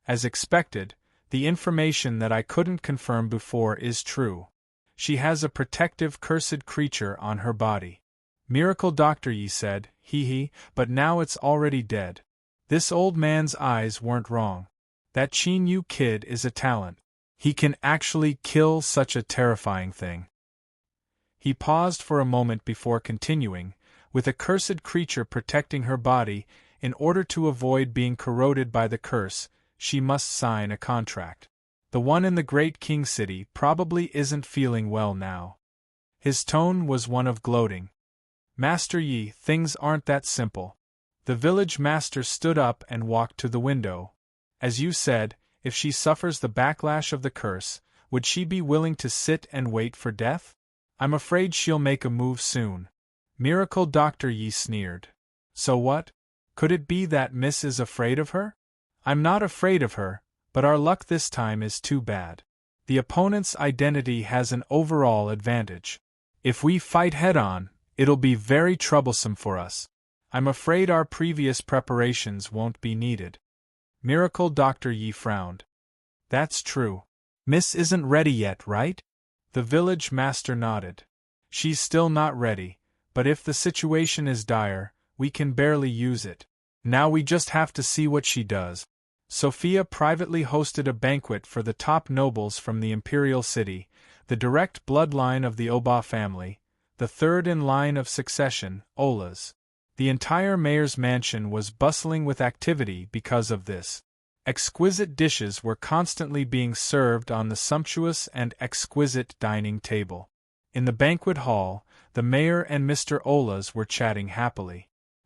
As expected, the information that I couldn't confirm before is true. She has a protective cursed creature on her body. Miracle Dr. Yi said, but now it's already dead. This old man's eyes weren't wrong. That Qin Yu kid is a talent. He can actually kill such a terrifying thing. He paused for a moment before continuing, with a cursed creature protecting her body, in order to avoid being corroded by the curse, she must sign a contract. The one in the Great King City probably isn't feeling well now. His tone was one of gloating. Master Yi, things aren't that simple. The village master stood up and walked to the window. As you said, if she suffers the backlash of the curse, would she be willing to sit and wait for death? I'm afraid she'll make a move soon. Miracle Dr. Yi sneered. So what? Could it be that Miss is afraid of her? I'm not afraid of her, but our luck this time is too bad. The opponent's identity has an overall advantage. If we fight head-on, it'll be very troublesome for us. I'm afraid our previous preparations won't be needed. Miracle Dr. Yi frowned. That's true. Miss isn't ready yet, right? The village master nodded. She's still not ready, but if the situation is dire, we can barely use it. Now we just have to see what she does. Sophia privately hosted a banquet for the top nobles from the imperial city, the direct bloodline of the Oba family, the third in line of succession, Ola's. The entire mayor's mansion was bustling with activity because of this. Exquisite dishes were constantly being served on the sumptuous and exquisite dining table. In the banquet hall, the mayor and Mr. Ola's were chatting happily.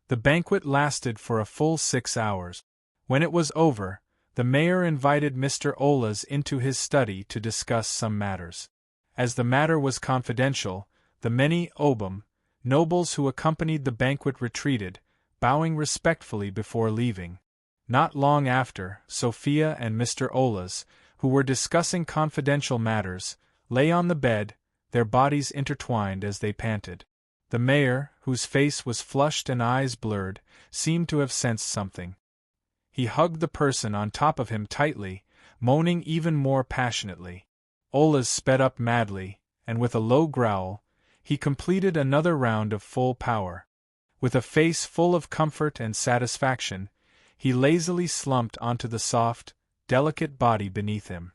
The banquet lasted for a full 6 hours. When it was over, the mayor invited Mr. Ola's into his study to discuss some matters. As the matter was confidential, the many Obam nobles who accompanied the banquet retreated, bowing respectfully before leaving. Not long after, Sophia and Mr. Ola's, who were discussing confidential matters, lay on the bed, their bodies intertwined as they panted. The mayor, whose face was flushed and eyes blurred, seemed to have sensed something. He hugged the person on top of him tightly, moaning even more passionately. Ola's sped up madly, and with a low growl, he completed another round of full power. With a face full of comfort and satisfaction, he lazily slumped onto the soft, delicate body beneath him.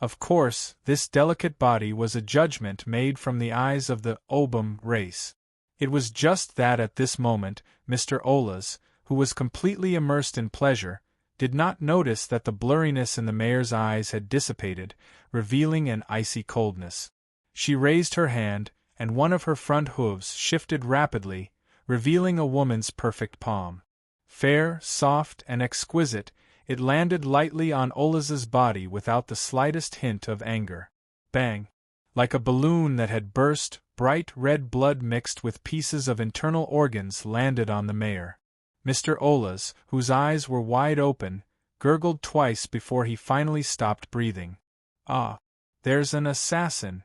Of course, this delicate body was a judgment made from the eyes of the Obam race. It was just that at this moment, Mr. Ola's, who was completely immersed in pleasure, did not notice that the blurriness in the mayor's eyes had dissipated, revealing an icy coldness. She raised her hand, and one of her front hooves shifted rapidly, revealing a woman's perfect palm. Fair, soft, and exquisite, it landed lightly on Ola's body without the slightest hint of anger. Bang! Like a balloon that had burst, bright red blood mixed with pieces of internal organs landed on the mayor. Mr. Ola's, whose eyes were wide open, gurgled twice before he finally stopped breathing. Ah! There's an assassin!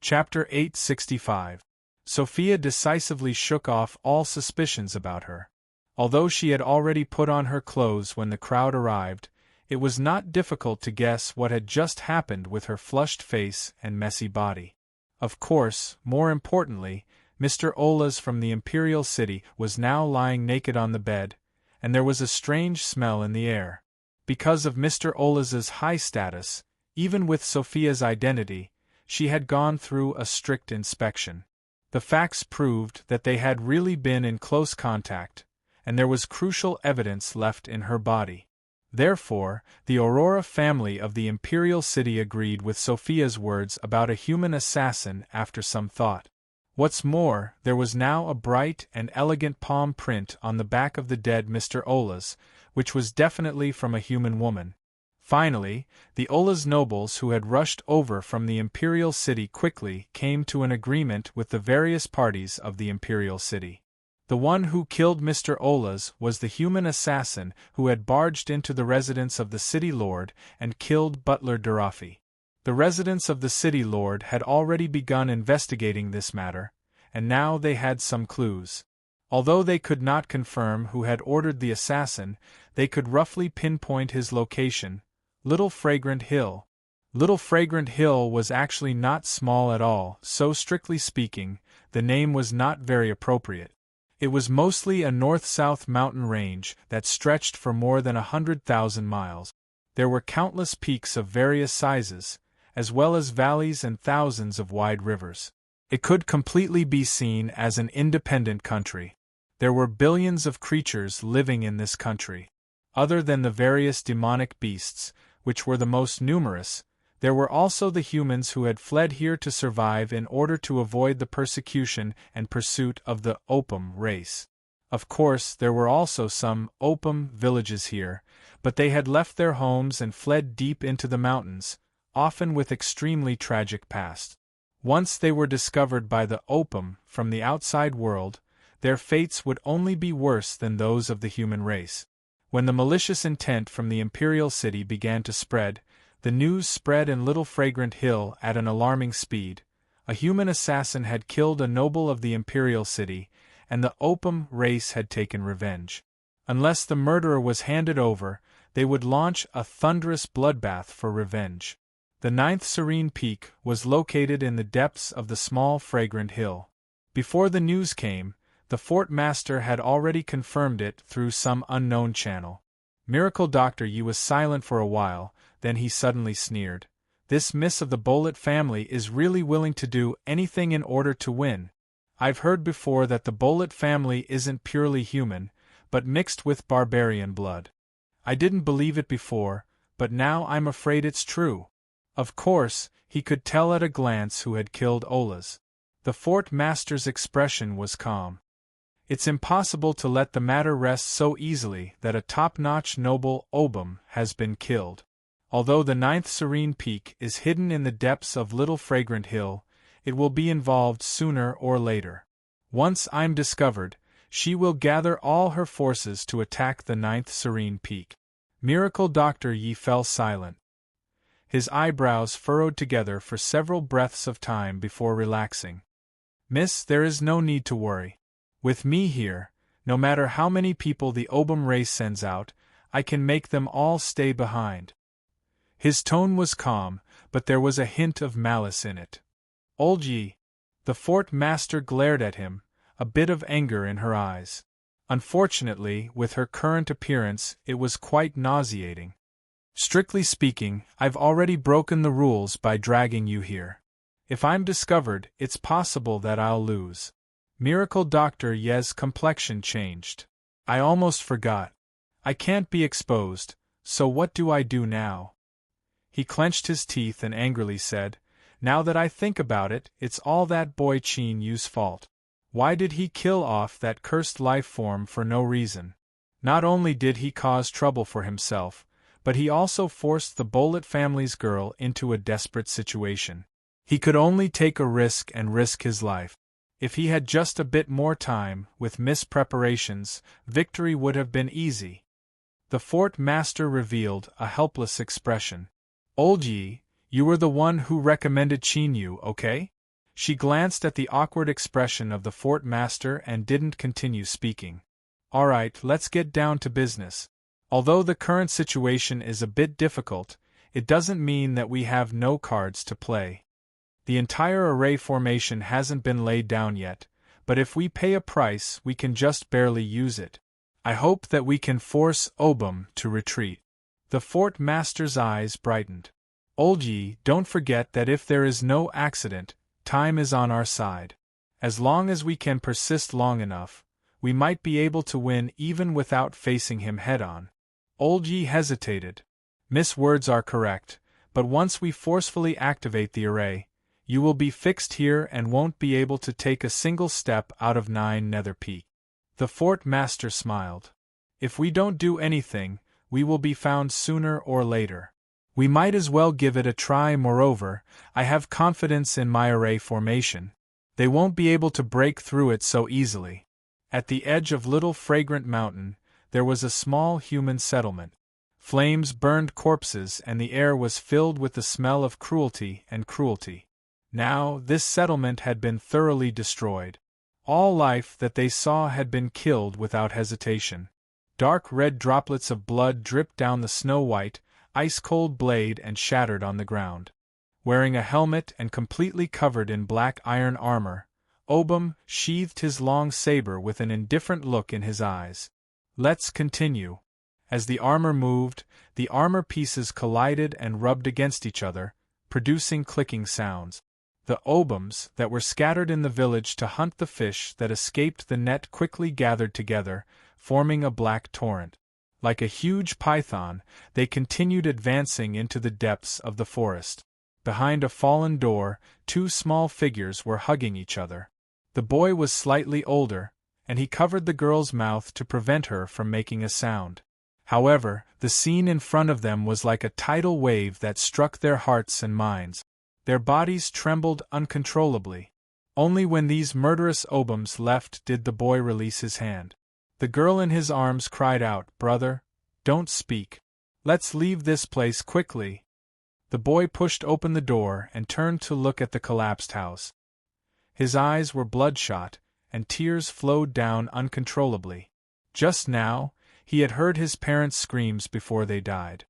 Chapter 865. Sophia decisively shook off all suspicions about her. Although she had already put on her clothes when the crowd arrived, it was not difficult to guess what had just happened with her flushed face and messy body. Of course, more importantly, Mr. Ola's from the imperial city was now lying naked on the bed, and there was a strange smell in the air. Because of Mr. Ola's high status, even with Sophia's identity, she had gone through a strict inspection. The facts proved that they had really been in close contact, and there was crucial evidence left in her body. Therefore, the Aurora family of the imperial city agreed with Sophia's words about a human assassin after some thought. What's more, there was now a bright and elegant palm print on the back of the dead Mr. Ola's, which was definitely from a human woman. Finally, the Ola's nobles who had rushed over from the imperial city quickly came to an agreement with the various parties of the imperial city. The one who killed Mr. Ola's was the human assassin who had barged into the residence of the city lord and killed Butler Durafi. The residents of the city lord had already begun investigating this matter, and now they had some clues. Although they could not confirm who had ordered the assassin, they could roughly pinpoint his location: Little Fragrant Hill. Little Fragrant Hill was actually not small at all, so strictly speaking, the name was not very appropriate. It was mostly a north-south mountain range that stretched for more than 100,000 miles. There were countless peaks of various sizes, as well as valleys and thousands of wide rivers. It could completely be seen as an independent country. There were billions of creatures living in this country. Other than the various demonic beasts, which were the most numerous, there were also the humans who had fled here to survive in order to avoid the persecution and pursuit of the Opam race. Of course, there were also some Opam villages here, but they had left their homes and fled deep into the mountains, often with extremely tragic past. Once they were discovered by the Opam from the outside world, their fates would only be worse than those of the human race. When the malicious intent from the imperial city began to spread, the news spread in Little Fragrant Hill at an alarming speed. A human assassin had killed a noble of the imperial city, and the opium race had taken revenge. Unless the murderer was handed over, they would launch a thunderous bloodbath for revenge. The 9th Serene Peak was located in the depths of the small Fragrant Hill. Before the news came, the fort master had already confirmed it through some unknown channel. Miracle Dr. Yi was silent for a while, then he suddenly sneered. This miss of the Bollet family is really willing to do anything in order to win. I've heard before that the Bollet family isn't purely human, but mixed with barbarian blood. I didn't believe it before, but now I'm afraid it's true. Of course, he could tell at a glance who had killed Ola's. The fort master's expression was calm. It's impossible to let the matter rest so easily that a top-notch noble Obum has been killed. Although the 9th Serene Peak is hidden in the depths of Little Fragrant Hill, it will be involved sooner or later. Once I'm discovered, she will gather all her forces to attack the 9th Serene Peak. Miracle Dr. Yi fell silent. His eyebrows furrowed together for several breaths of time before relaxing. Miss, there is no need to worry. With me here, no matter how many people the Obum race sends out, I can make them all stay behind. His tone was calm, but there was a hint of malice in it. Old Yi. The fort master glared at him, a bit of anger in her eyes. Unfortunately, with her current appearance, it was quite nauseating. Strictly speaking, I've already broken the rules by dragging you here. If I'm discovered, it's possible that I'll lose. Miracle Dr. Ye's complexion changed. I almost forgot. I can't be exposed, so what do I do now? He clenched his teeth and angrily said, Now that I think about it, it's all that boy Qin Yu's fault. Why did he kill off that cursed life form for no reason? Not only did he cause trouble for himself, but he also forced the Bollet family's girl into a desperate situation. He could only take a risk and risk his life. If he had just a bit more time, with preparations, victory would have been easy. The fort master revealed a helpless expression. Old Yi, you were the one who recommended Qin Yu, okay? She glanced at the awkward expression of the fort master and didn't continue speaking. Alright, let's get down to business. Although the current situation is a bit difficult, it doesn't mean that we have no cards to play. The entire array formation hasn't been laid down yet, but if we pay a price, we can just barely use it. I hope that we can force Obum to retreat. The fort master's eyes brightened. Old Yi, don't forget that if there is no accident, time is on our side. As long as we can persist long enough, we might be able to win even without facing him head-on. Old Yi hesitated. Miss, words are correct, but once we forcefully activate the array, you will be fixed here and won't be able to take a single step out of 9 Nether Peak. The fort master smiled. If we don't do anything, we will be found sooner or later. We might as well give it a try. Moreover, I have confidence in my array formation. They won't be able to break through it so easily. At the edge of Little Fragrant Mountain, there was a small human settlement. Flames burned corpses and the air was filled with the smell of cruelty and cruelty. Now, this settlement had been thoroughly destroyed. All life that they saw had been killed without hesitation. Dark red droplets of blood dripped down the snow-white, ice-cold blade and shattered on the ground. Wearing a helmet and completely covered in black iron armor, Obum sheathed his long saber with an indifferent look in his eyes. Let's continue. As the armor moved, the armor pieces collided and rubbed against each other, producing clicking sounds. The Obums that were scattered in the village to hunt the fish that escaped the net quickly gathered together, forming a black torrent. Like a huge python, they continued advancing into the depths of the forest. Behind a fallen door, 2 small figures were hugging each other. The boy was slightly older, and he covered the girl's mouth to prevent her from making a sound. However, the scene in front of them was like a tidal wave that struck their hearts and minds. Their bodies trembled uncontrollably. Only when these murderous Obums left did the boy release his hand. The girl in his arms cried out, "Brother, don't speak. Let's leave this place quickly." The boy pushed open the door and turned to look at the collapsed house. His eyes were bloodshot, and tears flowed down uncontrollably. Just now, he had heard his parents' screams before they died.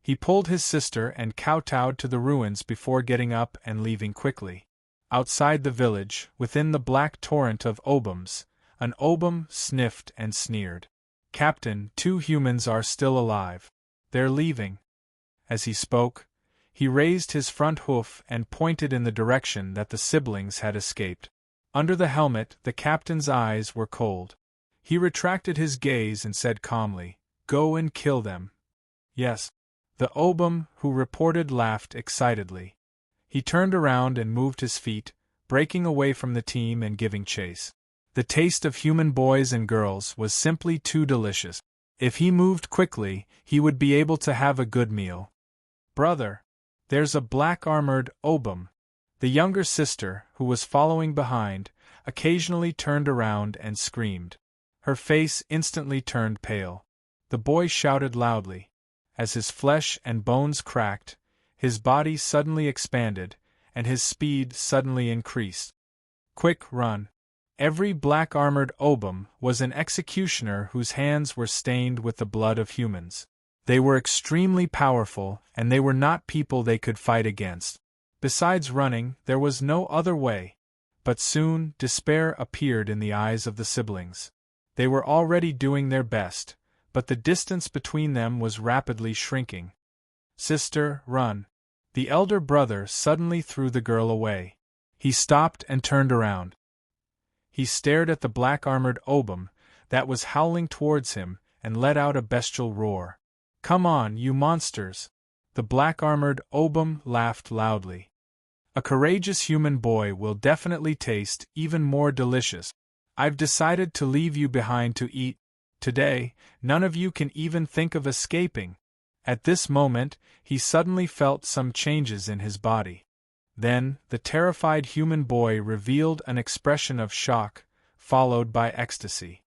He pulled his sister and kowtowed to the ruins before getting up and leaving quickly. Outside the village, within the black torrent of Obums, an Obum sniffed and sneered. "Captain, 2 humans are still alive. They're leaving." As he spoke, he raised his front hoof and pointed in the direction that the siblings had escaped. Under the helmet, the captain's eyes were cold. He retracted his gaze and said calmly, "Go and kill them." "Yes." The Obum who reported laughed excitedly. He turned around and moved his feet, breaking away from the team and giving chase. The taste of human boys and girls was simply too delicious. If he moved quickly, he would be able to have a good meal. "Brother, there's a black-armored Obum." The younger sister, who was following behind, occasionally turned around and screamed. Her face instantly turned pale. The boy shouted loudly. As his flesh and bones cracked, his body suddenly expanded, and his speed suddenly increased. "Quick, run!" Every black-armored Obum was an executioner whose hands were stained with the blood of humans. They were extremely powerful, and they were not people they could fight against. Besides running, there was no other way. But soon, despair appeared in the eyes of the siblings. They were already doing their best, but the distance between them was rapidly shrinking. "Sister, run!" The elder brother suddenly threw the girl away. He stopped and turned around. He stared at the black-armored Obum that was howling towards him and let out a bestial roar. "Come on, you monsters!" The black-armored Obum laughed loudly. "A courageous human boy will definitely taste even more delicious. I've decided to leave you behind to eat. Today, none of you can even think of escaping." At this moment, he suddenly felt some changes in his body. Then, the terrified human boy revealed an expression of shock, followed by ecstasy.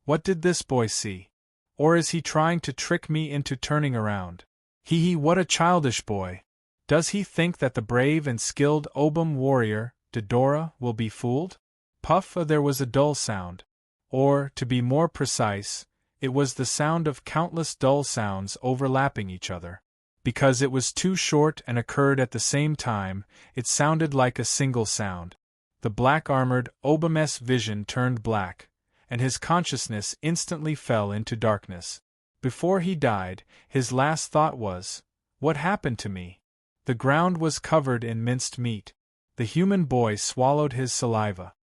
What did this boy see? Or is he trying to trick me into turning around? What a childish boy! Does he think that the brave and skilled Obum warrior, Dodora, will be fooled? Puff! There was a dull sound. Or, to be more precise, it was the sound of countless dull sounds overlapping each other. Because it was too short and occurred at the same time, it sounded like a single sound. The black-armored Obum's vision turned black, and his consciousness instantly fell into darkness. Before he died, his last thought was, "What happened to me?" The ground was covered in minced meat. The human boy swallowed his saliva.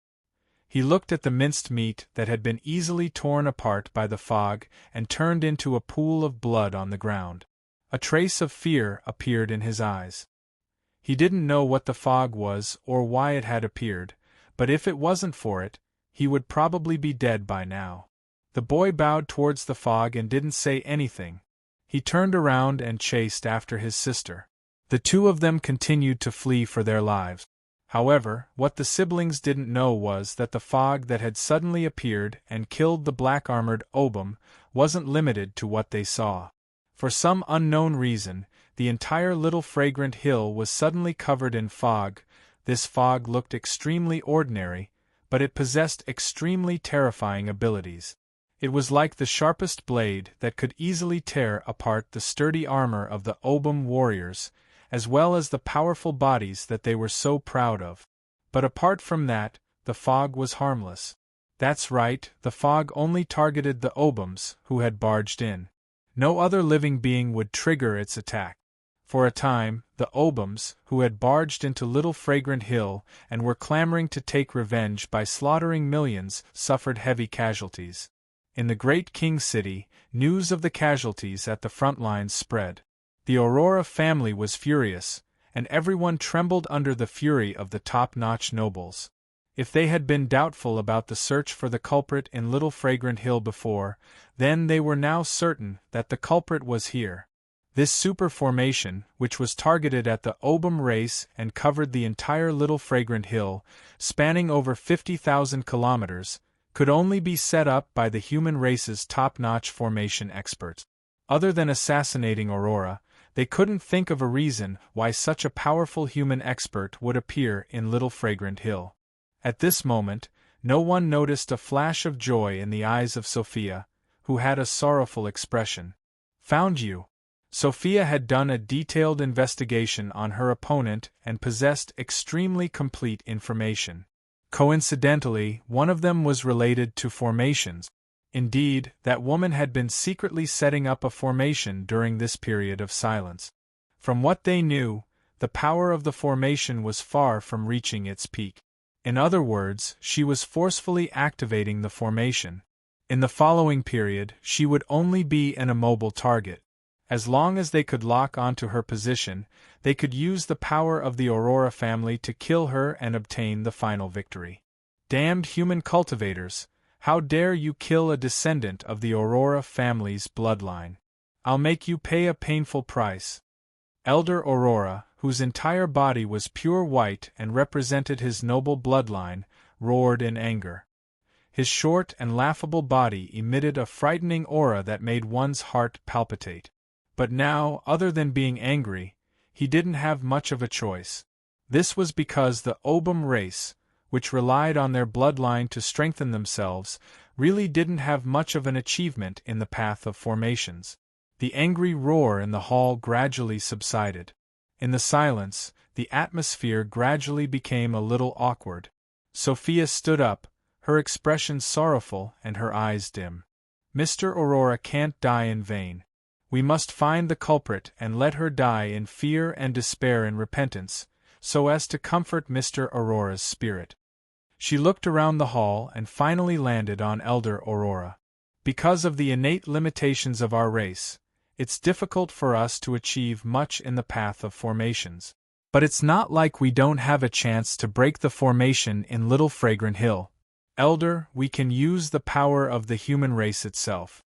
He looked at the minced meat that had been easily torn apart by the fog and turned into a pool of blood on the ground. A trace of fear appeared in his eyes. He didn't know what the fog was or why it had appeared, but if it wasn't for it, he would probably be dead by now. The boy bowed towards the fog and didn't say anything. He turned around and chased after his sister. The two of them continued to flee for their lives. However, what the siblings didn't know was that the fog that had suddenly appeared and killed the black-armored Obum wasn't limited to what they saw. For some unknown reason, the entire little fragrant hill was suddenly covered in fog. This fog looked extremely ordinary, but it possessed extremely terrifying abilities. It was like the sharpest blade that could easily tear apart the sturdy armor of the Obum warriors, as well as the powerful bodies that they were so proud of. But apart from that, the fog was harmless. That's right, the fog only targeted the Obums who had barged in. No other living being would trigger its attack. For a time, the Obums, who had barged into Little Fragrant Hill and were clamoring to take revenge by slaughtering millions, suffered heavy casualties. In the great King City, news of the casualties at the front lines spread. The Aurora family was furious, and everyone trembled under the fury of the top-notch nobles. If they had been doubtful about the search for the culprit in Little Fragrant Hill before, then they were now certain that the culprit was here. This super formation, which was targeted at the Obum race and covered the entire Little Fragrant Hill, spanning over 50,000 kilometers, could only be set up by the human race's top-notch formation experts. Other than assassinating Aurora, they couldn't think of a reason why such a powerful human expert would appear in Little Fragrant Hill. At this moment, no one noticed a flash of joy in the eyes of Sophia, who had a sorrowful expression. "Found you." Sophia had done a detailed investigation on her opponent and possessed extremely complete information. Coincidentally, one of them was related to formations. Indeed, that woman had been secretly setting up a formation during this period of silence. From what they knew, the power of the formation was far from reaching its peak. In other words, she was forcefully activating the formation. In the following period, she would only be an immobile target. As long as they could lock onto her position, they could use the power of the Aurora family to kill her and obtain the final victory. Damned human cultivators! How dare you kill a descendant of the Aurora family's bloodline? I'll make you pay a painful price. Elder Aurora, whose entire body was pure white and represented his noble bloodline, roared in anger. His short and laughable body emitted a frightening aura that made one's heart palpitate. But now, other than being angry, he didn't have much of a choice. This was because the Obum race, which relied on their bloodline to strengthen themselves, really didn't have much of an achievement in the path of formations. The angry roar in the hall gradually subsided. In the silence, the atmosphere gradually became a little awkward. Sophia stood up, her expression sorrowful and her eyes dim. "Mr. Aurora can't die in vain. We must find the culprit and let her die in fear and despair and repentance, so as to comfort Mr. Aurora's spirit." She looked around the hall and finally landed on Elder Aurora. "Because of the innate limitations of our race, it's difficult for us to achieve much in the path of formations. But it's not like we don't have a chance to break the formation in Little Fragrant Hill. Elder, we can use the power of the human race itself."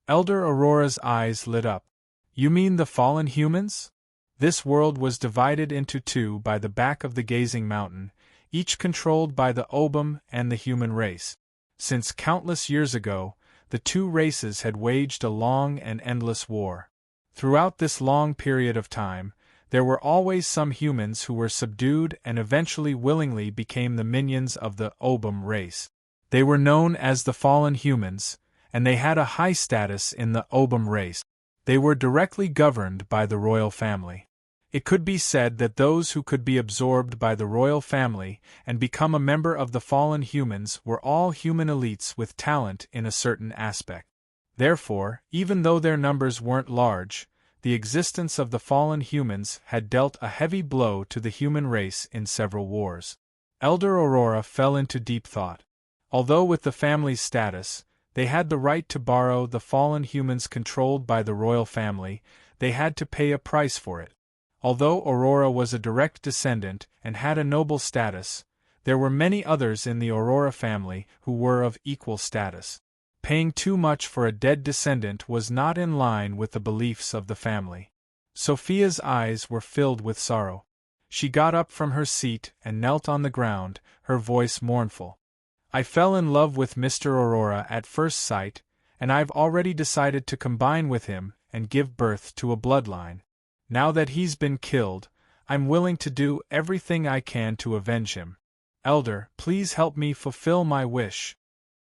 Elder Aurora's eyes lit up. "You mean the fallen humans?" This world was divided into two by the back of the Gazing Mountain, each controlled by the Obum and the human race. Since countless years ago, the two races had waged a long and endless war. Throughout this long period of time, there were always some humans who were subdued and eventually willingly became the minions of the Obum race. They were known as the fallen humans, and they had a high status in the Obum race. They were directly governed by the royal family. It could be said that those who could be absorbed by the royal family and become a member of the fallen humans were all human elites with talent in a certain aspect. Therefore, even though their numbers weren't large, the existence of the fallen humans had dealt a heavy blow to the human race in several wars. Elder Aurora fell into deep thought. Although with the family's status, they had the right to borrow the fallen humans controlled by the royal family, they had to pay a price for it. Although Aurora was a direct descendant and had a noble status, there were many others in the Aurora family who were of equal status. Paying too much for a dead descendant was not in line with the beliefs of the family. Sophia's eyes were filled with sorrow. She got up from her seat and knelt on the ground, her voice mournful. "I fell in love with Mr. Aurora at first sight, and I've already decided to combine with him and give birth to a bloodline. Now that he's been killed, I'm willing to do everything I can to avenge him. Elder, please help me fulfill my wish."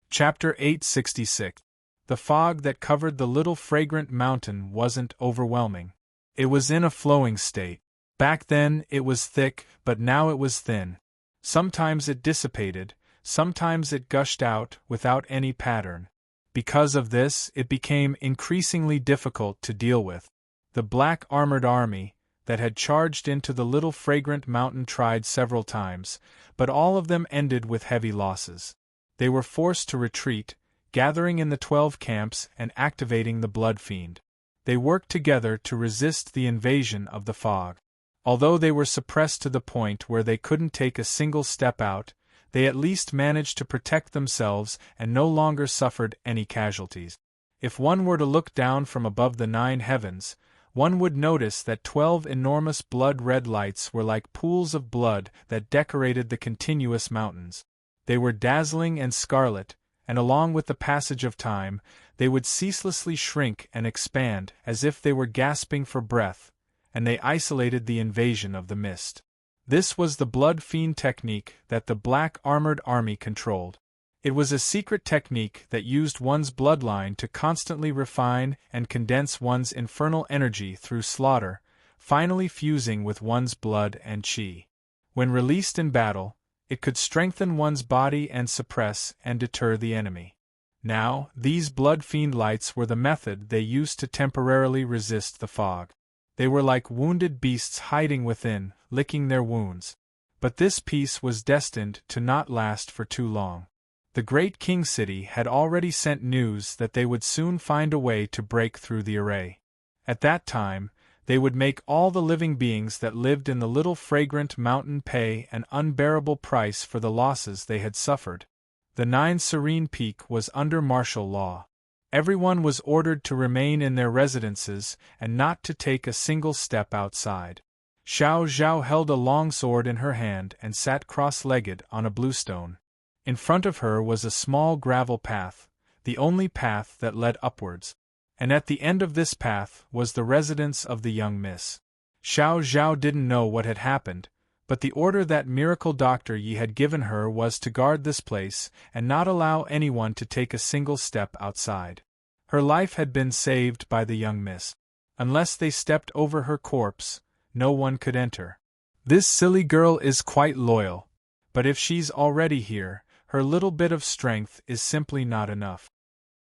Chapter 866. The fog that covered the Little Fragrant Mountain wasn't overwhelming. It was in a flowing state. Back then it was thick, but now it was thin. Sometimes it dissipated, sometimes it gushed out without any pattern. Because of this, it became increasingly difficult to deal with. The black armored army that had charged into the Little Fragrant Mountain tried several times, but all of them ended with heavy losses. They were forced to retreat, gathering in the 12 camps and activating the Blood Fiend. They worked together to resist the invasion of the fog. Although they were suppressed to the point where they couldn't take a single step out, they at least managed to protect themselves and no longer suffered any casualties. If one were to look down from above the 9 heavens, one would notice that 12 enormous blood-red lights were like pools of blood that decorated the continuous mountains. They were dazzling and scarlet, and along with the passage of time, they would ceaselessly shrink and expand as if they were gasping for breath, and they isolated the invasion of the mist. This was the blood fiend technique that the black armored army controlled. It was a secret technique that used one's bloodline to constantly refine and condense one's infernal energy through slaughter, finally fusing with one's blood and chi. When released in battle, it could strengthen one's body and suppress and deter the enemy. Now, these blood fiend lights were the method they used to temporarily resist the fog. They were like wounded beasts hiding within, licking their wounds. But this peace was destined to not last for too long. The great king city had already sent news that they would soon find a way to break through the array. At that time, they would make all the living beings that lived in the little fragrant mountain pay an unbearable price for the losses they had suffered. The 9 Serene Peak was under martial law. Everyone was ordered to remain in their residences and not to take a single step outside. Xiao Zhao held a long sword in her hand and sat cross-legged on a bluestone. In front of her was a small gravel path, the only path that led upwards. And at the end of this path was the residence of the young miss. Xiao Zhao didn't know what had happened, but the order that miracle Dr. Yi had given her was to guard this place and not allow anyone to take a single step outside. Her life had been saved by the young miss. Unless they stepped over her corpse, no one could enter. This silly girl is quite loyal, but if she's already here, her little bit of strength is simply not enough.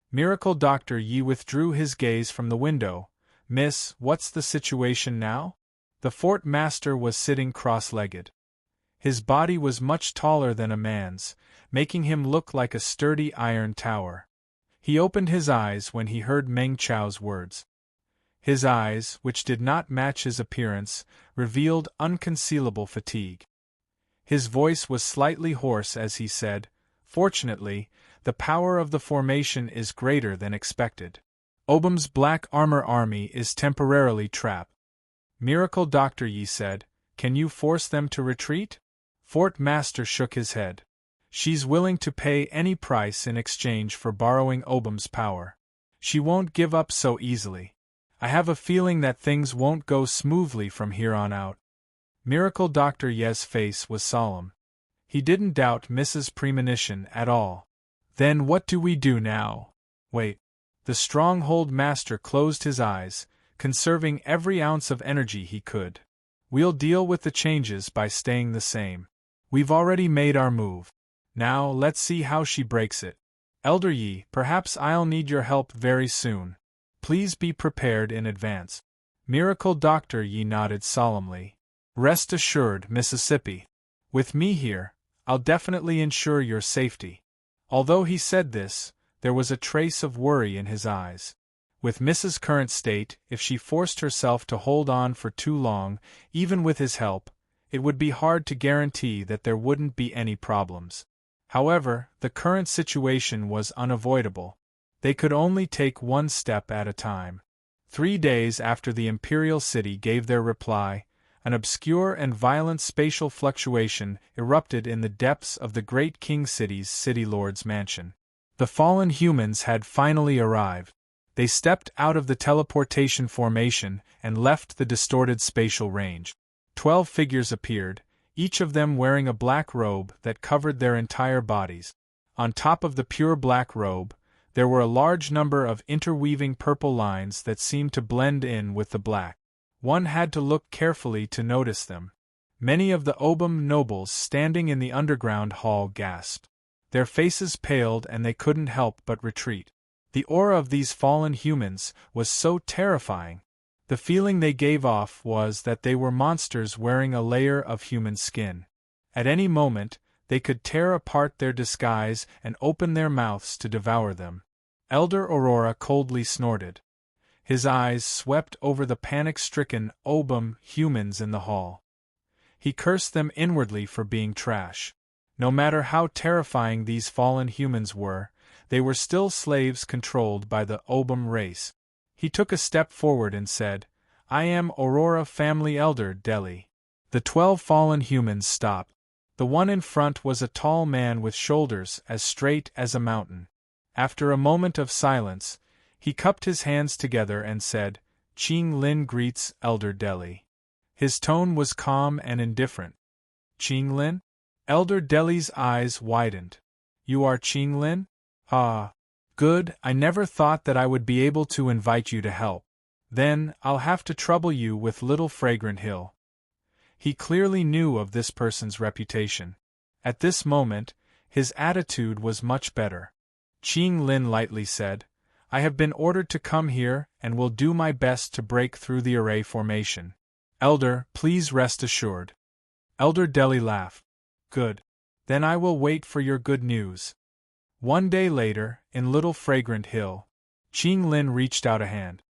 Miracle Dr. Yi withdrew his gaze from the window. Miss, what's the situation now? The fort master was sitting cross-legged. His body was much taller than a man's, making him look like a sturdy iron tower. He opened his eyes when he heard Meng Chao's words. His eyes, which did not match his appearance, revealed unconcealable fatigue. His voice was slightly hoarse as he said, "Fortunately, the power of the formation is greater than expected. Obam's black armor army is temporarily trapped." Miracle Dr. Yi said, "Can you force them to retreat?" Fort Master shook his head. "She's willing to pay any price in exchange for borrowing Obam's power. She won't give up so easily. I have a feeling that things won't go smoothly from here on out." Miracle Dr. Ye's face was solemn. He didn't doubt Mrs. Premonition at all. "Then what do we do now?" "Wait." The stronghold master closed his eyes, conserving every ounce of energy he could. "We'll deal with the changes by staying the same. We've already made our move. Now let's see how she breaks it. Elder Yi, perhaps I'll need your help very soon. Please be prepared in advance." Miracle Dr. Yi nodded solemnly. "Rest assured, Mississippi. With me here, I'll definitely ensure your safety." Although he said this, there was a trace of worry in his eyes. With Mrs. Current state, if she forced herself to hold on for too long, even with his help, it would be hard to guarantee that there wouldn't be any problems. However, the current situation was unavoidable. They could only take one step at a time. 3 days after the imperial city gave their reply, an obscure and violent spatial fluctuation erupted in the depths of the great king city's city lord's mansion. The fallen humans had finally arrived. They stepped out of the teleportation formation and left the distorted spatial range. 12 figures appeared, each of them wearing a black robe that covered their entire bodies. On top of the pure black robe, there were a large number of interweaving purple lines that seemed to blend in with the black. One had to look carefully to notice them. Many of the Obam nobles standing in the underground hall gasped. Their faces paled and they couldn't help but retreat. The aura of these fallen humans was so terrifying. The feeling they gave off was that they were monsters wearing a layer of human skin. At any moment, they could tear apart their disguise and open their mouths to devour them. Elder Aurora coldly snorted. His eyes swept over the panic-stricken Obam humans in the hall. He cursed them inwardly for being trash. No matter how terrifying these fallen humans were, they were still slaves controlled by the Obam race. He took a step forward and said, I am Aurora Family Elder Delhi. The 12 fallen humans stopped. The one in front was a tall man with shoulders as straight as a mountain. After a moment of silence, he cupped his hands together and said, Qing Lin greets Elder Delhi. His tone was calm and indifferent. Qing Lin? Elder Delhi's eyes widened. You are Qing Lin? Ah. Good, I never thought that I would be able to invite you to help. Then, I'll have to trouble you with Little Fragrant Hill. He clearly knew of this person's reputation. At this moment, his attitude was much better. Qing Lin lightly said, I have been ordered to come here and will do my best to break through the array formation. Elder, please rest assured. Elder Delhi laughed. Good. Then I will wait for your good news. One day later, in Little Fragrant Hill, Qing Lin reached out a hand.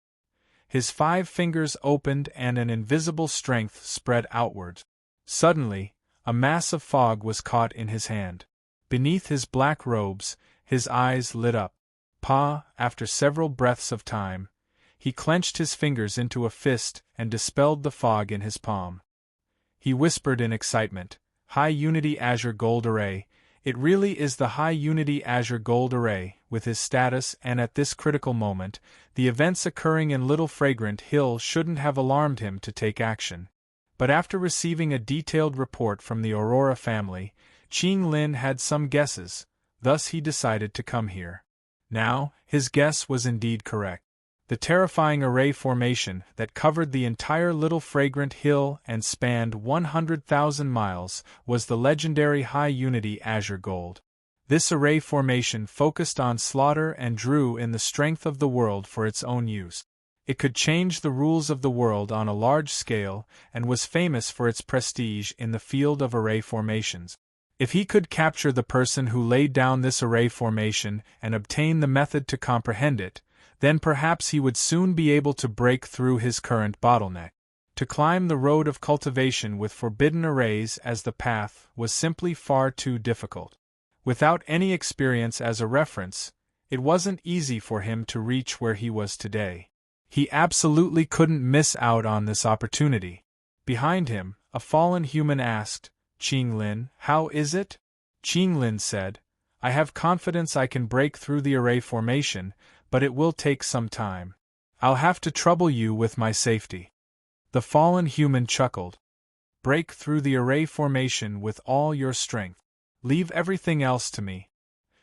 His 5 fingers opened and an invisible strength spread outward. Suddenly, a mass of fog was caught in his hand. Beneath his black robes, his eyes lit up. After several breaths of time, he clenched his fingers into a fist and dispelled the fog in his palm. He whispered in excitement, High Unity Azure Gold Array, it really is the High Unity Azure Gold Array. With his status and at this critical moment, the events occurring in Little Fragrant Hill shouldn't have alarmed him to take action. But after receiving a detailed report from the Aurora family, Qing Lin had some guesses, thus he decided to come here. Now, his guess was indeed correct. The terrifying array formation that covered the entire Little Fragrant Hill and spanned 100,000 miles was the legendary High Unity Azure Gold. This array formation focused on slaughter and drew in the strength of the world for its own use. It could change the rules of the world on a large scale and was famous for its prestige in the field of array formations. If he could capture the person who laid down this array formation and obtain the method to comprehend it, then perhaps he would soon be able to break through his current bottleneck. To climb the road of cultivation with forbidden arrays as the path was simply far too difficult. Without any experience as a reference, it wasn't easy for him to reach where he was today. He absolutely couldn't miss out on this opportunity. Behind him, a fallen human asked, Qing Lin, how is it? Qing Lin said, I have confidence I can break through the array formation, but it will take some time. I'll have to trouble you with my safety. The fallen human chuckled. Break through the array formation with all your strength. Leave everything else to me.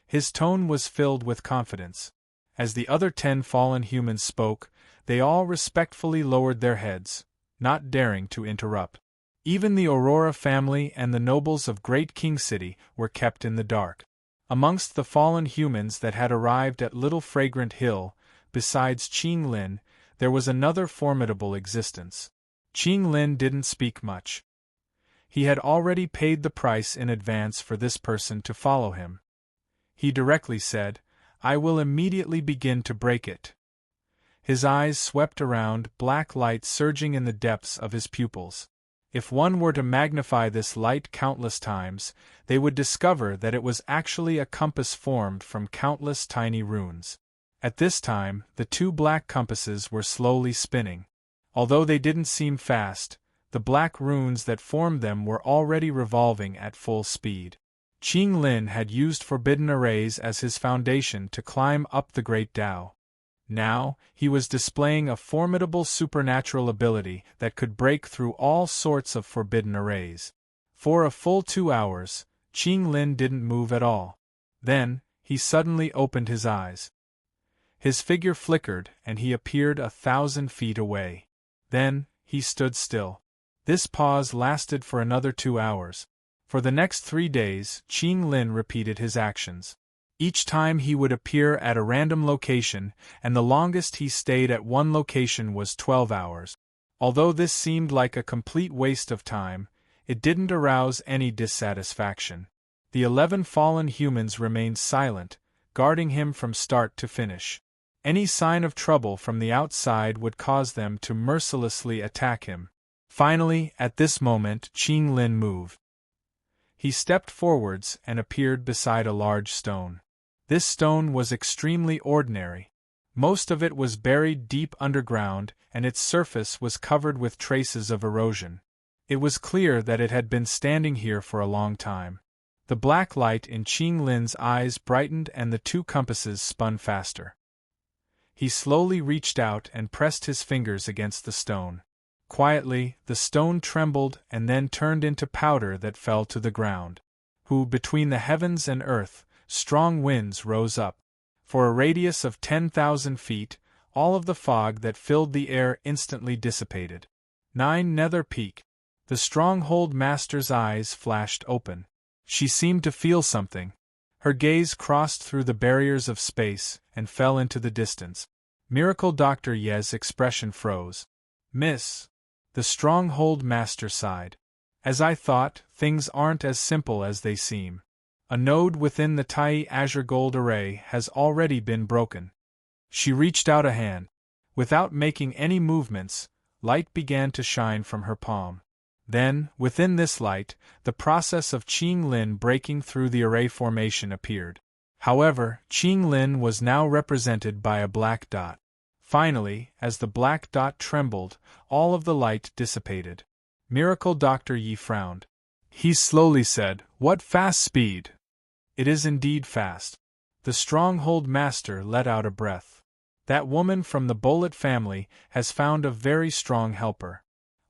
His tone was filled with confidence. As the other 10 fallen humans spoke, they all respectfully lowered their heads, not daring to interrupt. Even the Aurora family and the nobles of Great King City were kept in the dark. Amongst the fallen humans that had arrived at Little Fragrant Hill, besides Qing Lin, there was another formidable existence. Qing Lin didn't speak much. He had already paid the price in advance for this person to follow him. He directly said, I will immediately begin to break it. His eyes swept around, black light surging in the depths of his pupils. If one were to magnify this light countless times, they would discover that it was actually a compass formed from countless tiny runes. At this time, the 2 black compasses were slowly spinning. Although they didn't seem fast, the black runes that formed them were already revolving at full speed. Qing Lin had used forbidden arrays as his foundation to climb up the Great Tao. Now, he was displaying a formidable supernatural ability that could break through all sorts of forbidden arrays. For a full 2 hours, Qing Lin didn't move at all. Then, he suddenly opened his eyes. His figure flickered and he appeared 1,000 feet away. Then, he stood still. This pause lasted for another 2 hours. For the next 3 days, Qing Lin repeated his actions. Each time he would appear at a random location, and the longest he stayed at one location was 12 hours. Although this seemed like a complete waste of time, it didn't arouse any dissatisfaction. The 11 fallen humans remained silent, guarding him from start to finish. Any sign of trouble from the outside would cause them to mercilessly attack him. Finally, at this moment, Qing Lin moved. He stepped forwards and appeared beside a large stone. This stone was extremely ordinary. Most of it was buried deep underground, and its surface was covered with traces of erosion. It was clear that it had been standing here for a long time. The black light in Qing Lin's eyes brightened and the two compasses spun faster. He slowly reached out and pressed his fingers against the stone. Quietly, the stone trembled and then turned into powder that fell to the ground. Between the heavens and earth, strong winds rose up. For a radius of 10,000 feet, all of the fog that filled the air instantly dissipated. 9 Nether Peak. The Stronghold Master's eyes flashed open. She seemed to feel something. Her gaze crossed through the barriers of space and fell into the distance. Miracle Dr. Ye's expression froze. Miss. The Stronghold Master sighed. As I thought, things aren't as simple as they seem. A node within the Tai Azure Gold Array has already been broken. She reached out a hand. Without making any movements, light began to shine from her palm. Then, within this light, the process of Qing Lin breaking through the array formation appeared. However, Qing Lin was now represented by a black dot. Finally, as the black dot trembled, all of the light dissipated. Miracle Dr. Yi frowned. He slowly said, "What fast speed!" "It is indeed fast." The Stronghold Master let out a breath. That woman from the Bullet family has found a very strong helper.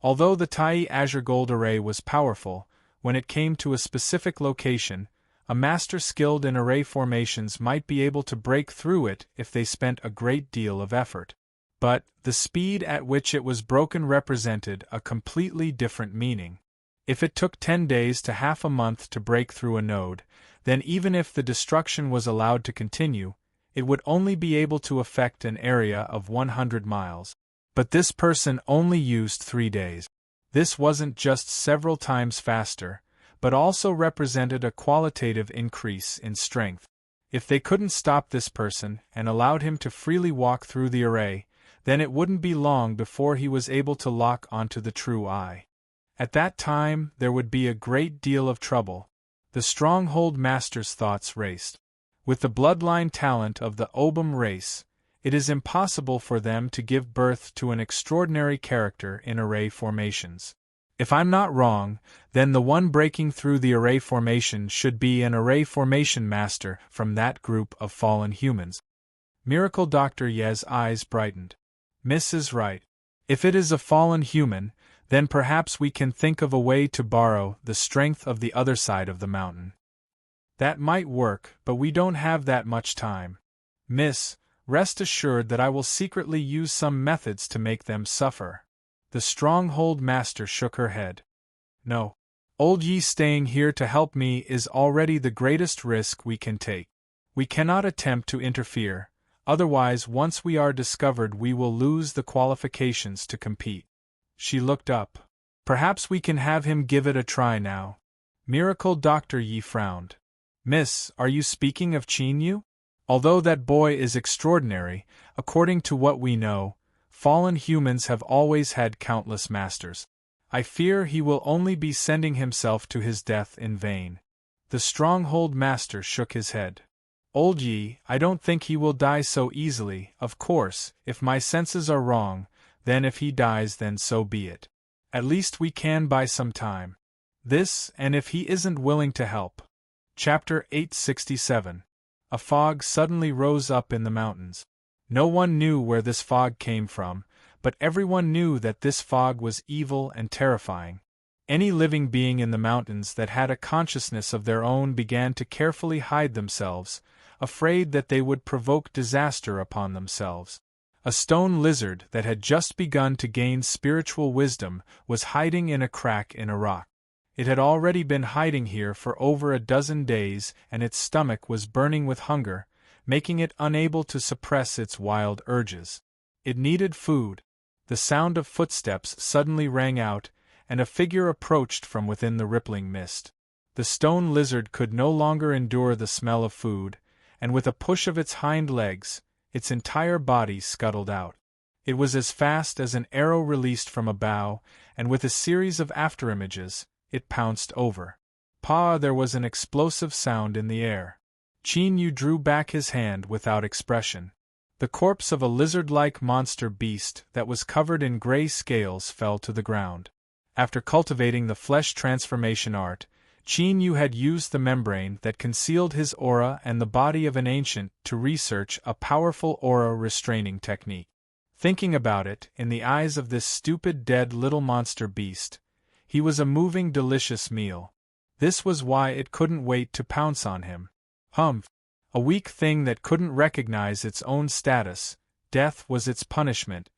Although the Tai Azure Gold Array was powerful, when it came to a specific location, a master skilled in array formations might be able to break through it if they spent a great deal of effort. But, the speed at which it was broken represented a completely different meaning. If it took 10 days to half a month to break through a node, then even if the destruction was allowed to continue, it would only be able to affect an area of 100 miles. But this person only used 3 days. This wasn't just several times faster, but also represented a qualitative increase in strength. If they couldn't stop this person and allowed him to freely walk through the array, then it wouldn't be long before he was able to lock onto the true eye. At that time, there would be a great deal of trouble. The Stronghold Master's thoughts raced. With the bloodline talent of the Obum race, it is impossible for them to give birth to an extraordinary character in array formations. If I'm not wrong, then the one breaking through the array formation should be an array formation master from that group of fallen humans. Miracle Dr. Ye's eyes brightened. Miss is right. If it is a fallen human, then perhaps we can think of a way to borrow the strength of the other side of the mountain. That might work, but we don't have that much time. Miss, rest assured that I will secretly use some methods to make them suffer. The Stronghold Master shook her head. No. Old Yi staying here to help me is already the greatest risk we can take. We cannot attempt to interfere, otherwise once we are discovered we will lose the qualifications to compete. She looked up. Perhaps we can have him give it a try now. Miracle Dr. Yi frowned. Miss, are you speaking of Qin Yu? Although that boy is extraordinary, according to what we know, fallen humans have always had countless masters. I fear he will only be sending himself to his death in vain. The Stronghold Master shook his head. Old Yi, I don't think he will die so easily. Of course, if my senses are wrong, then if he dies then so be it. At least we can buy some time. This, and if he isn't willing to help. Chapter 867. A fog suddenly rose up in the mountains. No one knew where this fog came from, but everyone knew that this fog was evil and terrifying. Any living being in the mountains that had a consciousness of their own began to carefully hide themselves, afraid that they would provoke disaster upon themselves. A stone lizard that had just begun to gain spiritual wisdom was hiding in a crack in a rock. It had already been hiding here for over a dozen days, and its stomach was burning with hunger, making it unable to suppress its wild urges. It needed food. The sound of footsteps suddenly rang out, and a figure approached from within the rippling mist. The stone lizard could no longer endure the smell of food, and with a push of its hind legs, its entire body scuttled out. It was as fast as an arrow released from a bow, and with a series of afterimages, it pounced over. Pa! There was an explosive sound in the air. Qin Yu drew back his hand without expression. The corpse of a lizard-like monster beast that was covered in gray scales fell to the ground. After cultivating the flesh transformation art, Qin Yu had used the membrane that concealed his aura and the body of an ancient to research a powerful aura restraining technique. Thinking about it, in the eyes of this stupid dead little monster beast, he was a moving delicious meal. This was why it couldn't wait to pounce on him. Humph! A weak thing that couldn't recognize its own status, death was its punishment.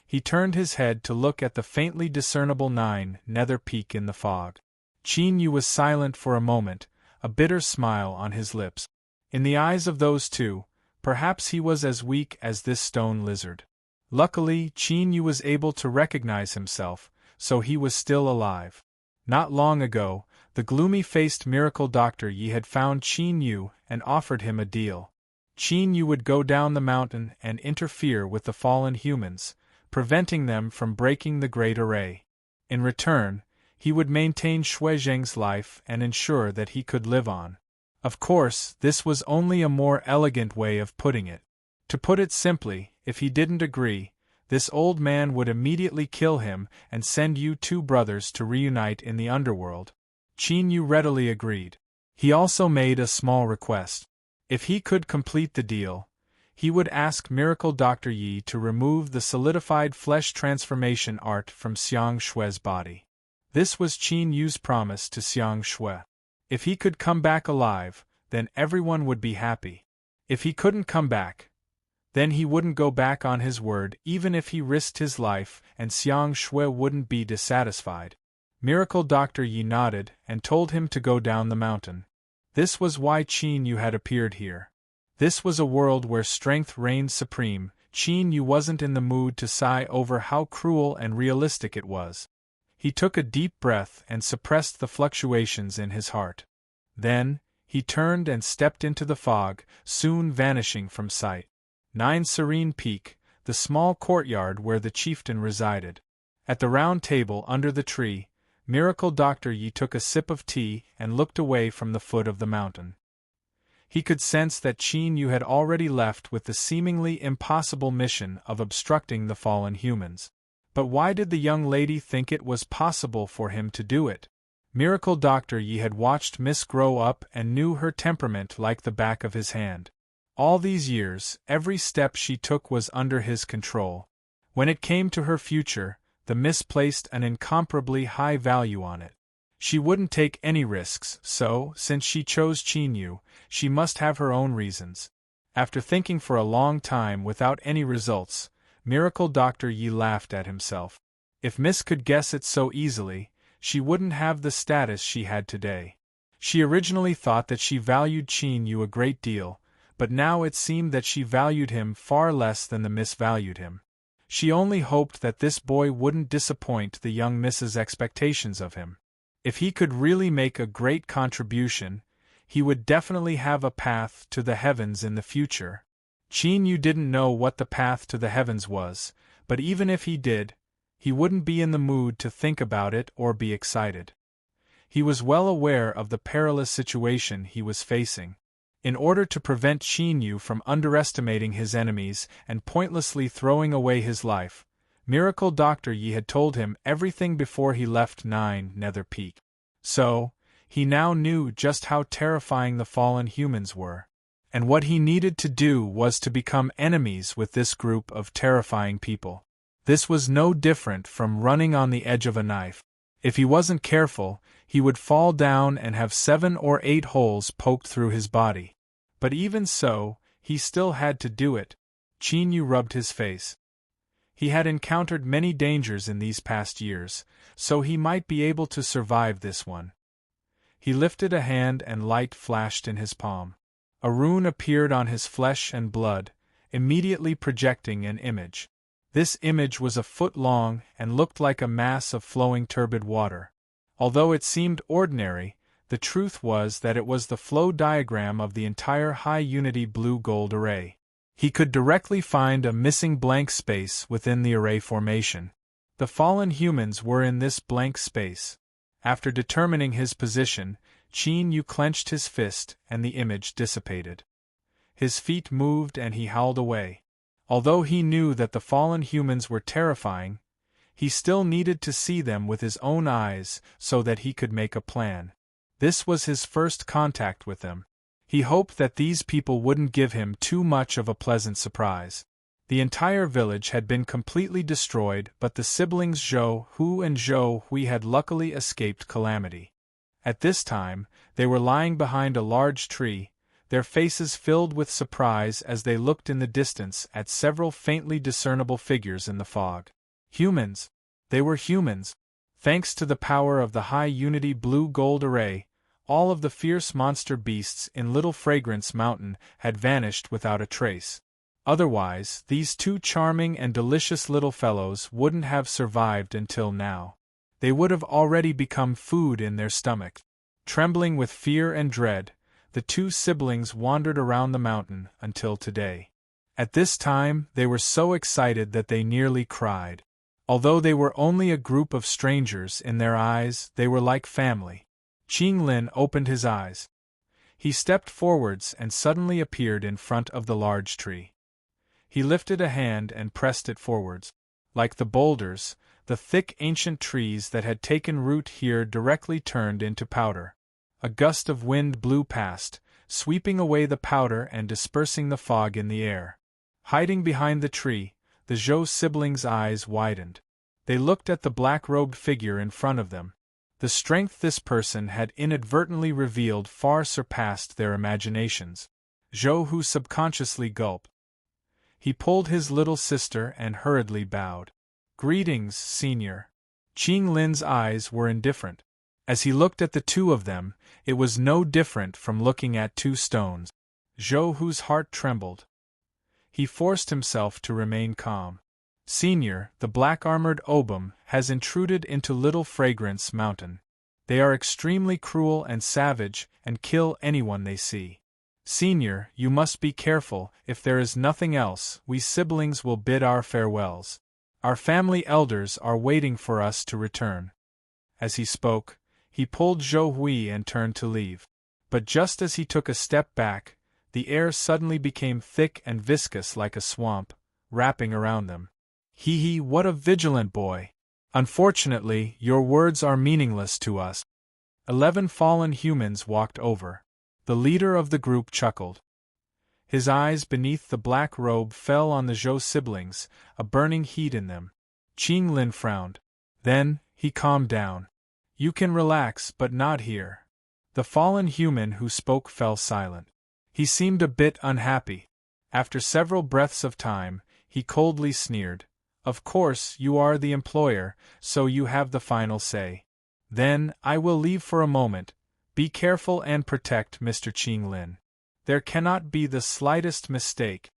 He turned his head to look at the faintly discernible nether peak in the fog. Qin Yu was silent for a moment, a bitter smile on his lips. In the eyes of those two, perhaps he was as weak as this stone lizard. Luckily, Qin Yu was able to recognize himself, so he was still alive. Not long ago, the gloomy-faced miracle Dr. Yi had found Qin Yu and offered him a deal. Qin Yu would go down the mountain and interfere with the fallen humans, preventing them from breaking the Great Array. In return, he would maintain Shui Zheng's life and ensure that he could live on. Of course, this was only a more elegant way of putting it. To put it simply, if he didn't agree, this old man would immediately kill him and send you two brothers to reunite in the underworld. Qin Yu readily agreed. He also made a small request. If he could complete the deal, he would ask Miracle Dr. Yi to remove the solidified flesh transformation art from Xiang Shui's body. This was Qin Yu's promise to Xiang Shui. If he could come back alive, then everyone would be happy. If he couldn't come back, then he wouldn't go back on his word even if he risked his life, and Xiang Shui wouldn't be dissatisfied. Miracle Dr. Yi nodded and told him to go down the mountain. This was why Qin Yu had appeared here. This was a world where strength reigned supreme. Qin Yu wasn't in the mood to sigh over how cruel and realistic it was. He took a deep breath and suppressed the fluctuations in his heart. Then, he turned and stepped into the fog, soon vanishing from sight. Serene Peak, the small courtyard where the chieftain resided. At the round table under the tree, Miracle Dr. Yi took a sip of tea and looked away from the foot of the mountain. He could sense that Qin Yu had already left with the seemingly impossible mission of obstructing the fallen humans. But why did the young lady think it was possible for him to do it? Miracle Dr. Yi had watched Miss grow up and knew her temperament like the back of his hand. All these years, every step she took was under his control. When it came to her future, the Miss placed an incomparably high value on it. She wouldn't take any risks, so, since she chose Qin Yu, she must have her own reasons. After thinking for a long time without any results, Miracle Dr. Yi laughed at himself. If Miss could guess it so easily, she wouldn't have the status she had today. She originally thought that she valued Qin Yu a great deal, but now it seemed that she valued him far less than the Miss valued him. She only hoped that this boy wouldn't disappoint the young Miss's expectations of him. If he could really make a great contribution, he would definitely have a path to the heavens in the future. Qin Yu didn't know what the path to the heavens was, but even if he did, he wouldn't be in the mood to think about it or be excited. He was well aware of the perilous situation he was facing. In order to prevent Qin Yu from underestimating his enemies and pointlessly throwing away his life, Miracle Dr. Yi had told him everything before he left Nether Peak. So, he now knew just how terrifying the fallen humans were. And what he needed to do was to become enemies with this group of terrifying people. This was no different from running on the edge of a knife. If he wasn't careful, he would fall down and have 7 or 8 holes poked through his body. But even so, he still had to do it. Qin Yu rubbed his face. He had encountered many dangers in these past years, so he might be able to survive this one. He lifted a hand and light flashed in his palm. A rune appeared on his flesh and blood, immediately projecting an image. This image was a foot long and looked like a mass of flowing turbid water. Although it seemed ordinary, the truth was that it was the flow diagram of the entire high-unity blue-gold array. He could directly find a missing blank space within the array formation. The fallen humans were in this blank space. After determining his position, Qin Yu clenched his fist and the image dissipated. His feet moved and he howled away. Although he knew that the fallen humans were terrifying, he still needed to see them with his own eyes so that he could make a plan. This was his first contact with them. He hoped that these people wouldn't give him too much of a pleasant surprise. The entire village had been completely destroyed, but the siblings Zhou Hu and Zhou Hui had luckily escaped calamity. At this time, they were lying behind a large tree, their faces filled with surprise as they looked in the distance at several faintly discernible figures in the fog. Humans! They were humans! Thanks to the power of the high unity blue-gold array, all of the fierce monster beasts in Little Fragrance Mountain had vanished without a trace. Otherwise, these two charming and delicious little fellows wouldn't have survived until now. They would have already become food in their stomach. Trembling with fear and dread, the two siblings wandered around the mountain until today. At this time, they were so excited that they nearly cried. Although they were only a group of strangers, in their eyes, they were like family. Qing Lin opened his eyes. He stepped forwards and suddenly appeared in front of the large tree. He lifted a hand and pressed it forwards. Like the boulders, the thick ancient trees that had taken root here directly turned into powder. A gust of wind blew past, sweeping away the powder and dispersing the fog in the air. Hiding behind the tree, the Zhou siblings' eyes widened. They looked at the black-robed figure in front of them. The strength this person had inadvertently revealed far surpassed their imaginations. Zhou Hu subconsciously gulped. He pulled his little sister and hurriedly bowed. "Greetings, Senior." Qing Lin's eyes were indifferent. As he looked at the two of them, it was no different from looking at two stones. Zhou Hu's heart trembled. He forced himself to remain calm. "Senior, the black-armored Obum has intruded into Little Fragrance Mountain. They are extremely cruel and savage and kill anyone they see. Senior, you must be careful. If there is nothing else, we siblings will bid our farewells. Our family elders are waiting for us to return." As he spoke, he pulled Zhou Hui and turned to leave. But just as he took a step back, the air suddenly became thick and viscous like a swamp, wrapping around them. "Hee, what a vigilant boy! Unfortunately, your words are meaningless to us." 11 fallen humans walked over. The leader of the group chuckled. His eyes beneath the black robe fell on the Zhou siblings, a burning heat in them. Qing Lin frowned. Then, he calmed down. "You can relax, but not here." The fallen human who spoke fell silent. He seemed a bit unhappy. After several breaths of time, he coldly sneered. "Of course, you are the employer, so you have the final say. Then, I will leave for a moment. Be careful and protect Mr. Qing Lin. There cannot be the slightest mistake."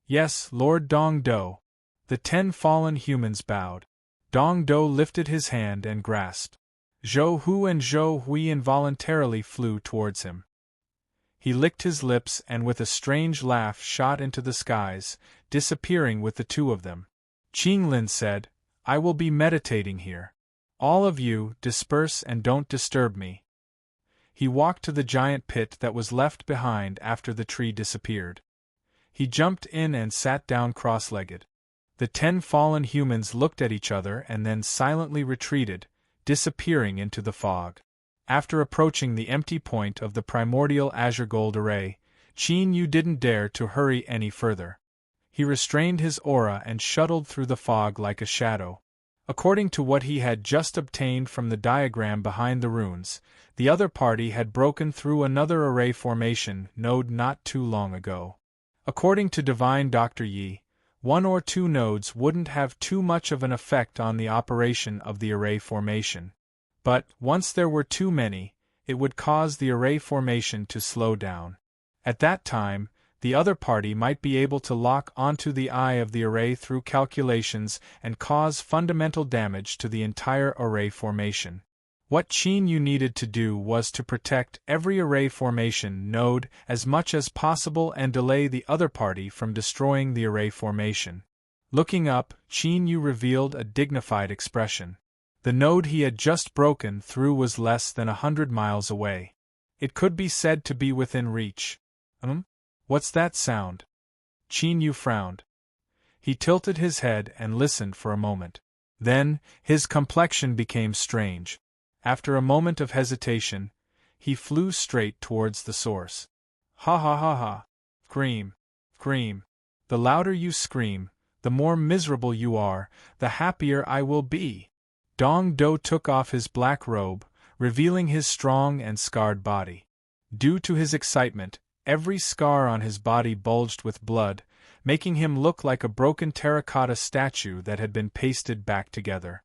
"Yes, Lord Dong Do." The 10 fallen humans bowed. Dong Do lifted his hand and grasped. Zhou Hu and Zhou Hui involuntarily flew towards him. He licked his lips and with a strange laugh shot into the skies, disappearing with the two of them. Qing Lin said, "I will be meditating here. All of you, disperse and don't disturb me." He walked to the giant pit that was left behind after the tree disappeared. He jumped in and sat down cross-legged. The 10 fallen humans looked at each other and then silently retreated, disappearing into the fog. After approaching the empty point of the primordial azure gold array, Qin Yu didn't dare to hurry any further. He restrained his aura and shuttled through the fog like a shadow. According to what he had just obtained from the diagram behind the runes, the other party had broken through another array formation node not too long ago. According to Divine Dr. Yi, 1 or 2 nodes wouldn't have too much of an effect on the operation of the array formation. But, once there were too many, it would cause the array formation to slow down. At that time, the other party might be able to lock onto the eye of the array through calculations and cause fundamental damage to the entire array formation. What Qin Yu needed to do was to protect every array formation node as much as possible and delay the other party from destroying the array formation. Looking up, Qin Yu revealed a dignified expression. The node he had just broken through was less than 100 miles away. It could be said to be within reach. What's that sound? Qin Yu frowned. He tilted his head and listened for a moment. Then, his complexion became strange. After a moment of hesitation, he flew straight towards the source. Ha ha ha ha! Scream! Scream! The louder you scream, the more miserable you are, the happier I will be! Dong Do took off his black robe, revealing his strong and scarred body. Due to his excitement, every scar on his body bulged with blood, making him look like a broken terracotta statue that had been pasted back together.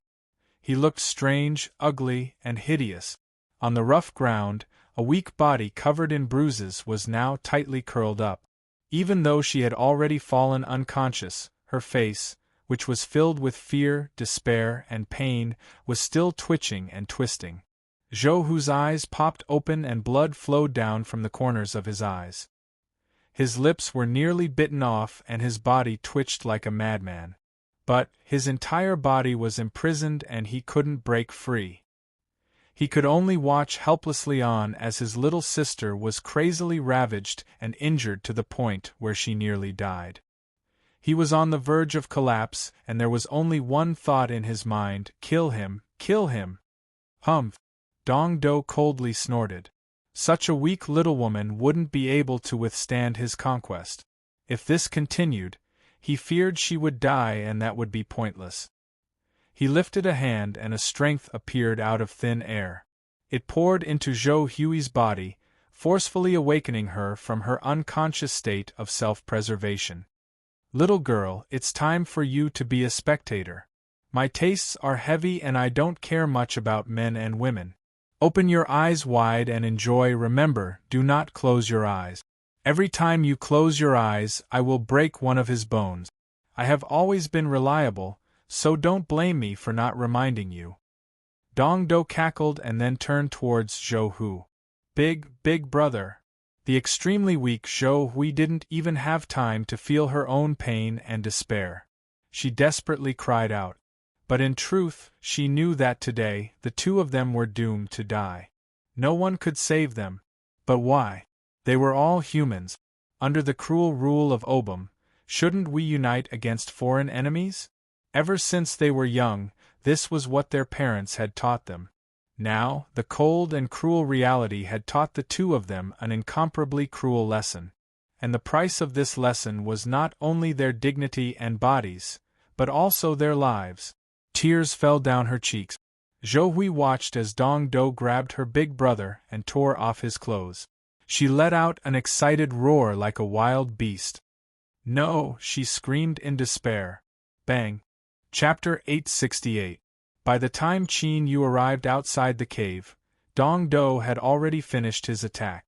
He looked strange, ugly, and hideous. On the rough ground, a weak body covered in bruises was now tightly curled up. Even though she had already fallen unconscious, her face, which was filled with fear, despair, and pain, was still twitching and twisting. Zhou Hu's eyes popped open and blood flowed down from the corners of his eyes. His lips were nearly bitten off and his body twitched like a madman. But his entire body was imprisoned and he couldn't break free. He could only watch helplessly on as his little sister was crazily ravaged and injured to the point where she nearly died. He was on the verge of collapse, and there was only one thought in his mind: kill him, kill him! Humph! Dong Do coldly snorted. Such a weak little woman wouldn't be able to withstand his conquest. If this continued, he feared she would die and that would be pointless. He lifted a hand and a strength appeared out of thin air. It poured into Zhou Hui's body, forcefully awakening her from her unconscious state of self-preservation. Little girl, it's time for you to be a spectator. My tastes are heavy and I don't care much about men and women. Open your eyes wide and enjoy. Remember, do not close your eyes. Every time you close your eyes, I will break one of his bones. I have always been reliable, so don't blame me for not reminding you. Dong Do cackled and then turned towards Zhou Hu. Big brother. The extremely weak Zhou Hui didn't even have time to feel her own pain and despair. She desperately cried out. But in truth, she knew that today, the two of them were doomed to die. No one could save them. But why? They were all humans. Under the cruel rule of Obum, shouldn't we unite against foreign enemies? Ever since they were young, this was what their parents had taught them. Now, the cold and cruel reality had taught the two of them an incomparably cruel lesson. And the price of this lesson was not only their dignity and bodies, but also their lives. Tears fell down her cheeks. Zhou Hui watched as Dong Do grabbed her big brother and tore off his clothes. She let out an excited roar like a wild beast. No, she screamed in despair. Bang. Chapter 868. By the time Qin Yu arrived outside the cave, Dong Do had already finished his attack.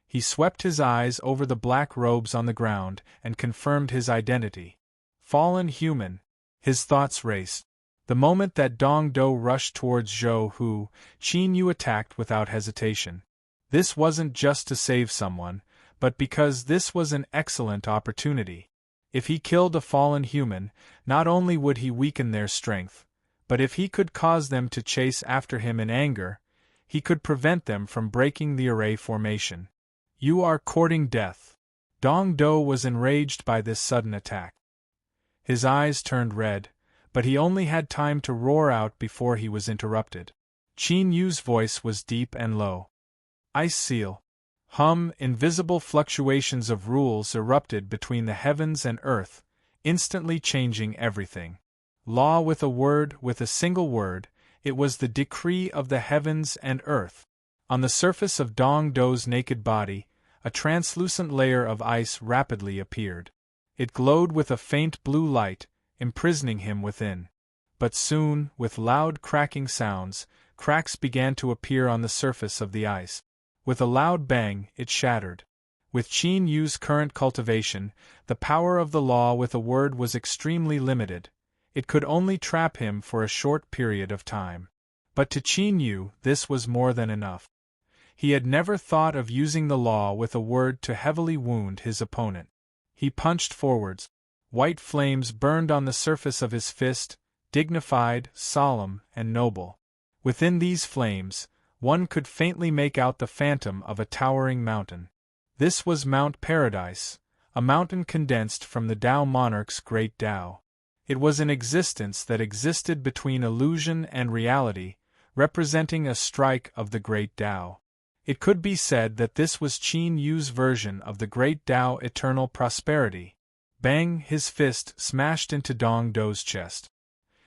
He swept his eyes over the black robes on the ground and confirmed his identity. Fallen human. His thoughts raced. The moment that Dong Do rushed towards Zhou Hu, Qin Yu attacked without hesitation. This wasn't just to save someone, but because this was an excellent opportunity. If he killed a fallen human, not only would he weaken their strength, but if he could cause them to chase after him in anger, he could prevent them from breaking the array formation. You are courting death. Dong Do was enraged by this sudden attack. His eyes turned red, but he only had time to roar out before he was interrupted. Qin Yu's voice was deep and low. Ice seal. Invisible fluctuations of rules erupted between the heavens and earth, instantly changing everything. Law with a single word, it was the decree of the heavens and earth. On the surface of Dong Do's naked body, a translucent layer of ice rapidly appeared. It glowed with a faint blue light, imprisoning him within. But soon, with loud cracking sounds, cracks began to appear on the surface of the ice. With a loud bang, it shattered. With Qin Yu's current cultivation, the power of the law with a word was extremely limited. It could only trap him for a short period of time. But to Qin Yu, this was more than enough. He had never thought of using the law with a word to heavily wound his opponent. He punched forwards. White flames burned on the surface of his fist, dignified, solemn, and noble. Within these flames, one could faintly make out the phantom of a towering mountain. This was Mount Paradise, a mountain condensed from the Tao monarch's great Tao. It was an existence that existed between illusion and reality, representing a strike of the great Tao. It could be said that this was Qin Yu's version of the great Tao eternal prosperity. Bang! His fist smashed into Dong Do's chest.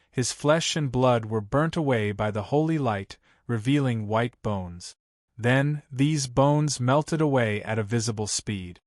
His flesh and blood were burnt away by the holy light, revealing white bones. Then, these bones melted away at a visible speed.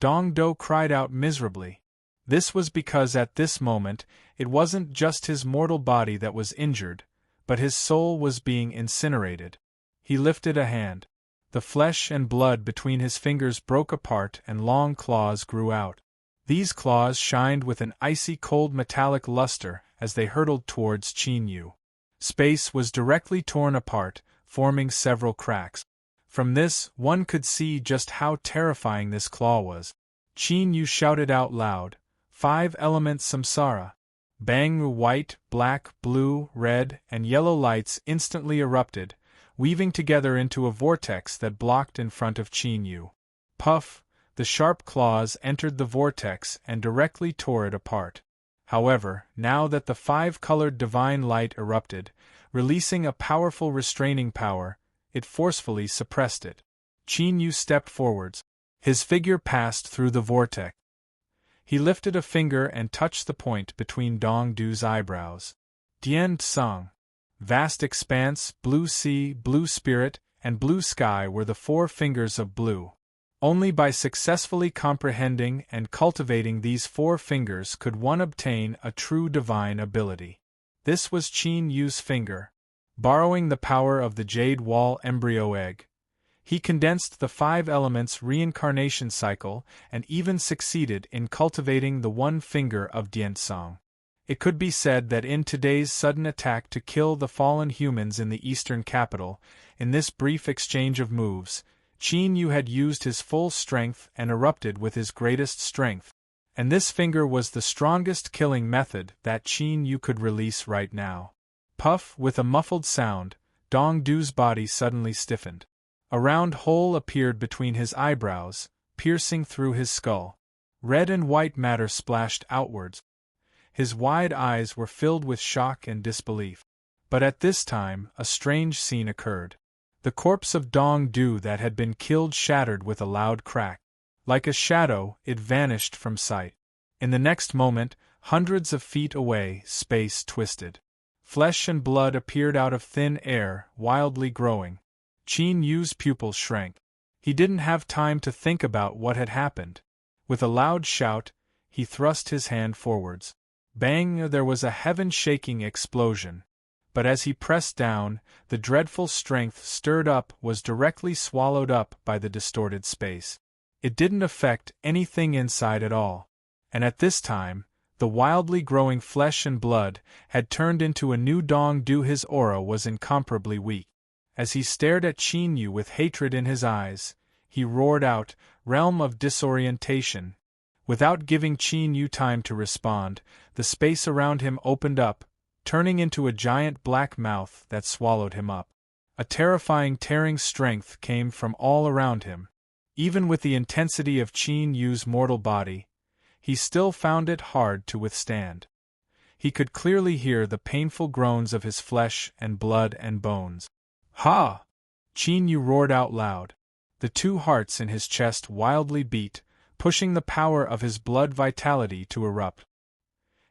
Dong Do cried out miserably. This was because at this moment, it wasn't just his mortal body that was injured, but his soul was being incinerated. He lifted a hand. The flesh and blood between his fingers broke apart and long claws grew out. These claws shined with an icy cold metallic luster as they hurtled towards Qin Yu. Space was directly torn apart, forming several cracks. From this, one could see just how terrifying this claw was. Qin Yu shouted out loud, "5 elements samsara!" Bang! White, black, blue, red, and yellow lights instantly erupted, weaving together into a vortex that blocked in front of Qin Yu. Puff! The sharp claws entered the vortex and directly tore it apart. However, now that the 5-colored divine light erupted, releasing a powerful restraining power, it forcefully suppressed it. Qin Yu stepped forwards. His figure passed through the vortex. He lifted a finger and touched the point between Dong Du's eyebrows. Dian Tsang. Vast expanse, blue sea, blue spirit, and blue sky were the 4 fingers of blue. Only by successfully comprehending and cultivating these 4 fingers could one obtain a true divine ability. This was Qin Yu's finger. Borrowing the power of the Jade Wall embryo egg, he condensed the 5 elements reincarnation cycle and even succeeded in cultivating the 1 finger of Diansong. It could be said that in today's sudden attack to kill the fallen humans in the eastern capital, in this brief exchange of moves, Qin Yu had used his full strength and erupted with his greatest strength, and this finger was the strongest killing method that Qin Yu could release right now. Puff! With a muffled sound, Dong Du's body suddenly stiffened. A round hole appeared between his eyebrows, piercing through his skull. Red and white matter splashed outwards. His wide eyes were filled with shock and disbelief. But at this time, a strange scene occurred. The corpse of Dong Du that had been killed shattered with a loud crack. Like a shadow, it vanished from sight. In the next moment, hundreds of feet away, space twisted. Flesh and blood appeared out of thin air, wildly growing. Qin Yu's pupils shrank. He didn't have time to think about what had happened. With a loud shout, he thrust his hand forwards. Bang! There was a heaven-shaking explosion. But as he pressed down, the dreadful strength stirred up was directly swallowed up by the distorted space. It didn't affect anything inside at all. And at this time, the wildly growing flesh and blood had turned into a new Dong Du. His aura was incomparably weak. As he stared at Qin Yu with hatred in his eyes, he roared out, "Realm of disorientation!" Without giving Qin Yu time to respond, the space around him opened up, turning into a giant black mouth that swallowed him up. A terrifying tearing strength came from all around him. Even with the intensity of Qin Yu's mortal body, he still found it hard to withstand. He could clearly hear the painful groans of his flesh and blood and bones. "Ha!" Qin Yu roared out loud. The 2 hearts in his chest wildly beat, pushing the power of his blood vitality to erupt.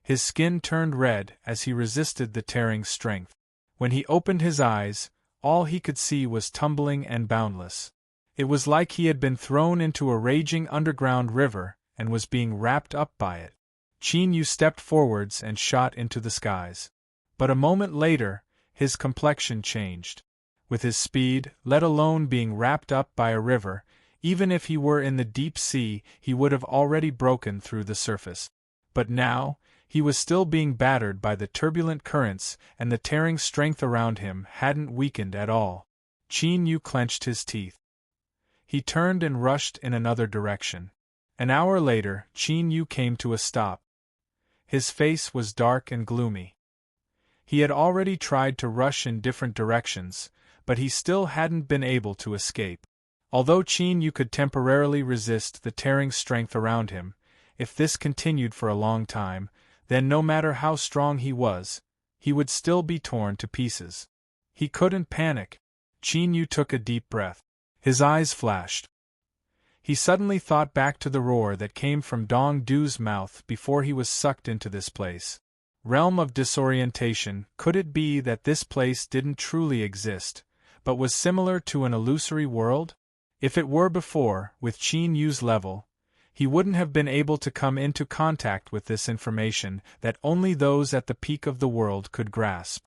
His skin turned red as he resisted the tearing strength. When he opened his eyes, all he could see was tumbling and boundless. It was like he had been thrown into a raging underground river and was being wrapped up by it. Qin Yu stepped forwards and shot into the skies. But a moment later, his complexion changed. With his speed, let alone being wrapped up by a river, even if he were in the deep sea, he would have already broken through the surface. But now, he was still being battered by the turbulent currents, and the tearing strength around him hadn't weakened at all. Qin Yu clenched his teeth. He turned and rushed in another direction. An hour later, Qin Yu came to a stop. His face was dark and gloomy. He had already tried to rush in different directions, but he still hadn't been able to escape. Although Qin Yu could temporarily resist the tearing strength around him, if this continued for a long time, then no matter how strong he was, he would still be torn to pieces. He couldn't panic. Qin Yu took a deep breath. His eyes flashed. He suddenly thought back to the roar that came from Dong Du's mouth before he was sucked into this place. Realm of disorientation, could it be that this place didn't truly exist, but was similar to an illusory world? If it were before, with Qin Yu's level, he wouldn't have been able to come into contact with this information that only those at the peak of the world could grasp.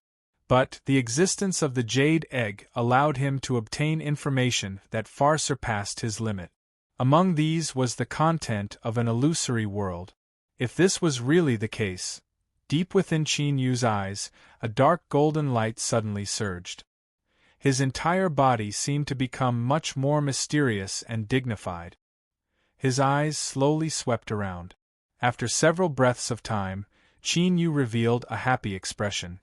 But the existence of the jade egg allowed him to obtain information that far surpassed his limit. Among these was the content of an illusory world. If this was really the case, deep within Qin Yu's eyes, a dark golden light suddenly surged. His entire body seemed to become much more mysterious and dignified. His eyes slowly swept around. After several breaths of time, Qin Yu revealed a happy expression.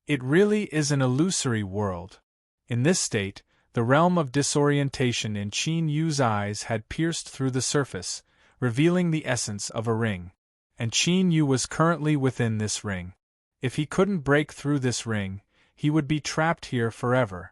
It really is an illusory world. In this state, the realm of disorientation in Qin Yu's eyes had pierced through the surface, revealing the essence of a ring. And Qin Yu was currently within this ring. If he couldn't break through this ring, he would be trapped here forever.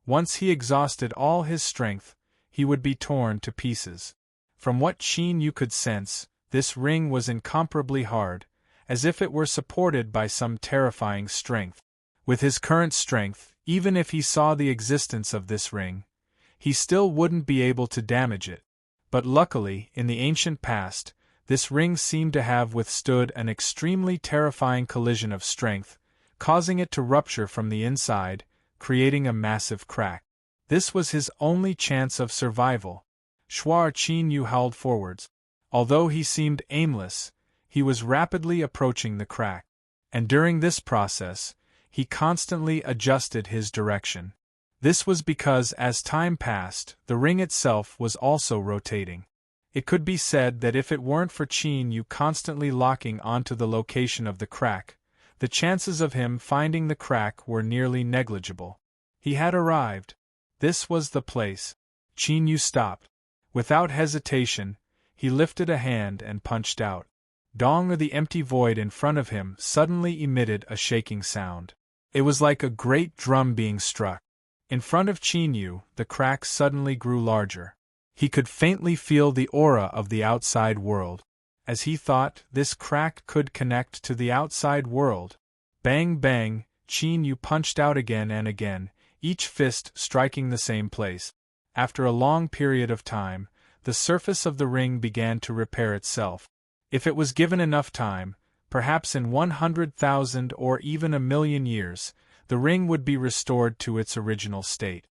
Once he exhausted all his strength, he would be torn to pieces. From what Qin Yu could sense, this ring was incomparably hard, as if it were supported by some terrifying strength. With his current strength, even if he saw the existence of this ring, he still wouldn't be able to damage it. But luckily, in the ancient past, this ring seemed to have withstood an extremely terrifying collision of strength, causing it to rupture from the inside, creating a massive crack. This was his only chance of survival. Shuar Qin Yu howled forwards. Although he seemed aimless, he was rapidly approaching the crack. And during this process, he constantly adjusted his direction. This was because as time passed, the ring itself was also rotating. It could be said that if it weren't for Qin Yu constantly locking onto the location of the crack, the chances of him finding the crack were nearly negligible. He had arrived. This was the place. Qin Yu stopped. Without hesitation, he lifted a hand and punched out. Dong, or the empty void in front of him, suddenly emitted a shaking sound. It was like a great drum being struck. In front of Qin Yu, the crack suddenly grew larger. He could faintly feel the aura of the outside world. As he thought, this crack could connect to the outside world. Bang bang, Qin Yu punched out again and again, each fist striking the same place. After a long period of time, the surface of the ring began to repair itself. If it was given enough time, perhaps in 100,000 or even 1,000,000 years, the ring would be restored to its original state.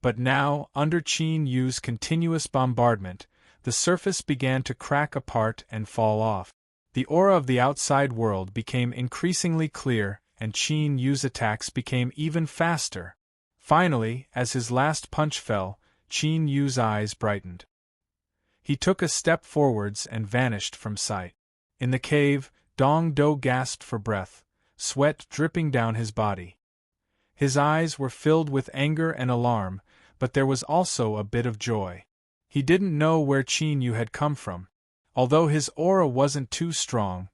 But now, under Qin Yu's continuous bombardment, the surface began to crack apart and fall off. The aura of the outside world became increasingly clear, and Qin Yu's attacks became even faster. Finally, as his last punch fell, Qin Yu's eyes brightened. He took a step forwards and vanished from sight. In the cave, Dong Do gasped for breath, sweat dripping down his body. His eyes were filled with anger and alarm, but there was also a bit of joy. He didn't know where Qin Yu had come from. Although his aura wasn't too strong,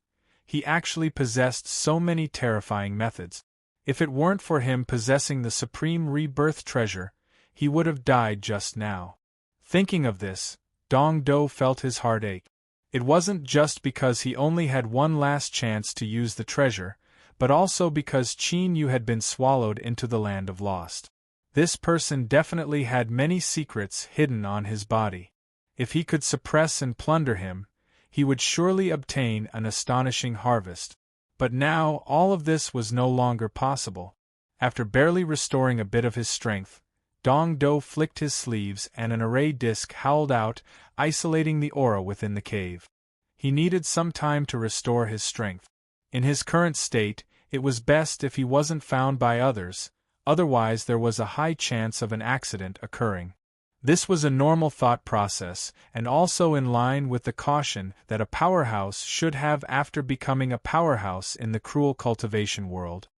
he actually possessed so many terrifying methods. If it weren't for him possessing the supreme rebirth treasure, he would have died just now. Thinking of this, Dong Do felt his heart ache. It wasn't just because he only had one last chance to use the treasure, but also because Qin Yu had been swallowed into the land of lost. This person definitely had many secrets hidden on his body. If he could suppress and plunder him, he would surely obtain an astonishing harvest. But now all of this was no longer possible. After barely restoring a bit of his strength, Dong Do flicked his sleeves and an array disc howled out, isolating the aura within the cave. He needed some time to restore his strength. In his current state, it was best if he wasn't found by others, otherwise there was a high chance of an accident occurring. This was a normal thought process, and also in line with the caution that a powerhouse should have after becoming a powerhouse in the cruel cultivation world.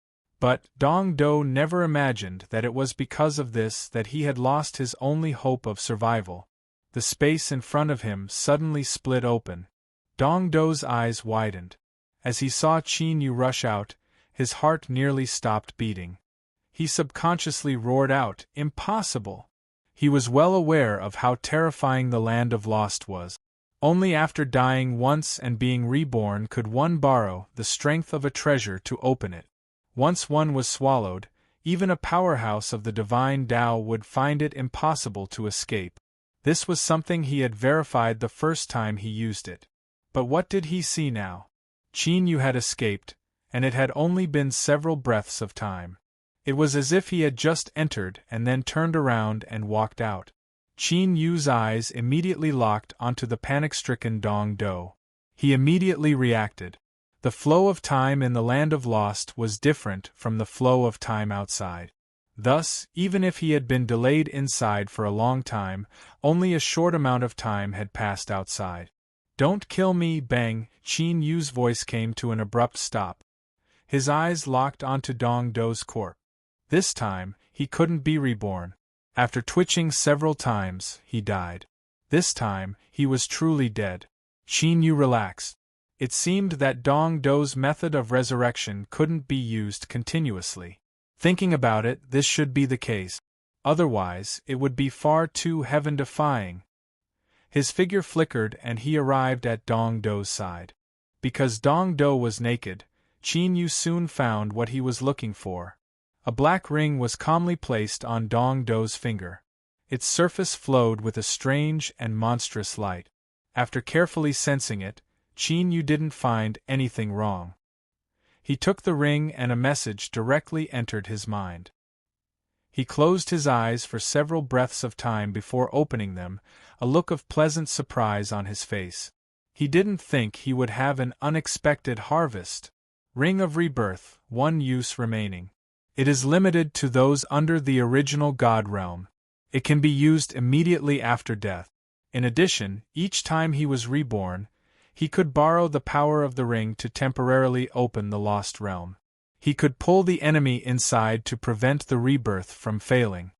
But Dong Do never imagined that it was because of this that he had lost his only hope of survival. the space in front of him suddenly split open. Dong Do's eyes widened. As he saw Qin Yu rush out, his heart nearly stopped beating. He subconsciously roared out, "Impossible!" He was well aware of how terrifying the land of Lost was. Only after dying once and being reborn could one borrow the strength of a treasure to open it. Once one was swallowed, even a powerhouse of the divine Tao would find it impossible to escape. This was something he had verified the first time he used it. But what did he see now? Qin Yu had escaped, and it had only been several breaths of time. It was as if he had just entered and then turned around and walked out. Qin Yu's eyes immediately locked onto the panic-stricken Dong Do. He immediately reacted. The flow of time in the land of Lost was different from the flow of time outside. Thus, even if he had been delayed inside for a long time, only a short amount of time had passed outside. "Don't kill me, bang!" Qin Yu's voice came to an abrupt stop. His eyes locked onto Dong Do's corpse. This time, he couldn't be reborn. After twitching several times, he died. This time, he was truly dead. Qin Yu relaxed. It seemed that Dong Do's method of resurrection couldn't be used continuously. Thinking about it, this should be the case. Otherwise, it would be far too heaven-defying. His figure flickered and he arrived at Dong Do's side. Because Dong Do was naked, Qin Yu soon found what he was looking for. A black ring was calmly placed on Dong Do's finger. Its surface flowed with a strange and monstrous light. After carefully sensing it, Qin Yu didn't find anything wrong. He took the ring and a message directly entered his mind. He closed his eyes for several breaths of time before opening them, a look of pleasant surprise on his face. He didn't think he would have an unexpected harvest. Ring of Rebirth, one use remaining. It is limited to those under the original God realm. It can be used immediately after death. In addition, each time he was reborn, he could borrow the power of the ring to temporarily open the lost realm. He could pull the enemy inside to prevent the rebirth from failing.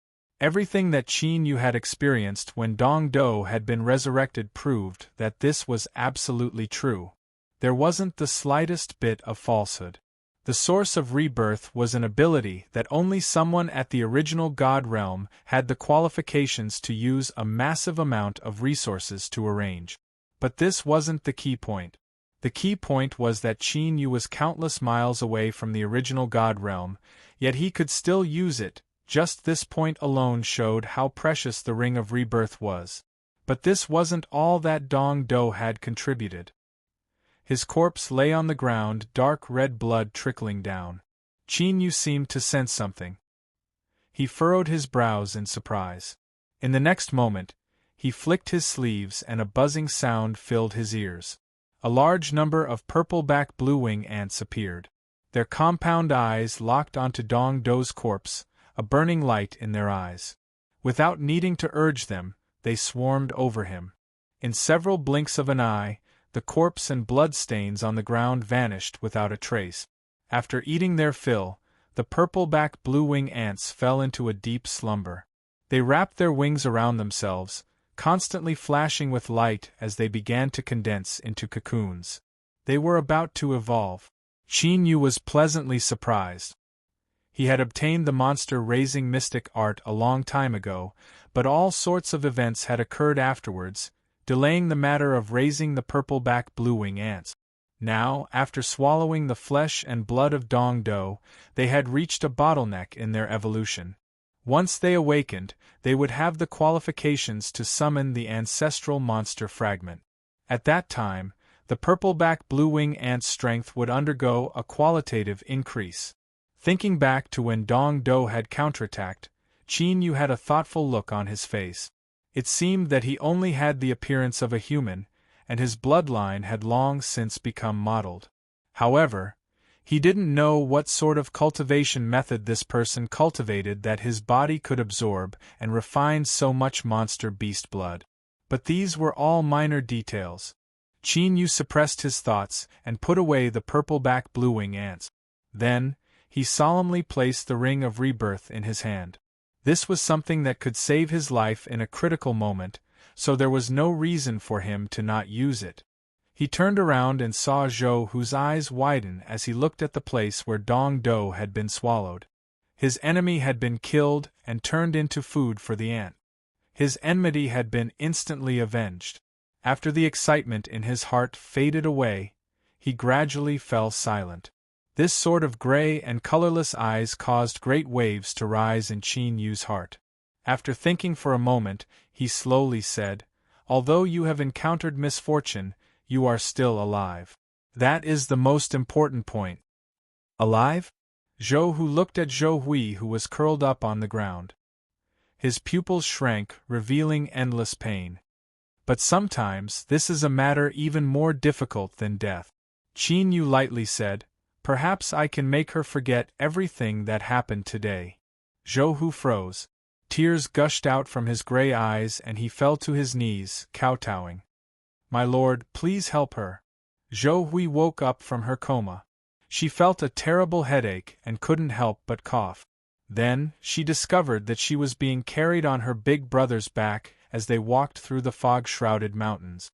Everything that Qin Yu had experienced when Dong Do had been resurrected proved that this was absolutely true. There wasn't the slightest bit of falsehood. The source of rebirth was an ability that only someone at the original God realm had the qualifications to use a massive amount of resources to arrange. But this wasn't the key point. The key point was that Qin Yu was countless miles away from the original God realm, yet he could still use it. Just this point alone showed how precious the Ring of Rebirth was. But this wasn't all that Dong Do had contributed. His corpse lay on the ground, dark red blood trickling down. Qin Yu seemed to sense something. He furrowed his brows in surprise. In the next moment, he flicked his sleeves and a buzzing sound filled his ears. A large number of purple-back blue-wing ants appeared. Their compound eyes locked onto Dong Do's corpse, a burning light in their eyes. Without needing to urge them, they swarmed over him. In several blinks of an eye, the corpse and blood stains on the ground vanished without a trace. After eating their fill, the purple-back blue-wing ants fell into a deep slumber. They wrapped their wings around themselves, constantly flashing with light as they began to condense into cocoons. They were about to evolve. Qin Yu was pleasantly surprised. He had obtained the monster-raising mystic art a long time ago, but all sorts of events had occurred afterwards, delaying the matter of raising the purple-back blue-wing ants. Now, after swallowing the flesh and blood of Dong Do, they had reached a bottleneck in their evolution. Once they awakened, they would have the qualifications to summon the ancestral monster fragment. At that time, the purple-back blue-wing ant's strength would undergo a qualitative increase. Thinking back to when Dong Do had counterattacked, Qin Yu had a thoughtful look on his face. It seemed that he only had the appearance of a human, and his bloodline had long since become mottled. However, he didn't know what sort of cultivation method this person cultivated that his body could absorb and refine so much monster beast blood. But these were all minor details. Qin Yu suppressed his thoughts and put away the purple-back blue-wing ants. Then, he solemnly placed the Ring of Rebirth in his hand. This was something that could save his life in a critical moment, so there was no reason for him to not use it. He turned around and saw Zhou Hu's eyes widen as he looked at the place where Dong Do had been swallowed. His enemy had been killed and turned into food for the ant. His enmity had been instantly avenged. After the excitement in his heart faded away, he gradually fell silent. This sort of gray and colorless eyes caused great waves to rise in Qin Yu's heart. After thinking for a moment, he slowly said, "Although you have encountered misfortune, you are still alive. That is the most important point." Alive? Zhou Hu looked at Zhou Hui, who was curled up on the ground. His pupils shrank, revealing endless pain. But sometimes this is a matter even more difficult than death. Qin Yu lightly said, "Perhaps I can make her forget everything that happened today." Zhou Hu froze. Tears gushed out from his gray eyes and he fell to his knees, kowtowing. "My lord, please help her." Zhou Hui woke up from her coma. She felt a terrible headache and couldn't help but cough. Then, she discovered that she was being carried on her big brother's back as they walked through the fog-shrouded mountains.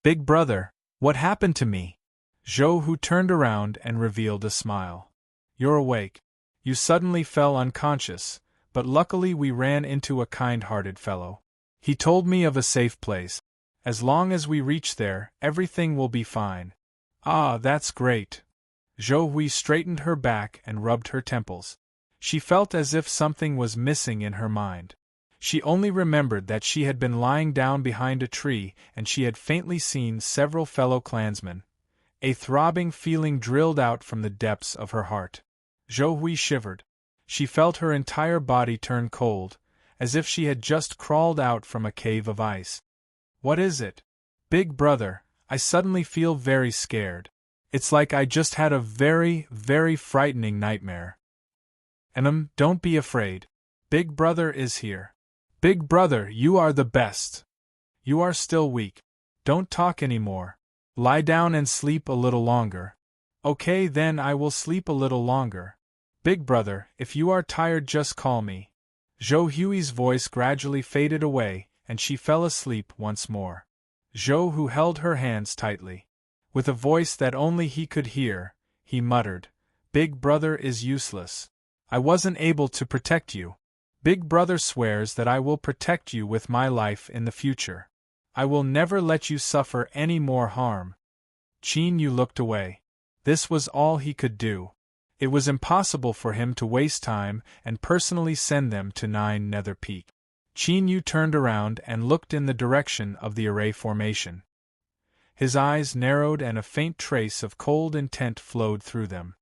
"Big brother, what happened to me?" Zhou Hu turned around and revealed a smile. "You're awake. You suddenly fell unconscious, but luckily we ran into a kind-hearted fellow. He told me of a safe place. As long as we reach there, everything will be fine." "Ah, that's great." Zhou Hui straightened her back and rubbed her temples. She felt as if something was missing in her mind. She only remembered that she had been lying down behind a tree and she had faintly seen several fellow clansmen. A throbbing feeling drilled out from the depths of her heart. Zhou Hui shivered. She felt her entire body turn cold, as if she had just crawled out from a cave of ice. "What is it?" "Big brother, I suddenly feel very scared. It's like I just had a very, very frightening nightmare." Don't be afraid. Big brother is here." "Big brother, you are the best." "You are still weak. Don't talk anymore. Lie down and sleep a little longer." "Okay, then I will sleep a little longer." "Big brother, if you are tired just call me." Zhou Hui's voice gradually faded away, and she fell asleep once more. Zhou Hu held her hands tightly. With a voice that only he could hear, he muttered, "Big brother is useless. I wasn't able to protect you. Big brother swears that I will protect you with my life in the future. I will never let you suffer any more harm." Qin Yu looked away. This was all he could do. It was impossible for him to waste time and personally send them to Nine Nether Peak. Qin Yu turned around and looked in the direction of the array formation. His eyes narrowed and a faint trace of cold intent flowed through them.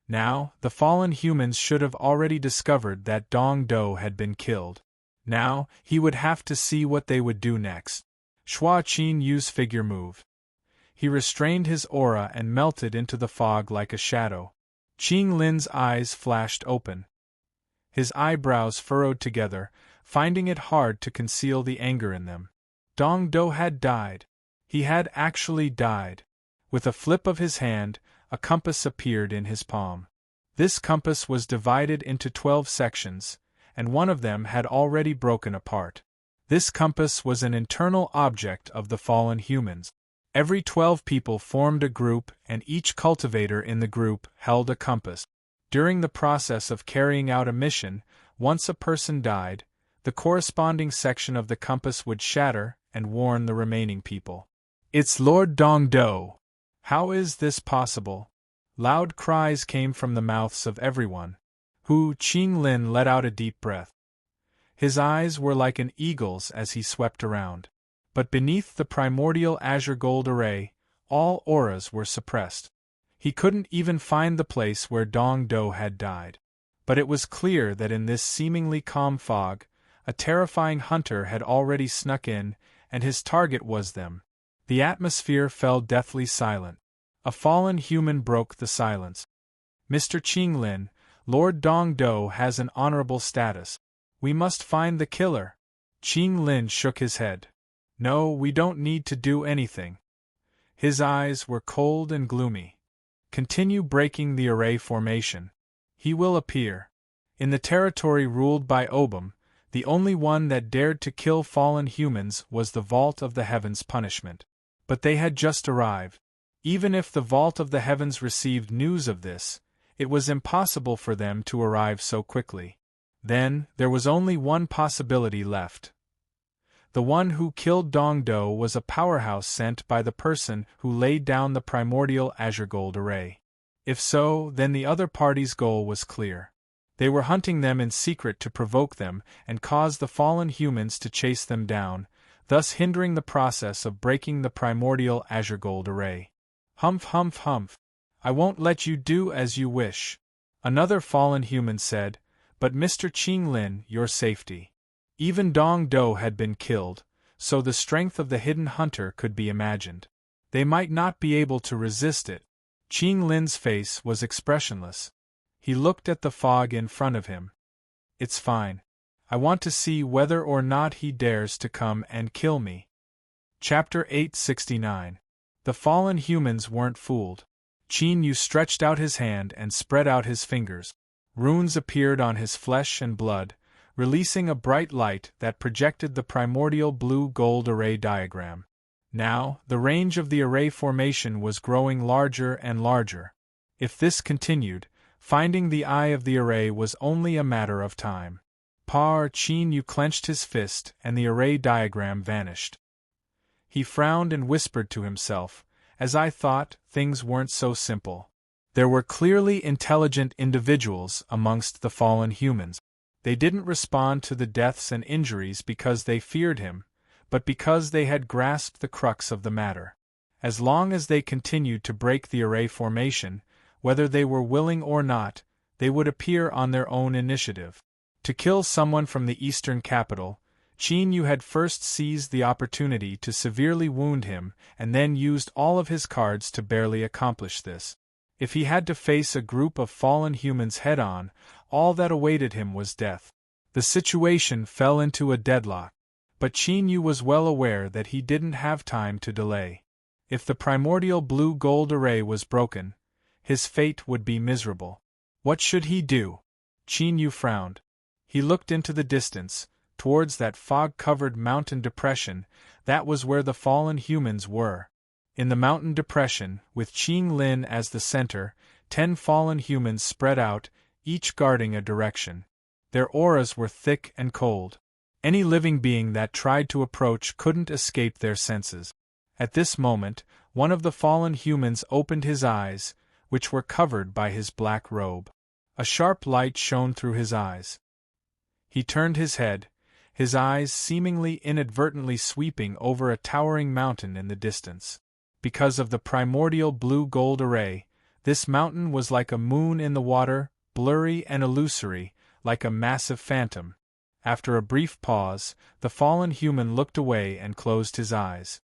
Now, the fallen humans should have already discovered that Dong Do had been killed. Now, he would have to see what they would do next. Shua Qin Yu's figure moved. He restrained his aura and melted into the fog like a shadow. Qing Lin's eyes flashed open. His eyebrows furrowed together, finding it hard to conceal the anger in them. Dong Do had died. He had actually died. With a flip of his hand, a compass appeared in his palm. This compass was divided into 12 sections, and one of them had already broken apart. This compass was an internal object of the fallen humans. Every 12 people formed a group, and each cultivator in the group held a compass. During the process of carrying out a mission, once a person died, the corresponding section of the compass would shatter and warn the remaining people. "It's Lord Dong Do! How is this possible?" Loud cries came from the mouths of everyone. Qing Lin let out a deep breath. His eyes were like an eagle's as he swept around. But beneath the primordial azure gold array, all auras were suppressed. He couldn't even find the place where Dong Do had died. But it was clear that in this seemingly calm fog, a terrifying hunter had already snuck in, and his target was them. The atmosphere fell deathly silent. A fallen human broke the silence. "Mr. Qing Lin, Lord Dong Do has an honorable status. We must find the killer." Qing Lin shook his head. "No, we don't need to do anything." His eyes were cold and gloomy. "Continue breaking the array formation. He will appear. In the territory ruled by Obum, The only one that dared to kill fallen humans was the Vault of the Heavens punishment. But they had just arrived. Even if the Vault of the Heavens received news of this, it was impossible for them to arrive so quickly. Then, there was only one possibility left. The one who killed Dong Do was a powerhouse sent by the person who laid down the primordial azure gold array. If so, then the other party's goal was clear. They were hunting them in secret to provoke them and cause the fallen humans to chase them down, thus hindering the process of breaking the primordial azure gold array. Humph, humph, humph. I won't let you do as you wish. Another fallen human said, but Mr. Qing Lin, your safety. Even Dong Do had been killed, so the strength of the hidden hunter could be imagined. They might not be able to resist it. Qing Lin's face was expressionless. He looked at the fog in front of him. It's fine. I want to see whether or not he dares to come and kill me. Chapter 869. The fallen humans weren't fooled. Qin Yu stretched out his hand and spread out his fingers. Runes appeared on his flesh and blood, releasing a bright light that projected the primordial blue-gold array diagram. Now, the range of the array formation was growing larger and larger. If this continued, finding the eye of the array was only a matter of time. Qin Yu clenched his fist and the array diagram vanished. He frowned and whispered to himself, as I thought, things weren't so simple. There were clearly intelligent individuals amongst the fallen humans. They didn't respond to the deaths and injuries because they feared him, but because they had grasped the crux of the matter. As long as they continued to break the array formation, whether they were willing or not, they would appear on their own initiative. To kill someone from the eastern capital, Qin Yu had first seized the opportunity to severely wound him and then used all of his cards to barely accomplish this. If he had to face a group of fallen humans head-on, all that awaited him was death. The situation fell into a deadlock. But Qin Yu was well aware that he didn't have time to delay. If the primordial blue-gold array was broken, his fate would be miserable. What should he do? Qin Yu frowned. He looked into the distance, towards that fog-covered mountain depression. That was where the fallen humans were. In the mountain depression, with Qing Lin as the center, 10 fallen humans spread out, each guarding a direction. Their auras were thick and cold. Any living being that tried to approach couldn't escape their senses. At this moment, one of the fallen humans opened his eyes, which were covered by his black robe. A sharp light shone through his eyes. He turned his head, his eyes seemingly inadvertently sweeping over a towering mountain in the distance. Because of the primordial blue-gold array, this mountain was like a moon in the water, blurry and illusory, like a massive phantom. After a brief pause, the fallen human looked away and closed his eyes.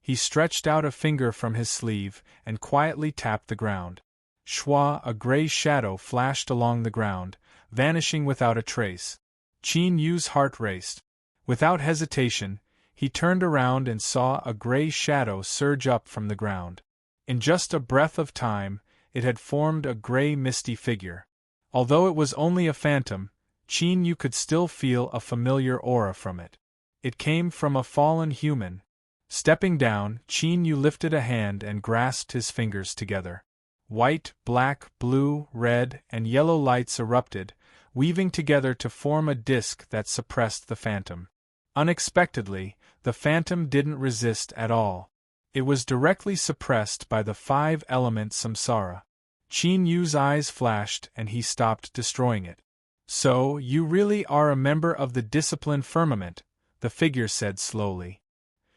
He stretched out a finger from his sleeve and quietly tapped the ground. Shwa, a gray shadow flashed along the ground, vanishing without a trace. Qin Yu's heart raced. Without hesitation, he turned around and saw a gray shadow surge up from the ground. In just a breath of time, it had formed a gray misty figure. Although it was only a phantom, Qin Yu could still feel a familiar aura from it. It came from a fallen human. Stepping down, Qin Yu lifted a hand and grasped his fingers together. White, black, blue, red, and yellow lights erupted, weaving together to form a disk that suppressed the phantom. Unexpectedly, the phantom didn't resist at all. It was directly suppressed by the 5-element samsara. Qin Yu's eyes flashed and he stopped destroying it. So, you really are a member of the discipline firmament, the figure said slowly.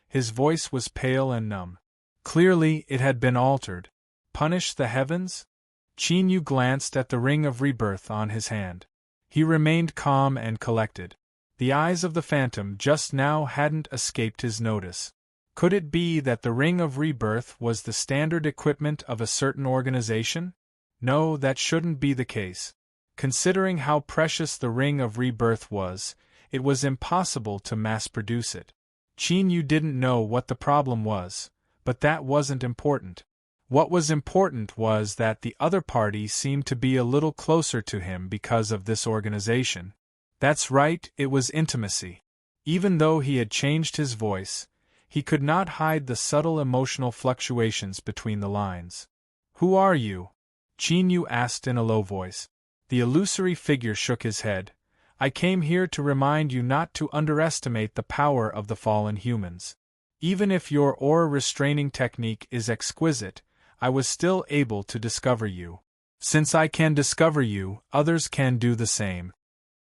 His voice was pale and numb. Clearly, it had been altered. Punish the heavens? Qin Yu glanced at the ring of rebirth on his hand. He remained calm and collected. The eyes of the phantom just now hadn't escaped his notice. Could it be that the ring of rebirth was the standard equipment of a certain organization? No, that shouldn't be the case. Considering how precious the ring of rebirth was, it was impossible to mass-produce it. Qin Yu didn't know what the problem was, but that wasn't important. What was important was that the other party seemed to be a little closer to him because of this organization. That's right, it was intimacy. Even though he had changed his voice, he could not hide the subtle emotional fluctuations between the lines. Who are you? Qin Yu asked in a low voice. The illusory figure shook his head. I came here to remind you not to underestimate the power of the fallen humans. Even if your aura restraining technique is exquisite, I was still able to discover you. Since I can discover you, others can do the same.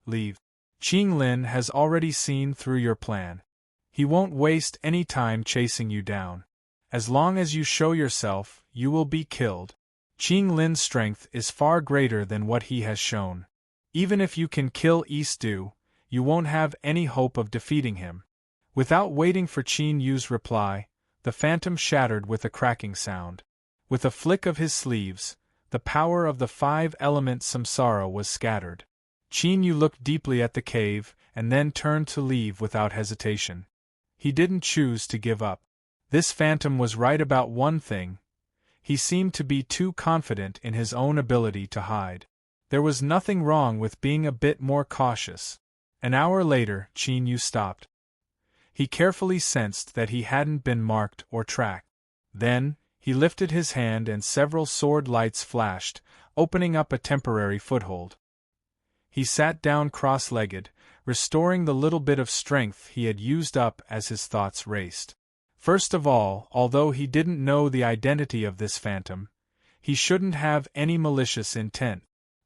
Leave. Qing Lin has already seen through your plan. He won't waste any time chasing you down. As long as you show yourself, you will be killed. Qing Lin's strength is far greater than what he has shown. Even if you can kill East Du, you won't have any hope of defeating him. Without waiting for Qin Yu's reply, the phantom shattered with a cracking sound. With a flick of his sleeves, the power of the 5-element samsara was scattered. Qin Yu looked deeply at the cave and then turned to leave without hesitation. He didn't choose to give up. This phantom was right about one thing. He seemed to be too confident in his own ability to hide. There was nothing wrong with being a bit more cautious. An hour later, Qin Yu stopped. He carefully sensed that he hadn't been marked or tracked. Then, he lifted his hand and several sword lights flashed, opening up a temporary foothold. He sat down cross-legged, restoring the little bit of strength he had used up as his thoughts raced. First of all, although he didn't know the identity of this phantom, he shouldn't have any malicious intent.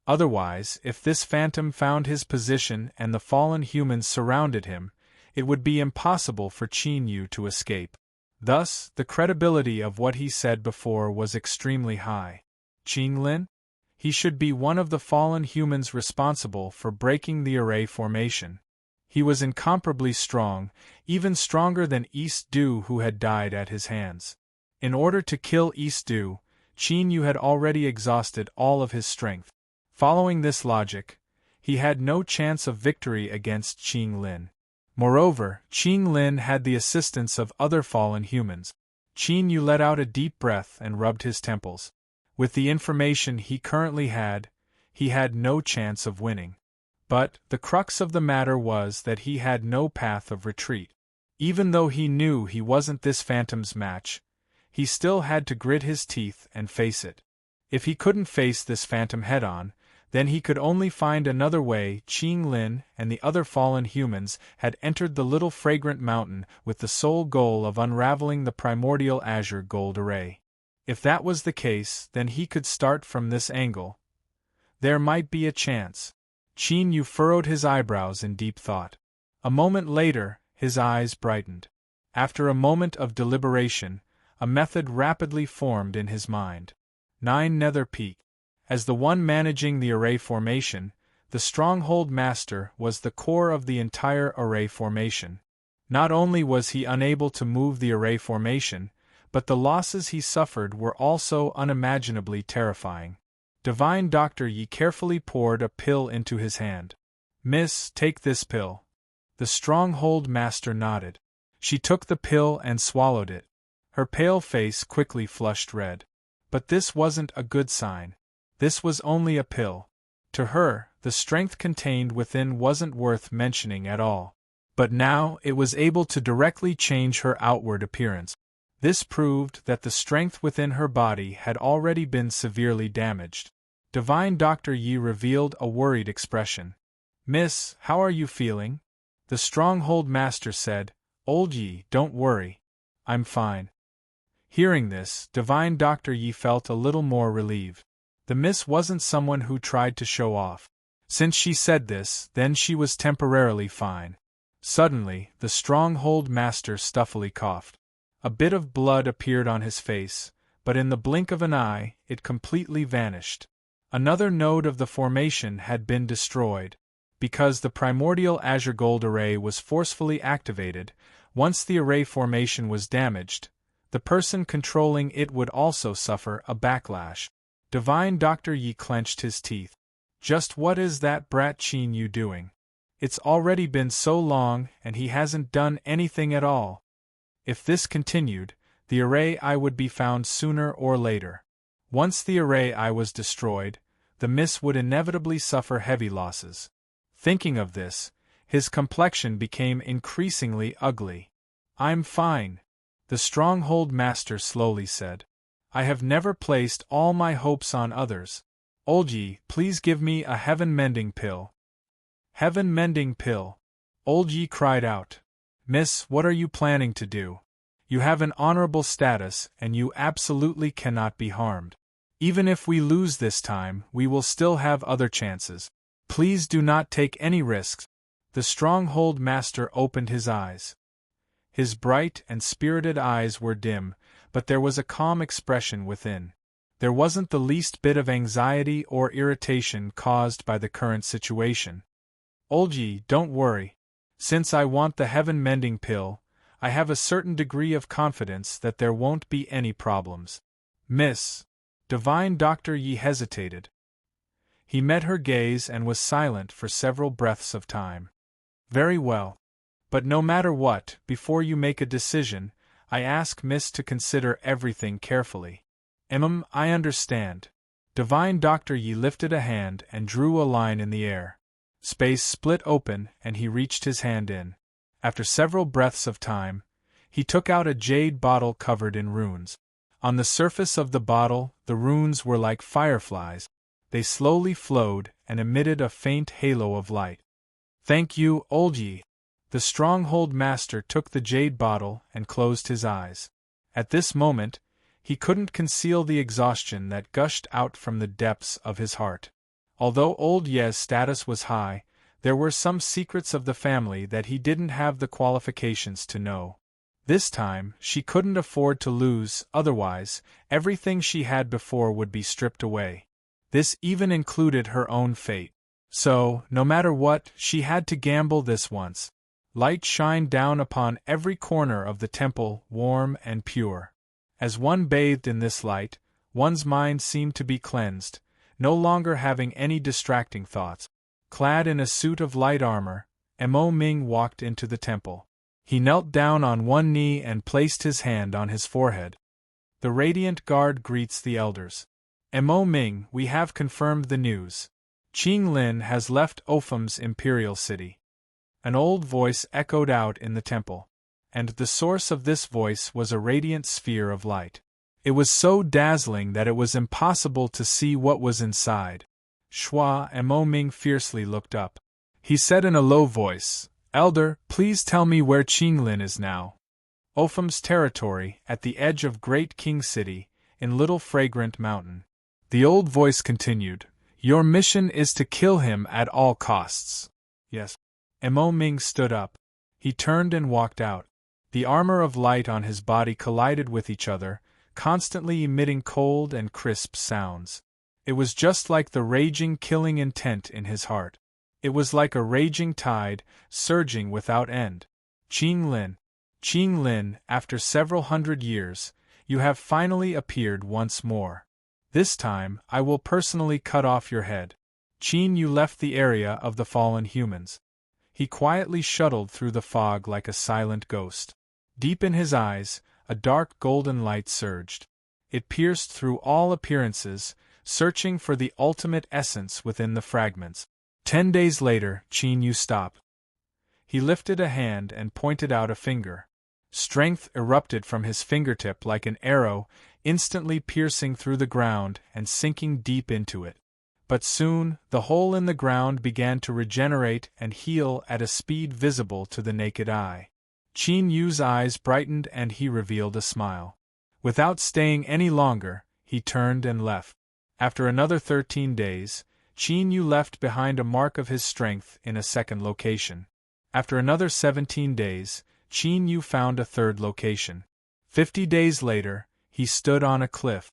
Otherwise, if this phantom found his position and the fallen humans surrounded him, it would be impossible for Qin Yu to escape. Thus, the credibility of what he said before was extremely high. Qing Lin? He should be one of the fallen humans responsible for breaking the array formation. He was incomparably strong, even stronger than East Du, who had died at his hands. In order to kill East Du, Qin Yu had already exhausted all of his strength. Following this logic, he had no chance of victory against Qing Lin. Moreover, Qing Lin had the assistance of other fallen humans. Qin Yu let out a deep breath and rubbed his temples. With the information he currently had, he had no chance of winning. But the crux of the matter was that he had no path of retreat. Even though he knew he wasn't this phantom's match, he still had to grit his teeth and face it. If he couldn't face this phantom head-on, then he could only find another way. Qing Lin and the other fallen humans had entered the little fragrant mountain with the sole goal of unraveling the primordial azure gold array. If that was the case, then he could start from this angle. There might be a chance. Qin Yu furrowed his eyebrows in deep thought. A moment later, his eyes brightened. After a moment of deliberation, a method rapidly formed in his mind. 9 Nether Peak. As the one managing the array formation, the Stronghold Master was the core of the entire array formation. Not only was he unable to move the array formation, but the losses he suffered were also unimaginably terrifying. Divine Dr. Yi carefully poured a pill into his hand. "Miss, take this pill." The Stronghold Master nodded. She took the pill and swallowed it. Her pale face quickly flushed red. But this wasn't a good sign. This was only a pill. To her, the strength contained within wasn't worth mentioning at all. But now it was able to directly change her outward appearance. This proved that the strength within her body had already been severely damaged. Divine Dr. Yi revealed a worried expression. "Miss, how are you feeling?" The Stronghold Master said, "Old Yi, don't worry. I'm fine." Hearing this, Divine Dr. Yi felt a little more relieved. The miss wasn't someone who tried to show off. Since she said this, then she was temporarily fine. Suddenly, the Stronghold Master stuffily coughed. A bit of blood appeared on his face, but in the blink of an eye, it completely vanished. Another node of the formation had been destroyed. Because the primordial azure gold array was forcefully activated, once the array formation was damaged, the person controlling it would also suffer a backlash. Divine Dr. Yi clenched his teeth. Just what is that brat Qin Yu doing? It's already been so long and he hasn't done anything at all. If this continued, the array eye would be found sooner or later. Once the array eye was destroyed, the miss would inevitably suffer heavy losses. Thinking of this, his complexion became increasingly ugly. "I'm fine," the stronghold master slowly said. "I have never placed all my hopes on others. Olgi, please give me a heaven-mending pill." "Heaven-mending pill?" Olgi cried out. "Miss, what are you planning to do? You have an honorable status and you absolutely cannot be harmed. Even if we lose this time, we will still have other chances. Please do not take any risks." The stronghold master opened his eyes. His bright and spirited eyes were dim, but there was a calm expression within. There wasn't the least bit of anxiety or irritation caused by the current situation. "Olgi, don't worry. Since I want the heaven-mending pill, I have a certain degree of confidence that there won't be any problems. Miss Divine Doctor Yi hesitated. He met her gaze and was silent for several breaths of time. "Very well. But no matter what, before you make a decision, I ask Miss to consider everything carefully." I understand." Divine Doctor Yi lifted a hand and drew a line in the air. Space split open and he reached his hand in. After several breaths of time, he took out a jade bottle covered in runes. On the surface of the bottle, the runes were like fireflies. They slowly flowed and emitted a faint halo of light. "Thank you, Olgi." The stronghold master took the jade bottle and closed his eyes. At this moment, he couldn't conceal the exhaustion that gushed out from the depths of his heart. Although old Ye's status was high, there were some secrets of the family that he didn't have the qualifications to know. This time, she couldn't afford to lose, otherwise, everything she had before would be stripped away. This even included her own fate. So, no matter what, she had to gamble this once. Light shined down upon every corner of the temple, warm and pure. As one bathed in this light, one's mind seemed to be cleansed, no longer having any distracting thoughts. Clad in a suit of light armor, Mo Ming walked into the temple. He knelt down on one knee and placed his hand on his forehead. "The radiant guard greets the elders. Mo Ming, we have confirmed the news. Qing Lin has left Opham's imperial city." An old voice echoed out in the temple, and the source of this voice was a radiant sphere of light. It was so dazzling that it was impossible to see what was inside. Mo Ming fiercely looked up. He said in a low voice, "Elder, please tell me where Qing Lin is now." "Opham's territory, at the edge of Great King City, in Little Fragrant Mountain." The old voice continued, "Your mission is to kill him at all costs." "Yes." Mo Ming stood up. He turned and walked out. The armor of light on his body collided with each other, constantly emitting cold and crisp sounds. It was just like the raging killing intent in his heart. It was like a raging tide, surging without end. Qing Lin, after several hundred years, you have finally appeared once more. This time, I will personally cut off your head." Qin Yu left the area of the fallen humans. He quietly shuttled through the fog like a silent ghost. Deep in his eyes, a dark golden light surged. It pierced through all appearances, searching for the ultimate essence within the fragments. 10 days later, Qin Yu stopped. He lifted a hand and pointed out a finger. Strength erupted from his fingertip like an arrow, instantly piercing through the ground and sinking deep into it. But soon, the hole in the ground began to regenerate and heal at a speed visible to the naked eye. Qin Yu's eyes brightened and he revealed a smile. Without staying any longer, he turned and left. After another 13 days, Qin Yu left behind a mark of his strength in a second location. After another 17 days, Qin Yu found a third location. 50 days later, he stood on a cliff.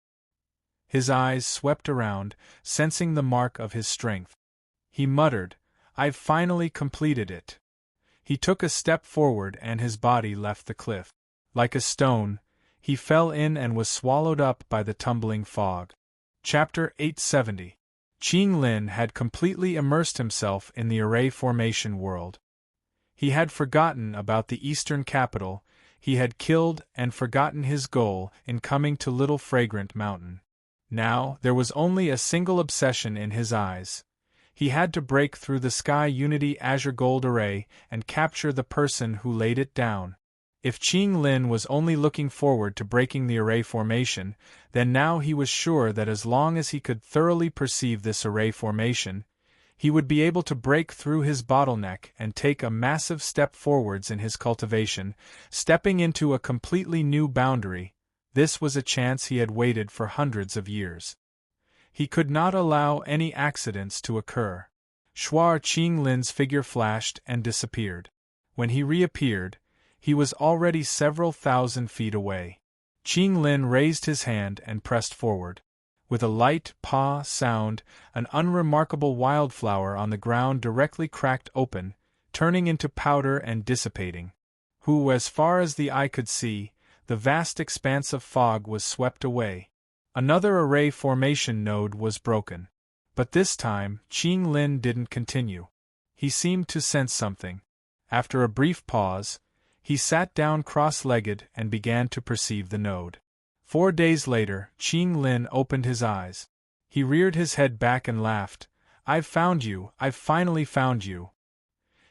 His eyes swept around, sensing the mark of his strength. He muttered, "I've finally completed it." He took a step forward and his body left the cliff. Like a stone, he fell in and was swallowed up by the tumbling fog. Chapter 870. Qing Lin had completely immersed himself in the array formation world. He had forgotten about the eastern capital, he had killed and forgotten his goal in coming to Little Fragrant Mountain. Now, there was only a single obsession in his eyes. He had to break through the Sky Unity Azure Gold Array and capture the person who laid it down. If Qing Lin was only looking forward to breaking the array formation, then now he was sure that as long as he could thoroughly perceive this array formation, he would be able to break through his bottleneck and take a massive step forwards in his cultivation, stepping into a completely new boundary. This was a chance he had waited for hundreds of years. He could not allow any accidents to occur. Shuar Qing Lin's figure flashed and disappeared. When he reappeared, he was already several thousand feet away. Qing Lin raised his hand and pressed forward. With a light paw sound, an unremarkable wildflower on the ground directly cracked open, turning into powder and dissipating. As far as the eye could see, the vast expanse of fog was swept away. Another array formation node was broken. But this time, Qing Lin didn't continue. He seemed to sense something. After a brief pause, he sat down cross-legged and began to perceive the node. 4 days later, Qing Lin opened his eyes. He reared his head back and laughed. "I've found you, I've finally found you."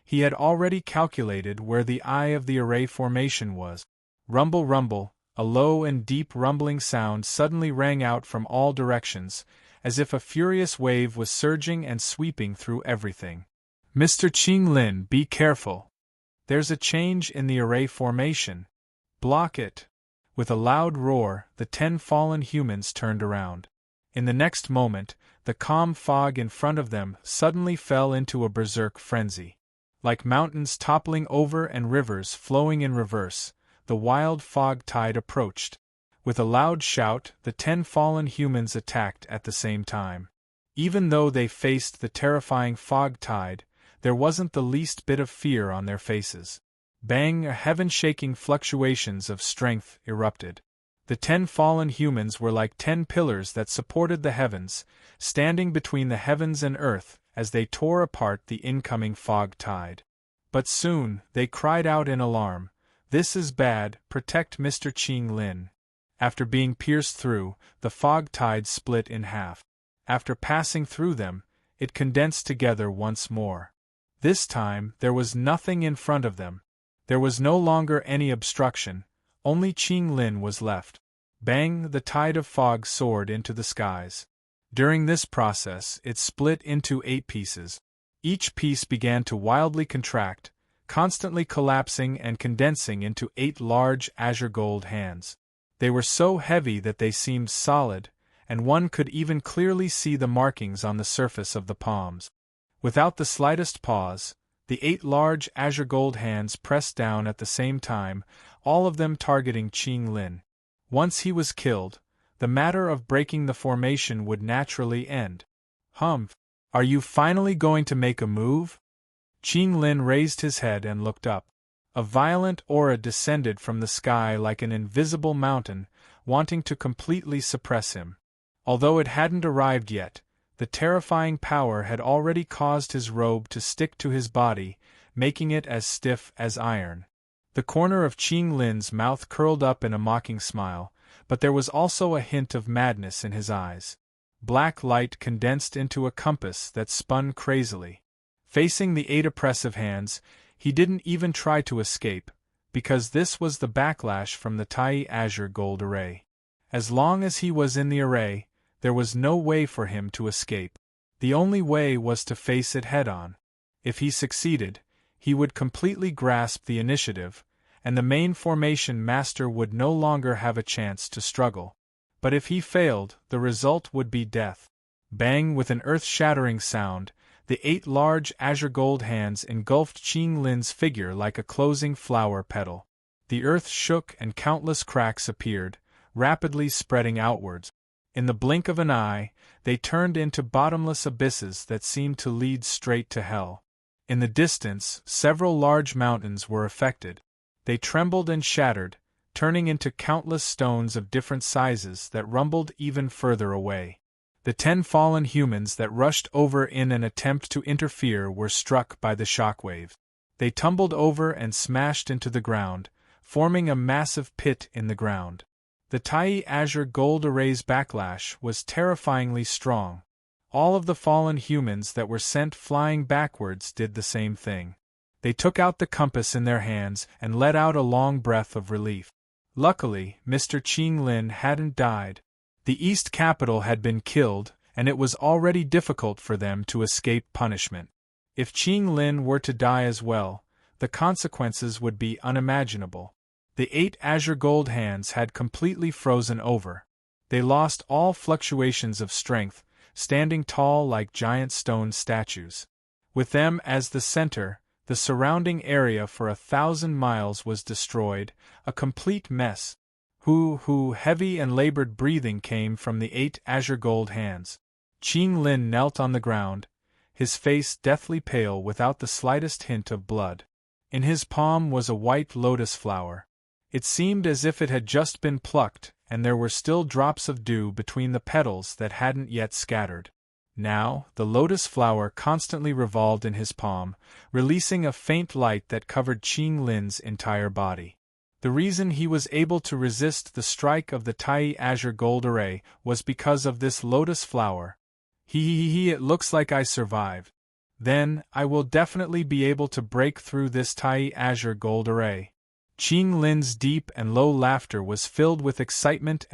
He had already calculated where the eye of the array formation was. Rumble, rumble, a low and deep rumbling sound suddenly rang out from all directions, as if a furious wave was surging and sweeping through everything. "Mr. Qing Lin, be careful. There's a change in the array formation. Block it." With a loud roar, the 10 fallen humans turned around. In the next moment, the calm fog in front of them suddenly fell into a berserk frenzy. Like mountains toppling over and rivers flowing in reverse, the wild fog tide approached. With a loud shout, the 10 fallen humans attacked at the same time. Even though they faced the terrifying fog tide, there wasn't the least bit of fear on their faces. Bang! Heaven-shaking fluctuations of strength erupted. The 10 fallen humans were like 10 pillars that supported the heavens, standing between the heavens and earth as they tore apart the incoming fog tide. But soon, they cried out in alarm, "This is bad, protect Mr. Qing Lin." After being pierced through, the fog tide split in half. After passing through them, it condensed together once more. This time, there was nothing in front of them. There was no longer any obstruction, only Qing Lin was left. Bang! The tide of fog soared into the skies. During this process, it split into 8 pieces. Each piece began to wildly contract, constantly collapsing and condensing into 8 large azure gold hands. They were so heavy that they seemed solid, and one could even clearly see the markings on the surface of the palms. Without the slightest pause, the 8 large azure gold hands pressed down at the same time, all of them targeting Qing Lin. Once he was killed, the matter of breaking the formation would naturally end. "Humph! Are you finally going to make a move?" Qing Lin raised his head and looked up. A violent aura descended from the sky like an invisible mountain, wanting to completely suppress him. Although it hadn't arrived yet, the terrifying power had already caused his robe to stick to his body, making it as stiff as iron. The corner of Qing Lin's mouth curled up in a mocking smile, but there was also a hint of madness in his eyes. Black light condensed into a compass that spun crazily. Facing the 8 oppressive hands, he didn't even try to escape, because this was the backlash from the Tai Azure Gold Array. As long as he was in the array, there was no way for him to escape. The only way was to face it head-on. If he succeeded, he would completely grasp the initiative, and the main formation master would no longer have a chance to struggle. But if he failed, the result would be death. Bang! With an earth-shattering sound, the 8 large azure gold hands engulfed Qing Lin's figure like a closing flower petal. The earth shook and countless cracks appeared, rapidly spreading outwards. In the blink of an eye, they turned into bottomless abysses that seemed to lead straight to hell. In the distance, several large mountains were affected. They trembled and shattered, turning into countless stones of different sizes that rumbled even further away. The 10 fallen humans that rushed over in an attempt to interfere were struck by the shockwave. They tumbled over and smashed into the ground, forming a massive pit in the ground. The Tai Azure Gold Array's backlash was terrifyingly strong. All of the fallen humans that were sent flying backwards did the same thing. They took out the compass in their hands and let out a long breath of relief. Luckily, Mr. Qing Lin hadn't died. The East capital had been killed, and it was already difficult for them to escape punishment. If Qing Lin were to die as well, the consequences would be unimaginable. The 8 azure gold hands had completely frozen over. They lost all fluctuations of strength, standing tall like giant stone statues. With them as the center, the surrounding area for 1,000 miles was destroyed, a complete mess. Heavy and labored breathing came from the 8 azure gold hands. Qing Lin knelt on the ground, his face deathly pale without the slightest hint of blood. In his palm was a white lotus flower. It seemed as if it had just been plucked, and there were still drops of dew between the petals that hadn't yet scattered. Now, the lotus flower constantly revolved in his palm, releasing a faint light that covered Qing Lin's entire body. The reason he was able to resist the strike of the Tai Azure Gold Array was because of this lotus flower. It looks like I survived. Then, I will definitely be able to break through this Tai Azure Gold Array. Qing Lin's deep and low laughter was filled with excitement,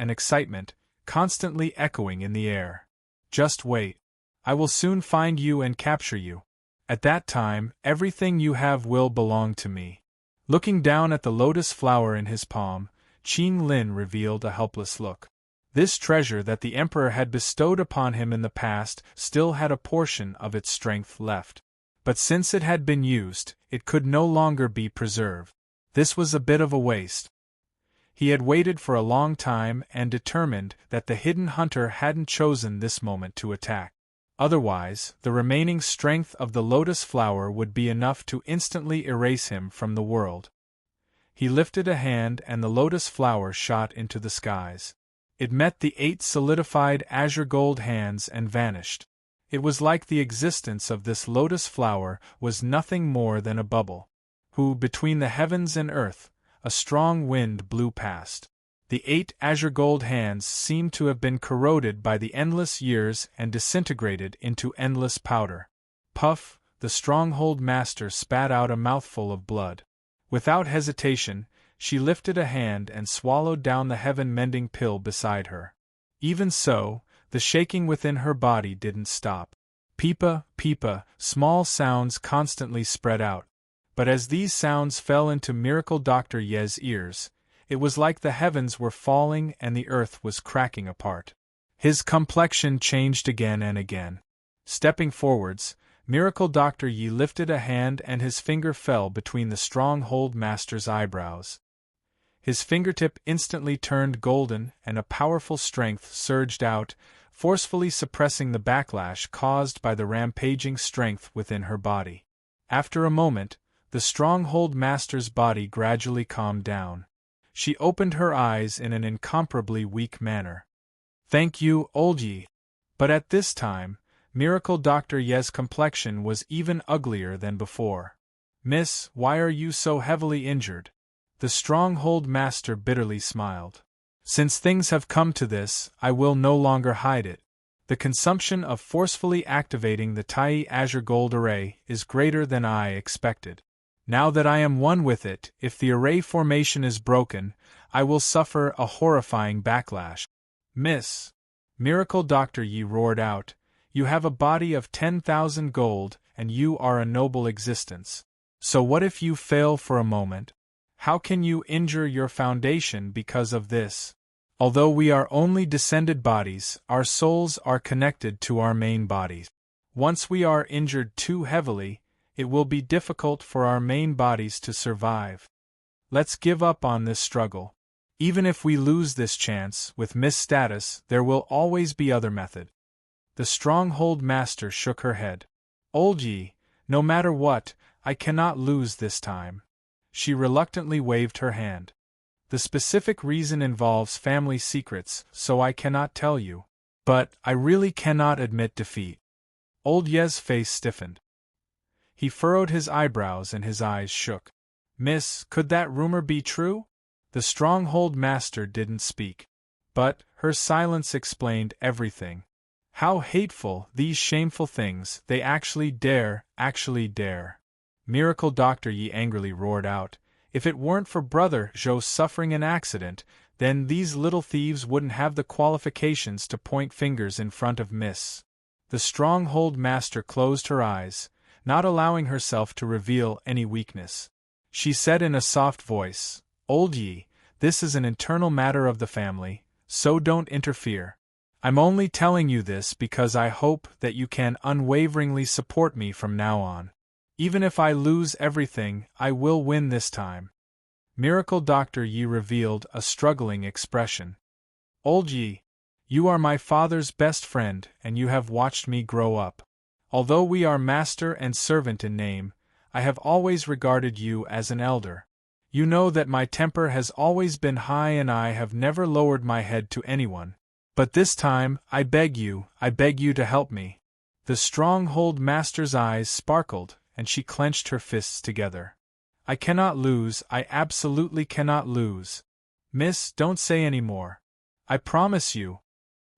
constantly echoing in the air. Just wait. I will soon find you and capture you. At that time, everything you have will belong to me. Looking down at the lotus flower in his palm, Qing Lin revealed a helpless look. This treasure that the emperor had bestowed upon him in the past still had a portion of its strength left. But since it had been used, it could no longer be preserved. This was a bit of a waste. He had waited for a long time and determined that the hidden hunter hadn't chosen this moment to attack. Otherwise, the remaining strength of the lotus flower would be enough to instantly erase him from the world. He lifted a hand and the lotus flower shot into the skies. It met the 8 solidified azure gold hands and vanished. It was like the existence of this lotus flower was nothing more than a bubble. Between the heavens and earth, a strong wind blew past. The 8 azure gold hands seemed to have been corroded by the endless years and disintegrated into endless powder. Puff, the stronghold master spat out a mouthful of blood. Without hesitation, she lifted a hand and swallowed down the heaven-mending pill beside her. Even so, the shaking within her body didn't stop. Peepa, peepa, small sounds constantly spread out. But as these sounds fell into Miracle Dr. Ye's ears, it was like the heavens were falling and the earth was cracking apart. His complexion changed again and again. Stepping forwards, Miracle Dr. Yi lifted a hand and his finger fell between the stronghold master's eyebrows. His fingertip instantly turned golden and a powerful strength surged out, forcefully suppressing the backlash caused by the rampaging strength within her body. After a moment, the stronghold master's body gradually calmed down. She opened her eyes in an incomparably weak manner. "Thank you, old Yi." But at this time, Miracle Dr. Ye's complexion was even uglier than before. "Miss, why are you so heavily injured?" The stronghold master bitterly smiled. "Since things have come to this, I will no longer hide it. The consumption of forcefully activating the Tai Azure Gold Array is greater than I expected. Now that I am one with it, if the array formation is broken, I will suffer a horrifying backlash." "Miss," Miracle Dr. Yi roared out, "you have a body of 10,000 gold, and you are a noble existence. So what if you fail for a moment? How can you injure your foundation because of this? Although we are only descended bodies, our souls are connected to our main bodies. Once we are injured too heavily, it will be difficult for our main bodies to survive. Let's give up on this struggle. Even if we lose this chance, with Miss Status, there will always be other method." The stronghold master shook her head. "Old Yi, no matter what, I cannot lose this time." She reluctantly waved her hand. "The specific reason involves family secrets, so I cannot tell you. But I really cannot admit defeat." Old Ye's face stiffened. He furrowed his eyebrows and his eyes shook. "Miss, could that rumor be true?" The stronghold master didn't speak. But her silence explained everything. How hateful, these shameful things, they actually dare, Miracle Doctor Yi angrily roared out. If it weren't for Brother Zhou's suffering an accident, then these little thieves wouldn't have the qualifications to point fingers in front of Miss. The stronghold master closed her eyes, not allowing herself to reveal any weakness. She said in a soft voice, "Old Yi, this is an internal matter of the family, so don't interfere. I'm only telling you this because I hope that you can unwaveringly support me from now on. Even if I lose everything, I will win this time." Miracle Doctor Yi revealed a struggling expression. "Old Yi, you are my father's best friend and you have watched me grow up. Although we are master and servant in name, I have always regarded you as an elder. You know that my temper has always been high and I have never lowered my head to anyone. But this time, I beg you to help me." The stronghold master's eyes sparkled, and she clenched her fists together. "I cannot lose, I absolutely cannot lose. Miss, don't say any more. I promise you."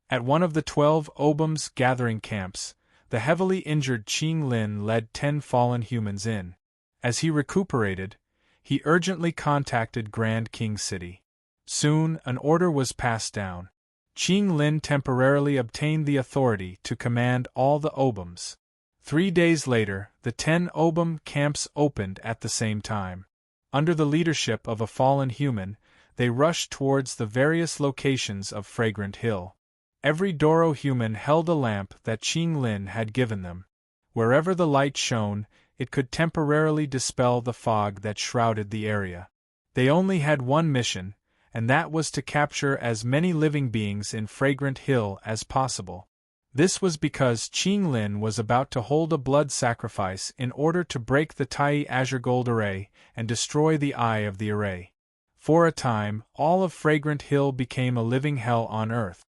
At one of the 12 Obum's gathering camps, the heavily injured Qing Lin led 10 fallen humans in. As he recuperated, he urgently contacted Grand King City. Soon, an order was passed down. Qing Lin temporarily obtained the authority to command all the Obums. 3 days later, the 10 Obum camps opened at the same time. Under the leadership of a fallen human, they rushed towards the various locations of Fragrant Hill. Every Doro human held a lamp that Qing Lin had given them. Wherever the light shone, it could temporarily dispel the fog that shrouded the area. They only had one mission, and that was to capture as many living beings in Fragrant Hill as possible. This was because Qing Lin was about to hold a blood sacrifice in order to break the Tai Azure Gold Array and destroy the Eye of the Array. For a time, all of Fragrant Hill became a living hell on Earth.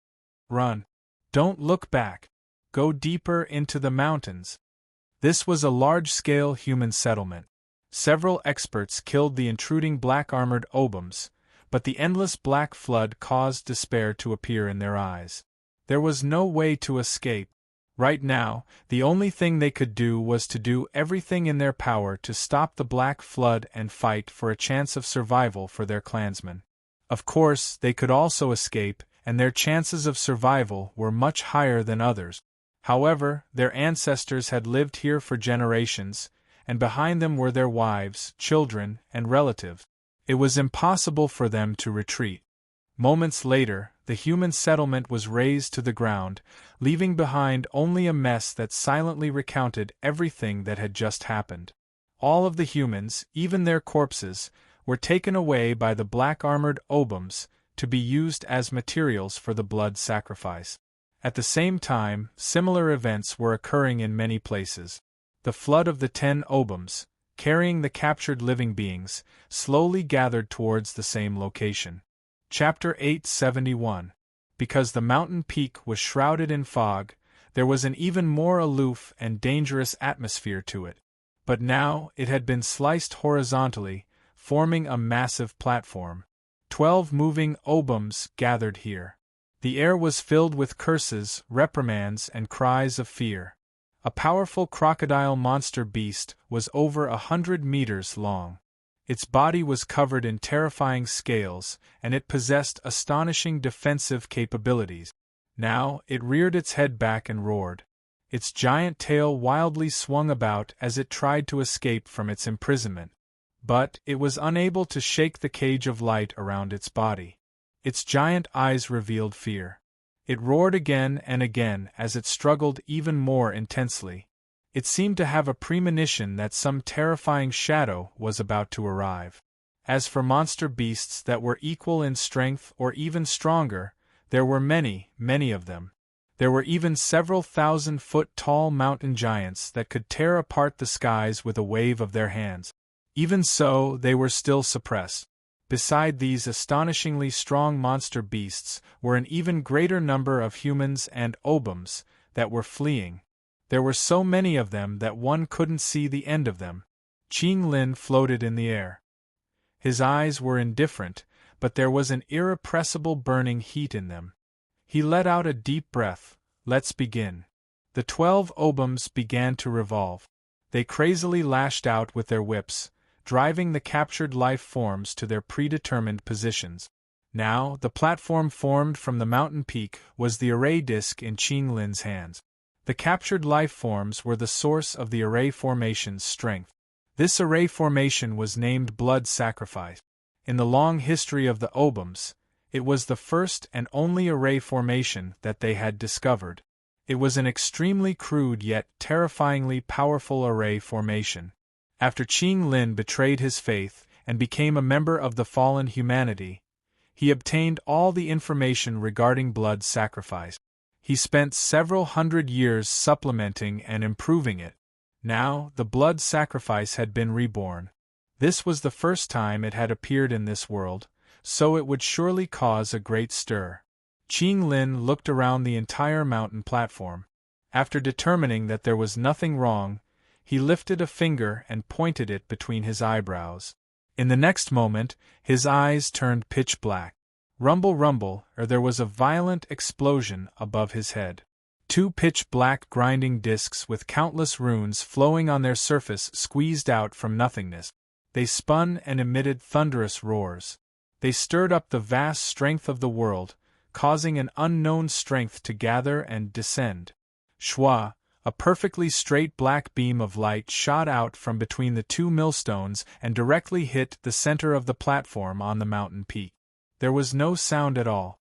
Run. Don't look back. Go deeper into the mountains. This was a large-scale human settlement. Several experts killed the intruding black-armored Obums, but the endless black flood caused despair to appear in their eyes. There was no way to escape. Right now, the only thing they could do was to do everything in their power to stop the black flood and fight for a chance of survival for their clansmen. Of course, they could also escape, and their chances of survival were much higher than others. However, their ancestors had lived here for generations, and behind them were their wives, children, and relatives. It was impossible for them to retreat. Moments later, the human settlement was razed to the ground, leaving behind only a mess that silently recounted everything that had just happened. All of the humans, even their corpses, were taken away by the black-armored Obums to be used as materials for the blood sacrifice. At the same time, similar events were occurring in many places. The flood of the 10 Obums, carrying the captured living beings, slowly gathered towards the same location. Chapter 871. Because the mountain peak was shrouded in fog, there was an even more aloof and dangerous atmosphere to it. But now it had been sliced horizontally, forming a massive platform. 12 moving Obums gathered here. The air was filled with curses, reprimands, and cries of fear. A powerful crocodile monster beast was over 100 meters long. Its body was covered in terrifying scales, and it possessed astonishing defensive capabilities. Now, it reared its head back and roared. Its giant tail wildly swung about as it tried to escape from its imprisonment. But it was unable to shake the cage of light around its body. Its giant eyes revealed fear. It roared again and again as it struggled even more intensely. It seemed to have a premonition that some terrifying shadow was about to arrive. As for monster beasts that were equal in strength or even stronger, there were many, many of them. There were even several 1,000-foot-tall mountain giants that could tear apart the skies with a wave of their hands. Even so, they were still suppressed. Beside these astonishingly strong monster beasts were an even greater number of humans and Obums that were fleeing. There were so many of them that one couldn't see the end of them. Qing Lin floated in the air. His eyes were indifferent, but there was an irrepressible burning heat in them. He let out a deep breath, let's begin. The 12 obums began to revolve. They crazily lashed out with their whips, driving the captured life forms to their predetermined positions. Now, the platform formed from the mountain peak was the array disc in Qing Lin's hands. The captured life forms were the source of the array formation's strength. This array formation was named Blood Sacrifice. In the long history of the obums, it was the first and only array formation that they had discovered. It was an extremely crude yet terrifyingly powerful array formation. After Qing Lin betrayed his faith and became a member of the fallen humanity, he obtained all the information regarding blood sacrifice. He spent several hundred years supplementing and improving it. Now, the blood sacrifice had been reborn. This was the first time it had appeared in this world, so it would surely cause a great stir. Qing Lin looked around the entire mountain platform. After determining that there was nothing wrong, he lifted a finger and pointed it between his eyebrows. In the next moment, his eyes turned pitch black. Rumble, rumble, or there was a violent explosion above his head. 2 pitch-black grinding discs with countless runes flowing on their surface squeezed out from nothingness. They spun and emitted thunderous roars. They stirred up the vast strength of the world, causing an unknown strength to gather and descend. Shwa, a perfectly straight black beam of light shot out from between the 2 millstones and directly hit the center of the platform on the mountain peak. There was no sound at all.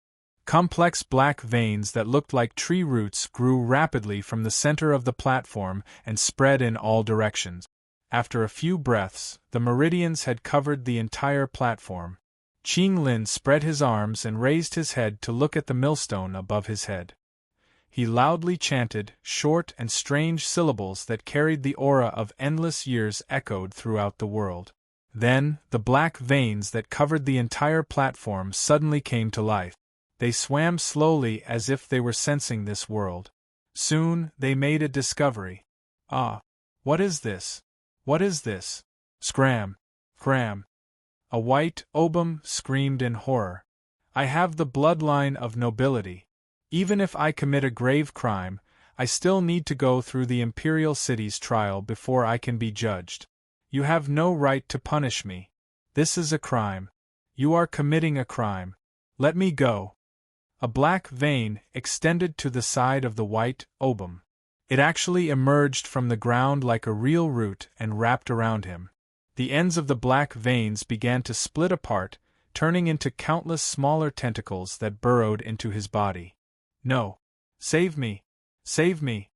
Complex black veins that looked like tree roots grew rapidly from the center of the platform and spread in all directions. After a few breaths, the meridians had covered the entire platform. Qing Lin spread his arms and raised his head to look at the millstone above his head. He loudly chanted, short and strange syllables that carried the aura of endless years echoed throughout the world. Then, the black veins that covered the entire platform suddenly came to life. They swam slowly as if they were sensing this world. Soon, they made a discovery. Ah! What is this? What is this? Scram! Cram! A white obum screamed in horror. I have the bloodline of nobility. Even if I commit a grave crime, I still need to go through the imperial city's trial before I can be judged. You have no right to punish me. This is a crime. You are committing a crime. Let me go. A black vein extended to the side of the white obum. It actually emerged from the ground like a real root and wrapped around him. The ends of the black veins began to split apart, turning into countless smaller tentacles that burrowed into his body. No! Save me! Save me!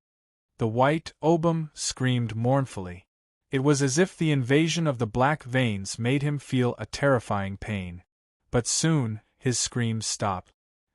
The white obum screamed mournfully. It was as if the invasion of the black veins made him feel a terrifying pain. But soon, his screams stopped.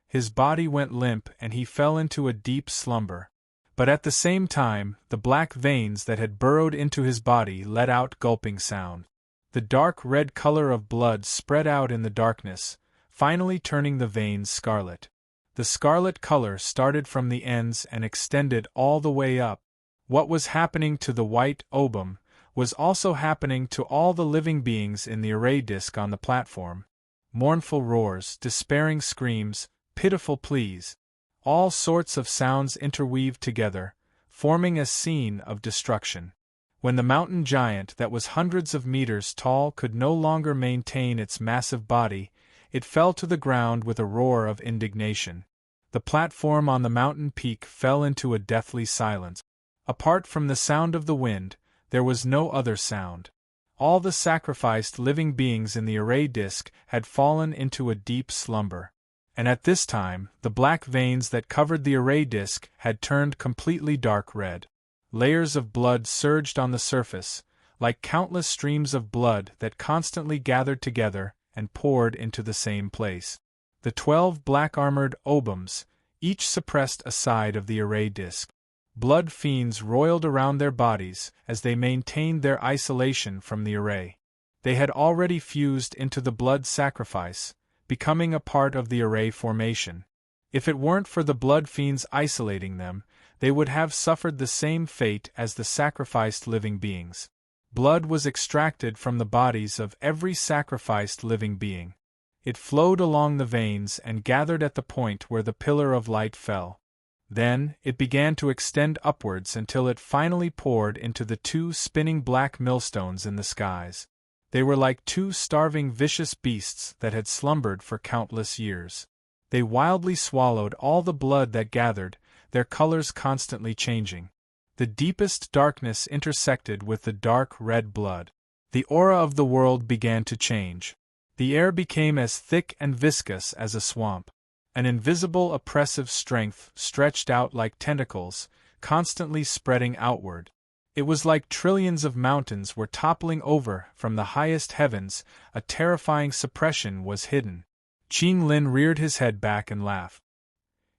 His body went limp and he fell into a deep slumber. But at the same time, the black veins that had burrowed into his body let out gulping sound. The dark red color of blood spread out in the darkness, finally turning the veins scarlet. The scarlet color started from the ends and extended all the way up. What was happening to the white obum was also happening to all the living beings in the array disc on the platform. Mournful roars, despairing screams, pitiful pleas. All sorts of sounds interweaved together, forming a scene of destruction. When the mountain giant that was hundreds of meters tall could no longer maintain its massive body, it fell to the ground with a roar of indignation. The platform on the mountain peak fell into a deathly silence. Apart from the sound of the wind, there was no other sound. All the sacrificed living beings in the array disc had fallen into a deep slumber. And at this time, the black veins that covered the array disc had turned completely dark red. Layers of blood surged on the surface, like countless streams of blood that constantly gathered together and poured into the same place. The 12 black-armored obums, each suppressed a side of the array disc. Blood fiends roiled around their bodies as they maintained their isolation from the array. They had already fused into the blood sacrifice, becoming a part of the array formation. If it weren't for the blood fiends isolating them, they would have suffered the same fate as the sacrificed living beings. Blood was extracted from the bodies of every sacrificed living being. It flowed along the veins and gathered at the point where the pillar of light fell. Then, it began to extend upwards until it finally poured into the two spinning black millstones in the skies. They were like two starving vicious beasts that had slumbered for countless years. They wildly swallowed all the blood that gathered, their colors constantly changing. The deepest darkness intersected with the dark red blood. The aura of the world began to change. The air became as thick and viscous as a swamp. An invisible oppressive strength stretched out like tentacles, constantly spreading outward. It was like trillions of mountains were toppling over from the highest heavens. A terrifying suppression was hidden. Qing Lin reared his head back and laughed.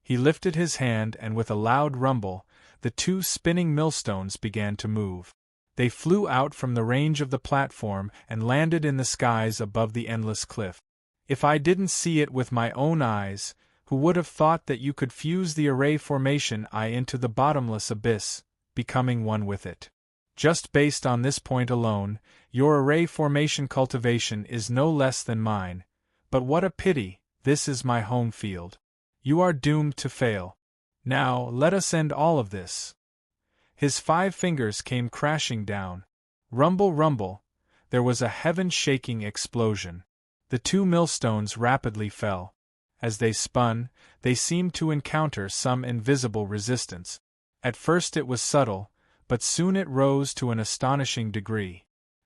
He lifted his hand and with a loud rumble, the two spinning millstones began to move. They flew out from the range of the platform and landed in the skies above the endless cliff. If I didn't see it with my own eyes, who would have thought that you could fuse the array formation eye into the bottomless abyss, becoming one with it? Just based on this point alone, your array formation cultivation is no less than mine. But what a pity, this is my home field. You are doomed to fail. Now, let us end all of this. His 5 fingers came crashing down. Rumble, rumble. There was a heaven-shaking explosion. The 2 millstones rapidly fell. As they spun, they seemed to encounter some invisible resistance. At first it was subtle, but soon it rose to an astonishing degree.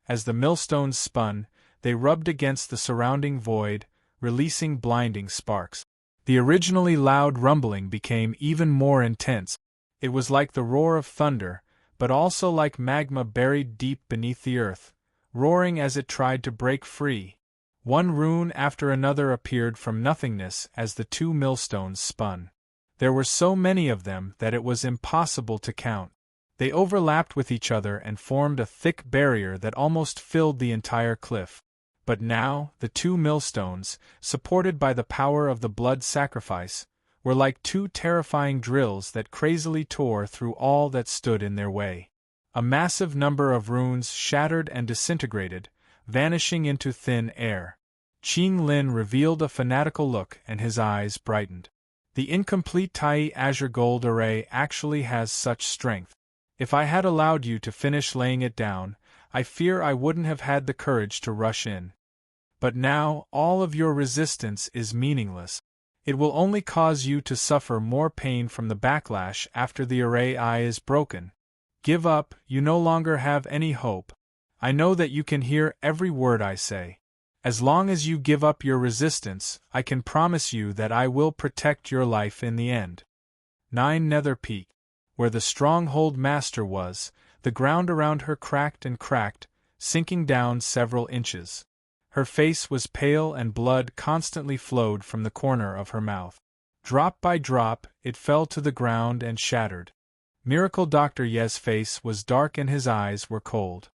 As the millstones spun, they rubbed against the surrounding void, releasing blinding sparks. The originally loud rumbling became even more intense. It was like the roar of thunder, but also like magma buried deep beneath the earth, roaring as it tried to break free. One rune after another appeared from nothingness as the 2 millstones spun. There were so many of them that it was impossible to count. They overlapped with each other and formed a thick barrier that almost filled the entire cliff. But now, the 2 millstones, supported by the power of the blood sacrifice, were like 2 terrifying drills that crazily tore through all that stood in their way. A massive number of runes shattered and disintegrated, vanishing into thin air. Qing Lin revealed a fanatical look and his eyes brightened. The incomplete Tai Azure Gold Array actually has such strength. If I had allowed you to finish laying it down, I fear I wouldn't have had the courage to rush in. But now, all of your resistance is meaningless. It will only cause you to suffer more pain from the backlash after the array eye is broken. Give up, you no longer have any hope. I know that you can hear every word I say. As long as you give up your resistance, I can promise you that I will protect your life in the end. 9 Nether Peak. Where the stronghold master was, the ground around her cracked and cracked, sinking down several inches. Her face was pale and blood constantly flowed from the corner of her mouth. Drop by drop, it fell to the ground and shattered. Miracle Dr. Ye's face was dark and his eyes were cold.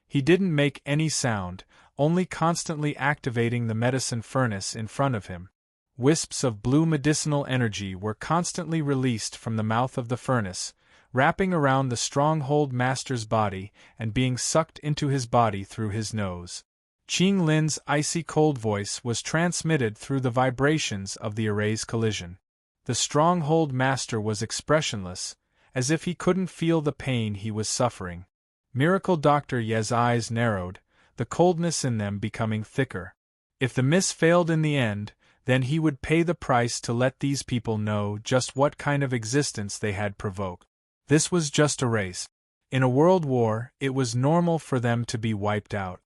He didn't make any sound, only constantly activating the medicine furnace in front of him. Wisps of blue medicinal energy were constantly released from the mouth of the furnace, wrapping around the stronghold master's body and being sucked into his body through his nose. Qing Lin's icy cold voice was transmitted through the vibrations of the array's collision. The stronghold master was expressionless, as if he couldn't feel the pain he was suffering. Miracle Dr. Ye's eyes narrowed, the coldness in them becoming thicker. If the miss failed in the end, then he would pay the price to let these people know just what kind of existence they had provoked. This was just a race. In a world war, it was normal for them to be wiped out.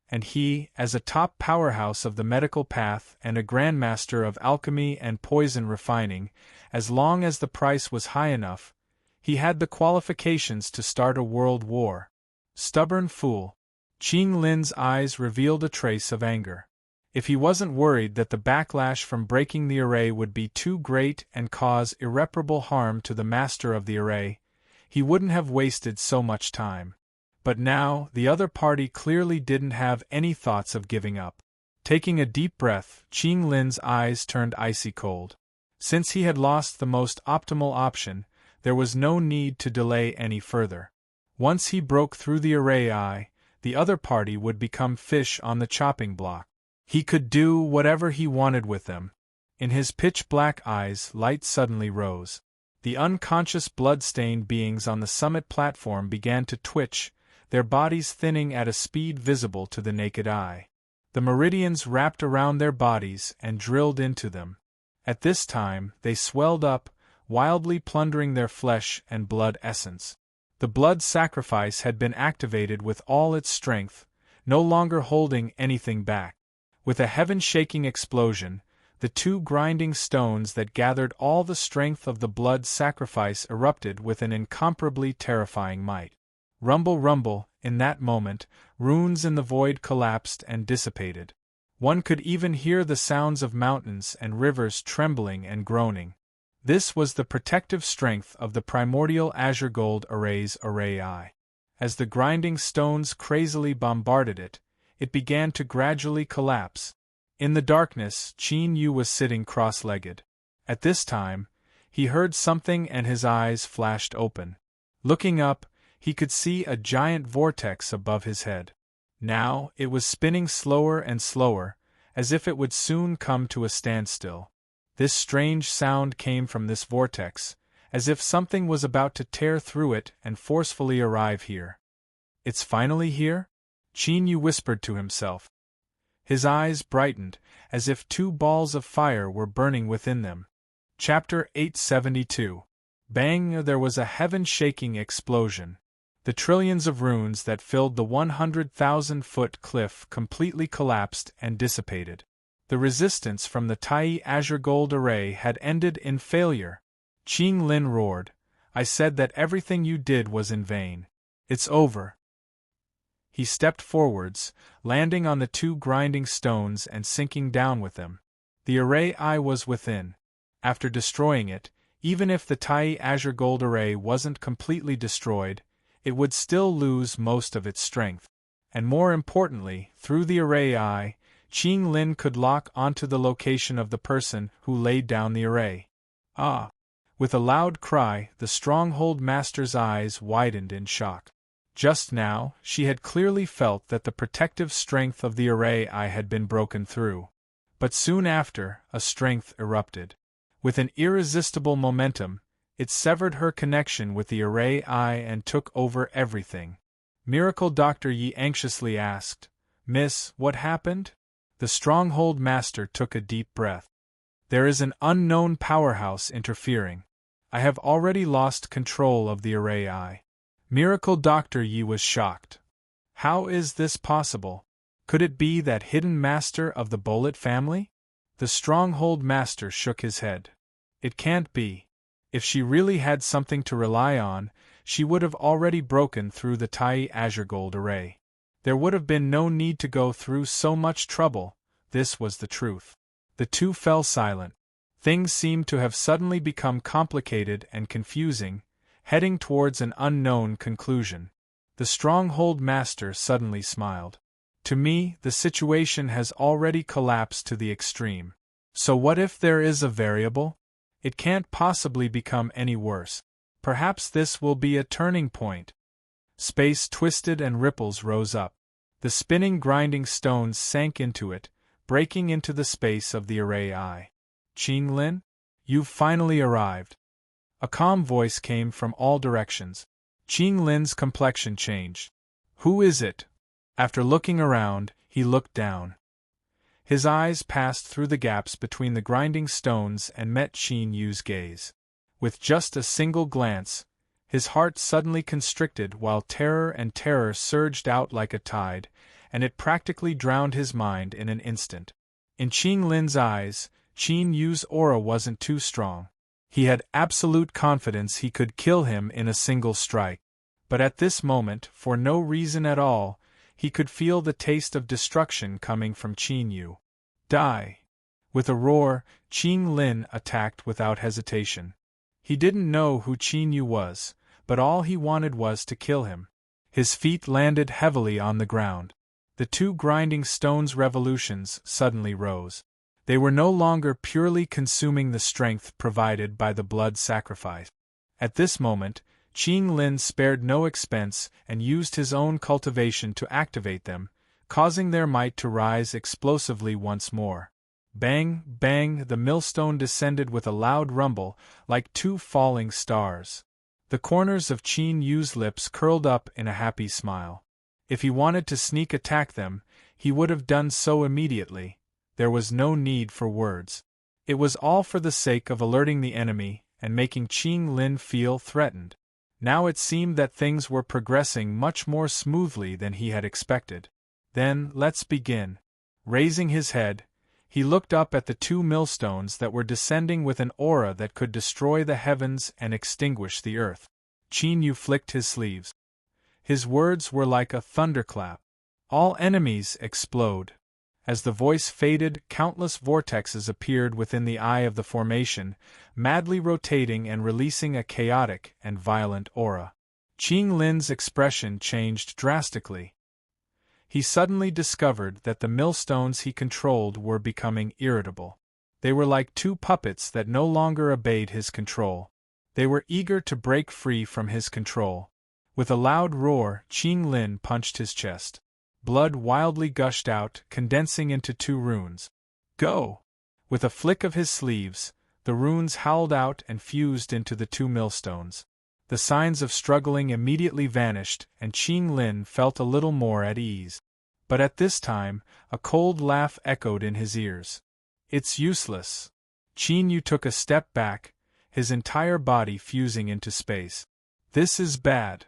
And he, as a top powerhouse of the medical path and a grandmaster of alchemy and poison refining, as long as the price was high enough, he had the qualifications to start a world war. Stubborn fool. Qing Lin's eyes revealed a trace of anger. If he wasn't worried that the backlash from breaking the array would be too great and cause irreparable harm to the master of the array, he wouldn't have wasted so much time. But now, the other party clearly didn't have any thoughts of giving up. Taking a deep breath, Qing Lin's eyes turned icy cold. Since he had lost the most optimal option, there was no need to delay any further. Once he broke through the array eye, the other party would become fish on the chopping block. He could do whatever he wanted with them. In his pitch-black eyes, light suddenly rose. The unconscious blood-stained beings on the summit platform began to twitch, their bodies thinning at a speed visible to the naked eye. The meridians wrapped around their bodies and drilled into them. At this time, they swelled up, wildly plundering their flesh and blood essence. The blood sacrifice had been activated with all its strength, no longer holding anything back. With a heaven-shaking explosion, the two grinding stones that gathered all the strength of the blood sacrifice erupted with an incomparably terrifying might. Rumble, rumble, in that moment, runes in the void collapsed and dissipated. One could even hear the sounds of mountains and rivers trembling and groaning. This was the protective strength of the primordial azure gold array's array eye. As the grinding stones crazily bombarded it, it began to gradually collapse. In the darkness, Qin Yu was sitting cross-legged. At this time, he heard something and his eyes flashed open. Looking up, he could see a giant vortex above his head. Now, it was spinning slower and slower, as if it would soon come to a standstill. This strange sound came from this vortex, as if something was about to tear through it and forcefully arrive here. "It's finally here?" Qin Yu whispered to himself. His eyes brightened, as if two balls of fire were burning within them. Chapter 872. Bang! There was a heaven-shaking explosion. The trillions of runes that filled the 100,000-foot cliff completely collapsed and dissipated. The resistance from the Tai Azure Gold Array had ended in failure. Qing Lin roared, "I said that everything you did was in vain. It's over." He stepped forwards, landing on the two grinding stones and sinking down with them. The array eye was within. After destroying it, even if the Tai Azure Gold Array wasn't completely destroyed, it would still lose most of its strength. And more importantly, through the array eye, Qing Lin could lock onto the location of the person who laid down the array. Ah! With a loud cry, the Stronghold Master's eyes widened in shock. Just now, she had clearly felt that the protective strength of the array eye had been broken through. But soon after, a strength erupted. With an irresistible momentum, it severed her connection with the array eye and took over everything. Miracle Dr. Yi anxiously asked, "Miss, what happened?" The Stronghold Master took a deep breath. "There is an unknown powerhouse interfering. I have already lost control of the array eye." Miracle Dr. Yi was shocked. How is this possible? Could it be that hidden master of the Bullet family? The Stronghold Master shook his head. It can't be. If she really had something to rely on, she would have already broken through the Tai Azure Gold Array. There would have been no need to go through so much trouble. This was the truth. The two fell silent. Things seemed to have suddenly become complicated and confusing, heading towards an unknown conclusion. The Stronghold Master suddenly smiled. "To me, the situation has already collapsed to the extreme. So what if there is a variable? It can't possibly become any worse. Perhaps this will be a turning point." Space twisted and ripples rose up. The spinning grinding stones sank into it, breaking into the space of the array eye. "Qing Lin? You've finally arrived." A calm voice came from all directions. Qing Lin's complexion changed. "Who is it?" After looking around, he looked down. His eyes passed through the gaps between the grinding stones and met Qin Yu's gaze. With just a single glance, his heart suddenly constricted while terror surged out like a tide, and it practically drowned his mind in an instant. In Qing Lin's eyes, Qin Yu's aura wasn't too strong. He had absolute confidence he could kill him in a single strike. But at this moment, for no reason at all, he could feel the taste of destruction coming from Qin Yu. "Die!" With a roar, Qing Lin attacked without hesitation. He didn't know who Qin Yu was, but all he wanted was to kill him. His feet landed heavily on the ground. The two grinding stones' revolutions suddenly rose. They were no longer purely consuming the strength provided by the blood sacrifice. At this moment, Qing Lin spared no expense and used his own cultivation to activate them, causing their might to rise explosively once more. Bang, bang, the millstone descended with a loud rumble, like two falling stars. The corners of Qin Yu's lips curled up in a happy smile. If he wanted to sneak attack them, he would have done so immediately. There was no need for words. It was all for the sake of alerting the enemy and making Qing Lin feel threatened. Now it seemed that things were progressing much more smoothly than he had expected. Then, let's begin. Raising his head, he looked up at the two millstones that were descending with an aura that could destroy the heavens and extinguish the earth. Qin Yu flicked his sleeves. His words were like a thunderclap. All enemies explode. As the voice faded, countless vortexes appeared within the eye of the formation, madly rotating and releasing a chaotic and violent aura. Qing Lin's expression changed drastically. He suddenly discovered that the millstones he controlled were becoming irritable. They were like two puppets that no longer obeyed his control. They were eager to break free from his control. With a loud roar, Qing Lin punched his chest. Blood wildly gushed out, condensing into two runes. Go! With a flick of his sleeves, the runes howled out and fused into the two millstones. The signs of struggling immediately vanished, and Qing Lin felt a little more at ease. But at this time, a cold laugh echoed in his ears. It's useless. Qin Yu took a step back, his entire body fusing into space. This is bad.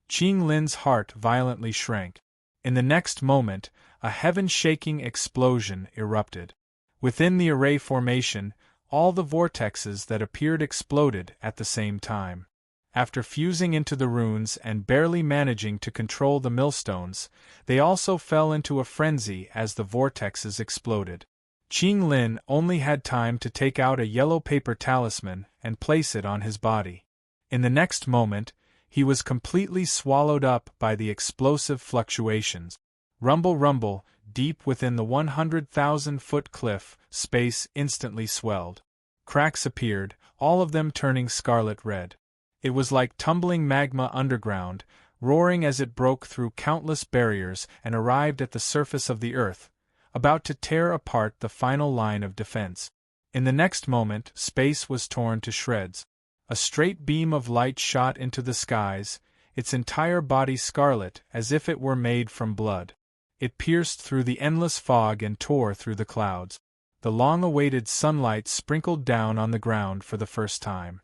Qing Lin's heart violently shrank. In the next moment, a heaven-shaking explosion erupted. Within the array formation, all the vortexes that appeared exploded at the same time. After fusing into the runes and barely managing to control the millstones, they also fell into a frenzy as the vortexes exploded. Qing Lin only had time to take out a yellow paper talisman and place it on his body. In the next moment, he was completely swallowed up by the explosive fluctuations. Rumble, rumble, deep within the 100,000-foot cliff, space instantly swelled. Cracks appeared, all of them turning scarlet red. It was like tumbling magma underground, roaring as it broke through countless barriers and arrived at the surface of the earth, about to tear apart the final line of defense. In the next moment, space was torn to shreds. A straight beam of light shot into the skies, its entire body scarlet as if it were made from blood. It pierced through the endless fog and tore through the clouds. The long-awaited sunlight sprinkled down on the ground for the first time.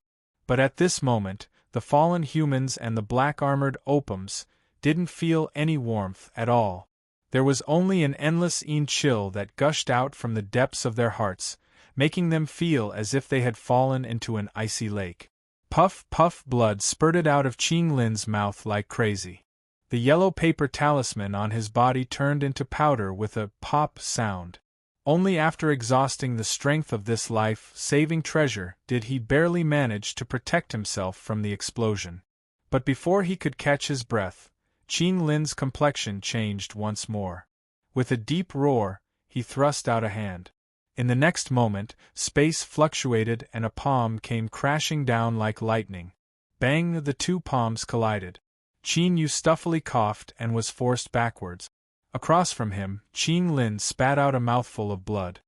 But at this moment, the fallen humans and the black-armored Opums didn't feel any warmth at all. There was only an endless chill that gushed out from the depths of their hearts, making them feel as if they had fallen into an icy lake. Puff, puff, blood spurted out of Qing Lin's mouth like crazy. The yellow paper talisman on his body turned into powder with a pop sound. Only after exhausting the strength of this life-saving treasure did he barely manage to protect himself from the explosion. But before he could catch his breath, Qing Lin's complexion changed once more. With a deep roar, he thrust out a hand. In the next moment, space fluctuated and a palm came crashing down like lightning. Bang! The two palms collided. Qin Yu stuffily coughed and was forced backwards. Across from him, Qing Lin spat out a mouthful of blood.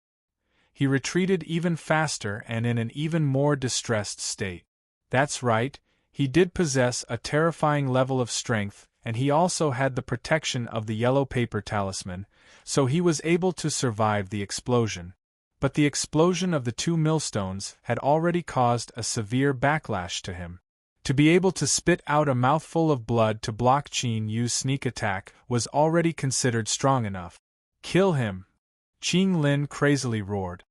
He retreated even faster and in an even more distressed state. That's right, he did possess a terrifying level of strength, and he also had the protection of the yellow paper talisman, so he was able to survive the explosion. But the explosion of the two millstones had already caused a severe backlash to him. To be able to spit out a mouthful of blood to block Qin Yu's sneak attack was already considered strong enough. Kill him! Qing Lin crazily roared.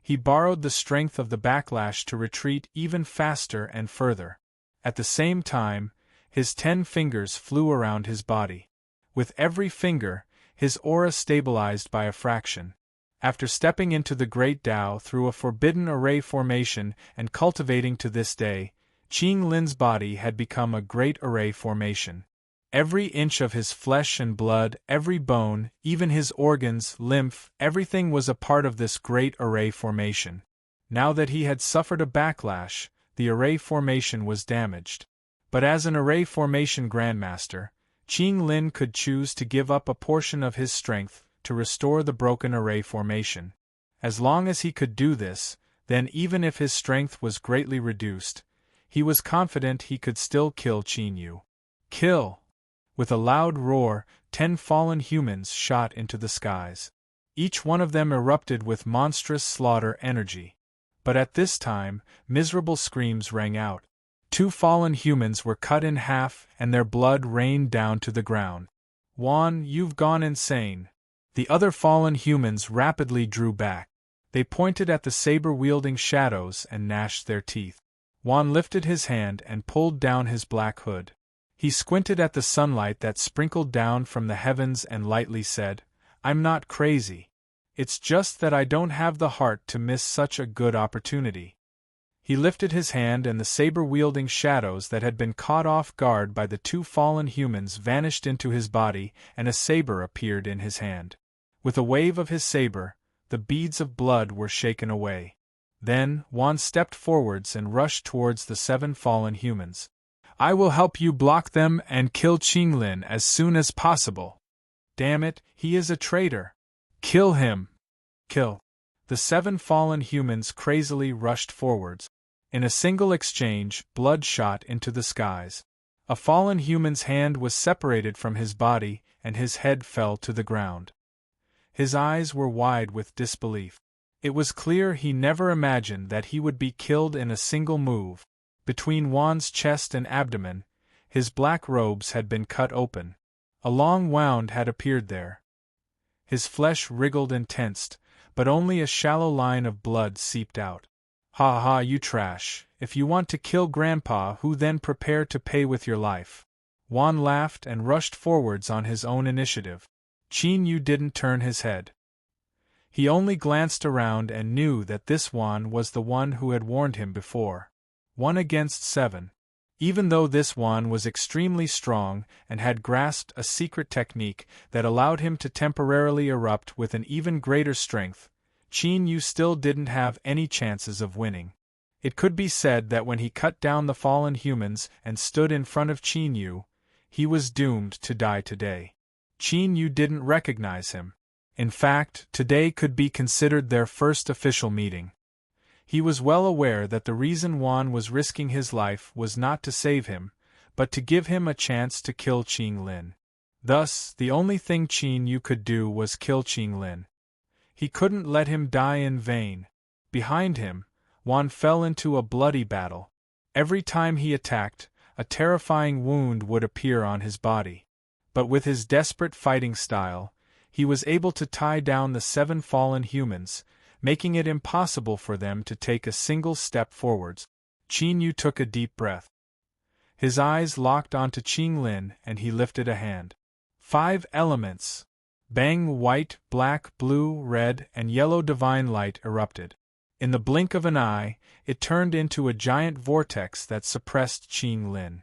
He borrowed the strength of the backlash to retreat even faster and further. At the same time, his 10 fingers flew around his body. With every finger, his aura stabilized by a fraction. After stepping into the Great Tao through a forbidden array formation and cultivating to this day, Qing Lin's body had become a great array formation. Every inch of his flesh and blood, every bone, even his organs, lymph, everything was a part of this great array formation. Now that he had suffered a backlash, the array formation was damaged. But as an array formation grandmaster, Qing Lin could choose to give up a portion of his strength to restore the broken array formation. As long as he could do this, then even if his strength was greatly reduced, he was confident he could still kill Qin Yu. Kill! With a loud roar, 10 fallen humans shot into the skies. Each one of them erupted with monstrous slaughter energy. But at this time, miserable screams rang out. 2 fallen humans were cut in half and their blood rained down to the ground. Juan, you've gone insane. The other fallen humans rapidly drew back. They pointed at the saber-wielding shadows and gnashed their teeth. Juan lifted his hand and pulled down his black hood. He squinted at the sunlight that sprinkled down from the heavens and lightly said, "I'm not crazy. It's just that I don't have the heart to miss such a good opportunity." He lifted his hand and the saber-wielding shadows that had been caught off guard by the 2 fallen humans vanished into his body and a saber appeared in his hand. With a wave of his saber, the beads of blood were shaken away. Then, Juan stepped forwards and rushed towards the 7 fallen humans. "I will help you block them and kill Qinglin as soon as possible." "Damn it, he is a traitor. Kill him! Kill!" The 7 fallen humans crazily rushed forwards. In a single exchange, blood shot into the skies. A fallen human's hand was separated from his body, and his head fell to the ground. His eyes were wide with disbelief. It was clear he never imagined that he would be killed in a single move. Between Juan's chest and abdomen, his black robes had been cut open. A long wound had appeared there. His flesh wriggled and tensed, but only a shallow line of blood seeped out. "Ha ha, you trash. If you want to kill Grandpa, who then prepare to pay with your life." Juan laughed and rushed forwards on his own initiative. Qin Yu didn't turn his head. He only glanced around and knew that this Juan was the one who had warned him before. 1 against 7. Even though this Juan was extremely strong and had grasped a secret technique that allowed him to temporarily erupt with an even greater strength, Qin Yu still didn't have any chances of winning. It could be said that when he cut down the fallen humans and stood in front of Qin Yu, he was doomed to die today. Qin Yu didn't recognize him. In fact, today could be considered their first official meeting. He was well aware that the reason Juan was risking his life was not to save him, but to give him a chance to kill Qinglin. Thus, the only thing Qin Yu could do was kill Qinglin. He couldn't let him die in vain. Behind him, Juan fell into a bloody battle. Every time he attacked, a terrifying wound would appear on his body. But with his desperate fighting style, he was able to tie down the 7 fallen humans, making it impossible for them to take a single step forwards. Qin Yu took a deep breath. His eyes locked onto Qinglin and he lifted a hand. 5 elements. Bang! White, black, blue, red, and yellow divine light erupted. In the blink of an eye, it turned into a giant vortex that suppressed Qinglin.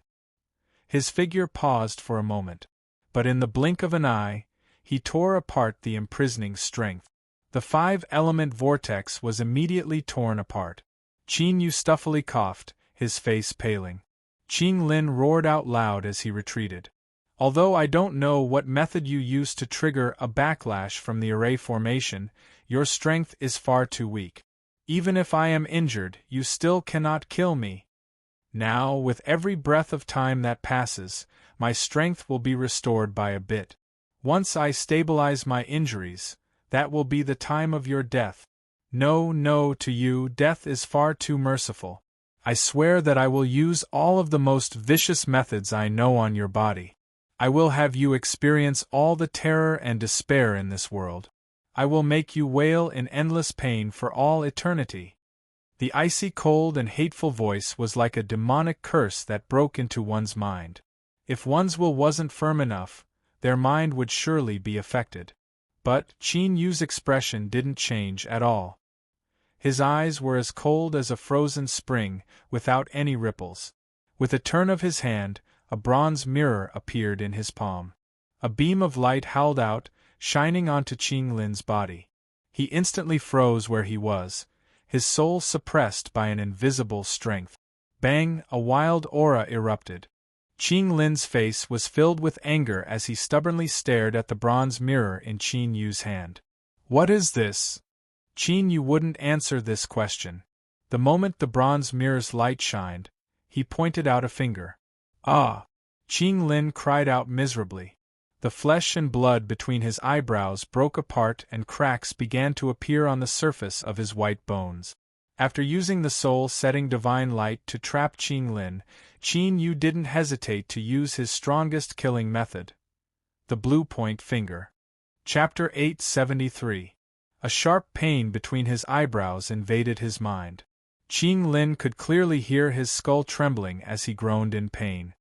His figure paused for a moment. But in the blink of an eye, he tore apart the imprisoning strength. The 5-element vortex was immediately torn apart. Qin Yu stuffily coughed, his face paling. Qinglin roared out loud as he retreated. "Although I don't know what method you used to trigger a backlash from the array formation, your strength is far too weak. Even if I am injured, you still cannot kill me. Now, with every breath of time that passes, my strength will be restored by a bit. Once I stabilize my injuries, that will be the time of your death. No, no, to you, death is far too merciful. I swear that I will use all of the most vicious methods I know on your body. I will have you experience all the terror and despair in this world. I will make you wail in endless pain for all eternity." The icy cold and hateful voice was like a demonic curse that broke into one's mind. If one's will wasn't firm enough, their mind would surely be affected. But Qin Yu's expression didn't change at all. His eyes were as cold as a frozen spring, without any ripples. With a turn of his hand, a bronze mirror appeared in his palm. A beam of light howled out, shining onto Qinglin's body. He instantly froze where he was, his soul suppressed by an invisible strength. Bang! A wild aura erupted. Qinglin's face was filled with anger as he stubbornly stared at the bronze mirror in Qin Yu's hand. "What is this?" Qin Yu wouldn't answer this question. The moment the bronze mirror's light shined, he pointed out a finger. Ah! Qing Lin cried out miserably. The flesh and blood between his eyebrows broke apart and cracks began to appear on the surface of his white bones. After using the soul-setting divine light to trap Qing Lin, Qin Yu didn't hesitate to use his strongest killing method. The blue point finger. Chapter 873. A sharp pain between his eyebrows invaded his mind. Qing Lin could clearly hear his skull trembling as he groaned in pain.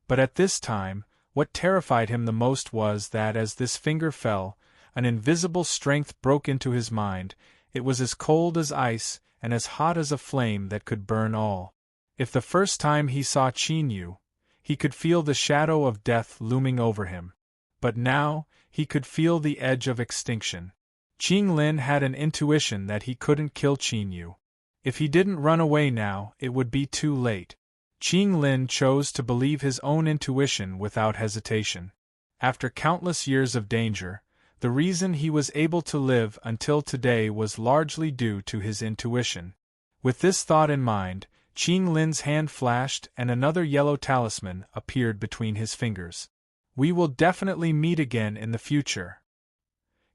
But at this time, what terrified him the most was that as this finger fell, an invisible strength broke into his mind. It was as cold as ice and as hot as a flame that could burn all. If the first time he saw Qin Yu, he could feel the shadow of death looming over him. But now, he could feel the edge of extinction. Qing Lin had an intuition that he couldn't kill Qin Yu. If he didn't run away now, it would be too late. Qing Lin chose to believe his own intuition without hesitation. After countless years of danger, the reason he was able to live until today was largely due to his intuition. With this thought in mind, Qing Lin's hand flashed and another yellow talisman appeared between his fingers. We will definitely meet again in the future.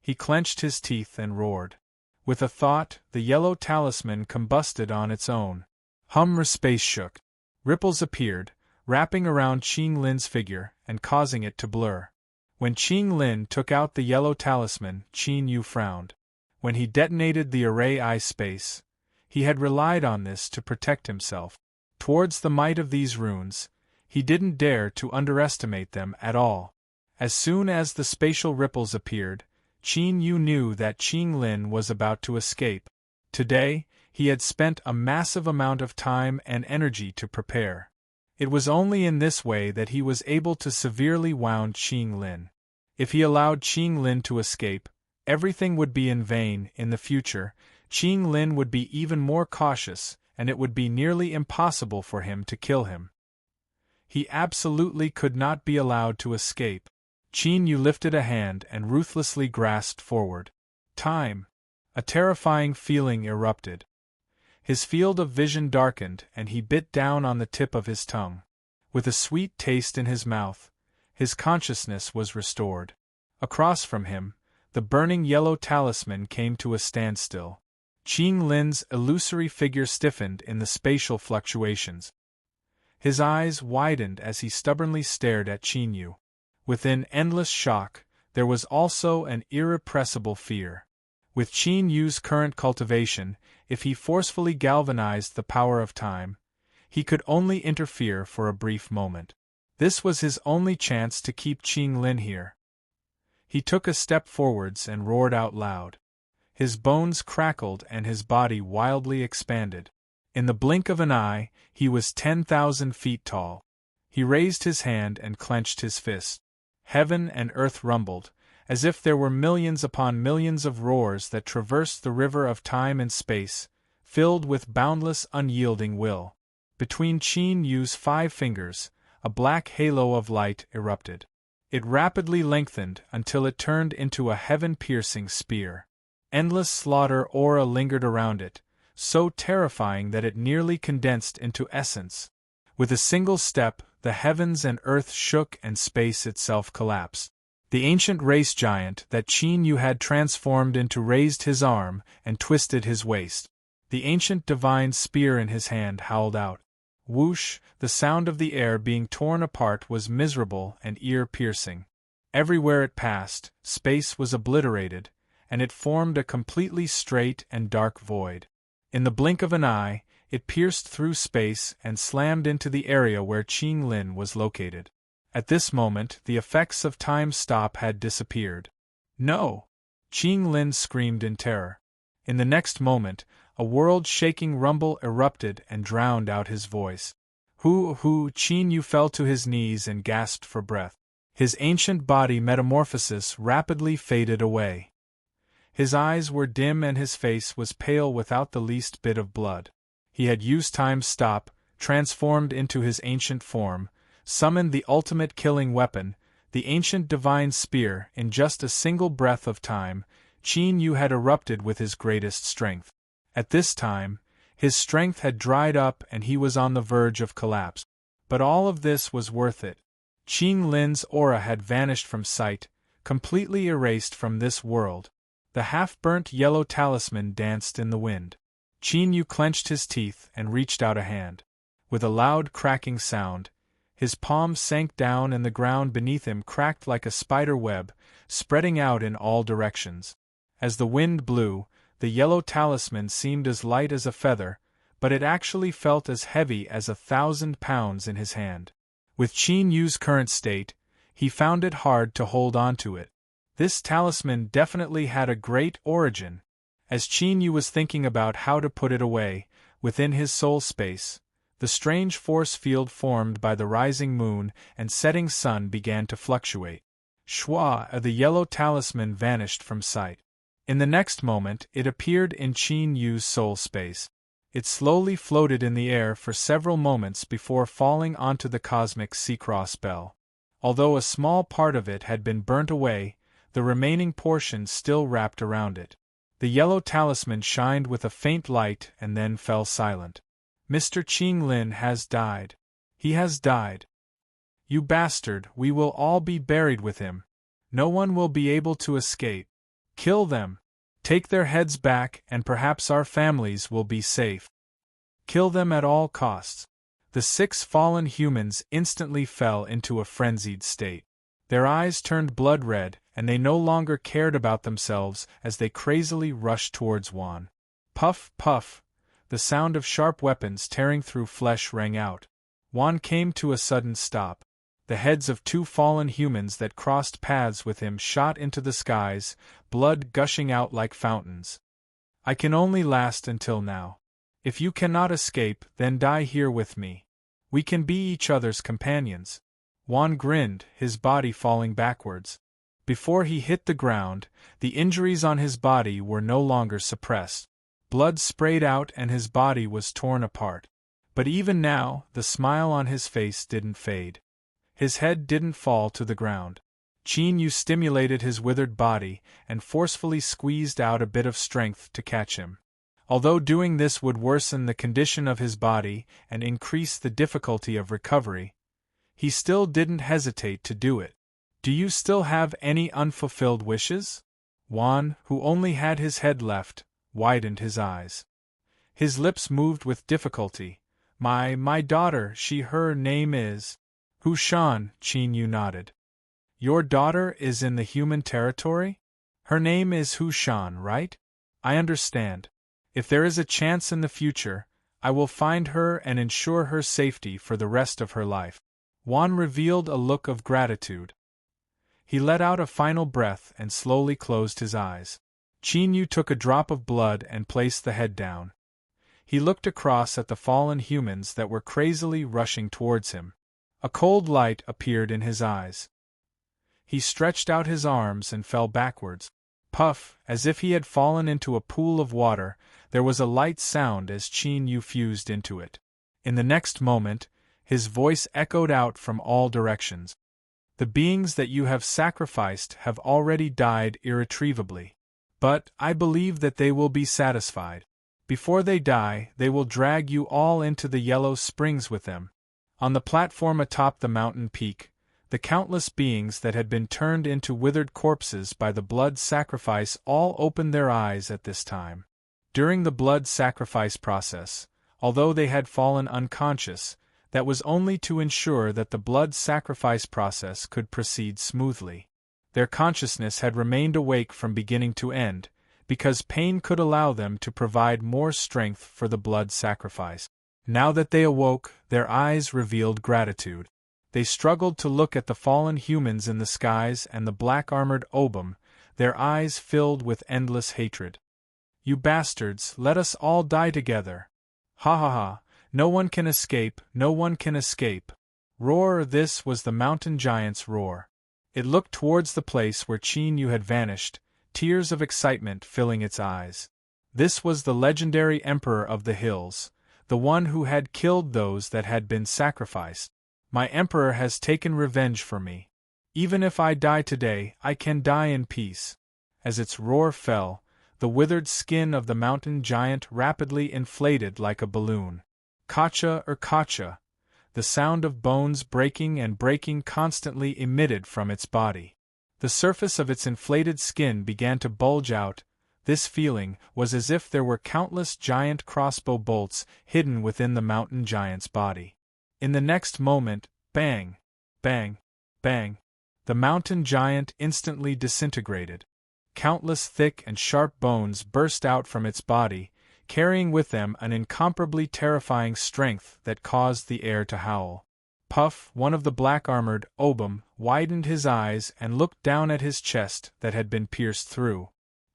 He clenched his teeth and roared. With a thought, the yellow talisman combusted on its own. Space shook. Ripples appeared, wrapping around Qing Lin's figure and causing it to blur. When Qing Lin took out the yellow talisman, Qin Yu frowned. When he detonated the array eye space, he had relied on this to protect himself. Towards the might of these runes, he didn't dare to underestimate them at all. As soon as the spatial ripples appeared, Qin Yu knew that Qing Lin was about to escape. Today, he had spent a massive amount of time and energy to prepare. It was only in this way that he was able to severely wound Qing Lin. If he allowed Qing Lin to escape, everything would be in vain. In the future, Qing Lin would be even more cautious, and it would be nearly impossible for him to kill him. He absolutely could not be allowed to escape. Qin Yu lifted a hand and ruthlessly grasped forward. Time! A terrifying feeling erupted. His field of vision darkened and he bit down on the tip of his tongue. With a sweet taste in his mouth, his consciousness was restored. Across from him, the burning yellow talisman came to a standstill. Qing Lin's illusory figure stiffened in the spatial fluctuations. His eyes widened as he stubbornly stared at Qin Yu. Within endless shock, there was also an irrepressible fear. With Qin Yu's current cultivation, if he forcefully galvanized the power of time, he could only interfere for a brief moment. This was his only chance to keep Qing Lin here. He took a step forwards and roared out loud. His bones crackled and his body wildly expanded. In the blink of an eye, he was 10,000 feet tall. He raised his hand and clenched his fist. Heaven and earth rumbled, as if there were millions upon millions of roars that traversed the river of time and space, filled with boundless, unyielding will. Between Qin Yu's 5 fingers, a black halo of light erupted. It rapidly lengthened until it turned into a heaven-piercing spear. Endless slaughter aura lingered around it, so terrifying that it nearly condensed into essence. With a single step, the heavens and earth shook and space itself collapsed. The ancient race giant that Qin Yu had transformed into raised his arm and twisted his waist. The ancient divine spear in his hand howled out. Whoosh! The sound of the air being torn apart was miserable and ear-piercing. Everywhere it passed, space was obliterated, and it formed a completely straight and dark void. In the blink of an eye, it pierced through space and slammed into the area where Qing Lin was located. At this moment, the effects of time stop had disappeared. No! Qing Lin screamed in terror. In the next moment, a world-shaking rumble erupted and drowned out his voice. Qin Yu fell to his knees and gasped for breath. His ancient body metamorphosis rapidly faded away. His eyes were dim and his face was pale without the least bit of blood. He had used time stop, transformed into his ancient form, summoned the ultimate killing weapon, the ancient divine spear, in just a single breath of time. Qin Yu had erupted with his greatest strength. At this time, his strength had dried up and he was on the verge of collapse. But all of this was worth it. Qin Lin's aura had vanished from sight, completely erased from this world. The half-burnt yellow talisman danced in the wind. Qin Yu clenched his teeth and reached out a hand. With a loud cracking sound, his palm sank down and the ground beneath him cracked like a spider web, spreading out in all directions. As the wind blew, the yellow talisman seemed as light as a feather, but it actually felt as heavy as 1,000 pounds in his hand. With Qin Yu's current state, he found it hard to hold on to it. This talisman definitely had a great origin. As Qin Yu was thinking about how to put it away, within his soul space, the strange force field formed by the rising moon and setting sun began to fluctuate. Shua, the yellow talisman vanished from sight. In the next moment, it appeared in Qin Yu's soul space. It slowly floated in the air for several moments before falling onto the cosmic sea-cross bell. Although a small part of it had been burnt away, the remaining portion still wrapped around it. The yellow talisman shined with a faint light and then fell silent. Mr. Qin Lin has died. He has died. You bastard, we will all be buried with him. No one will be able to escape. Kill them. Take their heads back and perhaps our families will be safe. Kill them at all costs. The 6 fallen humans instantly fell into a frenzied state. Their eyes turned blood red, and they no longer cared about themselves as they crazily rushed towards Wan. Puff, puff, the sound of sharp weapons tearing through flesh rang out. Wan came to a sudden stop. The heads of 2 fallen humans that crossed paths with him shot into the skies, blood gushing out like fountains. I can only last until now. If you cannot escape, then die here with me. We can be each other's companions. Wan grinned, his body falling backwards. Before he hit the ground, the injuries on his body were no longer suppressed. Blood sprayed out and his body was torn apart. But even now, the smile on his face didn't fade. His head didn't fall to the ground. Qin Yu stimulated his withered body and forcefully squeezed out a bit of strength to catch him. Although doing this would worsen the condition of his body and increase the difficulty of recovery, he still didn't hesitate to do it. Do you still have any unfulfilled wishes? Wan, who only had his head left, widened his eyes. His lips moved with difficulty. My daughter, her name is… Hu Shan, Qin Yu nodded. Your daughter is in the human territory? Her name is Hu Shan, right? I understand. If there is a chance in the future, I will find her and ensure her safety for the rest of her life. Wan revealed a look of gratitude. He let out a final breath and slowly closed his eyes. Qin Yu took a drop of blood and placed the head down. He looked across at the fallen humans that were crazily rushing towards him. A cold light appeared in his eyes. He stretched out his arms and fell backwards. Puff, as if he had fallen into a pool of water, there was a light sound as Qin Yu fused into it. In the next moment, his voice echoed out from all directions. The beings that you have sacrificed have already died irretrievably. But I believe that they will be satisfied. Before they die, they will drag you all into the yellow springs with them. On the platform atop the mountain peak, the countless beings that had been turned into withered corpses by the blood sacrifice all opened their eyes at this time. During the blood sacrifice process, although they had fallen unconscious, that was only to ensure that the blood sacrifice process could proceed smoothly. Their consciousness had remained awake from beginning to end, because pain could allow them to provide more strength for the blood sacrifice. Now that they awoke, their eyes revealed gratitude. They struggled to look at the fallen humans in the skies and the black-armored Obum, their eyes filled with endless hatred. You bastards, let us all die together. Ha ha ha, no one can escape, no one can escape. Roar! This was the mountain giant's roar. It looked towards the place where Qin Yu had vanished, tears of excitement filling its eyes. This was the legendary Emperor of the Hills, the one who had killed those that had been sacrificed. My Emperor has taken revenge for me. Even if I die today, I can die in peace. As its roar fell, the withered skin of the mountain giant rapidly inflated like a balloon. Kacha or kacha, the sound of bones breaking and breaking constantly emitted from its body. The surface of its inflated skin began to bulge out. This feeling was as if there were countless giant crossbow bolts hidden within the mountain giant's body. In the next moment, bang, bang, bang, the mountain giant instantly disintegrated. Countless thick and sharp bones burst out from its body, carrying with them an incomparably terrifying strength that caused the air to howl. Puff, one of the black-armored Obum, widened his eyes and looked down at his chest that had been pierced through.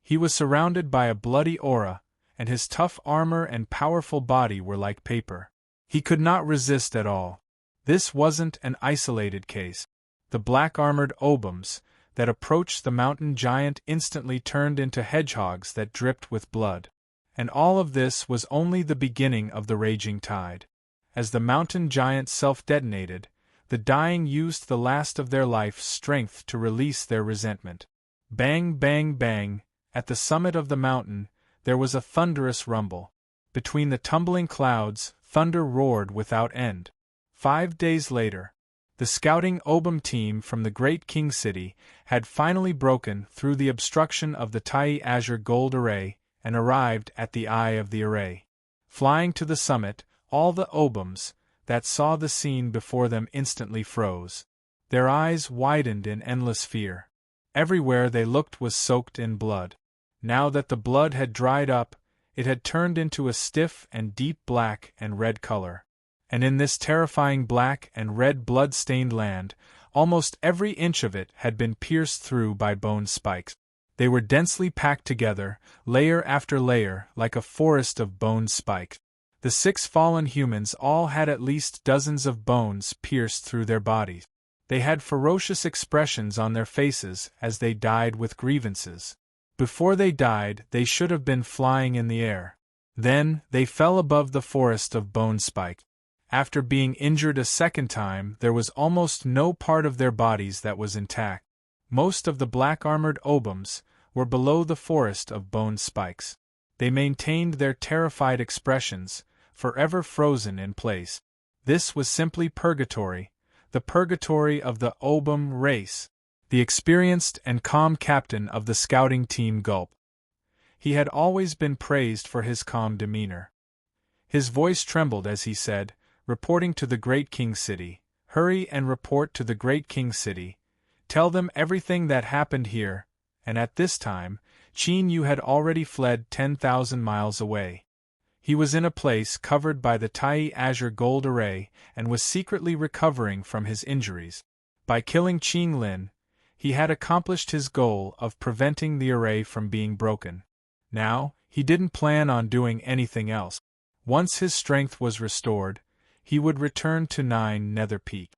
He was surrounded by a bloody aura, and his tough armor and powerful body were like paper. He could not resist at all. This wasn't an isolated case. The black-armored Obums that approached the mountain giant instantly turned into hedgehogs that dripped with blood. And all of this was only the beginning of the raging tide. As the mountain giant self-detonated, the dying used the last of their life's strength to release their resentment. Bang, bang, bang, at the summit of the mountain, there was a thunderous rumble. Between the tumbling clouds, thunder roared without end. 5 days later, the scouting Obum team from the Great King City had finally broken through the obstruction of the Tai Azure Gold Array and arrived at the eye of the array. Flying to the summit, all the Obums that saw the scene before them instantly froze. Their eyes widened in endless fear. Everywhere they looked was soaked in blood. Now that the blood had dried up, it had turned into a stiff and deep black and red color. And in this terrifying black and red blood-stained land, almost every inch of it had been pierced through by bone spikes. They were densely packed together, layer after layer, like a forest of bone spikes. The 6 fallen humans all had at least dozens of bones pierced through their bodies. They had ferocious expressions on their faces as they died with grievances. Before they died, they should have been flying in the air. Then, they fell above the forest of bone spikes. After being injured a second time, there was almost no part of their bodies that was intact. Most of the black-armored Obums were below the forest of bone spikes. They maintained their terrified expressions, forever frozen in place. This was simply purgatory, the purgatory of the Obum race. The experienced and calm captain of the scouting team gulped. He had always been praised for his calm demeanor. His voice trembled as he said, reporting to the Great King City, "Hurry and report to the Great King City. Tell them everything that happened here," and at this time, Qin Yu had already fled 10,000 miles away. He was in a place covered by the Tai Azure Gold Array and was secretly recovering from his injuries. By killing Qing Lin, he had accomplished his goal of preventing the array from being broken. Now, he didn't plan on doing anything else. Once his strength was restored, he would return to 9 Nether Peak.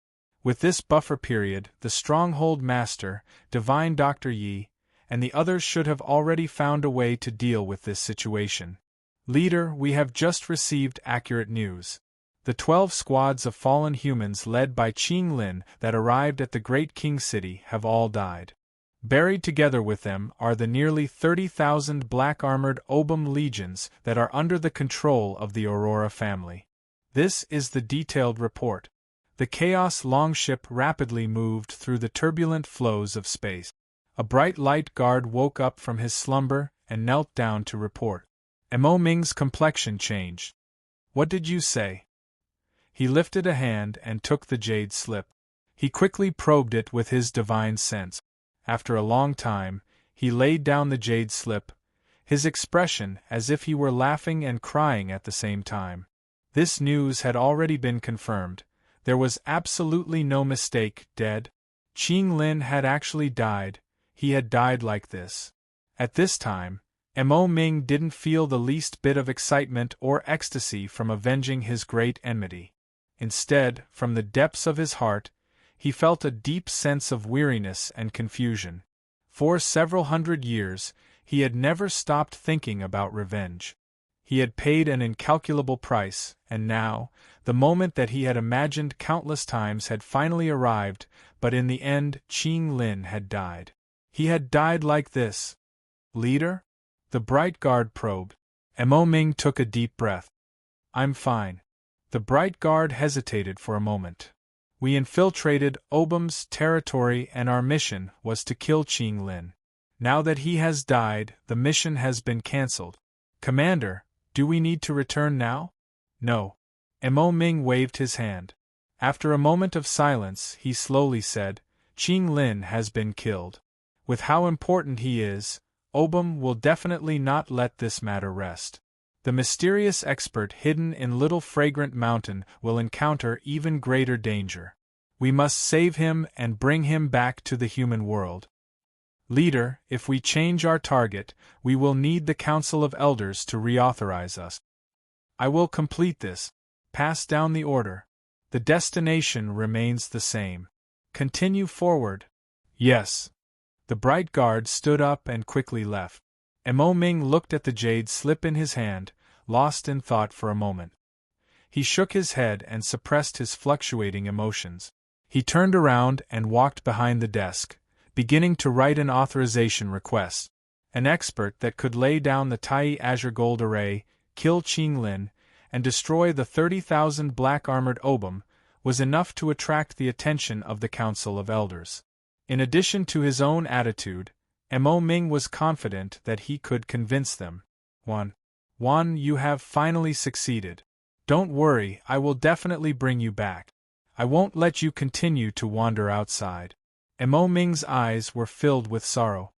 With this buffer period, the Stronghold Master, Divine Dr. Yi, and the others should have already found a way to deal with this situation. Leader, we have just received accurate news. The 12 squads of fallen humans led by Qing Lin that arrived at the Great King City have all died. Buried together with them are the nearly 30,000 black-armored Obum legions that are under the control of the Aurora family. This is the detailed report. The Chaos longship rapidly moved through the turbulent flows of space. A bright light guard woke up from his slumber and knelt down to report. Mo Ming's complexion changed. "What did you say?" He lifted a hand and took the jade slip. He quickly probed it with his divine sense. After a long time, he laid down the jade slip, his expression as if he were laughing and crying at the same time. This news had already been confirmed. There was absolutely no mistake, dead. Qing Lin had actually died. He had died like this. At this time, Mo Ming didn't feel the least bit of excitement or ecstasy from avenging his great enmity. Instead, from the depths of his heart, he felt a deep sense of weariness and confusion. For several hundred years, he had never stopped thinking about revenge. He had paid an incalculable price, and now, the moment that he had imagined countless times had finally arrived, but in the end Qing Lin had died. He had died like this. Leader? The Bright Guard probed. Mo Ming took a deep breath. I'm fine. The Bright Guard hesitated for a moment. We infiltrated Obam's territory and our mission was to kill Qing Lin. Now that he has died, the mission has been cancelled. Commander, do we need to return now? No. Mo Ming waved his hand. After a moment of silence, he slowly said, Qing Lin has been killed. With how important he is, Obam will definitely not let this matter rest. The mysterious expert hidden in Little Fragrant Mountain will encounter even greater danger. We must save him and bring him back to the human world. Leader, if we change our target, we will need the Council of Elders to reauthorize us. I will complete this. Pass down the order. The destination remains the same. Continue forward. Yes. The Bright Guard stood up and quickly left. Mo Ming looked at the jade slip in his hand, lost in thought for a moment. He shook his head and suppressed his fluctuating emotions. He turned around and walked behind the desk, beginning to write an authorization request. An expert that could lay down the Tai Azure Gold Array, kill Qing Lin, and destroy the 30,000 black-armored Obam was enough to attract the attention of the Council of Elders. In addition to his own attitude, Mo Ming was confident that he could convince them. Wan, you have finally succeeded. Don't worry, I will definitely bring you back. I won't let you continue to wander outside. Mo Ming's eyes were filled with sorrow.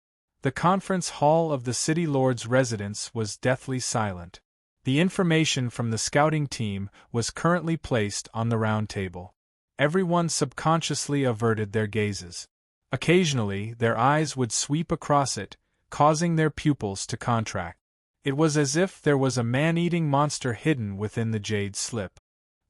The conference hall of the city lord's residence was deathly silent. The information from the scouting team was currently placed on the round table. Everyone subconsciously averted their gazes. Occasionally, their eyes would sweep across it, causing their pupils to contract. It was as if there was a man-eating monster hidden within the jade slip.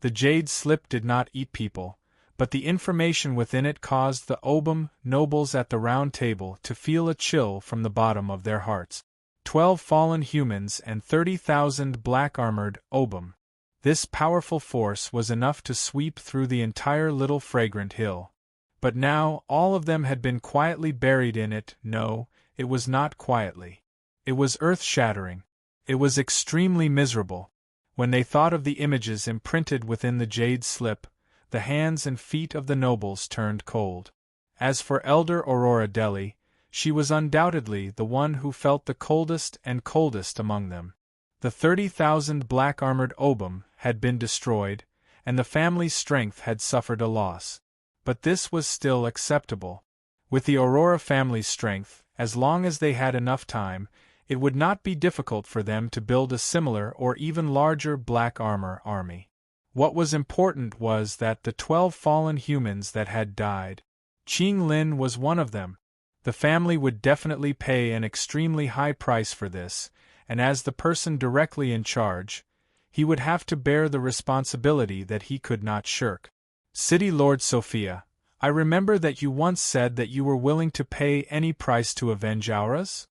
The jade slip did not eat people, but the information within it caused the Obam nobles at the round table to feel a chill from the bottom of their hearts. 12 fallen humans and 30,000 black-armored Obam. This powerful force was enough to sweep through the entire Little Fragrant Hill. But now all of them had been quietly buried in it. No, it was not quietly. It was earth-shattering. It was extremely miserable. When they thought of the images imprinted within the jade slip, the hands and feet of the nobles turned cold. As for Elder Aurora Deli, she was undoubtedly the one who felt the coldest and coldest among them. The 30,000 black-armored Obam had been destroyed, and the family's strength had suffered a loss. But this was still acceptable. With the Aurora family's strength, as long as they had enough time, it would not be difficult for them to build a similar or even larger black armor army. What was important was that the 12 fallen humans that had died, Qing Lin was one of them. The family would definitely pay an extremely high price for this, and as the person directly in charge, he would have to bear the responsibility that he could not shirk. City Lord Sophia, I remember that you once said that you were willing to pay any price to avenge ours?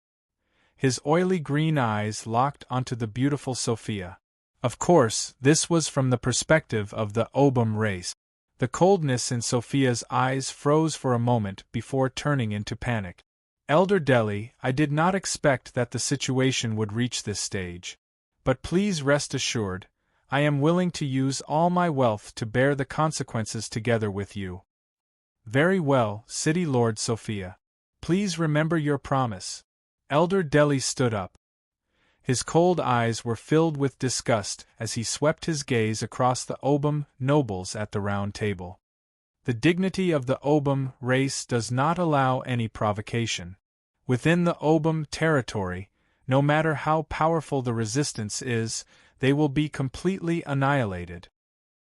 His oily green eyes locked onto the beautiful Sophia. Of course, this was from the perspective of the Obam race. The coldness in Sophia's eyes froze for a moment before turning into panic. Elder Deli, I did not expect that the situation would reach this stage. But please rest assured, I am willing to use all my wealth to bear the consequences together with you. Very well, City Lord Sophia. Please remember your promise. Elder Deli stood up. His cold eyes were filled with disgust as he swept his gaze across the Obam nobles at the round table. The dignity of the Obam race does not allow any provocation. Within the Obam territory, no matter how powerful the resistance is, they will be completely annihilated.